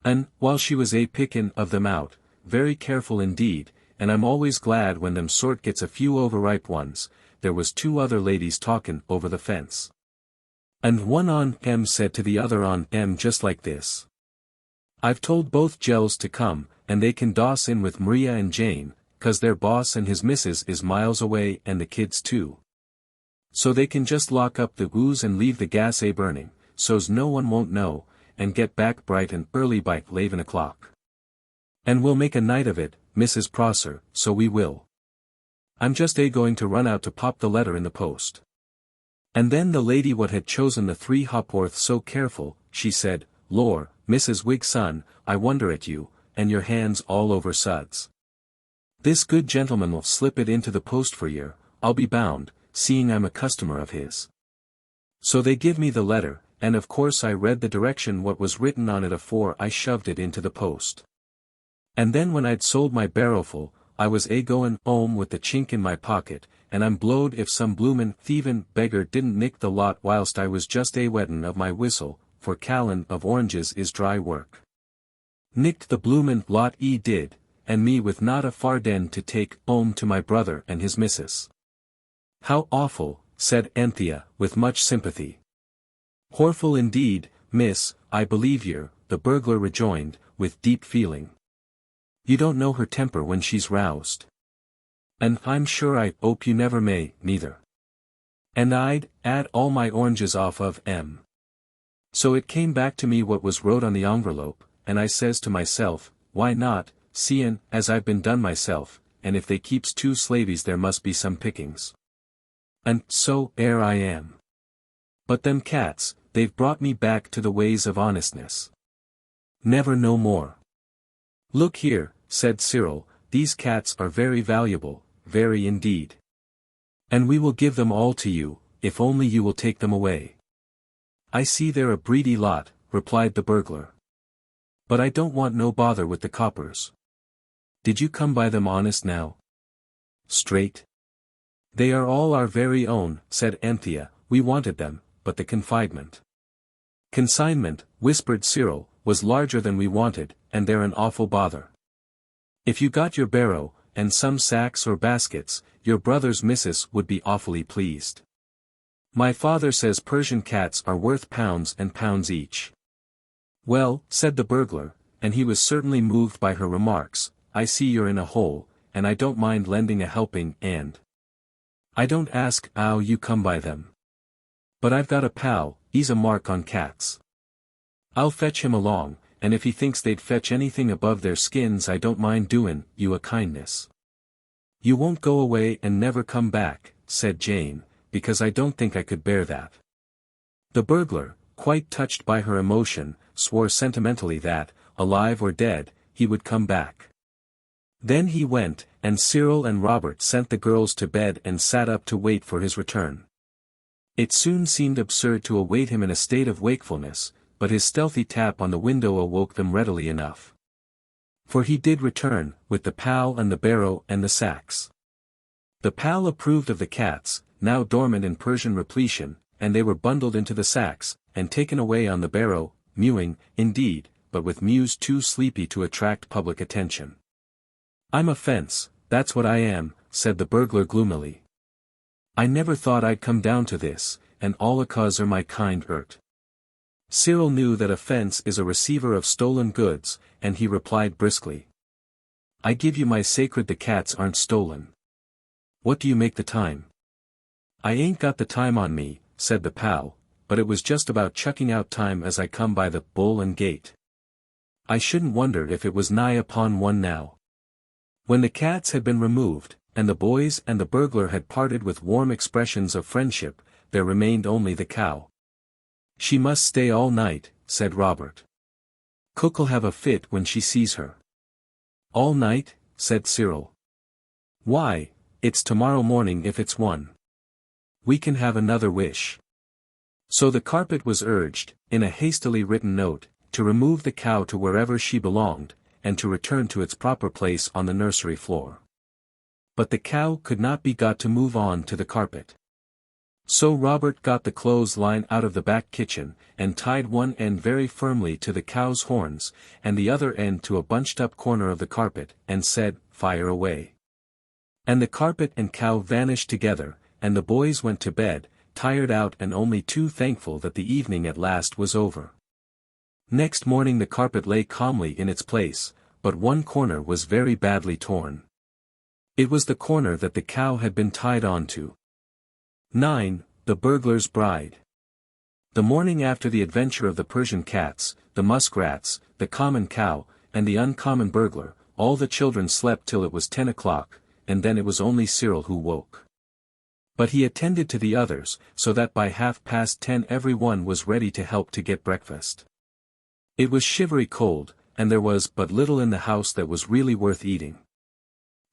And, while she was pickin' of them out, very careful indeed, and I'm always glad when them sort gets a few overripe ones, there was 2 other ladies talkin' over the fence. And one on said to the other on just like this. I've told both gels to come, and they can doss in with Maria and Jane, 'cause their boss and his missus is miles away and the kids too. So they can just lock up the ooze and leave the gas burning, so's no one won't know, and get back bright and early by 11 o'clock. And we'll make a night of it, Mrs. Prosser, so we will. I'm just going to run out to pop the letter in the post. And then the lady what had chosen the 3 ha'porth so careful, she said, Lor, Mrs. Wigson, I wonder at you, and your hands all over suds. This good gentleman'll slip it into the post for yer, I'll be bound, seeing I'm a customer of his. So they give me the letter, and of course I read the direction what was written on it afore I shoved it into the post. And then when I'd sold my barrowful, I was goin' 'ome with the chink in my pocket, and I'm blowed if some bloomin' thievin' beggar didn't nick the lot whilst I was just wettin' of my whistle, for callin' of oranges is dry work. Nicked the bloomin' lot did, and me with not a farden to take 'ome to my brother and his missus. How awful, said Anthea, with much sympathy. Horful indeed, miss, I believe yer, the burglar rejoined, with deep feeling. You don't know her temper when she's roused. And I'm sure I 'ope you never may, neither. And I'd add all my oranges off of So it came back to me what was wrote on the envelope, and I says to myself, why not, seein' as I've been done myself, and if they keeps 2 slavies there must be some pickings. And so, I am. But them cats, they've brought me back to the ways of honestness. Never no more. Look here, said Cyril, these cats are very valuable, very indeed. And we will give them all to you, if only you will take them away. I see they're a breedy lot, replied the burglar. But I don't want no bother with the coppers. Did you come by them honest now? Straight? They are all our very own, said Anthea, we wanted them, but the confinement. Consignment, whispered Cyril, was larger than we wanted, and they're an awful bother. If you got your barrow, and some sacks or baskets, your brother's missus would be awfully pleased. My father says Persian cats are worth pounds and pounds each. Well, said the burglar, and he was certainly moved by her remarks, I see you're in a hole, and I don't mind lending a helping hand. I don't ask how you come by them. But I've got a pal, he's a mark on cats. I'll fetch him along, and if he thinks they'd fetch anything above their skins I don't mind doing you a kindness. You won't go away and never come back, said Jane, because I don't think I could bear that. The burglar, quite touched by her emotion, swore sentimentally that, alive or dead, he would come back. Then he went, and Cyril and Robert sent the girls to bed and sat up to wait for his return. It soon seemed absurd to await him in a state of wakefulness, but his stealthy tap on the window awoke them readily enough. For he did return, with the pal and the barrow and the sacks. The pal approved of the cats, now dormant in Persian repletion, and they were bundled into the sacks, and taken away on the barrow, mewing, indeed, but with Mews too sleepy to attract public attention. I'm a fence, that's what I am, said the burglar gloomily. I never thought I'd come down to this, and all acause my kind hurt. Cyril knew that a fence is a receiver of stolen goods, and he replied briskly. I give you my sacred the cats aren't stolen. What do you make the time? I ain't got the time on me, said the pal, but it was just about chucking out time as I come by the Bull and Gate. I shouldn't wonder if it was nigh upon one now. When the cats had been removed, and the boys and the burglar had parted with warm expressions of friendship, there remained only the cow. She must stay all night, said Robert. Cook'll have a fit when she sees her. All night, said Cyril. Why, it's tomorrow morning if it's one. We can have another wish. So the carpet was urged, in a hastily written note, to remove the cow to wherever she belonged, and to return to its proper place on the nursery floor. But the cow could not be got to move on to the carpet. So Robert got the clothesline out of the back kitchen, and tied one end very firmly to the cow's horns, and the other end to a bunched-up corner of the carpet, and said, Fire away. And the carpet and cow vanished together, and the boys went to bed, tired out and only too thankful that the evening at last was over. Next morning the carpet lay calmly in its place, but one corner was very badly torn. It was the corner that the cow had been tied on to. 9. The Burglar's Bride. The morning after the adventure of the Persian cats, the muskrats, the common cow, and the uncommon burglar, all the children slept till it was 10 o'clock, and then it was only Cyril who woke. But he attended to the others, so that by 10:30 every one was ready to help to get breakfast. It was shivery cold, and there was but little in the house that was really worth eating.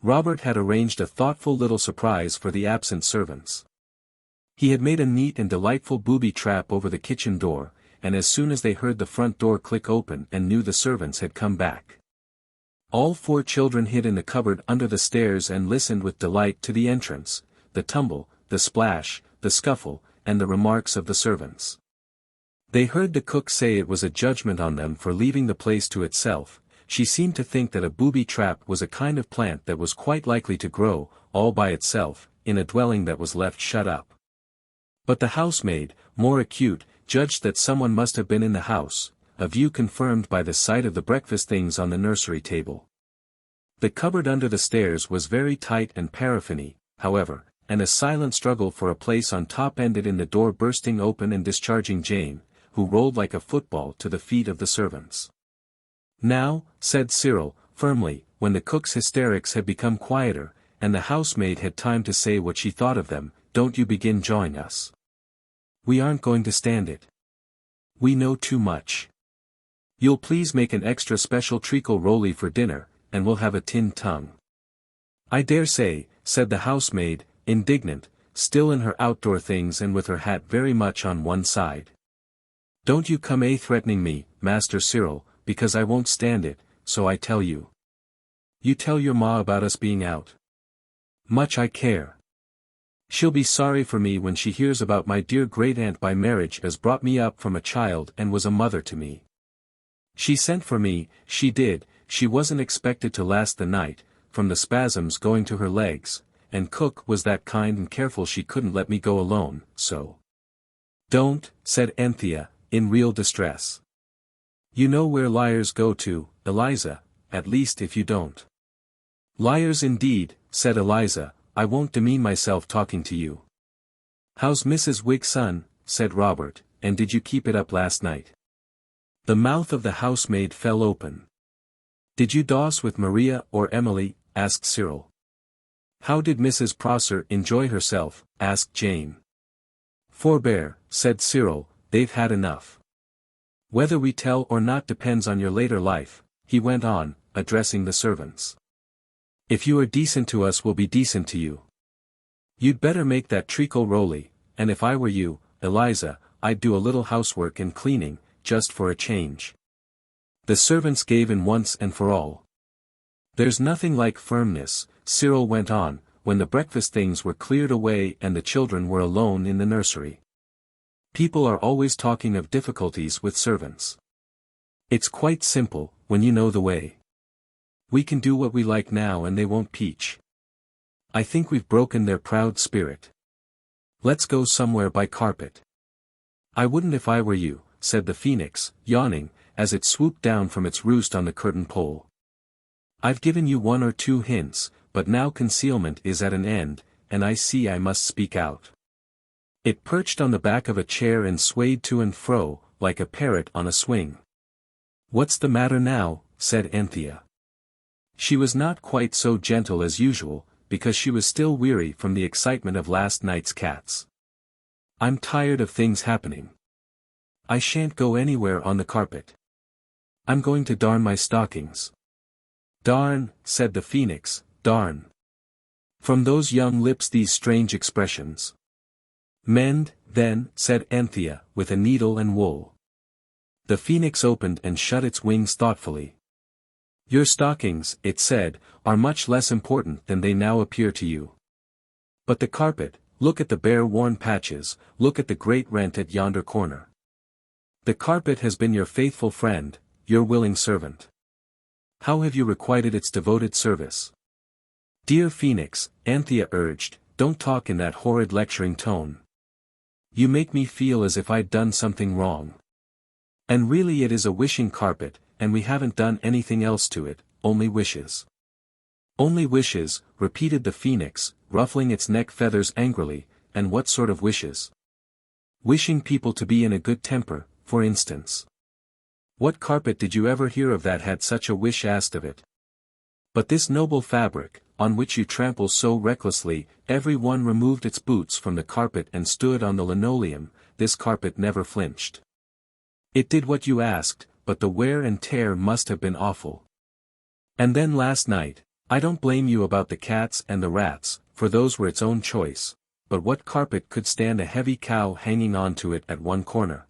Robert had arranged a thoughtful little surprise for the absent servants. He had made a neat and delightful booby trap over the kitchen door, and as soon as they heard the front door click open and knew the servants had come back, all 4 children hid in the cupboard under the stairs and listened with delight to the entrance, the tumble, the splash, the scuffle, and the remarks of the servants. They heard the cook say it was a judgment on them for leaving the place to itself. She seemed to think that a booby trap was a kind of plant that was quite likely to grow, all by itself, in a dwelling that was left shut up. But the housemaid, more acute, judged that someone must have been in the house, a view confirmed by the sight of the breakfast things on the nursery table. The cupboard under the stairs was very tight and paraffiny, however, and a silent struggle for a place on top ended in the door bursting open and discharging Jane, who rolled like a football to the feet of the servants. Now, said Cyril, firmly, when the cook's hysterics had become quieter, and the housemaid had time to say what she thought of them, don't you begin jawing us. We aren't going to stand it. We know too much. You'll please make an extra special treacle rolly for dinner, and we'll have a tinned tongue. I dare say, said the housemaid, indignant, still in her outdoor things and with her hat very much on one side. Don't you come threatening me, Master Cyril, because I won't stand it, so I tell you. You tell your ma about us being out. Much I care. She'll be sorry for me when she hears about my dear great-aunt by marriage as brought me up from a child and was a mother to me. She sent for me, she did, she wasn't expected to last the night, from the spasms going to her legs, and Cook was that kind and careful she couldn't let me go alone, so. Don't, said Anthea, in real distress. You know where liars go to, Eliza, at least if you don't. Liars indeed, said Eliza, I won't demean myself talking to you. How's Mrs. Wigg's son, said Robert, and did you keep it up last night? The mouth of the housemaid fell open. Did you doss with Maria or Emily, asked Cyril. How did Mrs. Prosser enjoy herself, asked Jane. Forbear, said Cyril, they've had enough. Whether we tell or not depends on your later life, he went on, addressing the servants. If you are decent to us we'll be decent to you. You'd better make that treacle roly, and if I were you, Eliza, I'd do a little housework and cleaning, just for a change. The servants gave in once and for all. There's nothing like firmness, Cyril went on, when the breakfast things were cleared away and the children were alone in the nursery. People are always talking of difficulties with servants. It's quite simple, when you know the way. We can do what we like now and they won't peach. I think we've broken their proud spirit. Let's go somewhere by carpet. I wouldn't if I were you, said the phoenix, yawning, as it swooped down from its roost on the curtain pole. I've given you 1 or 2 hints, but now concealment is at an end, and I see I must speak out. It perched on the back of a chair and swayed to and fro, like a parrot on a swing. What's the matter now, said Anthea. She was not quite so gentle as usual, because she was still weary from the excitement of last night's cats. I'm tired of things happening. I shan't go anywhere on the carpet. I'm going to darn my stockings. Darn, said the phoenix, darn. From those young lips these strange expressions. Mend, then, said Anthea, with a needle and wool. The phoenix opened and shut its wings thoughtfully. Your stockings, it said, are much less important than they now appear to you. But the carpet, look at the bare worn patches, look at the great rent at yonder corner. The carpet has been your faithful friend, your willing servant. How have you requited its devoted service? Dear Phoenix, Anthea urged, don't talk in that horrid lecturing tone. You make me feel as if I'd done something wrong. And really it is a wishing carpet, and we haven't done anything else to it, only wishes. Only wishes, repeated the phoenix, ruffling its neck feathers angrily, and what sort of wishes? Wishing people to be in a good temper, for instance. What carpet did you ever hear of that had such a wish asked of it? But this noble fabric, on which you trample so recklessly, every one removed its boots from the carpet and stood on the linoleum, this carpet never flinched. It did what you asked, but the wear and tear must have been awful. And then last night, I don't blame you about the cats and the rats, for those were its own choice, but what carpet could stand a heavy cow hanging onto it at one corner?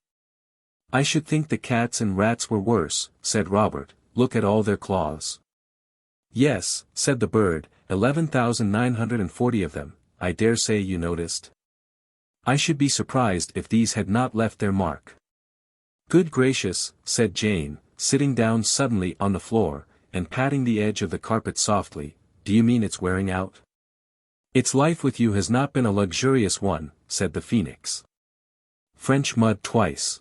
I should think the cats and rats were worse, said Robert, look at all their claws. Yes, said the bird, 11,940 of them, I dare say you noticed. I should be surprised if these had not left their mark. Good gracious, said Jane, sitting down suddenly on the floor, and patting the edge of the carpet softly, do you mean it's wearing out? Its life with you has not been a luxurious one, said the phoenix. French mud twice.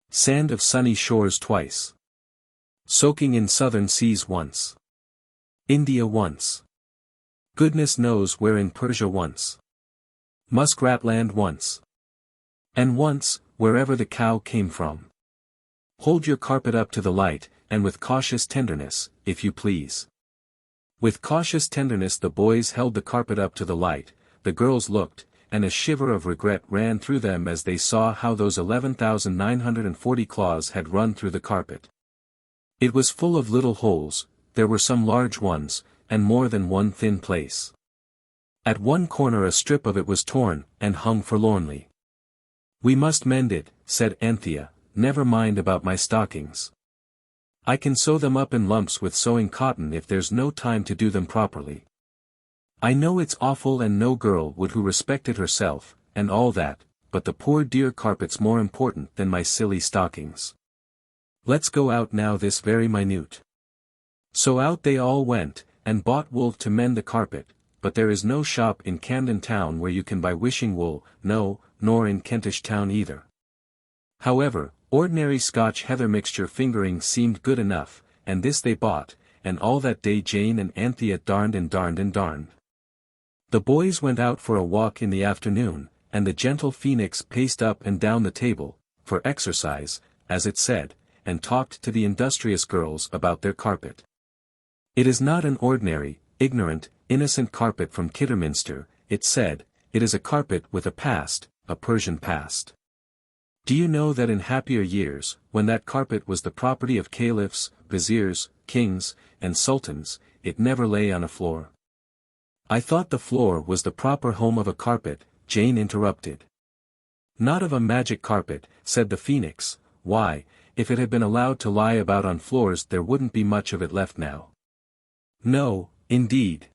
Sand of sunny shores twice. Soaking in southern seas once. India once. Goodness knows where in Persia once. Muskratland once. And once, wherever the cow came from. Hold your carpet up to the light, and with cautious tenderness, if you please. With cautious tenderness the boys held the carpet up to the light, the girls looked, and a shiver of regret ran through them as they saw how those 11,940 claws had run through the carpet. It was full of little holes, there were some large ones, and more than one thin place. At one corner a strip of it was torn, and hung forlornly. We must mend it, said Anthea, never mind about my stockings. I can sew them up in lumps with sewing cotton if there's no time to do them properly. I know it's awful and no girl would who respected herself, and all that, but the poor dear carpet's more important than my silly stockings. Let's go out now this very minute. So out they all went, and bought wool to mend the carpet, but there is no shop in Camden Town where you can buy wishing wool, no, nor in Kentish Town either. However, ordinary Scotch heather mixture fingering seemed good enough, and this they bought, and all that day Jane and Anthea darned and darned and darned. The boys went out for a walk in the afternoon, and the gentle Phoenix paced up and down the table, for exercise, as it said, and talked to the industrious girls about their carpet. It is not an ordinary, ignorant, innocent carpet from Kidderminster, it said, it is a carpet with a past, a Persian past. Do you know that in happier years, when that carpet was the property of caliphs, viziers, kings, and sultans, it never lay on a floor? I thought the floor was the proper home of a carpet, Jane interrupted. Not of a magic carpet, said the Phoenix. Why, if it had been allowed to lie about on floors there wouldn't be much of it left now. No, indeed.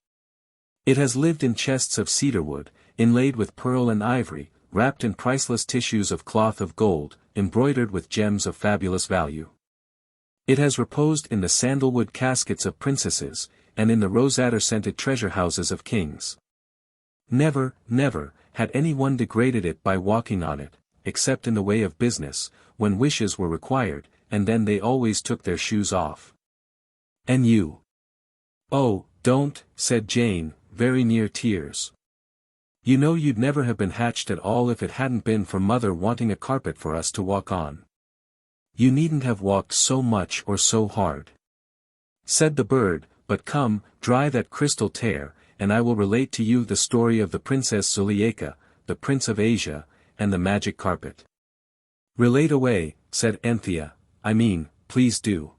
It has lived in chests of cedar wood, inlaid with pearl and ivory, wrapped in priceless tissues of cloth of gold, embroidered with gems of fabulous value. It has reposed in the sandalwood caskets of princesses, and in the rose-attar-scented treasure houses of kings. Never, never, had anyone degraded it by walking on it, except in the way of business, when wishes were required, and then they always took their shoes off. And you? Oh, don't, said Jane, very near tears. You know you'd never have been hatched at all if it hadn't been for Mother wanting a carpet for us to walk on. You needn't have walked so much or so hard. Said the bird, but come, dry that crystal tear, and I will relate to you the story of the Princess Zuleika, the Prince of Asia, and the magic carpet. Relate away, said Anthea, please do.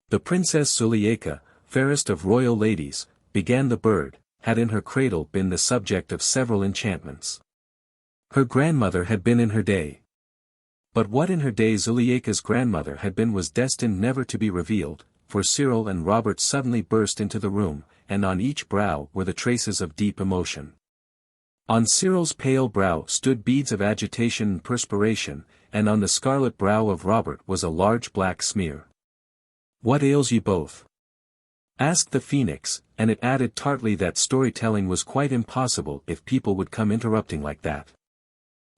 The Princess Zuleika, fairest of royal ladies, began the bird, had in her cradle been the subject of several enchantments. Her grandmother had been in her day. But what in her day Zuleika's grandmother had been was destined never to be revealed, for Cyril and Robert suddenly burst into the room, and on each brow were the traces of deep emotion. On Cyril's pale brow stood beads of agitation and perspiration, and on the scarlet brow of Robert was a large black smear. What ails you both? Asked the Phoenix, and it added tartly that storytelling was quite impossible if people would come interrupting like that.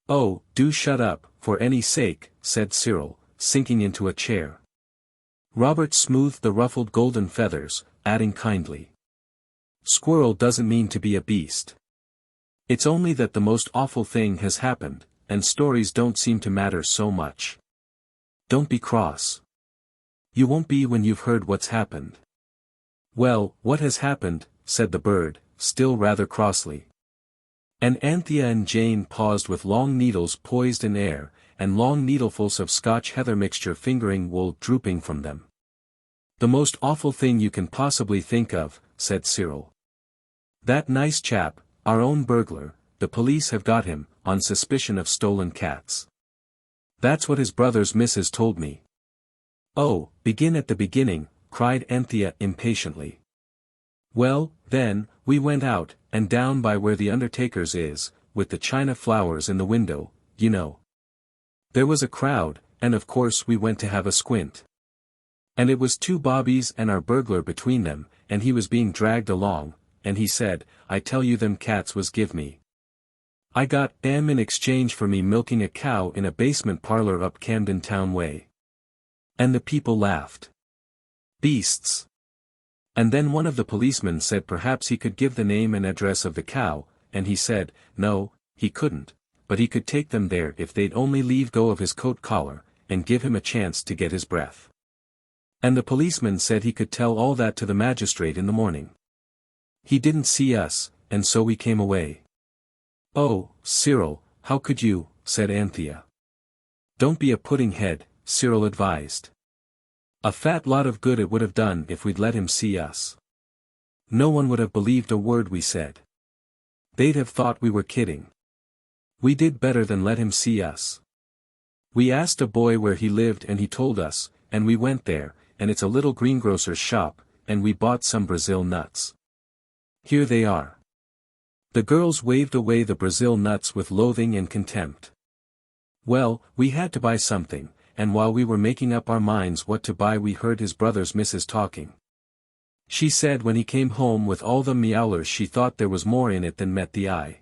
Oh, do shut up, for any sake, said Cyril, sinking into a chair. Robert smoothed the ruffled golden feathers, adding kindly. Squirrel doesn't mean to be a beast. It's only that the most awful thing has happened, and stories don't seem to matter so much. Don't be cross. You won't be when you've heard what's happened. Well, what has happened, said the bird, still rather crossly. And Anthea and Jane paused with long needles poised in air, and long needlefuls of Scotch heather mixture fingering wool drooping from them. The most awful thing you can possibly think of, said Cyril. That nice chap, our own burglar, the police have got him, on suspicion of stolen cats. That's what his brother's missus told me. Oh, begin at the beginning, cried Anthea impatiently. Well, then, we went out, and down by where the undertaker's is, with the china flowers in the window, you know. There was a crowd, and of course we went to have a squint. And it was two bobbies and our burglar between them, and he was being dragged along, and he said, I tell you them cats was give me. I got them in exchange for me milking a cow in a basement parlor up Camden Town way. And the people laughed. Beasts. And then one of the policemen said perhaps he could give the name and address of the cow, and he said, no, he couldn't, but he could take them there if they'd only leave go of his coat collar, and give him a chance to get his breath. And the policeman said he could tell all that to the magistrate in the morning. He didn't see us, and so we came away. Oh, Cyril, how could you, said Anthea. Don't be a pudding head, Cyril advised. A fat lot of good it would have done if we'd let him see us. No one would have believed a word we said. They'd have thought we were kidding. We did better than let him see us. We asked a boy where he lived and he told us, and we went there, and it's a little greengrocer's shop, and we bought some Brazil nuts. Here they are. The girls waved away the Brazil nuts with loathing and contempt. Well, we had to buy something, and while we were making up our minds what to buy we heard his brother's missus talking. She said when he came home with all the meowlers she thought there was more in it than met the eye.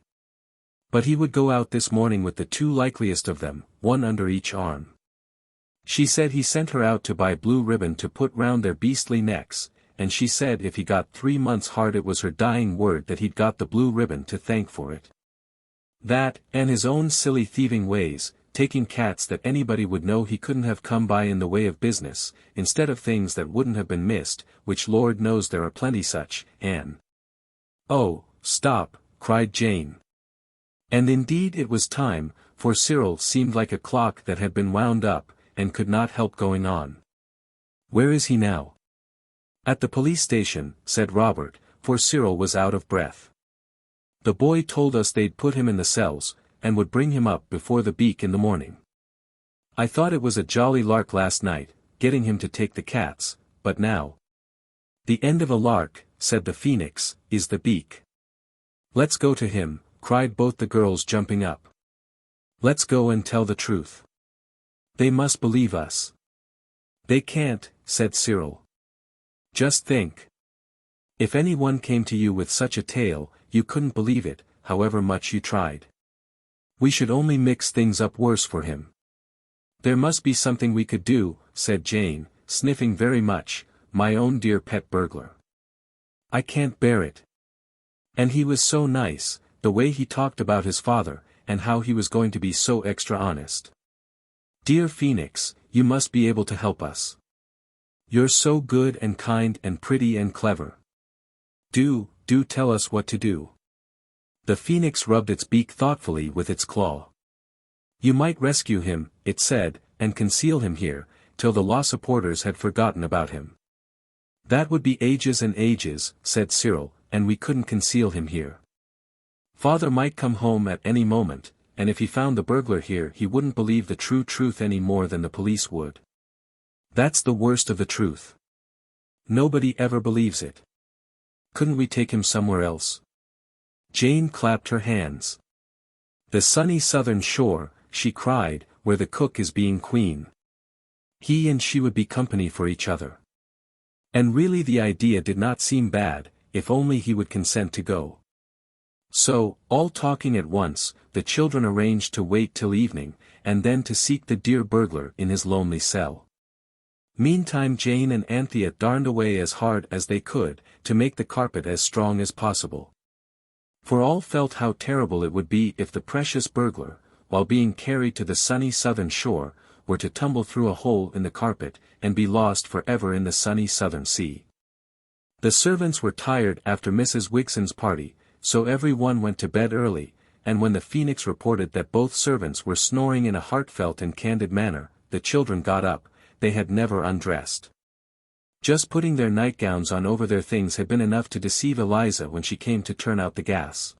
But he would go out this morning with the two likeliest of them, one under each arm. She said he sent her out to buy blue ribbon to put round their beastly necks, and she said if he got 3 months hard it was her dying word that he'd got the blue ribbon to thank for it. That, and his own silly thieving ways, taking cats that anybody would know he couldn't have come by in the way of business, instead of things that wouldn't have been missed, which Lord knows there are plenty such, Anne. Oh, stop, cried Jane. And indeed it was time, for Cyril seemed like a clock that had been wound up, and could not help going on. Where is he now? At the police station, said Robert, for Cyril was out of breath. The boy told us they'd put him in the cells, and would bring him up before the beak in the morning. I thought it was a jolly lark last night, getting him to take the cats, but now. The end of a lark, said the phoenix, is the beak. Let's go to him, cried both the girls jumping up. Let's go and tell the truth. They must believe us. They can't, said Cyril. Just think. If anyone came to you with such a tale, you couldn't believe it, however much you tried. We should only mix things up worse for him. There must be something we could do, said Jane, sniffing very much, my own dear pet burglar. I can't bear it. And he was so nice, the way he talked about his father, and how he was going to be so extra honest. Dear Phoenix, you must be able to help us. You're so good and kind and pretty and clever. Do tell us what to do. The phoenix rubbed its beak thoughtfully with its claw. You might rescue him, it said, and conceal him here, till the law supporters had forgotten about him. That would be ages and ages, said Cyril, and we couldn't conceal him here. Father might come home at any moment, and if he found the burglar here he wouldn't believe the true truth any more than the police would. That's the worst of the truth. Nobody ever believes it. Couldn't we take him somewhere else? Jane clapped her hands. The sunny southern shore, she cried, where the cook is being queen. He and she would be company for each other. And really the idea did not seem bad, if only he would consent to go. So, all talking at once, the children arranged to wait till evening, and then to seek the dear burglar in his lonely cell. Meantime Jane and Anthea darned away as hard as they could, to make the carpet as strong as possible. For all felt how terrible it would be if the precious burglar, while being carried to the sunny southern shore, were to tumble through a hole in the carpet, and be lost forever in the sunny southern sea. The servants were tired after Mrs. Wigson's party, so every one went to bed early, and when the phoenix reported that both servants were snoring in a heartfelt and candid manner, the children got up. They had never undressed. Just putting their nightgowns on over their things had been enough to deceive Eliza when she came to turn out the gas.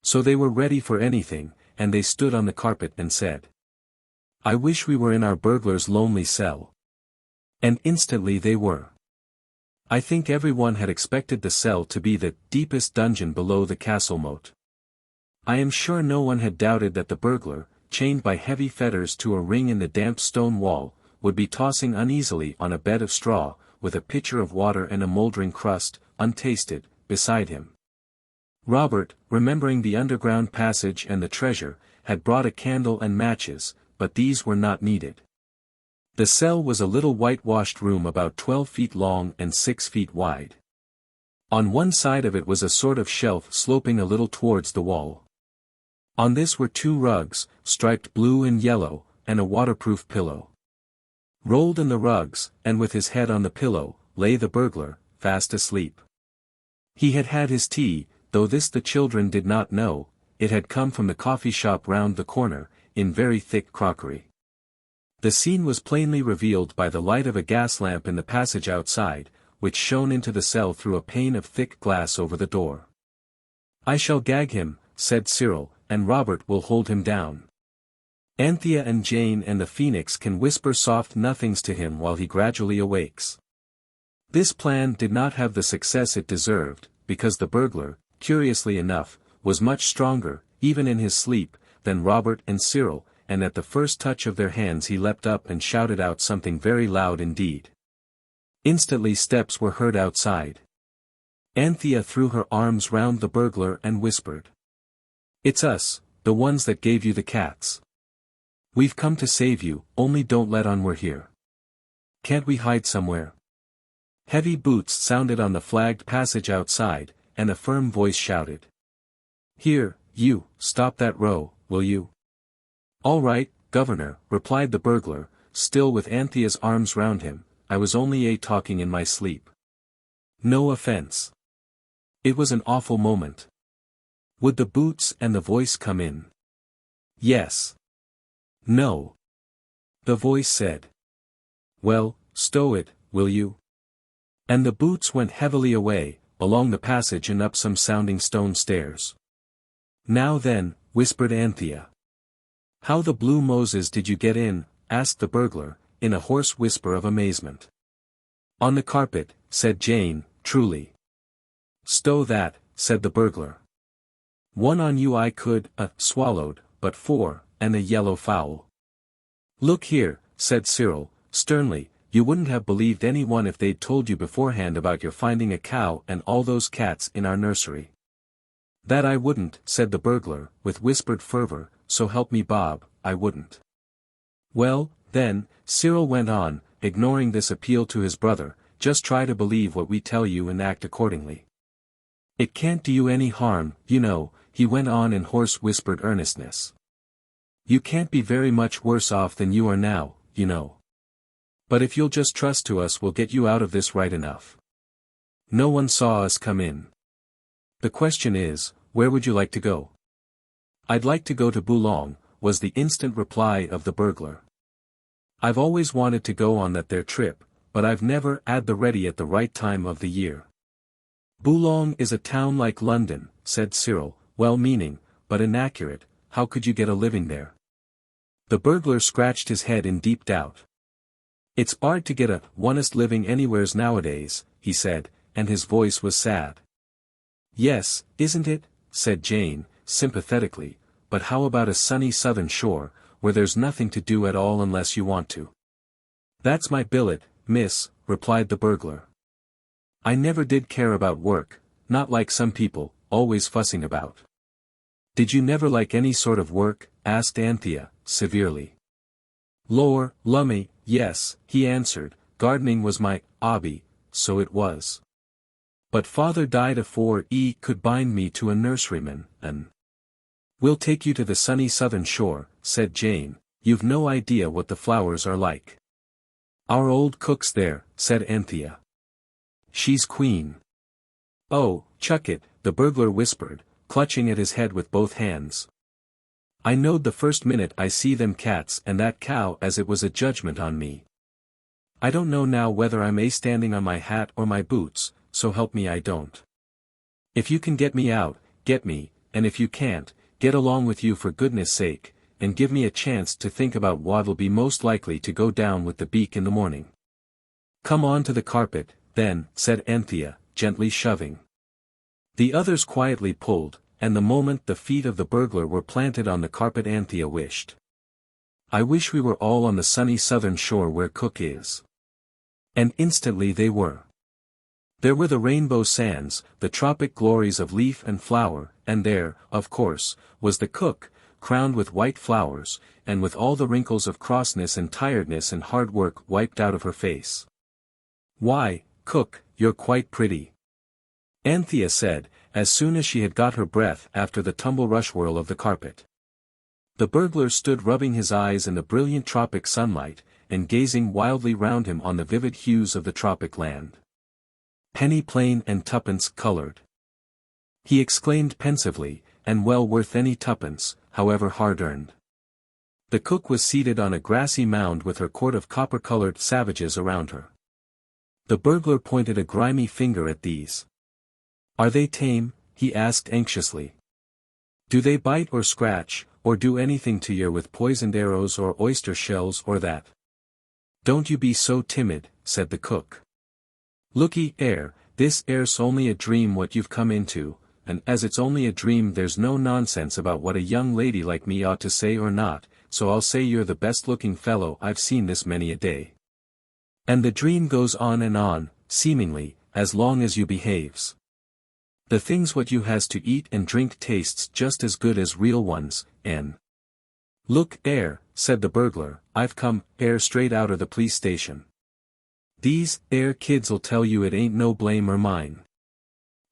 So they were ready for anything, and they stood on the carpet and said, I wish we were in our burglar's lonely cell. And instantly they were. I think everyone had expected the cell to be the deepest dungeon below the castle moat. I am sure no one had doubted that the burglar, chained by heavy fetters to a ring in the damp stone wall, would be tossing uneasily on a bed of straw, with a pitcher of water and a mouldering crust, untasted, beside him. Robert, remembering the underground passage and the treasure, had brought a candle and matches, but these were not needed. The cell was a little whitewashed room about 12 feet long and 6 feet wide. On one side of it was a sort of shelf sloping a little towards the wall. On this were 2 rugs, striped blue and yellow, and a waterproof pillow. Rolled in the rugs, and with his head on the pillow, lay the burglar, fast asleep. He had had his tea, though this the children did not know, it had come from the coffee shop round the corner, in very thick crockery. The scene was plainly revealed by the light of a gas lamp in the passage outside, which shone into the cell through a pane of thick glass over the door. I shall gag him, said Cyril, and Robert will hold him down. Anthea and Jane and the phoenix can whisper soft nothings to him while he gradually awakes. This plan did not have the success it deserved, because the burglar, curiously enough, was much stronger, even in his sleep, than Robert and Cyril, and at the first touch of their hands he leapt up and shouted out something very loud indeed. Instantly steps were heard outside. Anthea threw her arms round the burglar and whispered. "It's us, the ones that gave you the cats. We've come to save you, only don't let on we're here. Can't we hide somewhere?" Heavy boots sounded on the flagged passage outside, and a firm voice shouted. "Here, you, stop that row, will you?" "All right, governor," replied the burglar, still with Anthea's arms round him, "I was only talking in my sleep. No offense." It was an awful moment. Would the boots and the voice come in? Yes. No. The voice said. "Well, stow it, will you?" And the boots went heavily away, along the passage and up some sounding stone stairs. "Now then," whispered Anthea. "How the blue Moses did you get in?" asked the burglar, in a hoarse whisper of amazement. "On the carpet," said Jane, truly. "Stow that," said the burglar. "One on you I could, swallowed, but four, and a yellow fowl." "Look here," said Cyril, sternly, "you wouldn't have believed anyone if they'd told you beforehand about your finding a cow and all those cats in our nursery." "That I wouldn't," said the burglar, with whispered fervor, "so help me Bob, I wouldn't." "Well, then," Cyril went on, ignoring this appeal to his brother, "just try to believe what we tell you and act accordingly. It can't do you any harm, you know," he went on in hoarse whispered earnestness. "You can't be very much worse off than you are now, you know. But if you'll just trust to us we'll get you out of this right enough. No one saw us come in. The question is, where would you like to go?" "I'd like to go to Boulogne," was the instant reply of the burglar. "I've always wanted to go on that there trip, but I've never 'ad the ready at the right time of the year." "Boulogne is a town like London," said Cyril, well-meaning, but inaccurate. "How could you get a living there?" The burglar scratched his head in deep doubt. "It's 'ard to get a honest living anywheres nowadays," he said, and his voice was sad. "Yes, isn't it?" said Jane, sympathetically, "but how about a sunny southern shore, where there's nothing to do at all unless you want to?" "That's my billet, miss," replied the burglar. "I never did care about work, not like some people, always fussing about." "Did you never like any sort of work?" asked Anthea, severely. "Lor, lummy, yes," he answered, "gardening was my 'obby, so it was. But father died afore 'e could bind me to a nurseryman, and—" "We'll take you to the sunny southern shore," said Jane, "you've no idea what the flowers are like." "Our old cook's there," said Anthea. "She's queen." "Oh, chuck it," the burglar whispered, clutching at his head with both hands. "I knowed the first minute I see them cats and that cow as it was a judgment on me. I don't know now whether I'm standing on my hat or my boots, so help me I don't. If you can get me out, get me, and if you can't, get along with you for goodness sake, and give me a chance to think about what'll be most likely to go down with the beak in the morning." "Come on to the carpet, then," said Anthea, gently shoving. The others quietly pulled, and the moment the feet of the burglar were planted on the carpet Anthea wished. "I wish we were all on the sunny southern shore where Cook is." And instantly they were. There were the rainbow sands, the tropic glories of leaf and flower, and there, of course, was the Cook, crowned with white flowers, and with all the wrinkles of crossness and tiredness and hard work wiped out of her face. "Why, Cook, you're quite pretty," Anthea said, as soon as she had got her breath after the tumble-rush whirl of the carpet. The burglar stood rubbing his eyes in the brilliant tropic sunlight, and gazing wildly round him on the vivid hues of the tropic land. "Penny plain and tuppence coloured," he exclaimed pensively, "and well worth any tuppence, however hard-earned." The Cook was seated on a grassy mound with her court of copper-coloured savages around her. The burglar pointed a grimy finger at these. "Are they tame?" he asked anxiously. "Do they bite or scratch, or do anything to yer with poisoned arrows or oyster shells or that?" "Don't you be so timid," said the Cook. "Looky 'ere, this 'ere's only a dream what you've come into, and as it's only a dream there's no nonsense about what a young lady like me ought to say or not, so I'll say you're the best-looking fellow I've seen this many a day. And the dream goes on, seemingly, as long as you behaves. The things what you has to eat and drink tastes just as good as real ones, and look, said the burglar, I've come, straight out of the police station. These, kids'll tell you it ain't no blame or mine.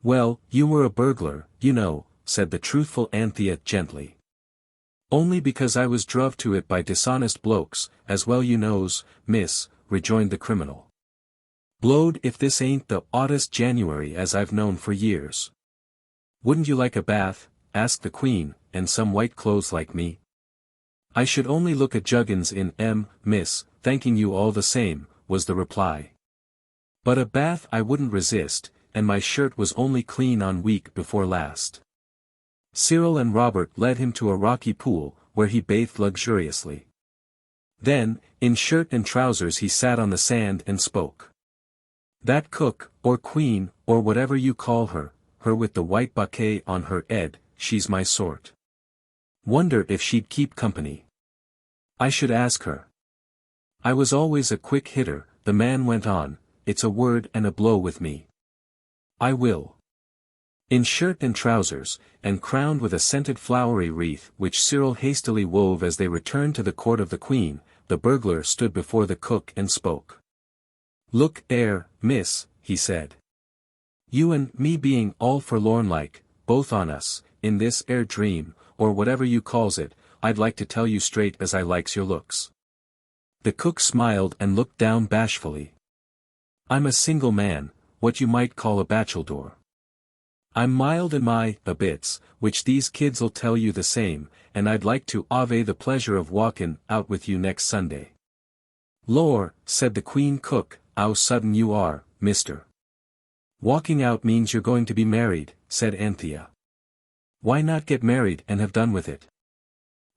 Well, you were a burglar, you know, said the truthful Anthea gently. Only because I was druv to it by dishonest blokes, as well you knows, miss, rejoined the criminal. Blowed if this ain't the oddest January as I've known for years. Wouldn't you like a bath, asked the Queen, and some white clothes like me? I should only look a juggins in miss, thanking you all the same, was the reply. But a bath I wouldn't resist, and my shirt was only clean on week before last. Cyril and Robert led him to a rocky pool, where he bathed luxuriously. Then, in shirt and trousers he sat on the sand and spoke. That cook, or queen, or whatever you call her with the white bouquet on her head, she's my sort. Wonder if she'd keep company. I should ask her. I was always a quick hitter, the man went on, it's a word and a blow with me. I will. In shirt and trousers, and crowned with a scented flowery wreath which Cyril hastily wove as they returned to the court of the Queen, the burglar stood before the cook and spoke. Look, miss, he said. You and me being all forlorn like, both on us, in this dream, or whatever you calls it, I'd like to tell you straight as I likes your looks. The cook smiled and looked down bashfully. I'm a single man, what you might call a bachelor. I'm mild in my bits, which these kids'll tell you the same, and I'd like to ave the pleasure of walkin' out with you next Sunday. Lor, said the Queen cook, 'ow sudden you are, mister. Walking out means you're going to be married, said Anthea. Why not get married and have done with it?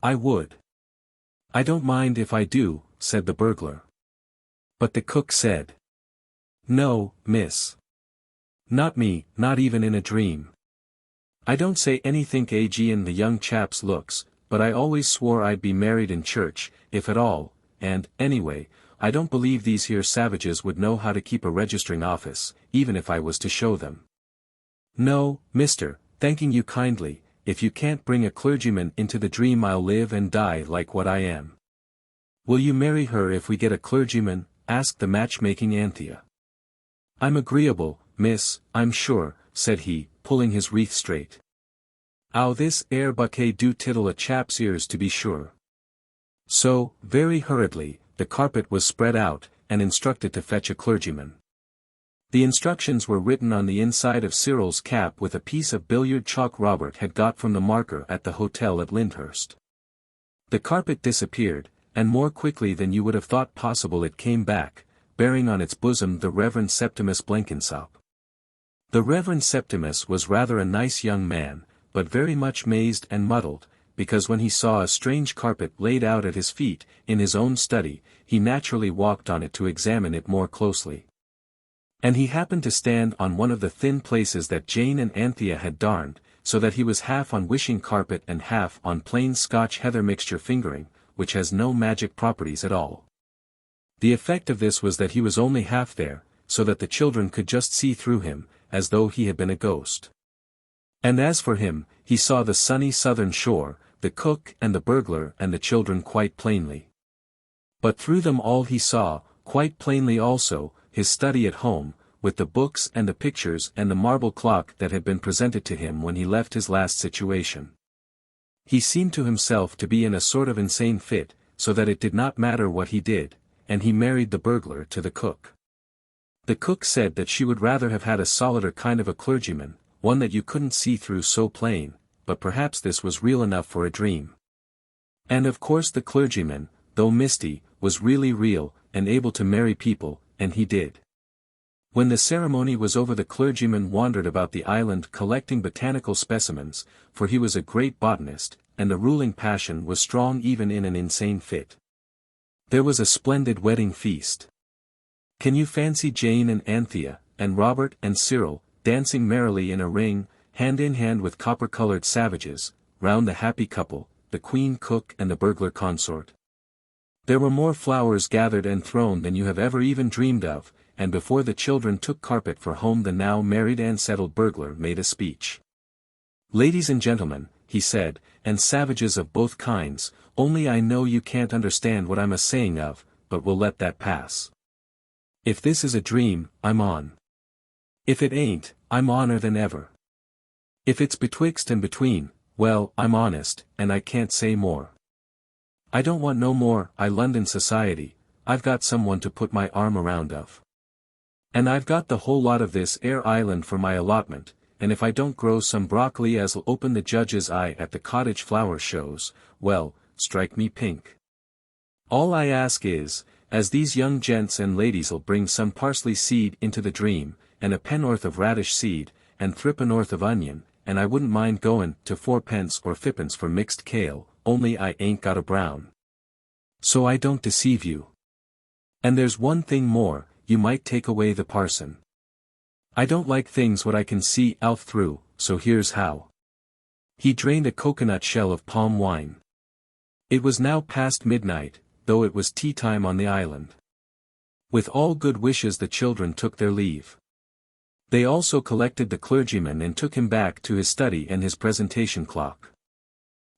I would. I don't mind if I do, said the burglar. But the cook said. No, miss. Not me, not even in a dream. I don't say anything in the young chap's looks, but I always swore I'd be married in church, if at all, and, anyway, I don't believe these here savages would know how to keep a registering office, even if I was to show them. No, mister, thanking you kindly, if you can't bring a clergyman into the dream I'll live and die like what I am. Will you marry her if we get a clergyman? Asked the matchmaking Anthea. I'm agreeable, miss, I'm sure, said he, pulling his wreath straight. Ow this bouquet do tickle a chap's ears to be sure. So, very hurriedly, the carpet was spread out, and instructed to fetch a clergyman. The instructions were written on the inside of Cyril's cap with a piece of billiard chalk Robert had got from the marker at the hotel at Lyndhurst. The carpet disappeared, and more quickly than you would have thought possible it came back, bearing on its bosom the Reverend Septimus Blenkinsop. The Reverend Septimus was rather a nice young man, but very much mazed and muddled, because when he saw a strange carpet laid out at his feet, in his own study, he naturally walked on it to examine it more closely. And he happened to stand on one of the thin places that Jane and Anthea had darned, so that he was half on wishing carpet and half on plain Scotch heather mixture fingering, which has no magic properties at all. The effect of this was that he was only half there, so that the children could just see through him, as though he had been a ghost. And as for him, he saw the sunny southern shore, the cook and the burglar and the children quite plainly. But through them all he saw, quite plainly also, his study at home, with the books and the pictures and the marble clock that had been presented to him when he left his last situation. He seemed to himself to be in a sort of insane fit, so that it did not matter what he did, and he married the burglar to the cook. The cook said that she would rather have had a solider kind of a clergyman, one that you couldn't see through so plain, but perhaps this was real enough for a dream. And of course the clergyman, though misty, was really real, and able to marry people, and he did. When the ceremony was over the clergyman wandered about the island collecting botanical specimens, for he was a great botanist, and the ruling passion was strong even in an insane fit. There was a splendid wedding feast. Can you fancy Jane and Anthea, and Robert and Cyril, dancing merrily in a ring, hand in hand with copper-colored savages, round the happy couple, the queen cook and the burglar consort. There were more flowers gathered and thrown than you have ever even dreamed of, and before the children took carpet for home the now married and settled burglar made a speech. "Ladies and gentlemen," he said, "and savages of both kinds, only I know you can't understand what I'm a-saying of, but we'll let that pass. If this is a dream, I'm on. If it ain't, I'm oner than ever. If it's betwixt and between, well, I'm honest, and I can't say more. I don't want no more London society, I've got someone to put my arm around of. And I've got the whole lot of this air island for my allotment, and if I don't grow some broccoli as'll open the judge's eye at the cottage flower shows, well, strike me pink. All I ask is, as these young gents and ladies'll bring some parsley seed into the dream, and a penn'orth of radish seed, and thripp'orth of onion, and I wouldn't mind goin' to 4 pence or 5 pence for mixed kale, only I ain't got a brown. So I don't deceive you. And there's one thing more, you might take away the parson. I don't like things what I can see out through, so here's how." He drained a coconut shell of palm wine. It was now past midnight, though it was tea time on the island. With all good wishes the children took their leave. They also collected the clergyman and took him back to his study and his presentation clock.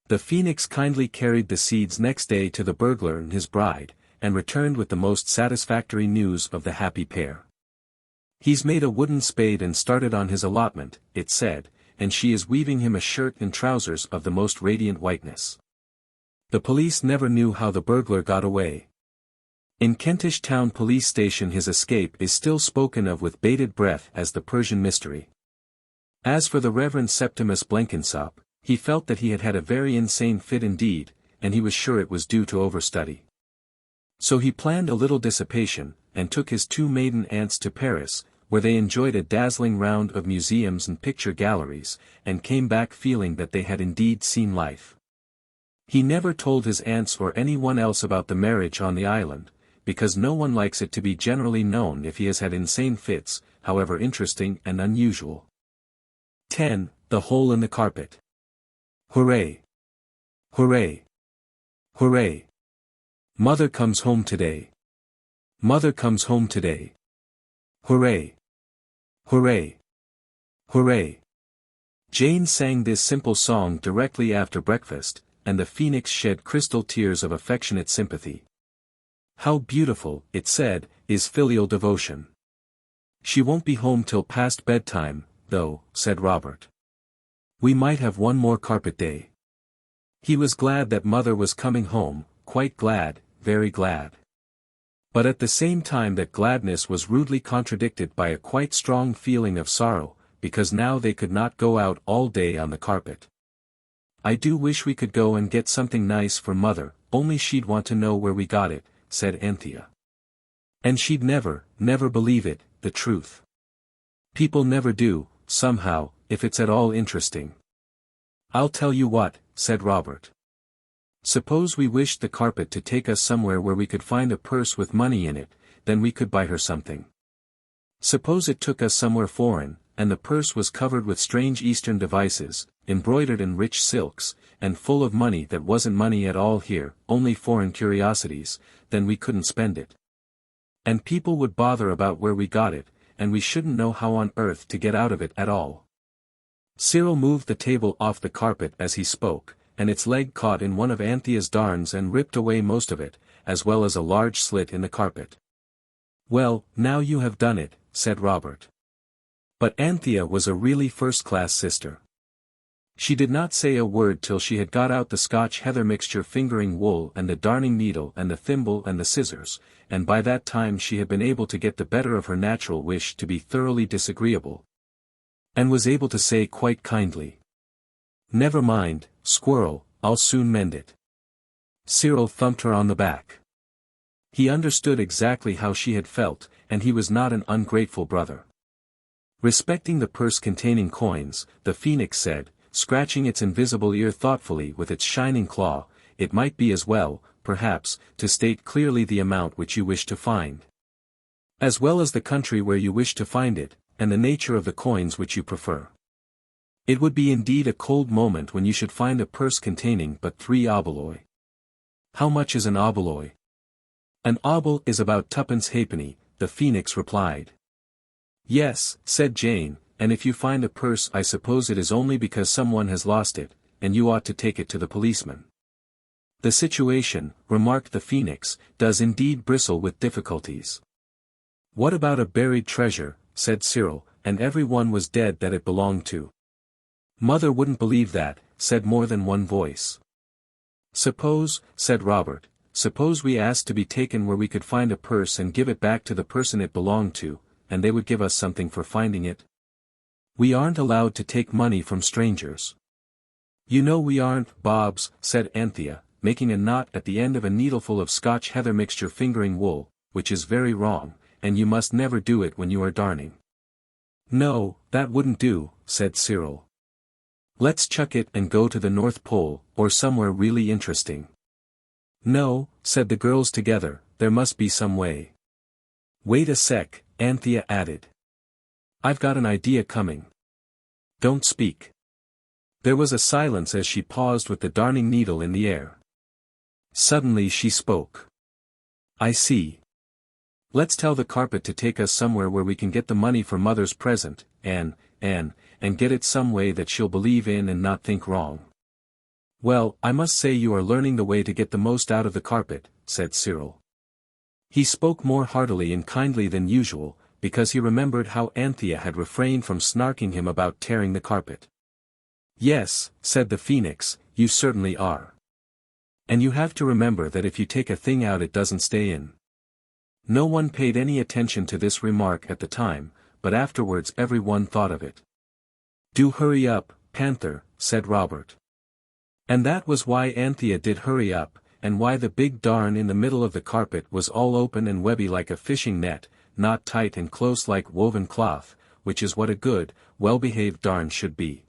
The phoenix kindly carried the seeds next day to the burglar and his bride, and returned with the most satisfactory news of the happy pair. "He's made a wooden spade and started on his allotment," it said, "and she is weaving him a shirt and trousers of the most radiant whiteness. The police never knew how the burglar got away. In Kentish Town Police Station his escape is still spoken of with bated breath as the Persian mystery. As for the Reverend Septimus Blenkinsop, he felt that he had had a very insane fit indeed, and he was sure it was due to overstudy. So he planned a little dissipation, and took his 2 maiden aunts to Paris, where they enjoyed a dazzling round of museums and picture galleries, and came back feeling that they had indeed seen life. He never told his aunts or anyone else about the marriage on the island, because no one likes it to be generally known if he has had insane fits, however interesting and unusual. 10. The Hole in the Carpet. Hooray! Hooray! Hooray! Mother comes home today. Mother comes home today. Hooray! Hooray! Hooray! Jane sang this simple song directly after breakfast, and the phoenix shed crystal tears of affectionate sympathy. "How beautiful," it said, "is filial devotion." "She won't be home till past bedtime, though," said Robert. "We might have one more carpet day." He was glad that mother was coming home, quite glad, very glad. But at the same time that gladness was rudely contradicted by a quite strong feeling of sorrow, because now they could not go out all day on the carpet. "I do wish we could go and get something nice for mother, only she'd want to know where we got it," said Anthea. "And she'd never believe it, the truth. People never do, somehow, if it's at all interesting." "I'll tell you what," said Robert. "Suppose we wished the carpet to take us somewhere where we could find a purse with money in it, then we could buy her something. Suppose it took us somewhere foreign, and the purse was covered with strange Eastern devices, embroidered in rich silks, and full of money that wasn't money at all here, only foreign curiosities, then we couldn't spend it. And people would bother about where we got it, and we shouldn't know how on earth to get out of it at all." Cyril moved the table off the carpet as he spoke, and its leg caught in one of Anthea's darns and ripped away most of it, as well as a large slit in the carpet. "Well, now you have done it," said Robert. But Anthea was a really first-class sister. She did not say a word till she had got out the Scotch heather mixture fingering wool and the darning needle and the thimble and the scissors, and by that time she had been able to get the better of her natural wish to be thoroughly disagreeable. And was able to say quite kindly, "Never mind, squirrel, I'll soon mend it." Cyril thumped her on the back. He understood exactly how she had felt, and he was not an ungrateful brother. Respecting the purse containing coins, the phoenix said, scratching its invisible ear thoughtfully with its shining claw, "It might be as well, perhaps, to state clearly the amount which you wish to find. As well as the country where you wish to find it, and the nature of the coins which you prefer." It would be indeed a cold moment when you should find a purse containing but 3 oboloi. How much is an oboloi? An obol is about 2 halfpenny, the phoenix replied. Yes, said Jane, and if you find a purse I suppose it is only because someone has lost it, and you ought to take it to the policeman. The situation, remarked the phoenix, does indeed bristle with difficulties. What about a buried treasure, said Cyril, and everyone was dead that it belonged to. Mother wouldn't believe that, said more than one voice. Suppose, said Robert, suppose we asked to be taken where we could find a purse and give it back to the person it belonged to, and they would give us something for finding it? We aren't allowed to take money from strangers. You know we aren't, Bobs, said Anthea, making a knot at the end of a needleful of Scotch heather mixture fingering wool, which is very wrong, and you must never do it when you are darning. No, that wouldn't do, said Cyril. Let's chuck it and go to the North Pole, or somewhere really interesting. No, said the girls together, there must be some way. Wait a sec, Anthea added. I've got an idea coming. Don't speak. There was a silence as she paused with the darning needle in the air. Suddenly she spoke. I see. Let's tell the carpet to take us somewhere where we can get the money for Mother's present, and get it some way that she'll believe in and not think wrong. Well, I must say you are learning the way to get the most out of the carpet, said Cyril. He spoke more heartily and kindly than usual, because he remembered how Anthea had refrained from snarking him about tearing the carpet. Yes, said the phoenix, you certainly are. And you have to remember that if you take a thing out it doesn't stay in. No one paid any attention to this remark at the time, but afterwards everyone thought of it. Do hurry up, Panther, said Robert. And that was why Anthea did hurry up, and why the big darn in the middle of the carpet was all open and webby like a fishing net, not tight and close like woven cloth, which is what a good, well-behaved darn should be.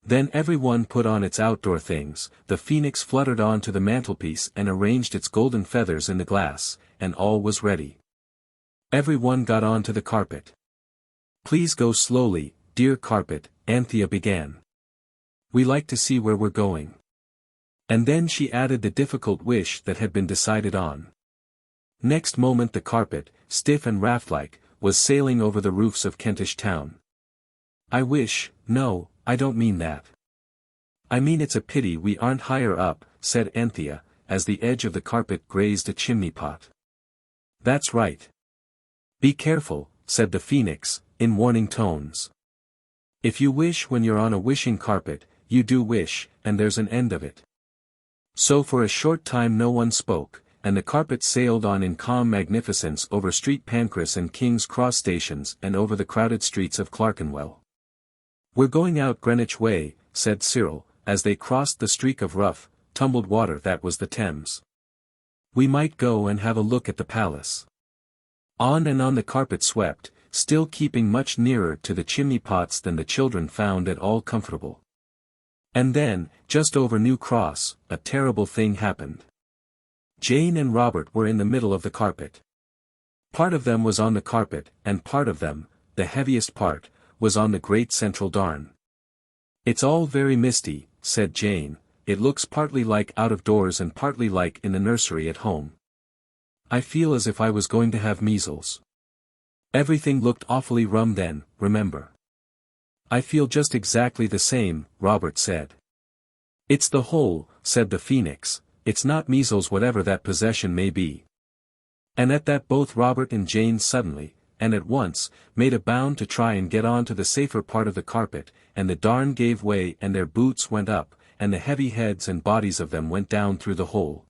Then everyone put on its outdoor things, the phoenix fluttered on to the mantelpiece and arranged its golden feathers in the glass, and all was ready. Everyone got on to the carpet. Please go slowly, dear carpet, Anthea began. We like to see where we're going. And then she added the difficult wish that had been decided on. Next moment the carpet, stiff and raft-like, was sailing over the roofs of Kentish Town. No, I don't mean that. I mean it's a pity we aren't higher up, said Anthea, as the edge of the carpet grazed a chimney pot. That's right. Be careful, said the phoenix, in warning tones. If you wish when you're on a wishing carpet, you do wish, and there's an end of it. So for a short time no one spoke, and the carpet sailed on in calm magnificence over Street Pancras and King's Cross stations and over the crowded streets of Clerkenwell. We're going out Greenwich way, said Cyril, as they crossed the streak of rough, tumbled water that was the Thames. We might go and have a look at the palace. On and on the carpet swept, still keeping much nearer to the chimney pots than the children found at all comfortable. And then, just over New Cross, a terrible thing happened. Jane and Robert were in the middle of the carpet. Part of them was on the carpet, and part of them, the heaviest part, was on the great central darn. It's all very misty, said Jane, it looks partly like out of doors and partly like in the nursery at home. I feel as if I was going to have measles. Everything looked awfully rum then, remember. I feel just exactly the same, Robert said. It's the whole, said the phoenix, it's not measles whatever that possession may be. And at that both Robert and Jane suddenly, and at once, made a bound to try and get on to the safer part of the carpet, and the darn gave way and their boots went up, and the heavy heads and bodies of them went down through the hole.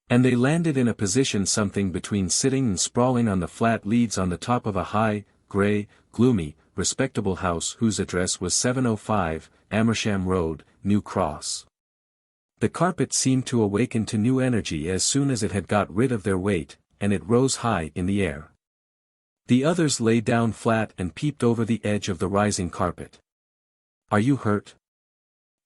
And they landed in a position something between sitting and sprawling on the flat leads on the top of a high, grey, gloomy, respectable house whose address was 705, Amersham Road, New Cross. The carpet seemed to awaken to new energy as soon as it had got rid of their weight, and it rose high in the air. The others lay down flat and peeped over the edge of the rising carpet. Are you hurt?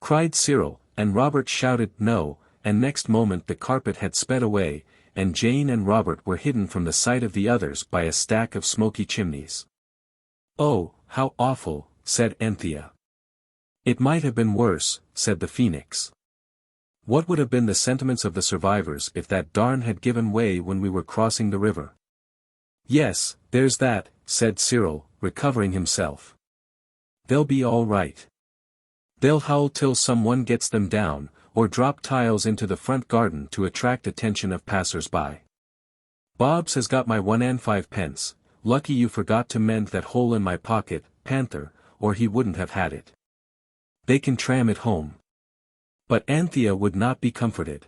Cried Cyril, and Robert shouted no, and next moment the carpet had sped away, and Jane and Robert were hidden from the sight of the others by a stack of smoky chimneys. Oh, how awful, said Anthea. It might have been worse, said the Phoenix. What would have been the sentiments of the survivors if that darn had given way when we were crossing the river? Yes, there's that, said Cyril, recovering himself. They'll be all right. They'll howl till someone gets them down, or drop tiles into the front garden to attract attention of passers-by. Bobs has got my 1 and 5 pence, lucky you forgot to mend that hole in my pocket, Panther, or he wouldn't have had it. They can tram it home. But Anthea would not be comforted.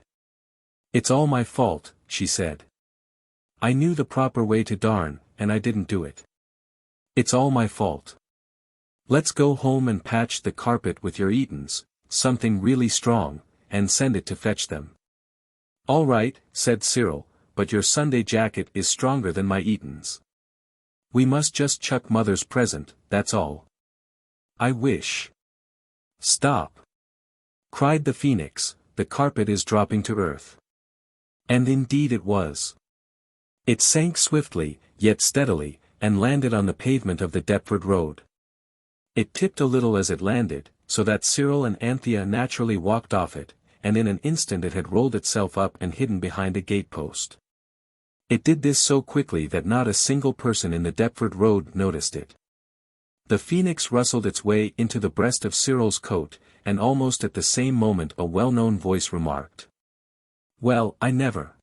It's all my fault, she said. I knew the proper way to darn, and I didn't do it. It's all my fault. Let's go home and patch the carpet with your Eatons, something really strong, and send it to fetch them. All right, said Cyril, but your Sunday jacket is stronger than my Eatons. We must just chuck Mother's present, that's all. I wish. Stop! Cried the Phoenix, the carpet is dropping to earth. And indeed it was. It sank swiftly, yet steadily, and landed on the pavement of the Deptford Road. It tipped a little as it landed, so that Cyril and Anthea naturally walked off it, and in an instant it had rolled itself up and hidden behind a gatepost. It did this so quickly that not a single person in the Deptford Road noticed it. The Phoenix rustled its way into the breast of Cyril's coat, and almost at the same moment a well-known voice remarked. Well, I never.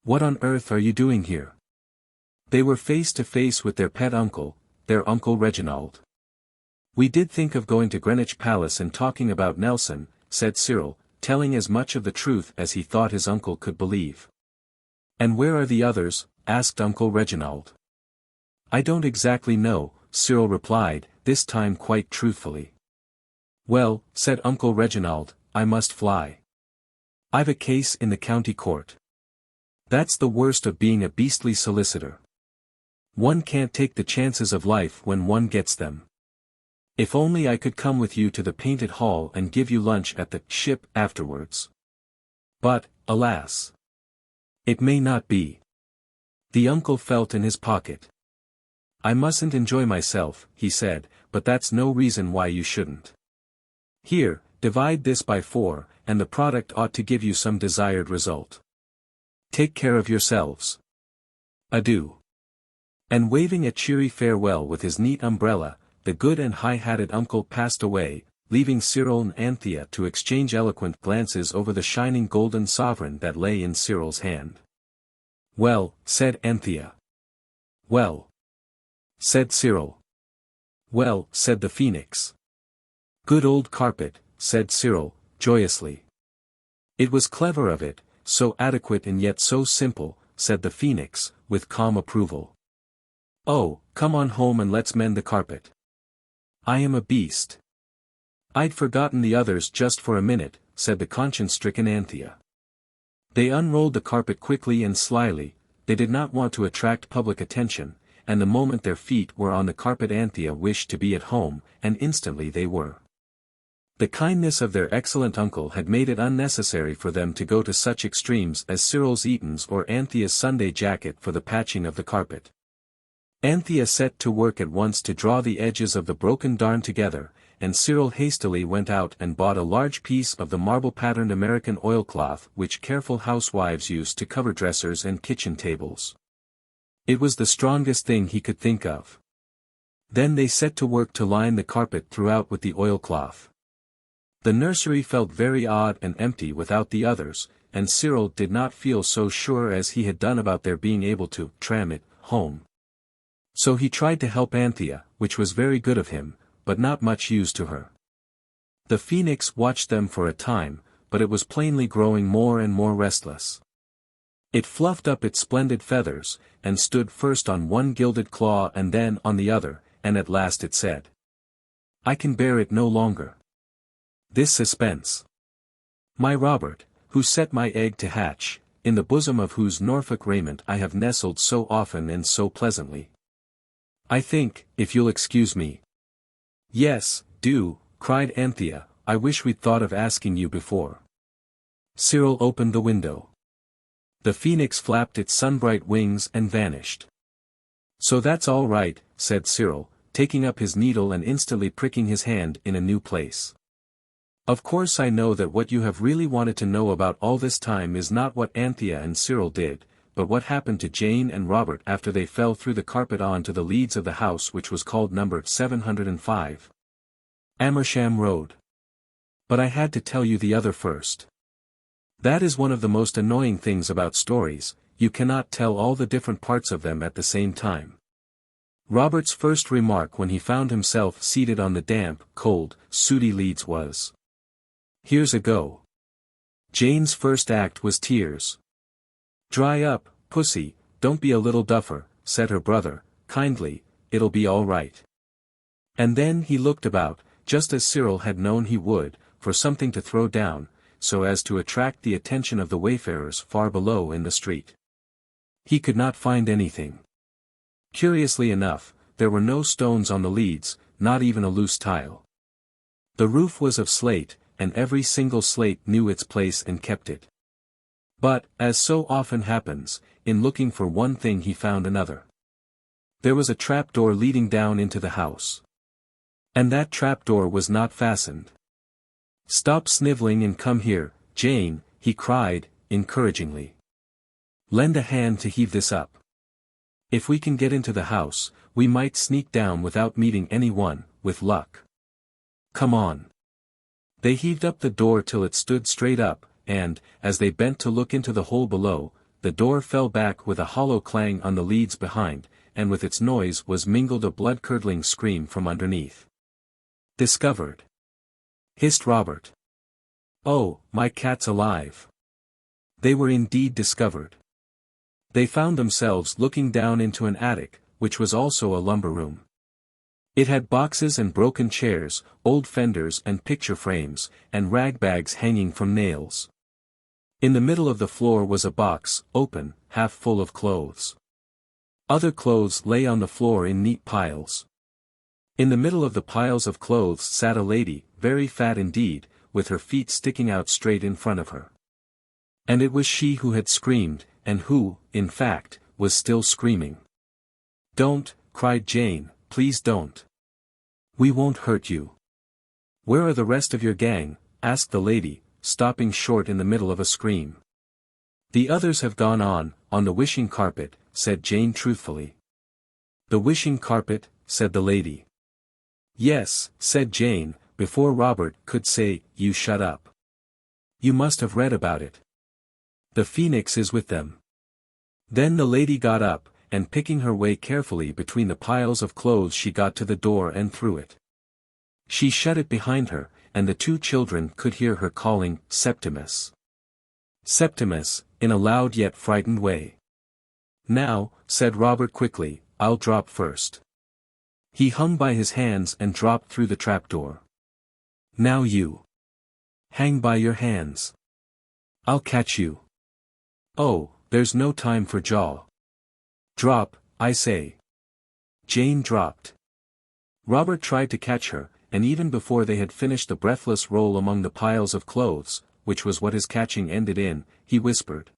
What on earth are you doing here? They were face to face with their pet uncle, their Uncle Reginald. We did think of going to Greenwich Palace and talking about Nelson, said Cyril, telling as much of the truth as he thought his uncle could believe. And where are the others? Asked Uncle Reginald. I don't exactly know, Cyril replied, this time quite truthfully. Well, said Uncle Reginald, I must fly. I've a case in the county court. That's the worst of being a beastly solicitor. One can't take the chances of life when one gets them. If only I could come with you to the Painted Hall and give you lunch at the Ship afterwards. But, alas. It may not be. The uncle felt in his pocket. I mustn't enjoy myself, he said, but that's no reason why you shouldn't. Here, divide this by 4, and the product ought to give you some desired result. Take care of yourselves. Adieu. And waving a cheery farewell with his neat umbrella, the good and high-hatted uncle passed away, leaving Cyril and Anthea to exchange eloquent glances over the shining golden sovereign that lay in Cyril's hand. Well, said Anthea. Well, said Cyril. Well, said the Phoenix. Good old carpet, said Cyril, joyously. It was clever of it, so adequate and yet so simple, said the Phoenix, with calm approval. Oh, come on home and let's mend the carpet. I am a beast. I'd forgotten the others just for a minute, said the conscience-stricken Anthea. They unrolled the carpet quickly and slyly, they did not want to attract public attention, and the moment their feet were on the carpet Anthea wished to be at home, and instantly they were. The kindness of their excellent uncle had made it unnecessary for them to go to such extremes as Cyril's Eatons or Anthea's Sunday jacket for the patching of the carpet. Anthea set to work at once to draw the edges of the broken darn together, and Cyril hastily went out and bought a large piece of the marble-patterned American oilcloth which careful housewives use to cover dressers and kitchen tables. It was the strongest thing he could think of. Then they set to work to line the carpet throughout with the oilcloth. The nursery felt very odd and empty without the others, and Cyril did not feel so sure as he had done about their being able to tram it home. So he tried to help Anthea, which was very good of him, but not much use to her. The Phoenix watched them for a time, but it was plainly growing more and more restless. It fluffed up its splendid feathers, and stood first on one gilded claw and then on the other, and at last it said, I can bear it no longer. This suspense. My Robert, who set my egg to hatch, in the bosom of whose Norfolk raiment I have nestled so often and so pleasantly. I think, if you'll excuse me. Yes, do, cried Anthea, I wish we'd thought of asking you before. Cyril opened the window. The Phoenix flapped its sunbright wings and vanished. So that's all right, said Cyril, taking up his needle and instantly pricking his hand in a new place. Of course I know that what you have really wanted to know about all this time is not what Anthea and Cyril did, but what happened to Jane and Robert after they fell through the carpet onto the leads of the house which was called number 705. Amersham Road. But I had to tell you the other first. That is one of the most annoying things about stories, you cannot tell all the different parts of them at the same time. Robert's first remark when he found himself seated on the damp, cold, sooty leads was, "Here's a go." Jane's first act was tears. "Dry up, pussy, don't be a little duffer," said her brother, kindly, "it'll be all right." And then he looked about, just as Cyril had known he would, for something to throw down, so as to attract the attention of the wayfarers far below in the street. He could not find anything. Curiously enough, there were no stones on the leads, not even a loose tile. The roof was of slate, and every single slate knew its place and kept it. But, as so often happens, in looking for one thing he found another. There was a trapdoor leading down into the house. And that trapdoor was not fastened. "Stop sniveling and come here, Jane," he cried, encouragingly. "Lend a hand to heave this up. If we can get into the house, we might sneak down without meeting anyone, with luck. Come on." They heaved up the door till it stood straight up, and, as they bent to look into the hole below, the door fell back with a hollow clang on the leads behind, and with its noise was mingled a blood-curdling scream from underneath. "Discovered!" hissed Robert. "Oh, my cat's alive!" They were indeed discovered. They found themselves looking down into an attic, which was also a lumber room. It had boxes and broken chairs, old fenders and picture frames, and rag bags hanging from nails. In the middle of the floor was a box, open, half full of clothes. Other clothes lay on the floor in neat piles. In the middle of the piles of clothes sat a lady, very fat indeed, with her feet sticking out straight in front of her. And it was she who had screamed, and who, in fact, was still screaming. "Don't," cried Jane, "please don't. We won't hurt you." "Where are the rest of your gang?" asked the lady, stopping short in the middle of a scream. "The others have gone on the wishing carpet," said Jane truthfully. "The wishing carpet," said the lady. "Yes," said Jane, before Robert could say, "You shut up. You must have read about it. The phoenix is with them." Then the lady got up, and picking her way carefully between the piles of clothes she got to the door and through it. She shut it behind her, and the two children could hear her calling, "Septimus! Septimus," in a loud yet frightened way. "Now," said Robert quickly, "I'll drop first." He hung by his hands and dropped through the trapdoor. "Now you. Hang by your hands. I'll catch you. Oh, there's no time for jaw. Drop, I say." Jane dropped. Robert tried to catch her, and even before they had finished the breathless roll among the piles of clothes, which was what his catching ended in, he whispered,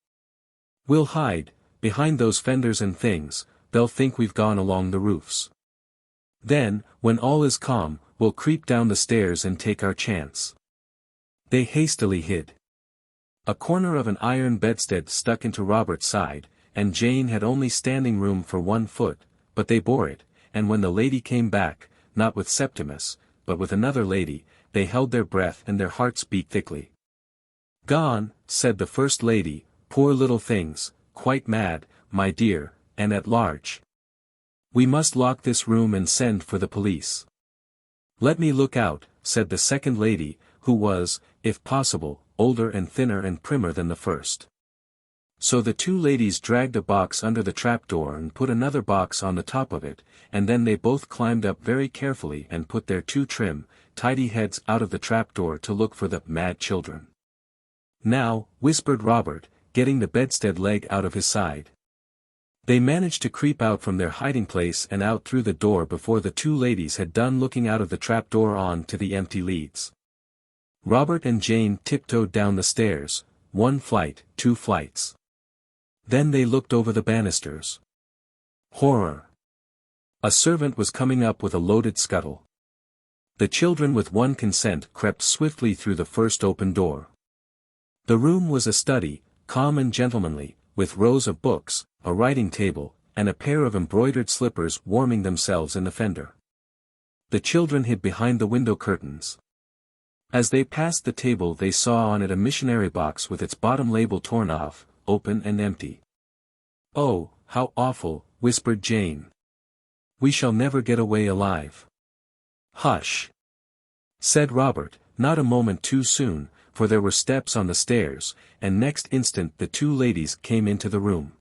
"We'll hide, behind those fenders and things, they'll think we've gone along the roofs. Then, when all is calm, we'll creep down the stairs and take our chance." They hastily hid. A corner of an iron bedstead stuck into Robert's side, and Jane had only standing room for 1 foot, but they bore it, and when the lady came back, not with Septimus, but with another lady, they held their breath and their hearts beat thickly. "Gone," said the first lady, "poor little things, quite mad, my dear, and at large. We must lock this room and send for the police." "Let me look out," said the second lady, who was, if possible, older and thinner and primmer than the first. So the two ladies dragged a box under the trapdoor and put another box on the top of it, and then they both climbed up very carefully and put their two trim, tidy heads out of the trapdoor to look for the mad children. "Now," whispered Robert, getting the bedstead leg out of his side. They managed to creep out from their hiding place and out through the door before the two ladies had done looking out of the trapdoor on to the empty leads. Robert and Jane tiptoed down the stairs, 1 flight, 2 flights. Then they looked over the banisters. Horror! A servant was coming up with a loaded scuttle. The children with one consent crept swiftly through the first open door. The room was a study, calm and gentlemanly, with rows of books, a writing table, and a pair of embroidered slippers warming themselves in the fender. The children hid behind the window curtains. As they passed the table they saw on it a missionary box with its bottom label torn off, open and empty. "Oh, how awful," whispered Jane. "We shall never get away alive." "Hush!" said Robert, not a moment too soon, for there were steps on the stairs, and next instant the two ladies came into the room.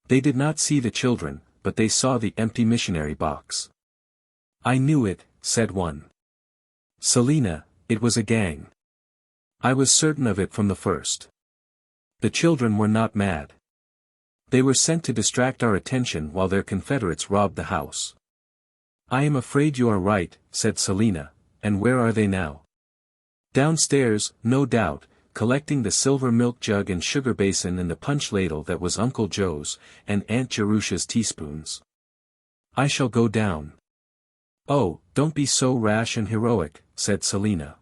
They did not see the children, but they saw the empty missionary box. "I knew it," said one. "Selina, it was a gang. I was certain of it from the first. The children were not mad. They were sent to distract our attention while their confederates robbed the house." "I am afraid you are right," said Selina, "and where are they now?" "Downstairs, no doubt, collecting the silver milk jug and sugar basin and the punch ladle that was Uncle Joe's, and Aunt Jerusha's teaspoons." "I shall go down." "Oh, don't be so rash and heroic," said Selina.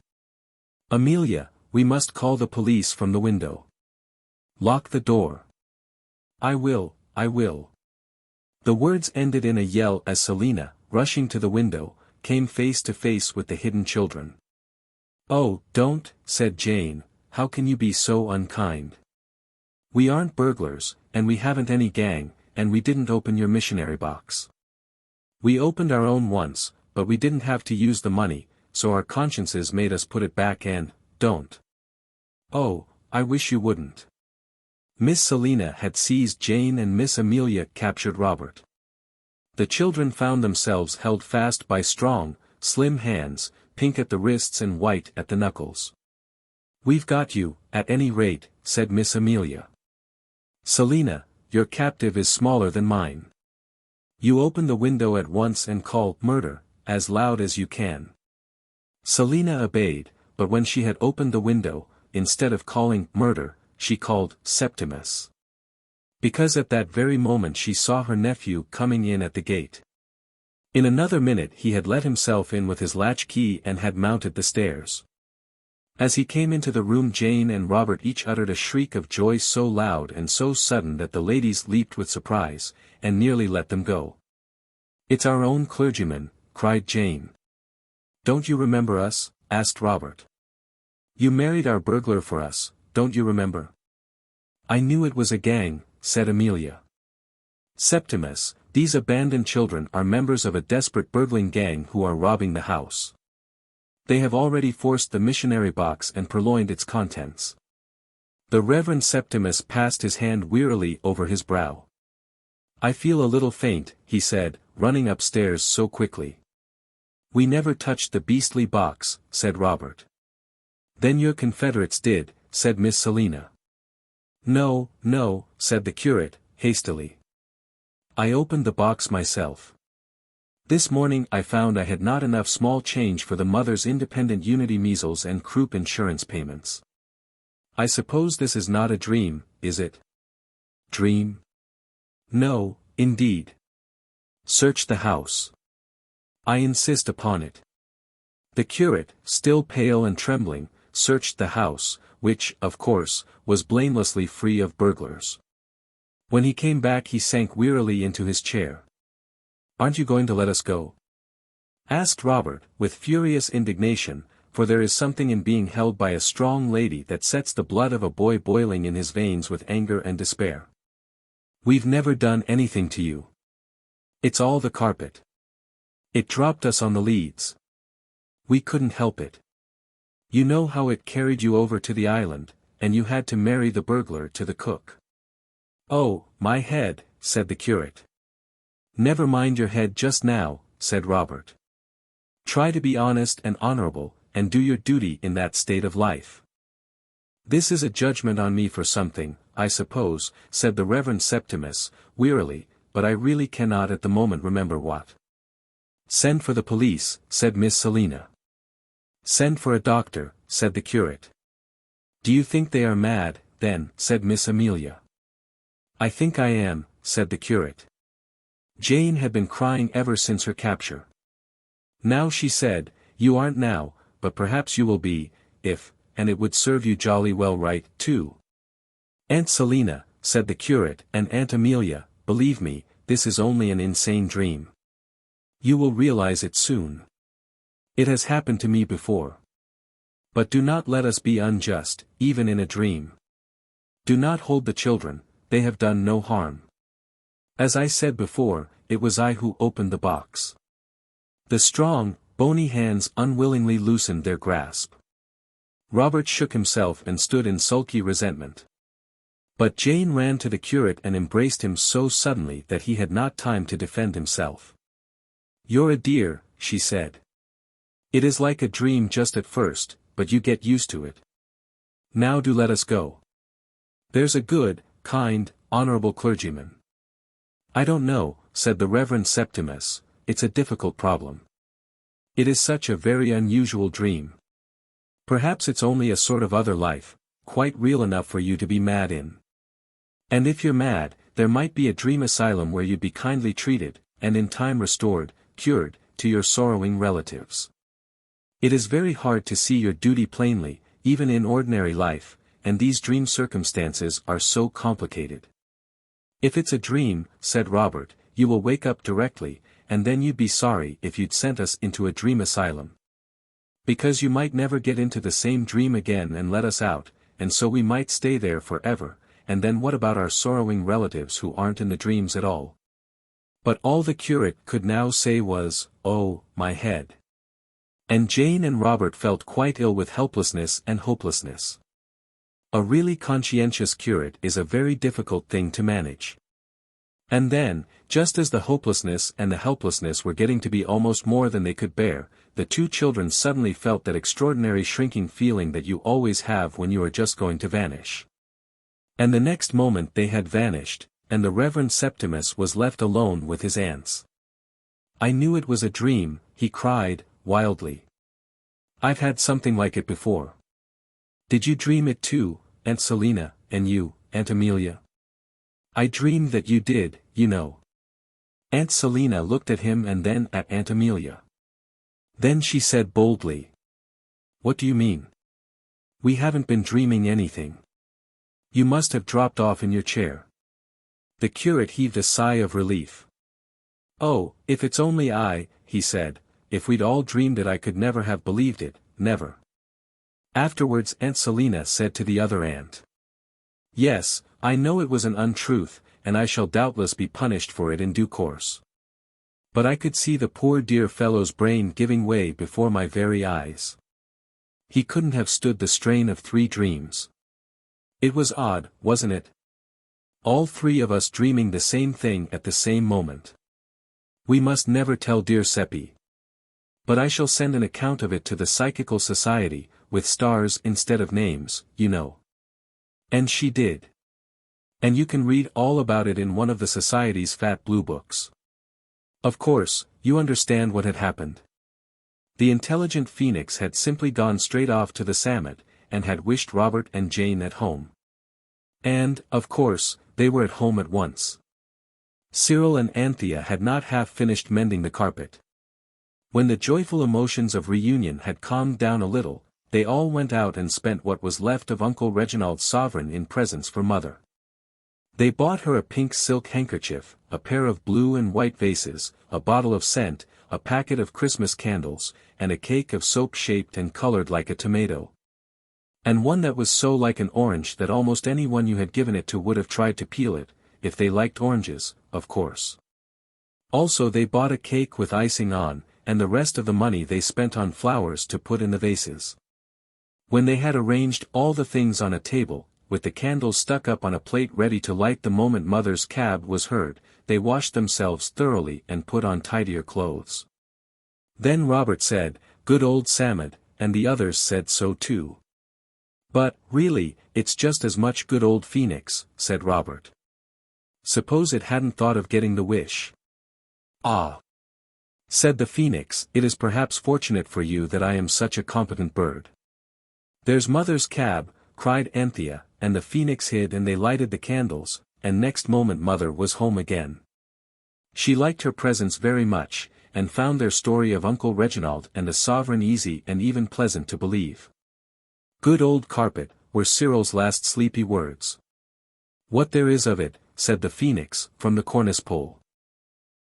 "Amelia, we must call the police from the window. Lock the door." "I will, I will." The words ended in a yell as Selina, rushing to the window, came face to face with the hidden children. "Oh, don't," said Jane, "how can you be so unkind? We aren't burglars, and we haven't any gang, and we didn't open your missionary box. We opened our own once, but we didn't have to use the money, so our consciences made us put it back and, don't." "Oh, I wish you wouldn't." Miss Selina had seized Jane and Miss Amelia captured Robert. The children found themselves held fast by strong, slim hands, pink at the wrists and white at the knuckles. "We've got you, at any rate," said Miss Amelia. "Selina, your captive is smaller than mine. You open the window at once and call 'murder,' as loud as you can." Selina obeyed, but when she had opened the window, instead of calling 'murder,' she called 'Septimus.' Because at that very moment she saw her nephew coming in at the gate. In another minute he had let himself in with his latch key and had mounted the stairs. As he came into the room Jane and Robert each uttered a shriek of joy so loud and so sudden that the ladies leaped with surprise, and nearly let them go. "It's our own clergyman," cried Jane. "Don't you remember us?" asked Robert. "You married our burglar for us, don't you remember?" "I knew it was a gang," said Amelia. "Septimus, these abandoned children are members of a desperate burgling gang who are robbing the house. They have already forced the missionary box and purloined its contents." The Reverend Septimus passed his hand wearily over his brow. "I feel a little faint," he said, running upstairs so quickly. "We never touched the beastly box," said Robert. "Then your confederates did," said Miss Selina. "No, no," said the curate, hastily. "I opened the box myself. This morning I found I had not enough small change for the mother's independent unity measles and croup insurance payments. I suppose this is not a dream, is it?" "Dream? No, indeed. Search the house. I insist upon it." The curate, still pale and trembling, searched the house, which, of course, was blamelessly free of burglars. When he came back he sank wearily into his chair. "Aren't you going to let us go?" asked Robert, with furious indignation, for there is something in being held by a strong lady that sets the blood of a boy boiling in his veins with anger and despair. "We've never done anything to you. It's all the carpet. It dropped us on the leads. We couldn't help it. You know how it carried you over to the island, and you had to marry the burglar to the cook." "Oh, my head," said the curate. "Never mind your head just now," said Robert. "Try to be honest and honorable, and do your duty in that state of life." "This is a judgment on me for something, I suppose," said the Reverend Septimus, wearily, "but I really cannot at the moment remember what." "Send for the police," said Miss Selina. "Send for a doctor," said the curate. "Do you think they are mad, then?" said Miss Amelia. "I think I am," said the curate. Jane had been crying ever since her capture. Now she said, "You aren't now, but perhaps you will be, and it would serve you jolly well right, too." "Aunt Selina," said the curate, and Aunt Amelia, "believe me, this is only an insane dream. You will realize it soon. It has happened to me before. But do not let us be unjust, even in a dream. Do not hold the children, they have done no harm. As I said before, it was I who opened the box." The strong, bony hands unwillingly loosened their grasp. Robert shook himself and stood in sulky resentment. But Jane ran to the curate and embraced him so suddenly that he had not time to defend himself. "You're a dear," she said. "It is like a dream just at first, but you get used to it. Now do let us go. There's a good, kind, honorable clergyman." "I don't know," said the Reverend Septimus, "it's a difficult problem. It is such a very unusual dream. Perhaps it's only a sort of other life, quite real enough for you to be mad in. And if you're mad, there might be a dream asylum where you'd be kindly treated, and in time restored, cured, to your sorrowing relatives. It is very hard to see your duty plainly, even in ordinary life, and these dream circumstances are so complicated." "If it's a dream," said Robert, "you will wake up directly, and then you'd be sorry if you'd sent us into a dream asylum. Because you might never get into the same dream again and let us out, and so we might stay there forever, and then what about our sorrowing relatives who aren't in the dreams at all?" But all the curate could now say was, "Oh, my head." And Jane and Robert felt quite ill with helplessness and hopelessness. A really conscientious curate is a very difficult thing to manage. And then, just as the hopelessness and the helplessness were getting to be almost more than they could bear, the two children suddenly felt that extraordinary shrinking feeling that you always have when you are just going to vanish. And the next moment they had vanished, and the Reverend Septimus was left alone with his aunts. "I knew it was a dream," he cried, wildly. "I've had something like it before." "Did you dream it too, Aunt Selina, and you, Aunt Amelia?" "I dreamed that you did, you know." Aunt Selina looked at him and then at Aunt Amelia. Then she said boldly, "What do you mean? We haven't been dreaming anything. You must have dropped off in your chair." The curate heaved a sigh of relief. "Oh, if it's only I," he said, "if we'd all dreamed it I could never have believed it, never." Afterwards Aunt Selina said to the other aunt, "Yes, I know it was an untruth, and I shall doubtless be punished for it in due course. But I could see the poor dear fellow's brain giving way before my very eyes. He couldn't have stood the strain of 3 dreams. It was odd, wasn't it? All 3 of us dreaming the same thing at the same moment. We must never tell dear Seppi. But I shall send an account of it to the Psychical Society, with stars instead of names, you know." And she did. And you can read all about it in one of the Society's fat blue books. Of course, you understand what had happened. The intelligent phoenix had simply gone straight off to the Psammead, and had wished Robert and Jane at home. And, of course, they were at home at once. Cyril and Anthea had not half finished mending the carpet. When the joyful emotions of reunion had calmed down a little, they all went out and spent what was left of Uncle Reginald's sovereign in presents for Mother. They bought her a pink silk handkerchief, a pair of blue and white vases, a bottle of scent, a packet of Christmas candles, and a cake of soap shaped and colored like a tomato. And one that was so like an orange that almost anyone you had given it to would have tried to peel it, if they liked oranges, of course. Also they bought a cake with icing on, and the rest of the money they spent on flowers to put in the vases. When they had arranged all the things on a table, with the candles stuck up on a plate ready to light the moment Mother's cab was heard, they washed themselves thoroughly and put on tidier clothes. Then Robert said, "Good old Psammead," and the others said so too. "But, really, it's just as much good old Phoenix," said Robert. "Suppose it hadn't thought of getting the wish." "Ah," said the Phoenix, "it is perhaps fortunate for you that I am such a competent bird." "There's Mother's cab," cried Anthea, and the Phoenix hid and they lighted the candles, and next moment Mother was home again. She liked her presents very much, and found their story of Uncle Reginald and the sovereign easy and even pleasant to believe. "Good old carpet," were Cyril's last sleepy words. "What there is of it," said the phoenix, from the cornice pole.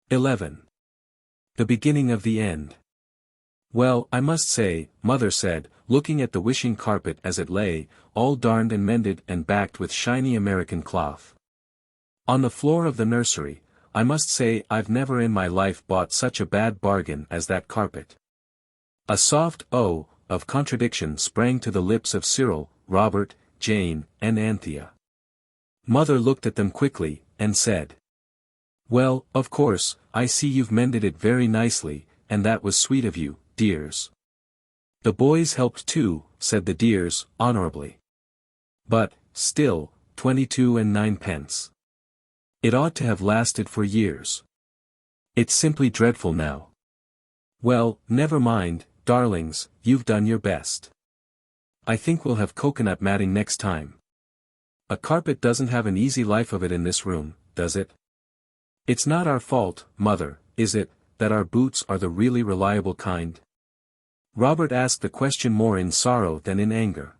11. The beginning of the end. "Well, I must say," Mother said, looking at the wishing carpet as it lay, all darned and mended and backed with shiny American cloth, on the floor of the nursery, "I must say I've never in my life bought such a bad bargain as that carpet." A soft "oh" of contradiction sprang to the lips of Cyril, Robert, Jane, and Anthea. Mother looked at them quickly, and said, "Well, of course, I see you've mended it very nicely, and that was sweet of you, dears." "The boys helped too," said the dears, honorably. "But, still, 22 and 9 pence. It ought to have lasted for years. It's simply dreadful now." "Well, never mind, darlings, you've done your best. I think we'll have coconut matting next time. A carpet doesn't have an easy life of it in this room, does it? It's not our fault, Mother, is it, that our boots are the really reliable kind?" Robert asked the question more in sorrow than in anger.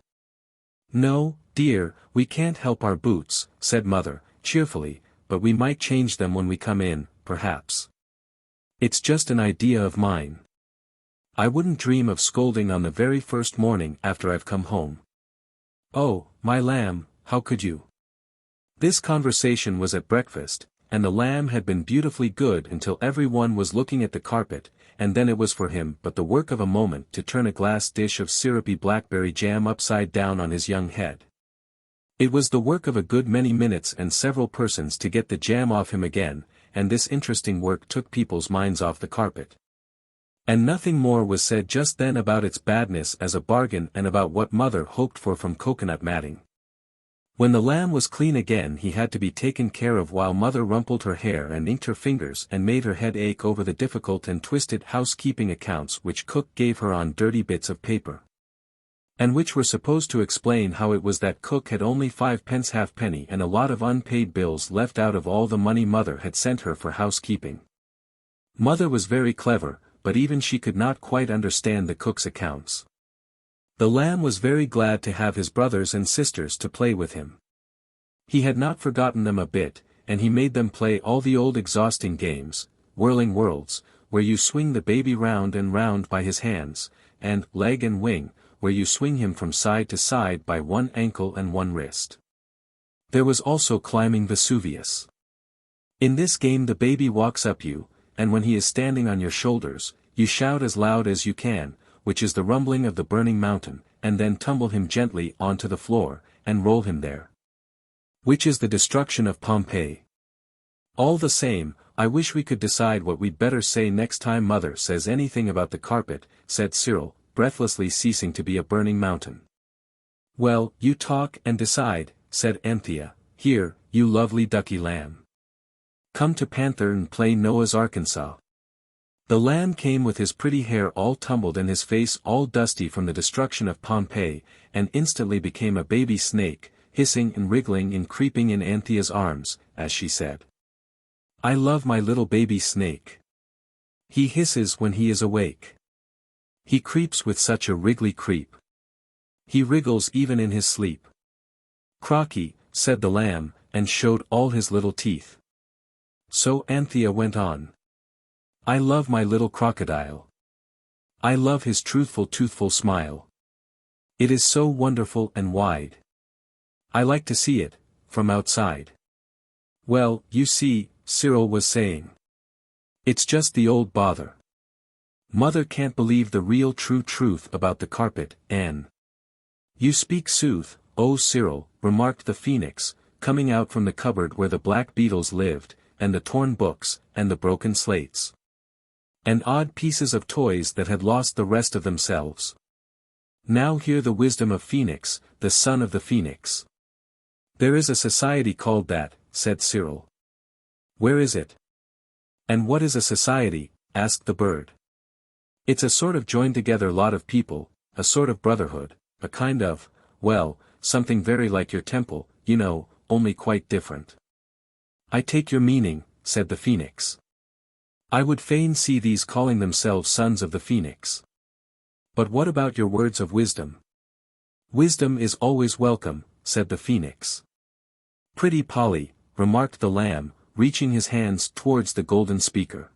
"No, dear, we can't help our boots," said Mother, cheerfully, "but we might change them when we come in, perhaps. It's just an idea of mine. I wouldn't dream of scolding on the very first morning after I've come home." "Oh, my lamb, how could you?" This conversation was at breakfast, and the lamb had been beautifully good until everyone was looking at the carpet, and then it was for him but the work of a moment to turn a glass dish of syrupy blackberry jam upside down on his young head. It was the work of a good many minutes and several persons to get the jam off him again, and this interesting work took people's minds off the carpet. And nothing more was said just then about its badness as a bargain and about what Mother hoped for from coconut matting. When the lamb was clean again he had to be taken care of while Mother rumpled her hair and inked her fingers and made her head ache over the difficult and twisted housekeeping accounts which Cook gave her on dirty bits of paper, and which were supposed to explain how it was that Cook had only 5 pence halfpenny and a lot of unpaid bills left out of all the money Mother had sent her for housekeeping. Mother was very clever, but even she could not quite understand the cook's accounts. The lamb was very glad to have his brothers and sisters to play with him. He had not forgotten them a bit, and he made them play all the old exhausting games, whirling worlds, where you swing the baby round and round by his hands, and leg and wing, where you swing him from side to side by one ankle and one wrist. There was also climbing Vesuvius. In this game the baby walks up you, and when he is standing on your shoulders, you shout as loud as you can, which is the rumbling of the burning mountain, and then tumble him gently onto the floor, and roll him there, which is the destruction of Pompeii. All the same, I wish we could decide what we'd better say next time Mother says anything about the carpet, said Cyril, breathlessly ceasing to be a burning mountain. Well, you talk and decide, said Anthea. Here, you lovely ducky lamb. Come to Panther and play Noah's Arkansas. The lamb came with his pretty hair all tumbled and his face all dusty from the destruction of Pompeii, and instantly became a baby snake, hissing and wriggling and creeping in Anthea's arms, as she said, I love my little baby snake. He hisses when he is awake. He creeps with such a wriggly creep. He wriggles even in his sleep. Crocky, said the lamb, and showed all his little teeth. So Anthea went on. I love my little crocodile. I love his toothful smile. It is so wonderful and wide. I like to see it, from outside. Well, you see, Cyril was saying. It's just the old bother. Mother can't believe the real true truth about the carpet, Anne. You speak sooth, oh Cyril, remarked the phoenix, coming out from the cupboard where the black beetles lived, and the torn books, and the broken slates, and odd pieces of toys that had lost the rest of themselves. Now hear the wisdom of Phoenix, the son of the phoenix. There is a society called that, said Cyril. Where is it? And what is a society? Asked the bird. It's a sort of joined together lot of people, a sort of brotherhood, a kind of, well, something very like your temple, you know, only quite different. I take your meaning, said the phoenix. I would fain see these calling themselves sons of the phoenix. But what about your words of wisdom? Wisdom is always welcome, said the phoenix. Pretty Polly, remarked the lamb, reaching his hands towards the golden speaker.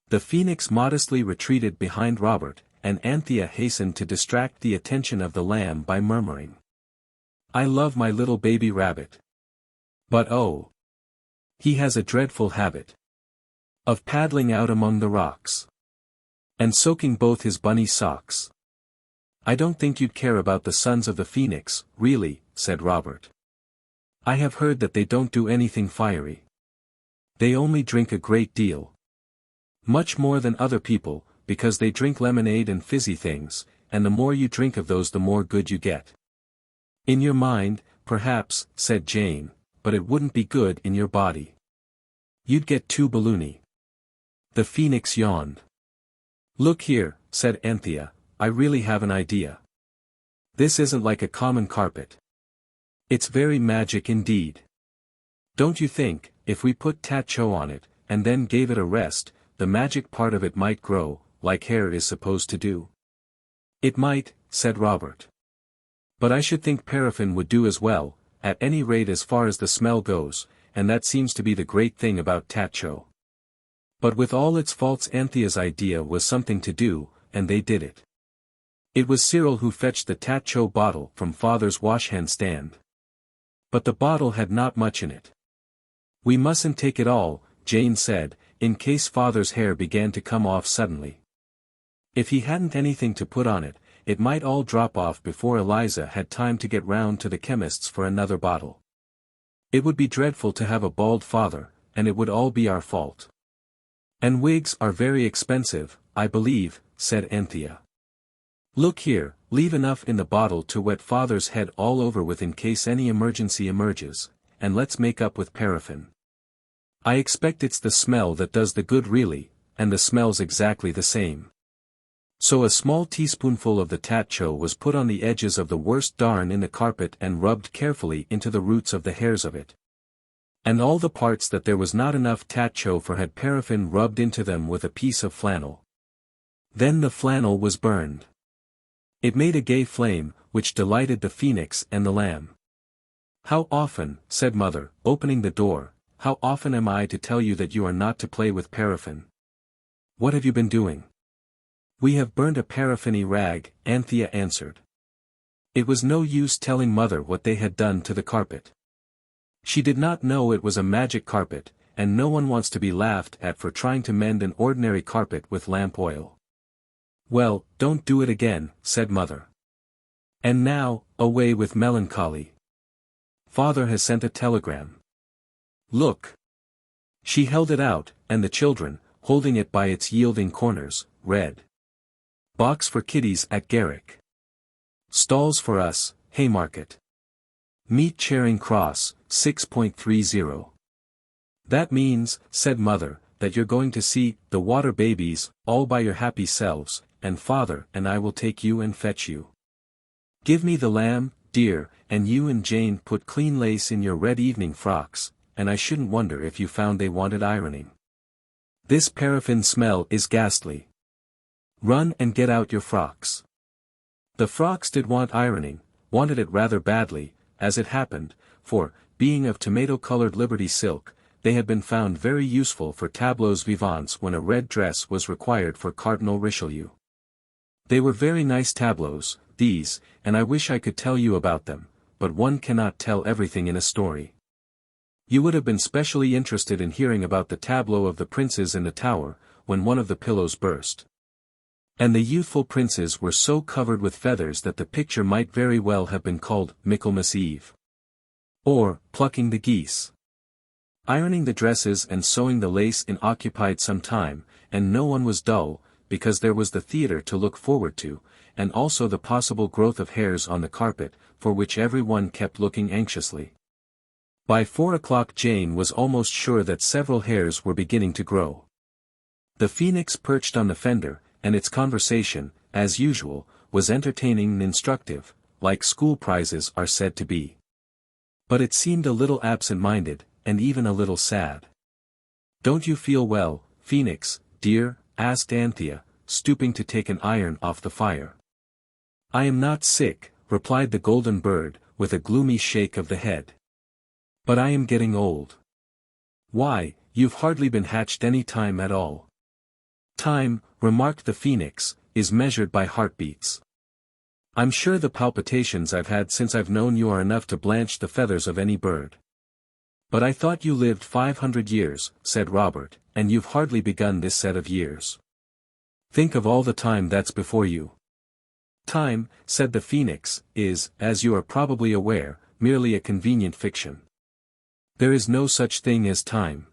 The phoenix modestly retreated behind Robert, and Anthea hastened to distract the attention of the lamb by murmuring, "I love my little baby rabbit. But oh! He has a dreadful habit of paddling out among the rocks and soaking both his bunny socks." "I don't think you'd care about the sons of the phoenix, really," said Robert. "I have heard that they don't do anything fiery. They only drink a great deal. Much more than other people, because they drink lemonade and fizzy things, and the more you drink of those the more good you get." "In your mind, perhaps," said Jane, "but it wouldn't be good in your body. You'd get too balloony." The phoenix yawned. "Look here," said Anthea, "I really have an idea. This isn't like a common carpet. It's very magic indeed. Don't you think, if we put tattoo on it, and then gave it a rest, the magic part of it might grow, like hair is supposed to do?" "It might," said Robert. "But I should think paraffin would do as well, at any rate as far as the smell goes, and that seems to be the great thing about tattoo." But with all its faults Anthea's idea was something to do, and they did it. It was Cyril who fetched the tattoo bottle from Father's washhand stand. But the bottle had not much in it. "We mustn't take it all," Jane said, in case Father's hair began to come off suddenly. If he hadn't anything to put on it, it might all drop off before Eliza had time to get round to the chemist's for another bottle. It would be dreadful to have a bald father, and it would all be our fault. "And wigs are very expensive, I believe," said Anthea. "Look here, leave enough in the bottle to wet Father's head all over with in case any emergency emerges, and let's make up with paraffin. I expect it's the smell that does the good really, and the smell's exactly the same." So a small teaspoonful of the tattoo was put on the edges of the worst darn in the carpet and rubbed carefully into the roots of the hairs of it. And all the parts that there was not enough tattoo for had paraffin rubbed into them with a piece of flannel. Then the flannel was burned. It made a gay flame, which delighted the phoenix and the lamb. "How often," said Mother, opening the door, "how often am I to tell you that you are not to play with paraffin? What have you been doing?" "We have burned a paraffiny rag," Anthea answered. It was no use telling Mother what they had done to the carpet. She did not know it was a magic carpet, and no one wants to be laughed at for trying to mend an ordinary carpet with lamp oil. "Well, don't do it again," said Mother. "And now, away with melancholy. Father has sent a telegram. Look." She held it out, and the children, holding it by its yielding corners, read. "Box for kiddies at Garrick. Stalls for us, Haymarket. Meet Charing Cross, 6.30. "That means," said Mother, "that you're going to see the water babies, all by your happy selves, and Father and I will take you and fetch you. Give me the lamb, dear, and you and Jane put clean lace in your red evening frocks, and I shouldn't wonder if you found they wanted ironing. This paraffin smell is ghastly. Run and get out your frocks." The frocks did want ironing, wanted it rather badly, as it happened, for, being of tomato-colored Liberty silk, they had been found very useful for tableaux vivants when a red dress was required for Cardinal Richelieu. They were very nice tableaux, these, and I wish I could tell you about them, but one cannot tell everything in a story. You would have been specially interested in hearing about the tableau of the princes in the tower, when one of the pillows burst. And the youthful princes were so covered with feathers that the picture might very well have been called Michaelmas Eve. Or, Plucking the Geese. Ironing the dresses and sewing the lace in occupied some time, and no one was dull, because there was the theatre to look forward to, and also the possible growth of hairs on the carpet, for which every one kept looking anxiously. By 4 o'clock Jane was almost sure that several hairs were beginning to grow. The phoenix perched on the fender, and its conversation, as usual, was entertaining and instructive, like school prizes are said to be. But it seemed a little absent-minded, and even a little sad. "Don't you feel well, Phoenix, dear?" asked Anthea, stooping to take an iron off the fire. "I am not sick," replied the golden bird, with a gloomy shake of the head. "But I am getting old." "Why, you've hardly been hatched any time at all." "Time," remarked the Phoenix, "is measured by heartbeats. I'm sure the palpitations I've had since I've known you are enough to blanch the feathers of any bird." "But I thought you lived 500 years, said Robert, "and you've hardly begun this set of years. Think of all the time that's before you." "Time," said the Phoenix, "is, as you are probably aware, merely a convenient fiction. There is no such thing as time.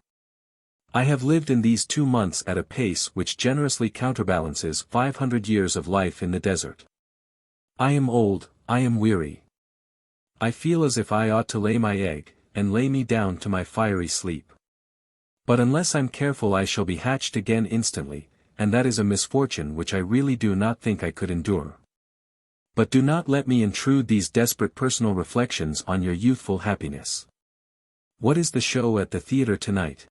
I have lived in these 2 months at a pace which generously counterbalances 500 years of life in the desert. I am old, I am weary. I feel as if I ought to lay my egg, and lay me down to my fiery sleep. But unless I'm careful I shall be hatched again instantly, and that is a misfortune which I really do not think I could endure. But do not let me intrude these desperate personal reflections on your youthful happiness. What is the show at the theater tonight?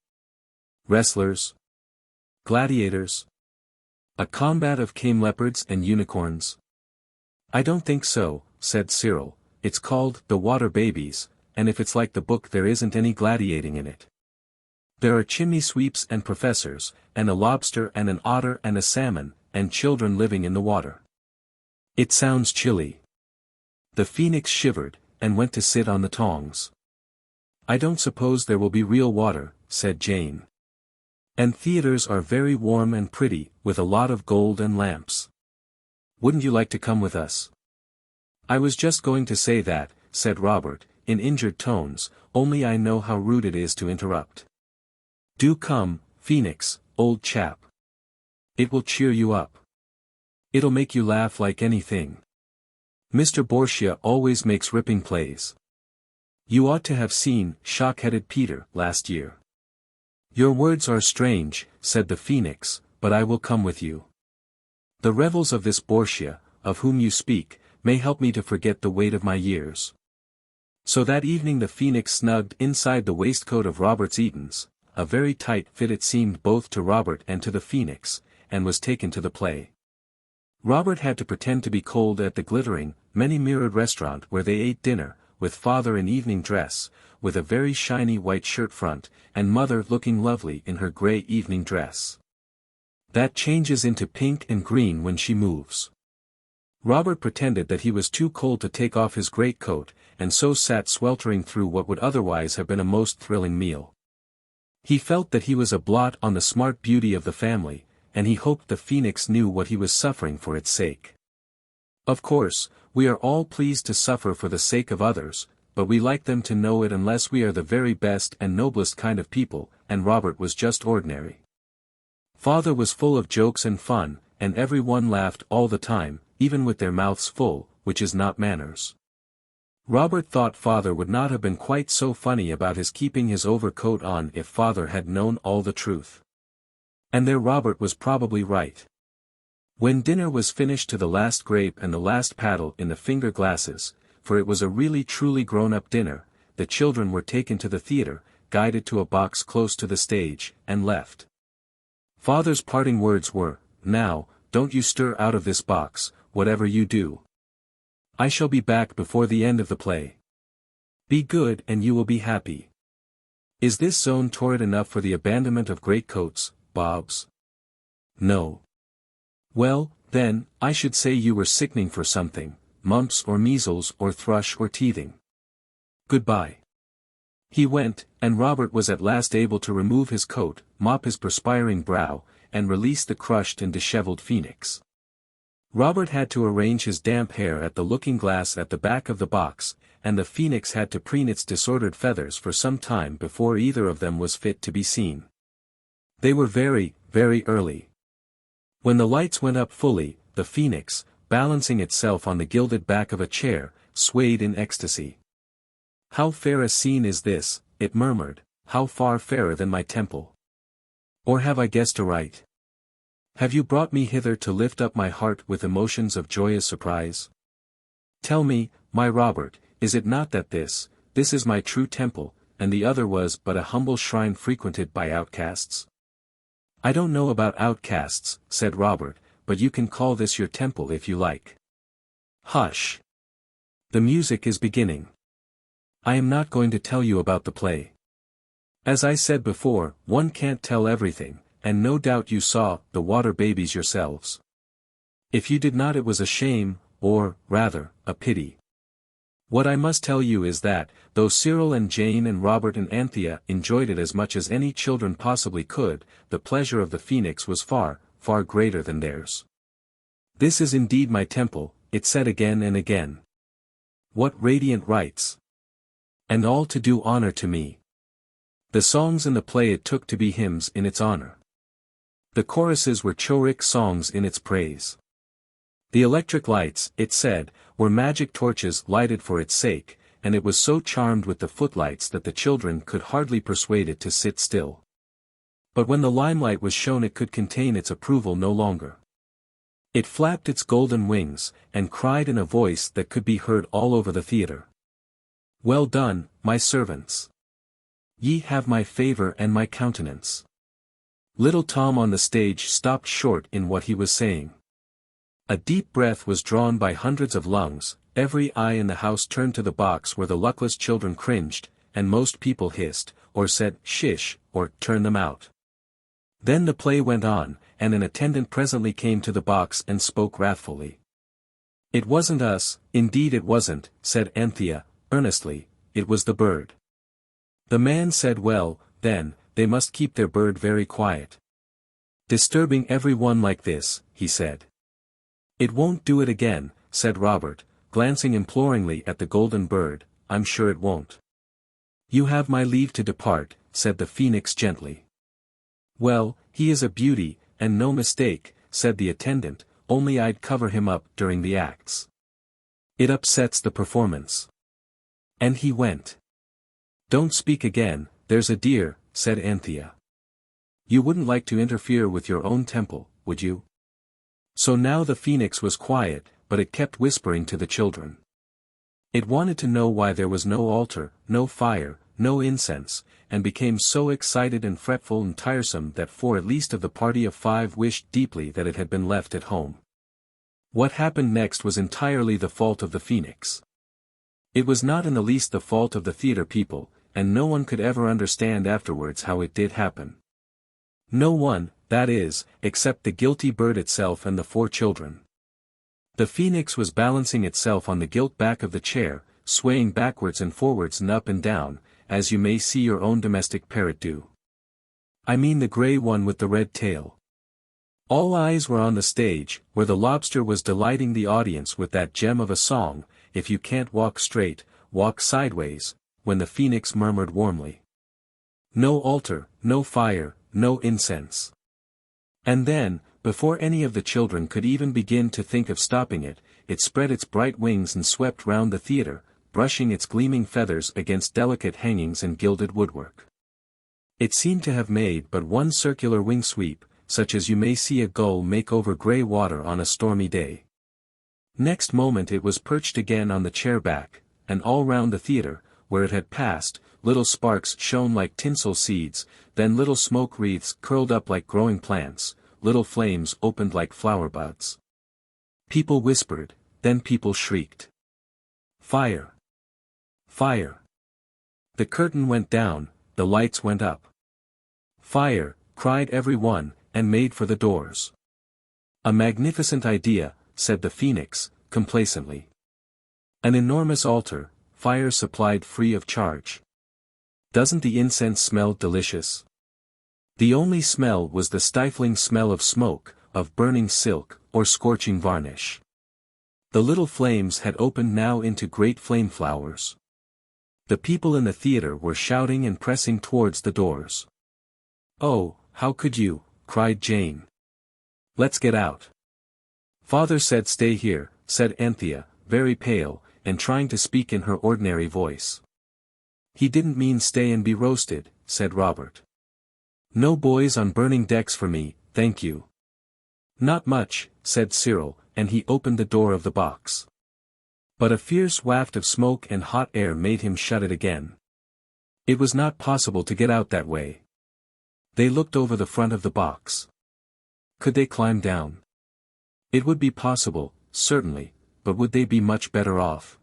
Wrestlers? Gladiators? A combat of cameleopards and unicorns? I don't think so, said Cyril. It's called The Water Babies, and if it's like the book there isn't any gladiating in it. There are chimney sweeps and professors, and a lobster and an otter and a salmon, and children living in the water. It sounds chilly. The Phoenix shivered, and went to sit on the tongs. I don't suppose there will be real water, said Jane. And theaters are very warm and pretty, with a lot of gold and lamps. Wouldn't you like to come with us? I was just going to say that, said Robert, in injured tones, only I know how rude it is to interrupt. Do come, Phoenix, old chap. It will cheer you up. It'll make you laugh like anything. Mr. Borgia always makes ripping plays. You ought to have seen Shock-Headed Peter last year. Your words are strange, said the Phoenix, but I will come with you. The revels of this Borgia, of whom you speak, may help me to forget the weight of my years. So that evening the Phoenix snugged inside the waistcoat of Robert's Eaton's, a very tight fit it seemed both to Robert and to the Phoenix, and was taken to the play. Robert had to pretend to be cold at the glittering, many-mirrored restaurant where they ate dinner, with father in evening dress, with a very shiny white shirt front, and mother looking lovely in her grey evening dress. That changes into pink and green when she moves. Robert pretended that he was too cold to take off his greatcoat, and so sat sweltering through what would otherwise have been a most thrilling meal. He felt that he was a blot on the smart beauty of the family, and he hoped the Phoenix knew what he was suffering for its sake. Of course, we are all pleased to suffer for the sake of others, but we like them to know it unless we are the very best and noblest kind of people, and Robert was just ordinary. Father was full of jokes and fun, and every one laughed all the time, even with their mouths full, which is not manners. Robert thought father would not have been quite so funny about his keeping his overcoat on if father had known all the truth. And there Robert was probably right. When dinner was finished to the last grape and the last paddle in the finger glasses, for it was a really truly grown-up dinner, the children were taken to the theater, guided to a box close to the stage, and left. Father's parting words were, "Now, don't you stir out of this box, whatever you do. I shall be back before the end of the play. Be good and you will be happy." Is this zone torrid enough for the abandonment of greatcoats, Bobs? No. Well, then, I should say you were sickening for something, mumps or measles or thrush or teething. Goodbye. He went, and Robert was at last able to remove his coat, mop his perspiring brow, and release the crushed and dishevelled Phoenix. Robert had to arrange his damp hair at the looking-glass at the back of the box, and the Phoenix had to preen its disordered feathers for some time before either of them was fit to be seen. They were very, very early. When the lights went up fully, the Phoenix, balancing itself on the gilded back of a chair, swayed in ecstasy. "How fair a scene is this," it murmured, "how far fairer than my temple. Or have I guessed aright? Have you brought me hither to lift up my heart with emotions of joyous surprise? Tell me, my Robert, is it not that this is my true temple, and the other was but a humble shrine frequented by outcasts? I don't know about outcasts, said Robert, but you can call this your temple if you like. Hush. The music is beginning. I am not going to tell you about the play. As I said before, one can't tell everything, and no doubt you saw the water babies yourselves. If you did not, it was a shame, or, rather, a pity. What I must tell you is that, though Cyril and Jane and Robert and Anthea enjoyed it as much as any children possibly could, the pleasure of the Phoenix was far, far greater than theirs. This is indeed my temple, it said again and again. What radiant rites! And all to do honor to me. The songs in the play it took to be hymns in its honor. The choruses were choric songs in its praise. The electric lights, it said, were magic torches lighted for its sake, and it was so charmed with the footlights that the children could hardly persuade it to sit still. But when the limelight was shown, it could contain its approval no longer. It flapped its golden wings, and cried in a voice that could be heard all over the theater. Well done, my servants. Ye have my favor and my countenance. Little Tom on the stage stopped short in what he was saying. A deep breath was drawn by hundreds of lungs, every eye in the house turned to the box where the luckless children cringed, and most people hissed, or said, shish, or turn them out. Then the play went on, and an attendant presently came to the box and spoke wrathfully. It wasn't us, indeed it wasn't, said Anthea, earnestly, it was the bird. The man said, well, then, they must keep their bird very quiet. Disturbing every one like this, he said. It won't do it again, said Robert, glancing imploringly at the golden bird, I'm sure it won't. You have my leave to depart, said the Phoenix gently. Well, he is a beauty, and no mistake, said the attendant, only I'd cover him up during the acts. It upsets the performance. And he went. Don't speak again, there's a dear, said Anthea. You wouldn't like to interfere with your own temple, would you? So now the Phoenix was quiet, but it kept whispering to the children. It wanted to know why there was no altar, no fire, no incense, and became so excited and fretful and tiresome that 4 at least of the party of 5 wished deeply that it had been left at home. What happened next was entirely the fault of the Phoenix. It was not in the least the fault of the theater people, and no one could ever understand afterwards how it did happen. No one, that is, except the guilty bird itself and the 4 children. The Phoenix was balancing itself on the gilt back of the chair, swaying backwards and forwards and up and down, as you may see your own domestic parrot do. I mean the grey one with the red tail. All eyes were on the stage, where the lobster was delighting the audience with that gem of a song, if you can't walk straight, walk sideways, when the Phoenix murmured warmly. No altar, no fire, no incense. And then, before any of the children could even begin to think of stopping it, it spread its bright wings and swept round the theater, brushing its gleaming feathers against delicate hangings and gilded woodwork. It seemed to have made but one circular wing sweep, such as you may see a gull make over grey water on a stormy day. Next moment it was perched again on the chair back, and all round the theater, where it had passed, little sparks shone like tinsel seeds, then little smoke wreaths curled up like growing plants, little flames opened like flower buds. People whispered, then people shrieked. Fire! Fire! The curtain went down, the lights went up. Fire, cried every one, and made for the doors. A magnificent idea, said the Phoenix, complacently. An enormous altar, fire supplied free of charge. Doesn't the incense smell delicious? The only smell was the stifling smell of smoke, of burning silk, or scorching varnish. The little flames had opened now into great flame flowers. The people in the theater were shouting and pressing towards the doors. Oh, how could you, cried Jane. Let's get out. Father said stay here, said Anthea, very pale, and trying to speak in her ordinary voice. He didn't mean stay and be roasted, said Robert. No boys on burning decks for me, thank you. Not much, said Cyril, and he opened the door of the box. But a fierce waft of smoke and hot air made him shut it again. It was not possible to get out that way. They looked over the front of the box. Could they climb down? It would be possible, certainly, but would they be much better off?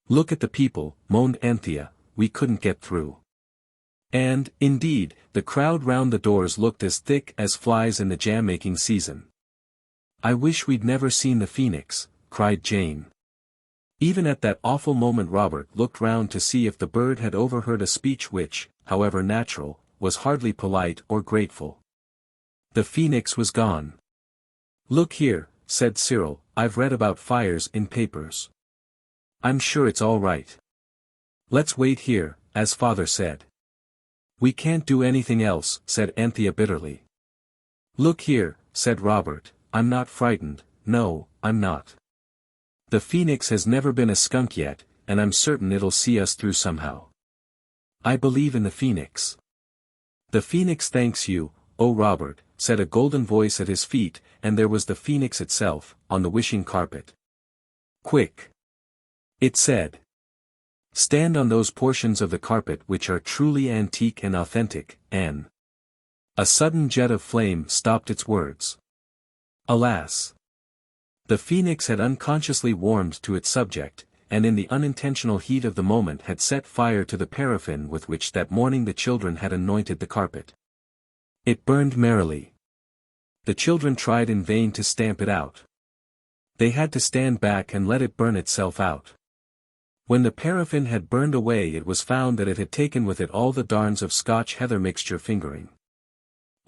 Look at the people, moaned Anthea, we couldn't get through. And, indeed, the crowd round the doors looked as thick as flies in the jam-making season. I wish we'd never seen the phoenix, cried Jane. Even at that awful moment Robert looked round to see if the bird had overheard a speech which, however natural, was hardly polite or grateful. The phoenix was gone. Look here, said Cyril, I've read about fires in papers. I'm sure it's all right. Let's wait here, as father said. We can't do anything else, said Anthea bitterly. Look here, said Robert, I'm not frightened, no, I'm not. The phoenix has never been a skunk yet, and I'm certain it'll see us through somehow. I believe in the phoenix. The phoenix thanks you, oh Robert, said a golden voice at his feet, and there was the phoenix itself, on the wishing carpet. Quick! It said. Stand on those portions of the carpet which are truly antique and authentic, Anne. A sudden jet of flame stopped its words. Alas! The phoenix had unconsciously warmed to its subject, and in the unintentional heat of the moment had set fire to the paraffin with which that morning the children had anointed the carpet. It burned merrily. The children tried in vain to stamp it out. They had to stand back and let it burn itself out. When the paraffin had burned away it was found that it had taken with it all the darns of Scotch heather mixture fingering.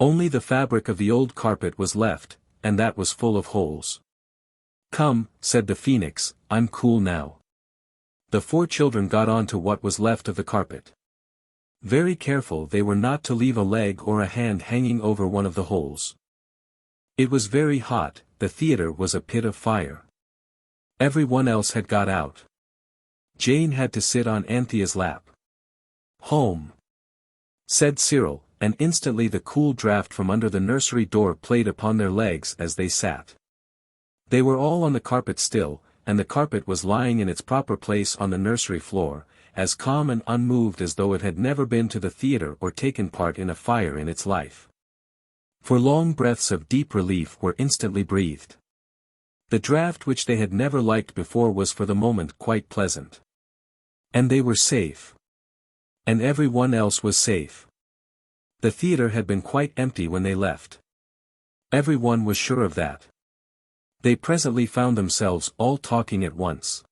Only the fabric of the old carpet was left, and that was full of holes. Come, said the phoenix, I'm cool now. The four children got on to what was left of the carpet. Very careful they were not to leave a leg or a hand hanging over one of the holes. It was very hot, the theatre was a pit of fire. Everyone else had got out. Jane had to sit on Anthea's lap. Home! Said Cyril, and instantly the cool draught from under the nursery door played upon their legs as they sat. They were all on the carpet still, and the carpet was lying in its proper place on the nursery floor, as calm and unmoved as though it had never been to the theatre or taken part in a fire in its life. For long breaths of deep relief were instantly breathed. The draught which they had never liked before was for the moment quite pleasant. And they were safe. And everyone else was safe. The theatre had been quite empty when they left. Everyone was sure of that. They presently found themselves all talking at once.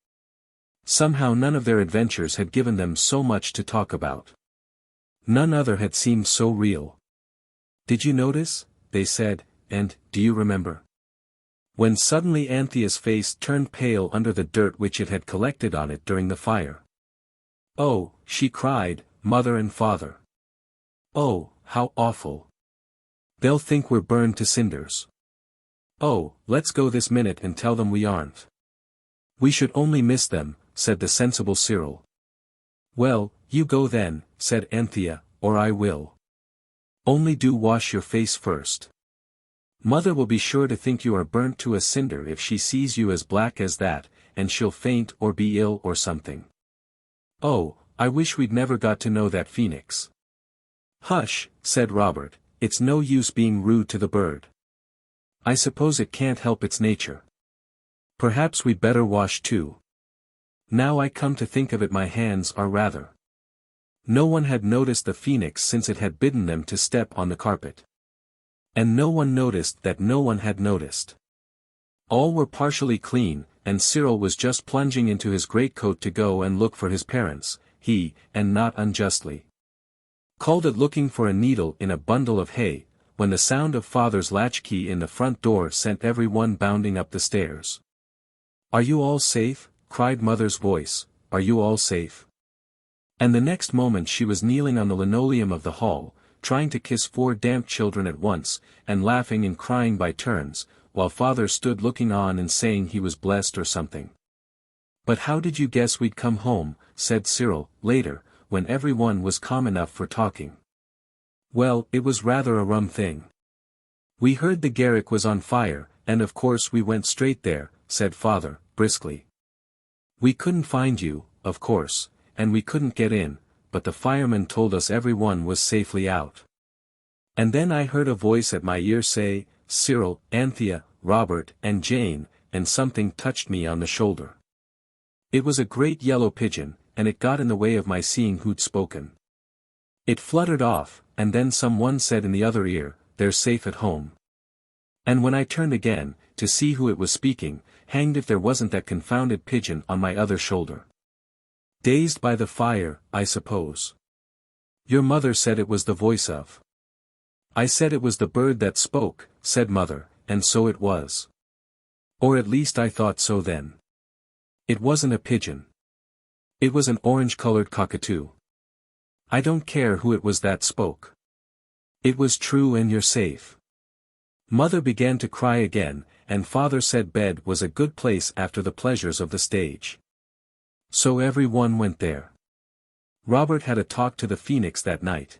Somehow none of their adventures had given them so much to talk about. None other had seemed so real. Did you notice, they said, and, do you remember? When suddenly Anthea's face turned pale under the dirt which it had collected on it during the fire. Oh, she cried, mother and father. Oh, how awful. They'll think we're burned to cinders. Oh, let's go this minute and tell them we aren't. We should only miss them, said the sensible Cyril. Well, you go then, said Anthea, or I will. Only do wash your face first. Mother will be sure to think you are burnt to a cinder if she sees you as black as that, and she'll faint or be ill or something. Oh, I wish we'd never got to know that phoenix. Hush, said Robert, it's no use being rude to the bird. I suppose it can't help its nature. Perhaps we'd better wash too. Now I come to think of it my hands are rather. No one had noticed the phoenix since it had bidden them to step on the carpet. And no one noticed that no one had noticed. All were partially clean, and Cyril was just plunging into his greatcoat to go and look for his parents, he, and not unjustly, called it looking for a needle in a bundle of hay, when the sound of father's latchkey in the front door sent everyone bounding up the stairs. Are you all safe? Cried mother's voice, are you all safe? And the next moment she was kneeling on the linoleum of the hall, trying to kiss four damp children at once, and laughing and crying by turns, while father stood looking on and saying he was blessed or something. But how did you guess we'd come home, said Cyril, later, when everyone was calm enough for talking. Well, it was rather a rum thing. We heard the garrick was on fire, and of course we went straight there, said father, briskly. We couldn't find you, of course, and we couldn't get in, but the firemen told us everyone was safely out. And then I heard a voice at my ear say, "Cyril, Anthea, Robert, and Jane," and something touched me on the shoulder. It was a great yellow pigeon, and it got in the way of my seeing who'd spoken. It fluttered off, and then someone said in the other ear, "They're safe at home." And when I turned again, to see who it was speaking, hanged if there wasn't that confounded pigeon on my other shoulder. Dazed by the fire, I suppose. Your mother said it was the voice of. I said it was the bird that spoke, said Mother, and so it was. Or at least I thought so then. It wasn't a pigeon. It was an orange-colored cockatoo. I don't care who it was that spoke. It was true and you're safe. Mother began to cry again, and Father said bed was a good place after the pleasures of the stage. So everyone went there. Robert had a talk to the phoenix that night.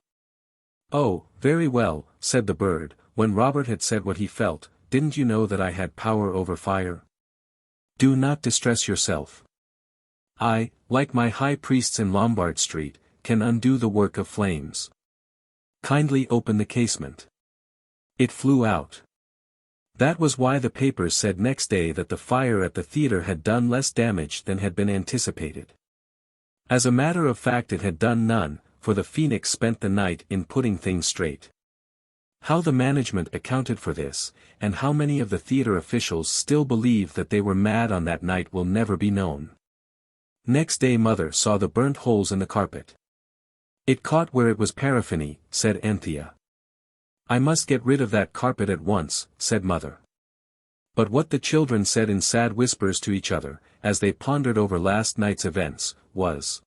"Oh, very well," said the bird, when Robert had said what he felt, "didn't you know that I had power over fire? Do not distress yourself. I, like my high priests in Lombard Street, can undo the work of flames. Kindly open the casement." It flew out. That was why the papers said next day that the fire at the theater had done less damage than had been anticipated. As a matter of fact it had done none, for the phoenix spent the night in putting things straight. How the management accounted for this, and how many of the theater officials still believe that they were mad on that night will never be known. Next day Mother saw the burnt holes in the carpet. "It caught where it was paraffiny," said Anthea. "I must get rid of that carpet at once," said Mother. But what the children said in sad whispers to each other, as they pondered over last night's events, was,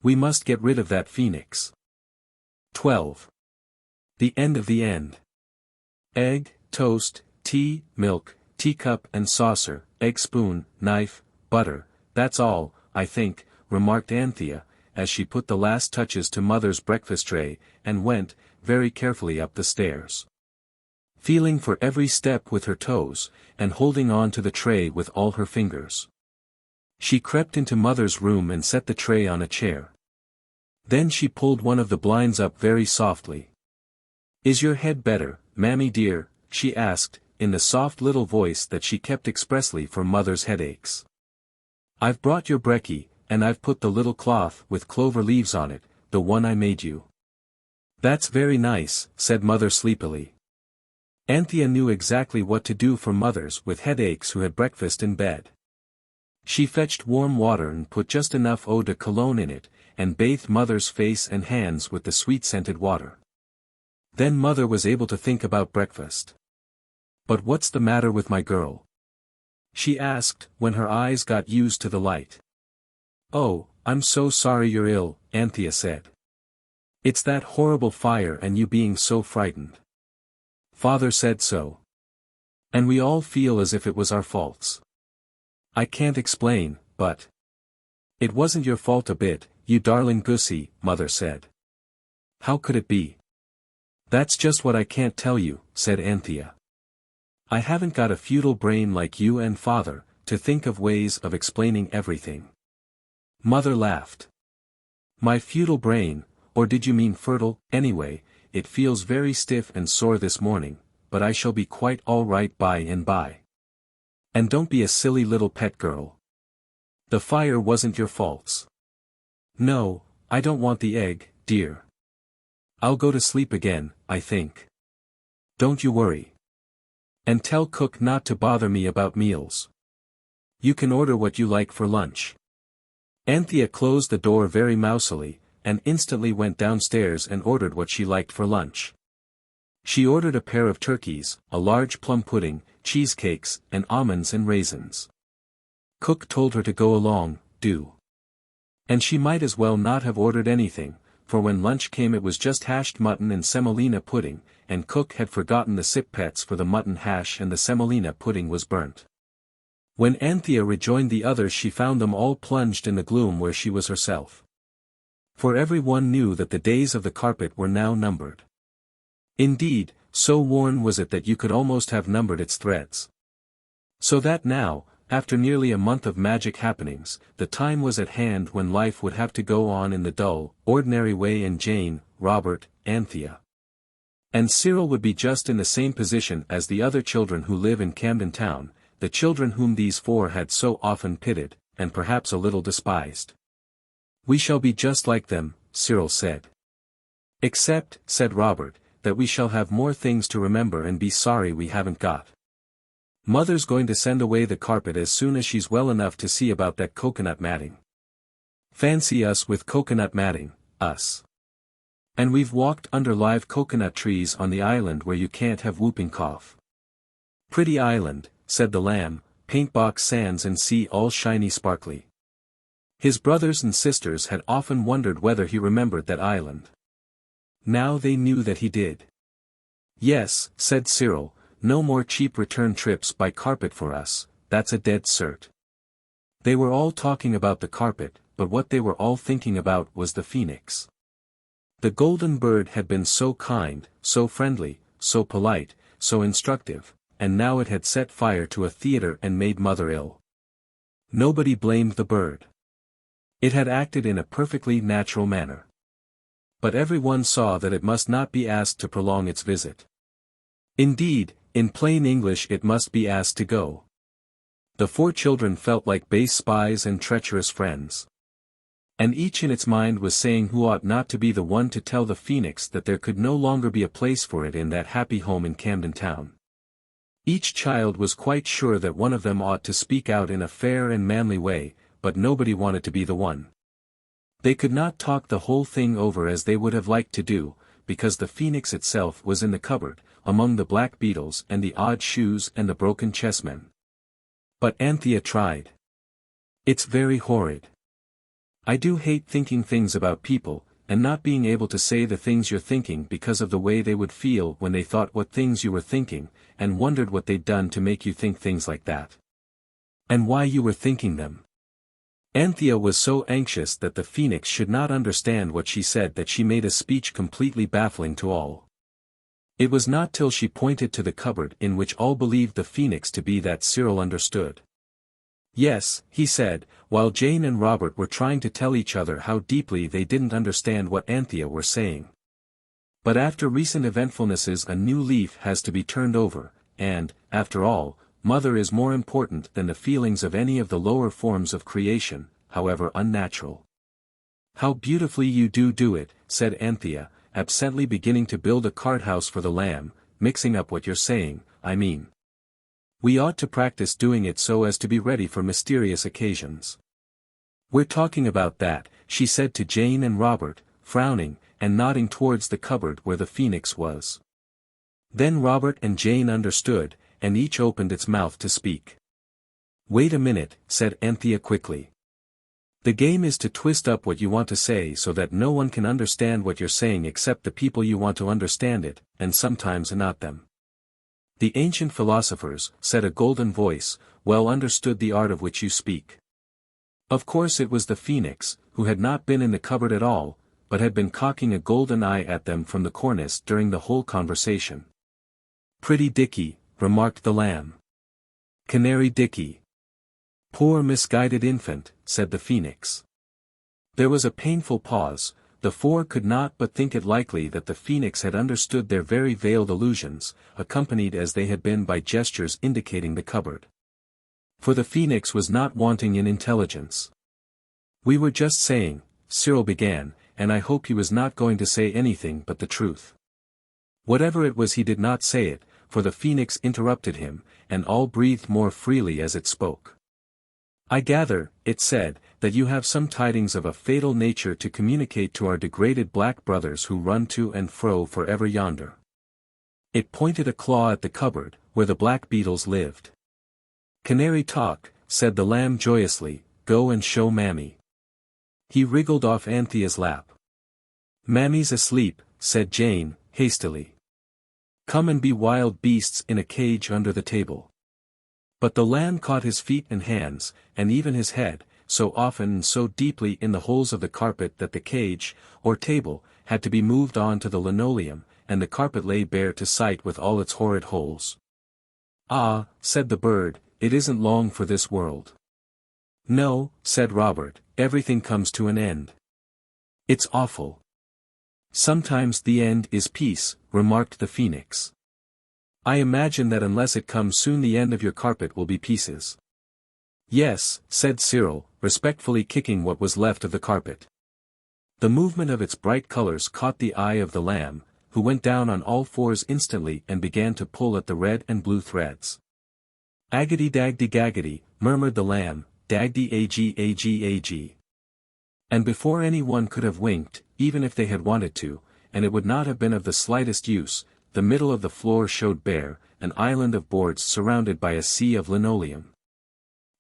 "We must get rid of that phoenix." 12. The end of the end. Egg, toast, tea, milk, teacup and saucer, egg spoon, knife, butter, that's all, I think, remarked Anthea, as she put the last touches to Mother's breakfast tray, and went, very carefully up the stairs. Feeling for every step with her toes, and holding on to the tray with all her fingers. She crept into Mother's room and set the tray on a chair. Then she pulled one of the blinds up very softly. "Is your head better, Mammy dear?" she asked, in the soft little voice that she kept expressly for Mother's headaches. "I've brought your brekkie, and I've put the little cloth with clover leaves on it, the one I made you." "That's very nice," said Mother sleepily. Anthea knew exactly what to do for mothers with headaches who had breakfast in bed. She fetched warm water and put just enough eau de cologne in it, and bathed Mother's face and hands with the sweet-scented water. Then Mother was able to think about breakfast. "But what's the matter with my girl?" she asked, when her eyes got used to the light. "Oh, I'm so sorry you're ill," Anthea said. "It's that horrible fire and you being so frightened. Father said so. And we all feel as if it was our faults. I can't explain, but it wasn't your fault a bit, you darling goosey," Mother said. "How could it be?" "That's just what I can't tell you," said Anthea. "I haven't got a feudal brain like you and Father, to think of ways of explaining everything." Mother laughed. "My feudal brain, or did you mean fertile? Anyway, it feels very stiff and sore this morning, but I shall be quite all right by and by. And don't be a silly little pet girl. The fire wasn't your faults." "No, I don't want the egg, dear. I'll go to sleep again, I think. Don't you worry. And tell cook not to bother me about meals. You can order what you like for lunch." Anthea closed the door very mousily, and instantly went downstairs and ordered what she liked for lunch. She ordered a pair of turkeys, a large plum pudding, cheesecakes, and almonds and raisins. Cook told her to go along, do. And she might as well not have ordered anything, for when lunch came it was just hashed mutton and semolina pudding, and Cook had forgotten the sippets for the mutton hash and the semolina pudding was burnt. When Anthea rejoined the others she found them all plunged in the gloom where she was herself. For everyone knew that the days of the carpet were now numbered. Indeed, so worn was it that you could almost have numbered its threads. So that now, after nearly a month of magic happenings, the time was at hand when life would have to go on in the dull, ordinary way and Jane, Robert, Anthea, And Cyril would be just in the same position as the other children who live in Camden Town, the children whom these four had so often pitied, and perhaps a little despised. "We shall be just like them," Cyril said. "Except," said Robert, "that we shall have more things to remember and be sorry we haven't got. Mother's going to send away the carpet as soon as she's well enough to see about that coconut matting. Fancy us with coconut matting, us. And we've walked under live coconut trees on the island where you can't have whooping cough." "Pretty island," said the lamb, "paintbox sands and sea all shiny sparkly." His brothers and sisters had often wondered whether he remembered that island. Now they knew that he did. "Yes," said Cyril, "no more cheap return trips by carpet for us, that's a dead cert." They were all talking about the carpet, but what they were all thinking about was the phoenix. The golden bird had been so kind, so friendly, so polite, so instructive, and now it had set fire to a theater and made mother ill. Nobody blamed the bird. It had acted in a perfectly natural manner. But everyone saw that it must not be asked to prolong its visit. Indeed, in plain English it must be asked to go. The four children felt like base spies and treacherous friends. And each in its mind was saying who ought not to be the one to tell the phoenix that there could no longer be a place for it in that happy home in Camden Town. Each child was quite sure that one of them ought to speak out in a fair and manly way, but nobody wanted to be the one. They could not talk the whole thing over as they would have liked to do, because the phoenix itself was in the cupboard, among the black beetles and the odd shoes and the broken chessmen. But Anthea tried. "It's very horrid. I do hate thinking things about people, and not being able to say the things you're thinking because of the way they would feel when they thought what things you were thinking, and wondered what they'd done to make you think things like that. And why you were thinking them." Anthea was so anxious that the phoenix should not understand what she said that she made a speech completely baffling to all. It was not till she pointed to the cupboard in which all believed the phoenix to be that Cyril understood. "Yes," he said, while Jane and Robert were trying to tell each other how deeply they didn't understand what Anthea were saying. "But after recent eventfulnesses a new leaf has to be turned over, and, after all, Mother is more important than the feelings of any of the lower forms of creation, however unnatural." "How beautifully you do it," said Anthea, absently beginning to build a cart house for the lamb, "mixing up what you're saying, I mean. We ought to practice doing it so as to be ready for mysterious occasions." "We're talking about that," she said to Jane and Robert, frowning, and nodding towards the cupboard where the phoenix was. Then Robert and Jane understood, and each opened its mouth to speak. "Wait a minute," said Anthea quickly. "The game is to twist up what you want to say so that no one can understand what you're saying except the people you want to understand it, and sometimes not them. The ancient philosophers," said a golden voice, "well understood the art of which you speak." Of course it was the phoenix, who had not been in the cupboard at all, but had been cocking a golden eye at them from the cornice during the whole conversation. "Pretty Dicky," remarked the lamb. "Canary Dicky." "Poor misguided infant," said the phoenix. There was a painful pause. The four could not but think it likely that the phoenix had understood their very veiled allusions, accompanied as they had been by gestures indicating the cupboard. For the phoenix was not wanting in intelligence. "We were just saying," Cyril began, and I hope he was not going to say anything but the truth. Whatever it was he did not say it, for the phoenix interrupted him, and all breathed more freely as it spoke. "I gather," it said, "that you have some tidings of a fatal nature to communicate to our degraded black brothers who run to and fro forever yonder." It pointed a claw at the cupboard, where the black beetles lived. "Canary talk," said the lamb joyously, "go and show Mammy." He wriggled off Anthea's lap. "Mammy's asleep," said Jane, hastily. "Come and be wild beasts in a cage under the table." But the lamb caught his feet and hands, and even his head, so often and so deeply in the holes of the carpet that the cage, or table, had to be moved on to the linoleum, and the carpet lay bare to sight with all its horrid holes. "Ah," said the bird, "it isn't long for this world." "No," said Robert, "everything comes to an end." "It's awful." "Sometimes the end is peace," remarked the phoenix. I imagine that unless it comes soon the end of your carpet will be pieces. Yes, said Cyril, respectfully kicking what was left of the carpet. The movement of its bright colors caught the eye of the lamb, who went down on all fours instantly and began to pull at the red and blue threads. Aggedy dagdy gaggedy, murmured the lamb, dagdy ag. And before anyone could have winked, even if they had wanted to, and it would not have been of the slightest use, the middle of the floor showed bare, an island of boards surrounded by a sea of linoleum.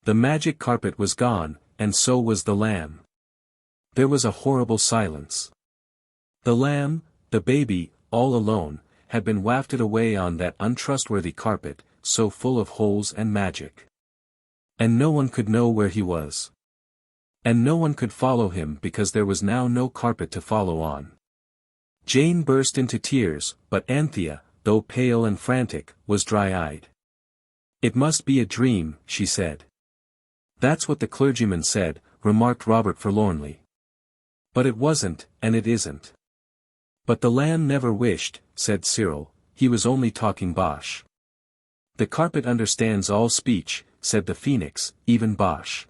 The magic carpet was gone, and so was the lamb. There was a horrible silence. The lamb, the baby, all alone, had been wafted away on that untrustworthy carpet, so full of holes and magic. And no one could know where he was. And no one could follow him because there was now no carpet to follow on. Jane burst into tears, but Anthea, though pale and frantic, was dry-eyed. It must be a dream, she said. That's what the clergyman said, remarked Robert forlornly. But it wasn't, and it isn't. But the lamb never wished, said Cyril, he was only talking bosh. The carpet understands all speech, said the phoenix, even bosh.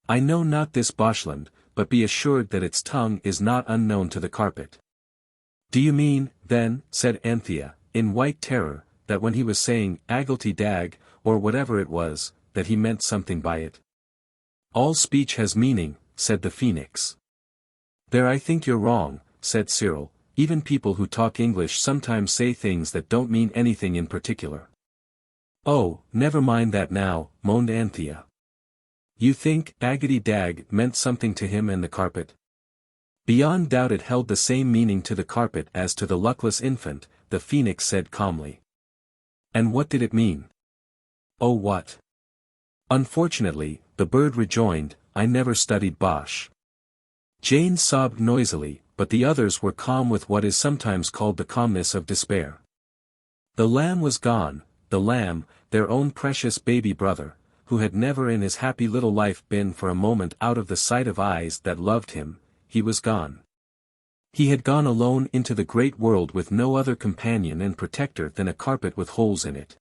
I know not this boshland, but be assured that its tongue is not unknown to the carpet. Do you mean, then, said Anthea, in white terror, that when he was saying agglety dag, or whatever it was, that he meant something by it? All speech has meaning, said the phoenix. There I think you're wrong, said Cyril, even people who talk English sometimes say things that don't mean anything in particular. Oh, never mind that now, moaned Anthea. You think aggedy dag meant something to him and the carpet? Beyond doubt it held the same meaning to the carpet as to the luckless infant, the phoenix said calmly. And what did it mean? Oh what? Unfortunately, the bird rejoined, I never studied bosh. Jane sobbed noisily, but the others were calm with what is sometimes called the calmness of despair. The lamb was gone, the lamb, their own precious baby brother, who had never in his happy little life been for a moment out of the sight of eyes that loved him, he was gone. He had gone alone into the great world with no other companion and protector than a carpet with holes in it.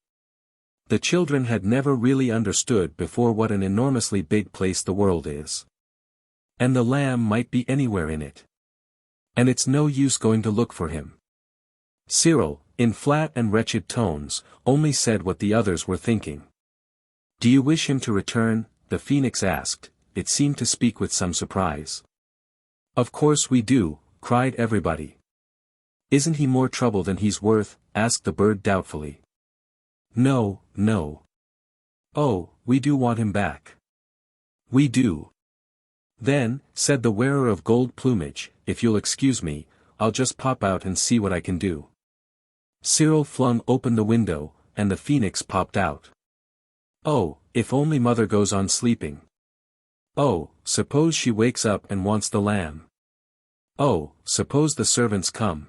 The children had never really understood before what an enormously big place the world is. And the lamb might be anywhere in it. And it's no use going to look for him. Cyril, in flat and wretched tones, only said what the others were thinking. Do you wish him to return? The phoenix asked, it seemed to speak with some surprise. Of course we do, cried everybody. Isn't he more trouble than he's worth? Asked the bird doubtfully. No, no. Oh, we do want him back. We do. Then, said the wearer of gold plumage, if you'll excuse me, I'll just pop out and see what I can do. Cyril flung open the window, and the phoenix popped out. Oh, if only mother goes on sleeping. Oh, suppose she wakes up and wants the lamb. Oh, suppose the servants come.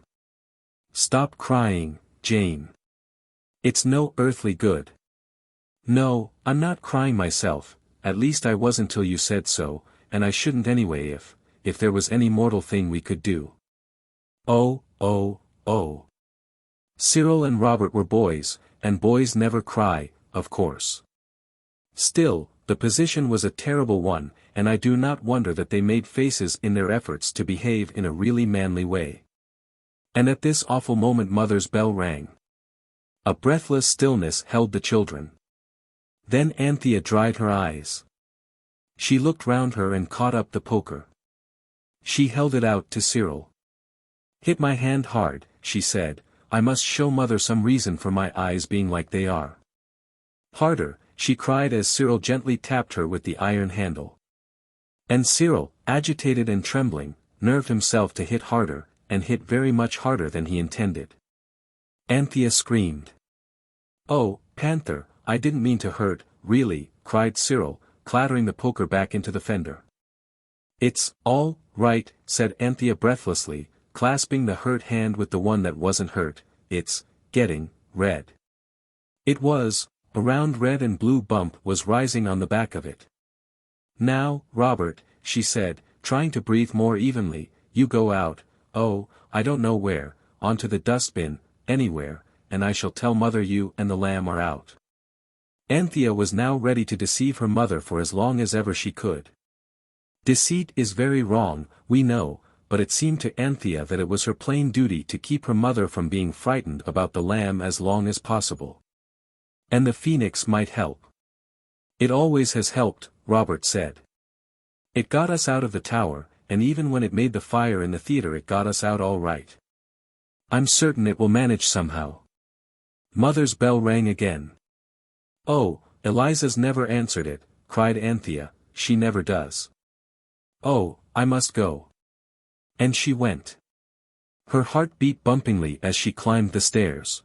Stop crying, Jane. It's no earthly good. No, I'm not crying myself, at least I wasn't till you said so, and I shouldn't anyway if there was any mortal thing we could do. Oh, oh, oh. Cyril and Robert were boys, and boys never cry, of course. Still, the position was a terrible one, and I do not wonder that they made faces in their efforts to behave in a really manly way. And at this awful moment mother's bell rang. A breathless stillness held the children. Then Anthea dried her eyes. She looked round her and caught up the poker. She held it out to Cyril. Hit my hand hard, she said, I must show mother some reason for my eyes being like they are. Harder, she cried as Cyril gently tapped her with the iron handle. And Cyril, agitated and trembling, nerved himself to hit harder, and hit very much harder than he intended. Anthea screamed. Oh, Panther, I didn't mean to hurt, really, cried Cyril, clattering the poker back into the fender. It's all right, said Anthea breathlessly, clasping the hurt hand with the one that wasn't hurt, it's getting red. It was, a round red and blue bump was rising on the back of it. Now, Robert, she said, trying to breathe more evenly, you go out, oh, I don't know where, onto the dustbin, anywhere, and I shall tell mother you and the lamb are out. Anthea was now ready to deceive her mother for as long as ever she could. Deceit is very wrong, we know, but it seemed to Anthea that it was her plain duty to keep her mother from being frightened about the lamb as long as possible. And the phoenix might help. It always has helped, Robert said. It got us out of the tower, and even when it made the fire in the theater it got us out all right. I'm certain it will manage somehow. Mother's bell rang again. Oh, Eliza's never answered it, cried Anthea, she never does. Oh, I must go. And she went. Her heart beat bumpingly as she climbed the stairs.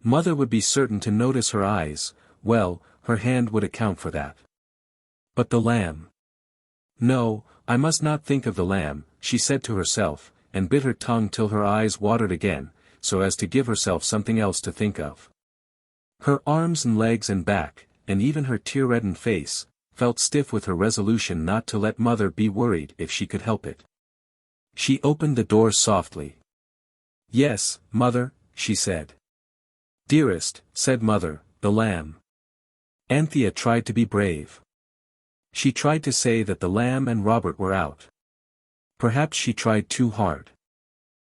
Mother would be certain to notice her eyes, well, her hand would account for that. But the lamb. No, I must not think of the lamb, she said to herself, and bit her tongue till her eyes watered again, so as to give herself something else to think of. Her arms and legs and back, and even her tear-reddened face, felt stiff with her resolution not to let mother be worried if she could help it. She opened the door softly. Yes, mother, she said. Dearest, said mother, the lamb. Anthea tried to be brave. She tried to say that the lamb and Robert were out. Perhaps she tried too hard.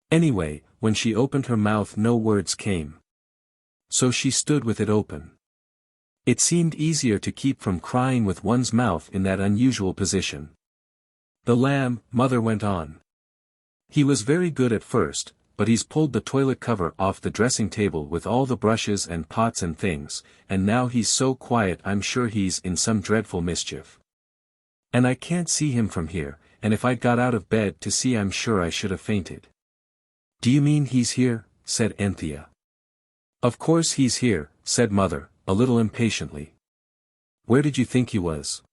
Anyway, when she opened her mouth no words came. So she stood with it open. It seemed easier to keep from crying with one's mouth in that unusual position. The lamb, mother went on. He was very good at first, but he's pulled the toilet cover off the dressing table with all the brushes and pots and things, and now he's so quiet I'm sure he's in some dreadful mischief. And I can't see him from here, and if I'd got out of bed to see I'm sure I should have fainted. Do you mean he's here? Said Anthea. Of course he's here, said mother, a little impatiently. Where did you think he was?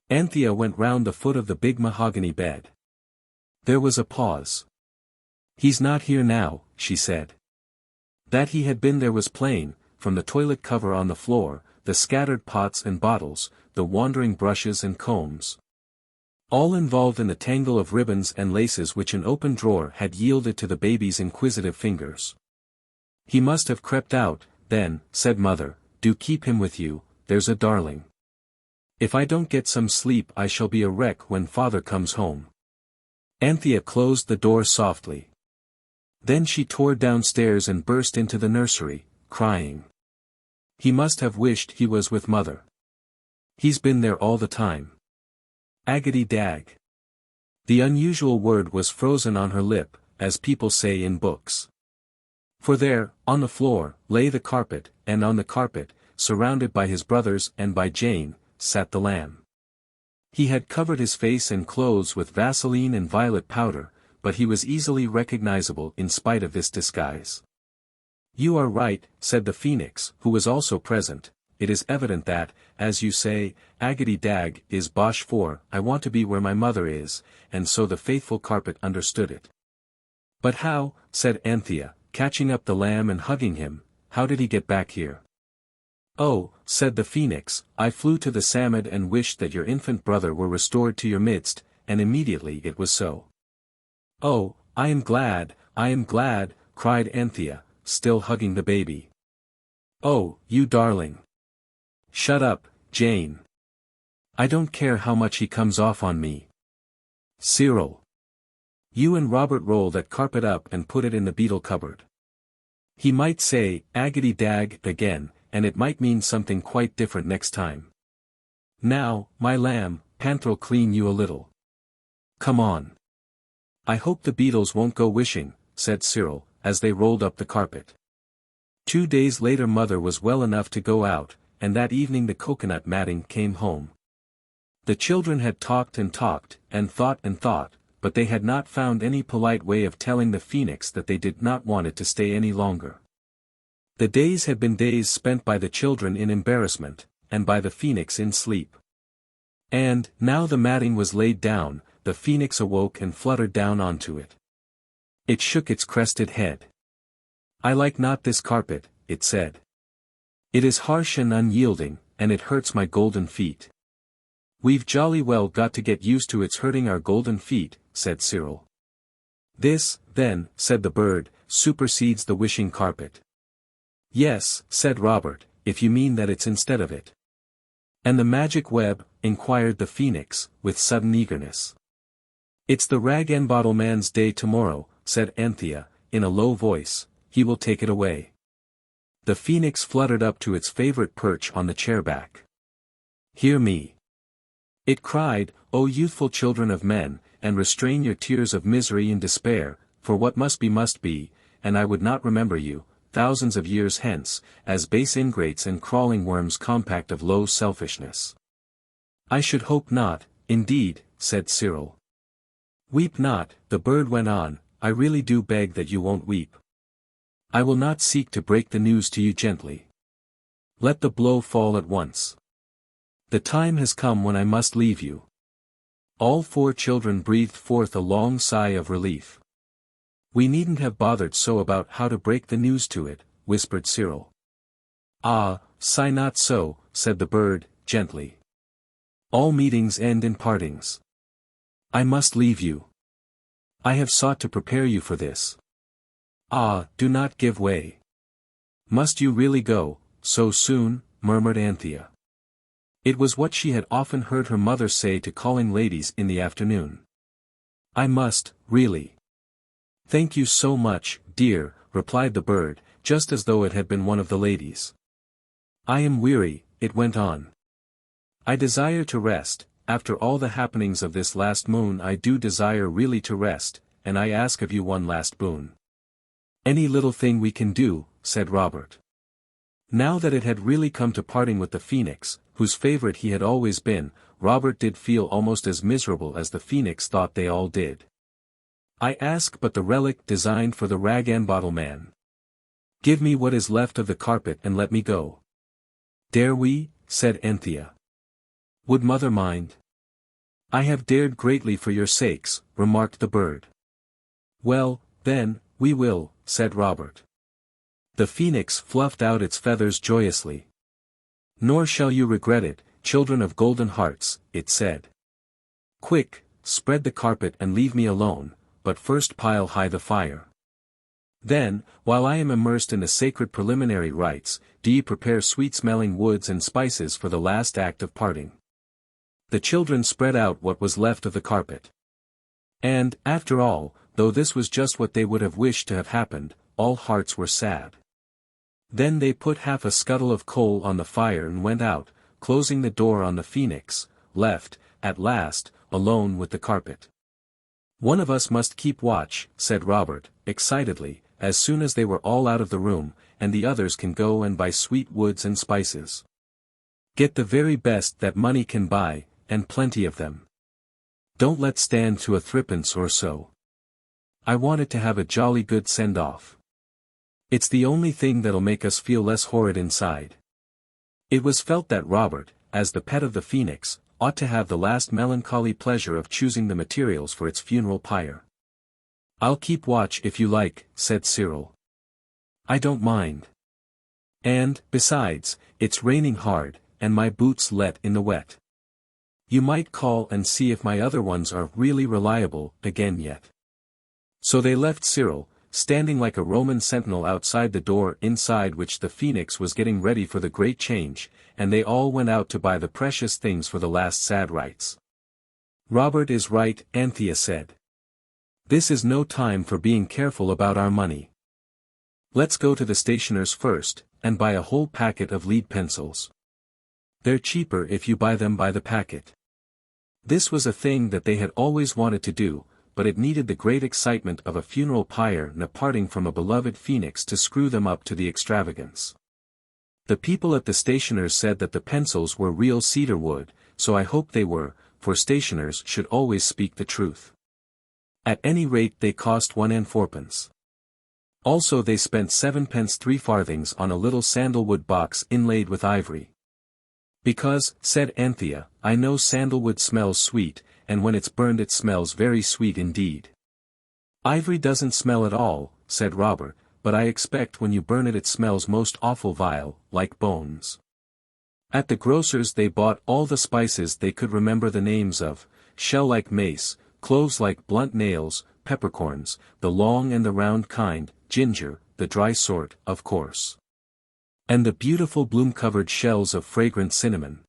Anthea went round the foot of the big mahogany bed. There was a pause. He's not here now, she said. That he had been there was plain, from the toilet cover on the floor, the scattered pots and bottles, the wandering brushes and combs. All involved in the tangle of ribbons and laces which an open drawer had yielded to the baby's inquisitive fingers. He must have crept out, then, said mother, do keep him with you, there's a darling. If I don't get some sleep I shall be a wreck when father comes home. Anthea closed the door softly. Then she tore downstairs and burst into the nursery, crying. He must have wished he was with mother. He's been there all the time. Agady dag. The unusual word was frozen on her lip, as people say in books. For there, on the floor, lay the carpet, and on the carpet, surrounded by his brothers and by Jane, sat the lamb. He had covered his face and clothes with Vaseline and violet powder, but he was easily recognizable in spite of this disguise. You are right, said the phoenix, who was also present. It is evident that, as you say, agady dag is bosh for, I want to be where my mother is, and so the faithful carpet understood it. But how, said Anthea, catching up the lamb and hugging him, how did he get back here? Oh, said the phoenix, I flew to the Psammead and wished that your infant brother were restored to your midst, and immediately it was so. Oh, I am glad, cried Anthea, still hugging the baby. Oh, you darling. Shut up, Jane. I don't care how much he comes off on me. Cyril. You and Robert roll that carpet up and put it in the beetle cupboard. He might say, agady dag, again, and it might mean something quite different next time. Now, my lamb, Panther'll clean you a little. Come on. I hope the beetles won't go wishing, said Cyril, as they rolled up the carpet. 2 days later mother was well enough to go out, and that evening the coconut matting came home. The children had talked, and thought, but they had not found any polite way of telling the phoenix that they did not want it to stay any longer. The days had been days spent by the children in embarrassment, and by the phoenix in sleep. And, now the matting was laid down, the phoenix awoke and fluttered down onto it. It shook its crested head. I like not this carpet, it said. It is harsh and unyielding, and it hurts my golden feet. We've jolly well got to get used to its hurting our golden feet, said Cyril. This, then, said the bird, supersedes the wishing carpet. Yes, said Robert, if you mean that it's instead of it. And the magic web? Inquired the phoenix, with sudden eagerness. It's the rag-and-bottle man's day tomorrow, said Anthea, in a low voice. He will take it away. The phoenix fluttered up to its favorite perch on the chair back. Hear me. It cried, O youthful children of men, and restrain your tears of misery and despair, for what must be, and I would not remember you, thousands of years hence, as base ingrates and crawling worms compact of low selfishness. I should hope not, indeed, said Cyril. Weep not, the bird went on, I really do beg that you won't weep. I will not seek to break the news to you gently. Let the blow fall at once. The time has come when I must leave you. All four children breathed forth a long sigh of relief. We needn't have bothered so about how to break the news to it, whispered Cyril. Ah, sigh not so, said the bird, gently. All meetings end in partings. I must leave you. I have sought to prepare you for this. Ah, do not give way. Must you really go, so soon? Murmured Anthea. It was what she had often heard her mother say to calling ladies in the afternoon. I must, really. Thank you so much, dear, replied the bird, just as though it had been one of the ladies. I am weary, it went on. I desire to rest, after all the happenings of this last moon I do desire really to rest, and I ask of you one last boon. Any little thing we can do, said Robert. Now that it had really come to parting with the phoenix, whose favorite he had always been, Robert did feel almost as miserable as the phoenix thought they all did. I ask but the relic designed for the rag-and-bottle man. Give me what is left of the carpet and let me go. Dare we? Said Anthea. Would mother mind? I have dared greatly for your sakes, remarked the bird. Well, then, we will, said Robert. The phoenix fluffed out its feathers joyously. Nor shall you regret it, children of golden hearts, it said. Quick, spread the carpet and leave me alone, but first pile high the fire. Then, while I am immersed in the sacred preliminary rites, do ye prepare sweet-smelling woods and spices for the last act of parting. The children spread out what was left of the carpet. And, after all, though this was just what they would have wished to have happened, all hearts were sad. Then they put half a scuttle of coal on the fire and went out, closing the door on the phoenix, left, at last, alone with the carpet. One of us must keep watch, said Robert, excitedly, as soon as they were all out of the room, and the others can go and buy sweet woods and spices. Get the very best that money can buy, and plenty of them. Don't let stand to a threepence or so. I wanted to have a jolly good send-off. It's the only thing that'll make us feel less horrid inside. It was felt that Robert, as the pet of the phoenix, ought to have the last melancholy pleasure of choosing the materials for its funeral pyre. I'll keep watch if you like, said Cyril. I don't mind. And, besides, it's raining hard, and my boots let in the wet. You might call and see if my other ones are really reliable again yet. So they left Cyril, standing like a Roman sentinel outside the door inside which the phoenix was getting ready for the great change, and they all went out to buy the precious things for the last sad rites. Robert is right, Anthea said. This is no time for being careful about our money. Let's go to the stationer's first, and buy a whole packet of lead pencils. They're cheaper if you buy them by the packet. This was a thing that they had always wanted to do, but it needed the great excitement of a funeral pyre and a parting from a beloved phoenix to screw them up to the extravagance. The people at the stationer's said that the pencils were real cedar wood, so I hoped they were, for stationers should always speak the truth. At any rate they cost 1 and 4pence. Also they spent 7pence 3 farthings on a little sandalwood box inlaid with ivory. Because, said Anthea, I know sandalwood smells sweet, and when it's burned it smells very sweet indeed. Ivory doesn't smell at all, said Robert, but I expect when you burn it smells most awful vile, like bones. At the grocer's they bought all the spices they could remember the names of, shell like mace, cloves like blunt nails, peppercorns, the long and the round kind, ginger, the dry sort, of course. And the beautiful bloom-covered shells of fragrant cinnamon.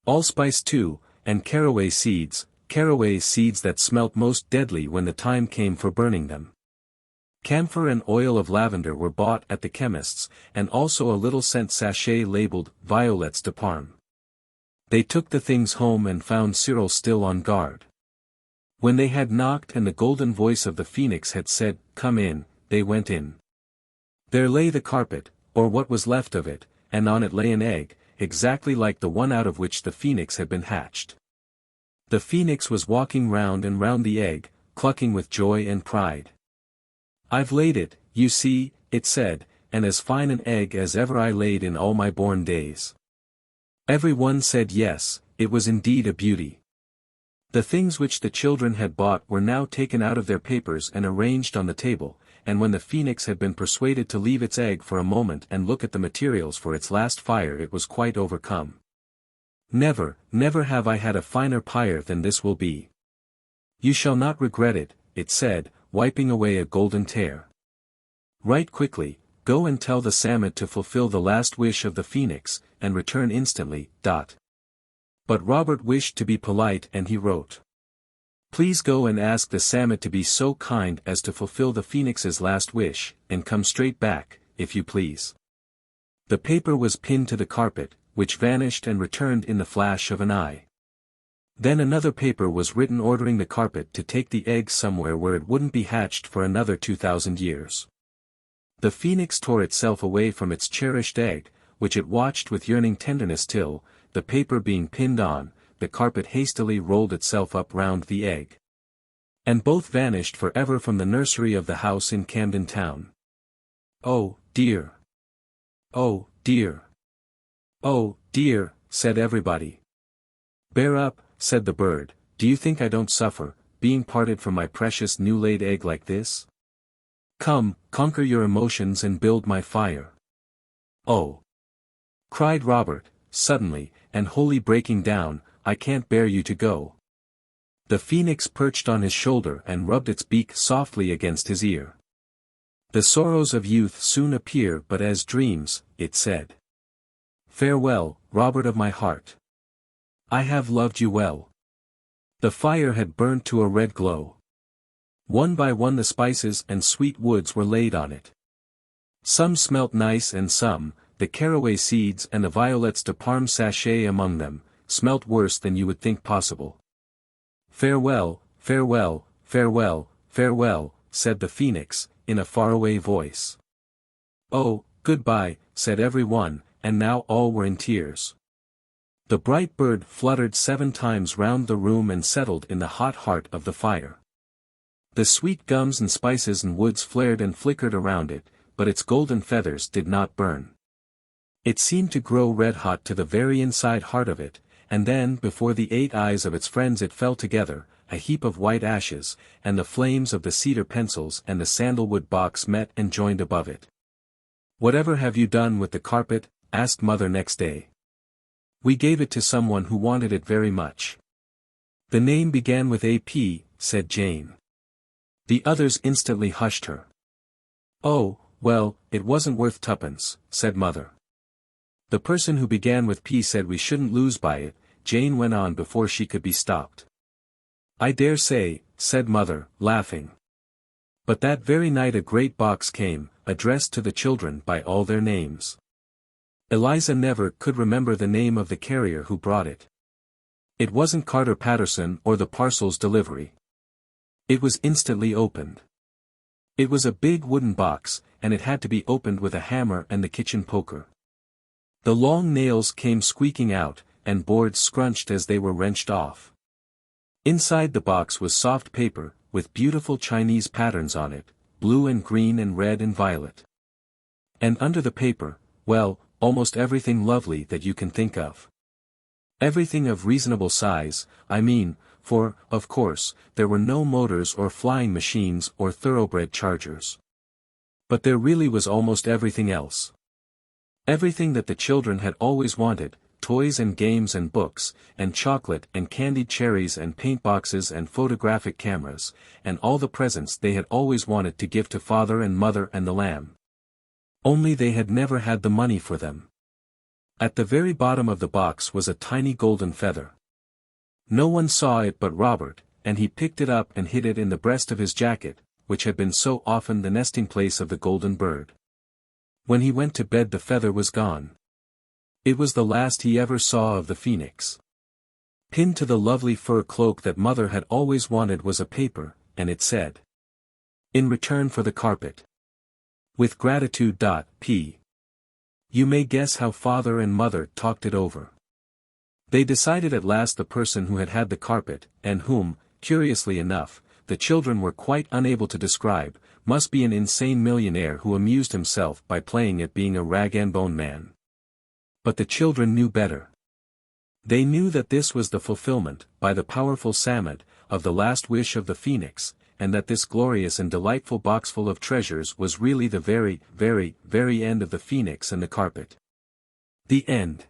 Allspice too, and caraway seeds that smelt most deadly when the time came for burning them. Camphor and oil of lavender were bought at the chemist's, and also a little scent sachet labeled Violets de Parme. They took the things home and found Cyril still on guard. When they had knocked and the golden voice of the phoenix had said, "Come in," they went in. There lay the carpet, or what was left of it, and on it lay an egg, exactly like the one out of which the phoenix had been hatched. The phoenix was walking round and round the egg, clucking with joy and pride. "I've laid it, you see," it said, "and as fine an egg as ever I laid in all my born days." Every one said yes, it was indeed a beauty. The things which the children had bought were now taken out of their papers and arranged on the table, and when the phoenix had been persuaded to leave its egg for a moment and look at the materials for its last fire, it was quite overcome. "Never, never have I had a finer pyre than this will be. You shall not regret it," it said, wiping away a golden tear. "Write quickly, go and tell the Psammead to fulfill the last wish of the phoenix, and return instantly." But Robert wished to be polite and he wrote, "Please go and ask the Psammead to be so kind as to fulfill the phoenix's last wish, and come straight back, if you please." The paper was pinned to the carpet, which vanished and returned in the flash of an eye. Then another paper was written ordering the carpet to take the egg somewhere where it wouldn't be hatched for another 2,000 years. The phoenix tore itself away from its cherished egg, which it watched with yearning tenderness till, the paper being pinned on, the carpet hastily rolled itself up round the egg. And both vanished for ever from the nursery of the house in Camden Town. "Oh, dear! Oh, dear! Oh, dear," said everybody. "Bear up," said the bird, "do you think I don't suffer, being parted from my precious new-laid egg like this? Come, conquer your emotions and build my fire." "Oh!" cried Robert, suddenly, and wholly breaking down, "I can't bear you to go." The phoenix perched on his shoulder and rubbed its beak softly against his ear. "The sorrows of youth soon appear but as dreams," it said. "Farewell, Robert of my heart. I have loved you well." The fire had burnt to a red glow. One by one the spices and sweet woods were laid on it. Some smelt nice and some, the caraway seeds and the violets de Parme sachet among them, smelt worse than you would think possible. "Farewell, farewell, farewell, farewell," said the phoenix, in a faraway voice. "Oh, goodbye," said every one, and now all were in tears. The bright bird fluttered 7 times round the room and settled in the hot heart of the fire. The sweet gums and spices and woods flared and flickered around it, but its golden feathers did not burn. It seemed to grow red-hot to the very inside heart of it, and then before the 8 eyes of its friends it fell together, a heap of white ashes, and the flames of the cedar pencils and the sandalwood box met and joined above it. "Whatever have you done with the carpet?" asked Mother next day. "We gave it to someone who wanted it very much." "The name began with AP," said Jane. The others instantly hushed her. "Oh, well, it wasn't worth 2pence, said Mother. "The person who began with P said we shouldn't lose by it," Jane went on before she could be stopped. "I dare say," said Mother, laughing. But that very night a great box came, addressed to the children by all their names. Eliza never could remember the name of the carrier who brought it. It wasn't Carter Patterson or the parcels delivery. It was instantly opened. It was a big wooden box, and it had to be opened with a hammer and the kitchen poker. The long nails came squeaking out, and boards scrunched as they were wrenched off. Inside the box was soft paper, with beautiful Chinese patterns on it, blue and green and red and violet. And under the paper, well, almost everything lovely that you can think of. Everything of reasonable size, I mean, for, of course, there were no motors or flying machines or thoroughbred chargers. But there really was almost everything else. Everything that the children had always wanted, toys and games and books, and chocolate and candied cherries and paint boxes and photographic cameras, and all the presents they had always wanted to give to father and mother and the lamb. Only they had never had the money for them. At the very bottom of the box was a tiny golden feather. No one saw it but Robert, and he picked it up and hid it in the breast of his jacket, which had been so often the nesting place of the golden bird. When he went to bed the feather was gone. It was the last he ever saw of the phoenix. Pinned to the lovely fur cloak that mother had always wanted was a paper, and it said, "In return for the carpet. With gratitude. P." You may guess how father and mother talked it over. They decided at last the person who had had the carpet, and whom, curiously enough, the children were quite unable to describe, must be an insane millionaire who amused himself by playing at being a rag-and-bone man. But the children knew better. They knew that this was the fulfillment, by the powerful Psammead, of the last wish of the phoenix, and that this glorious and delightful boxful of treasures was really the very, very, very end of the phoenix and the carpet. The end.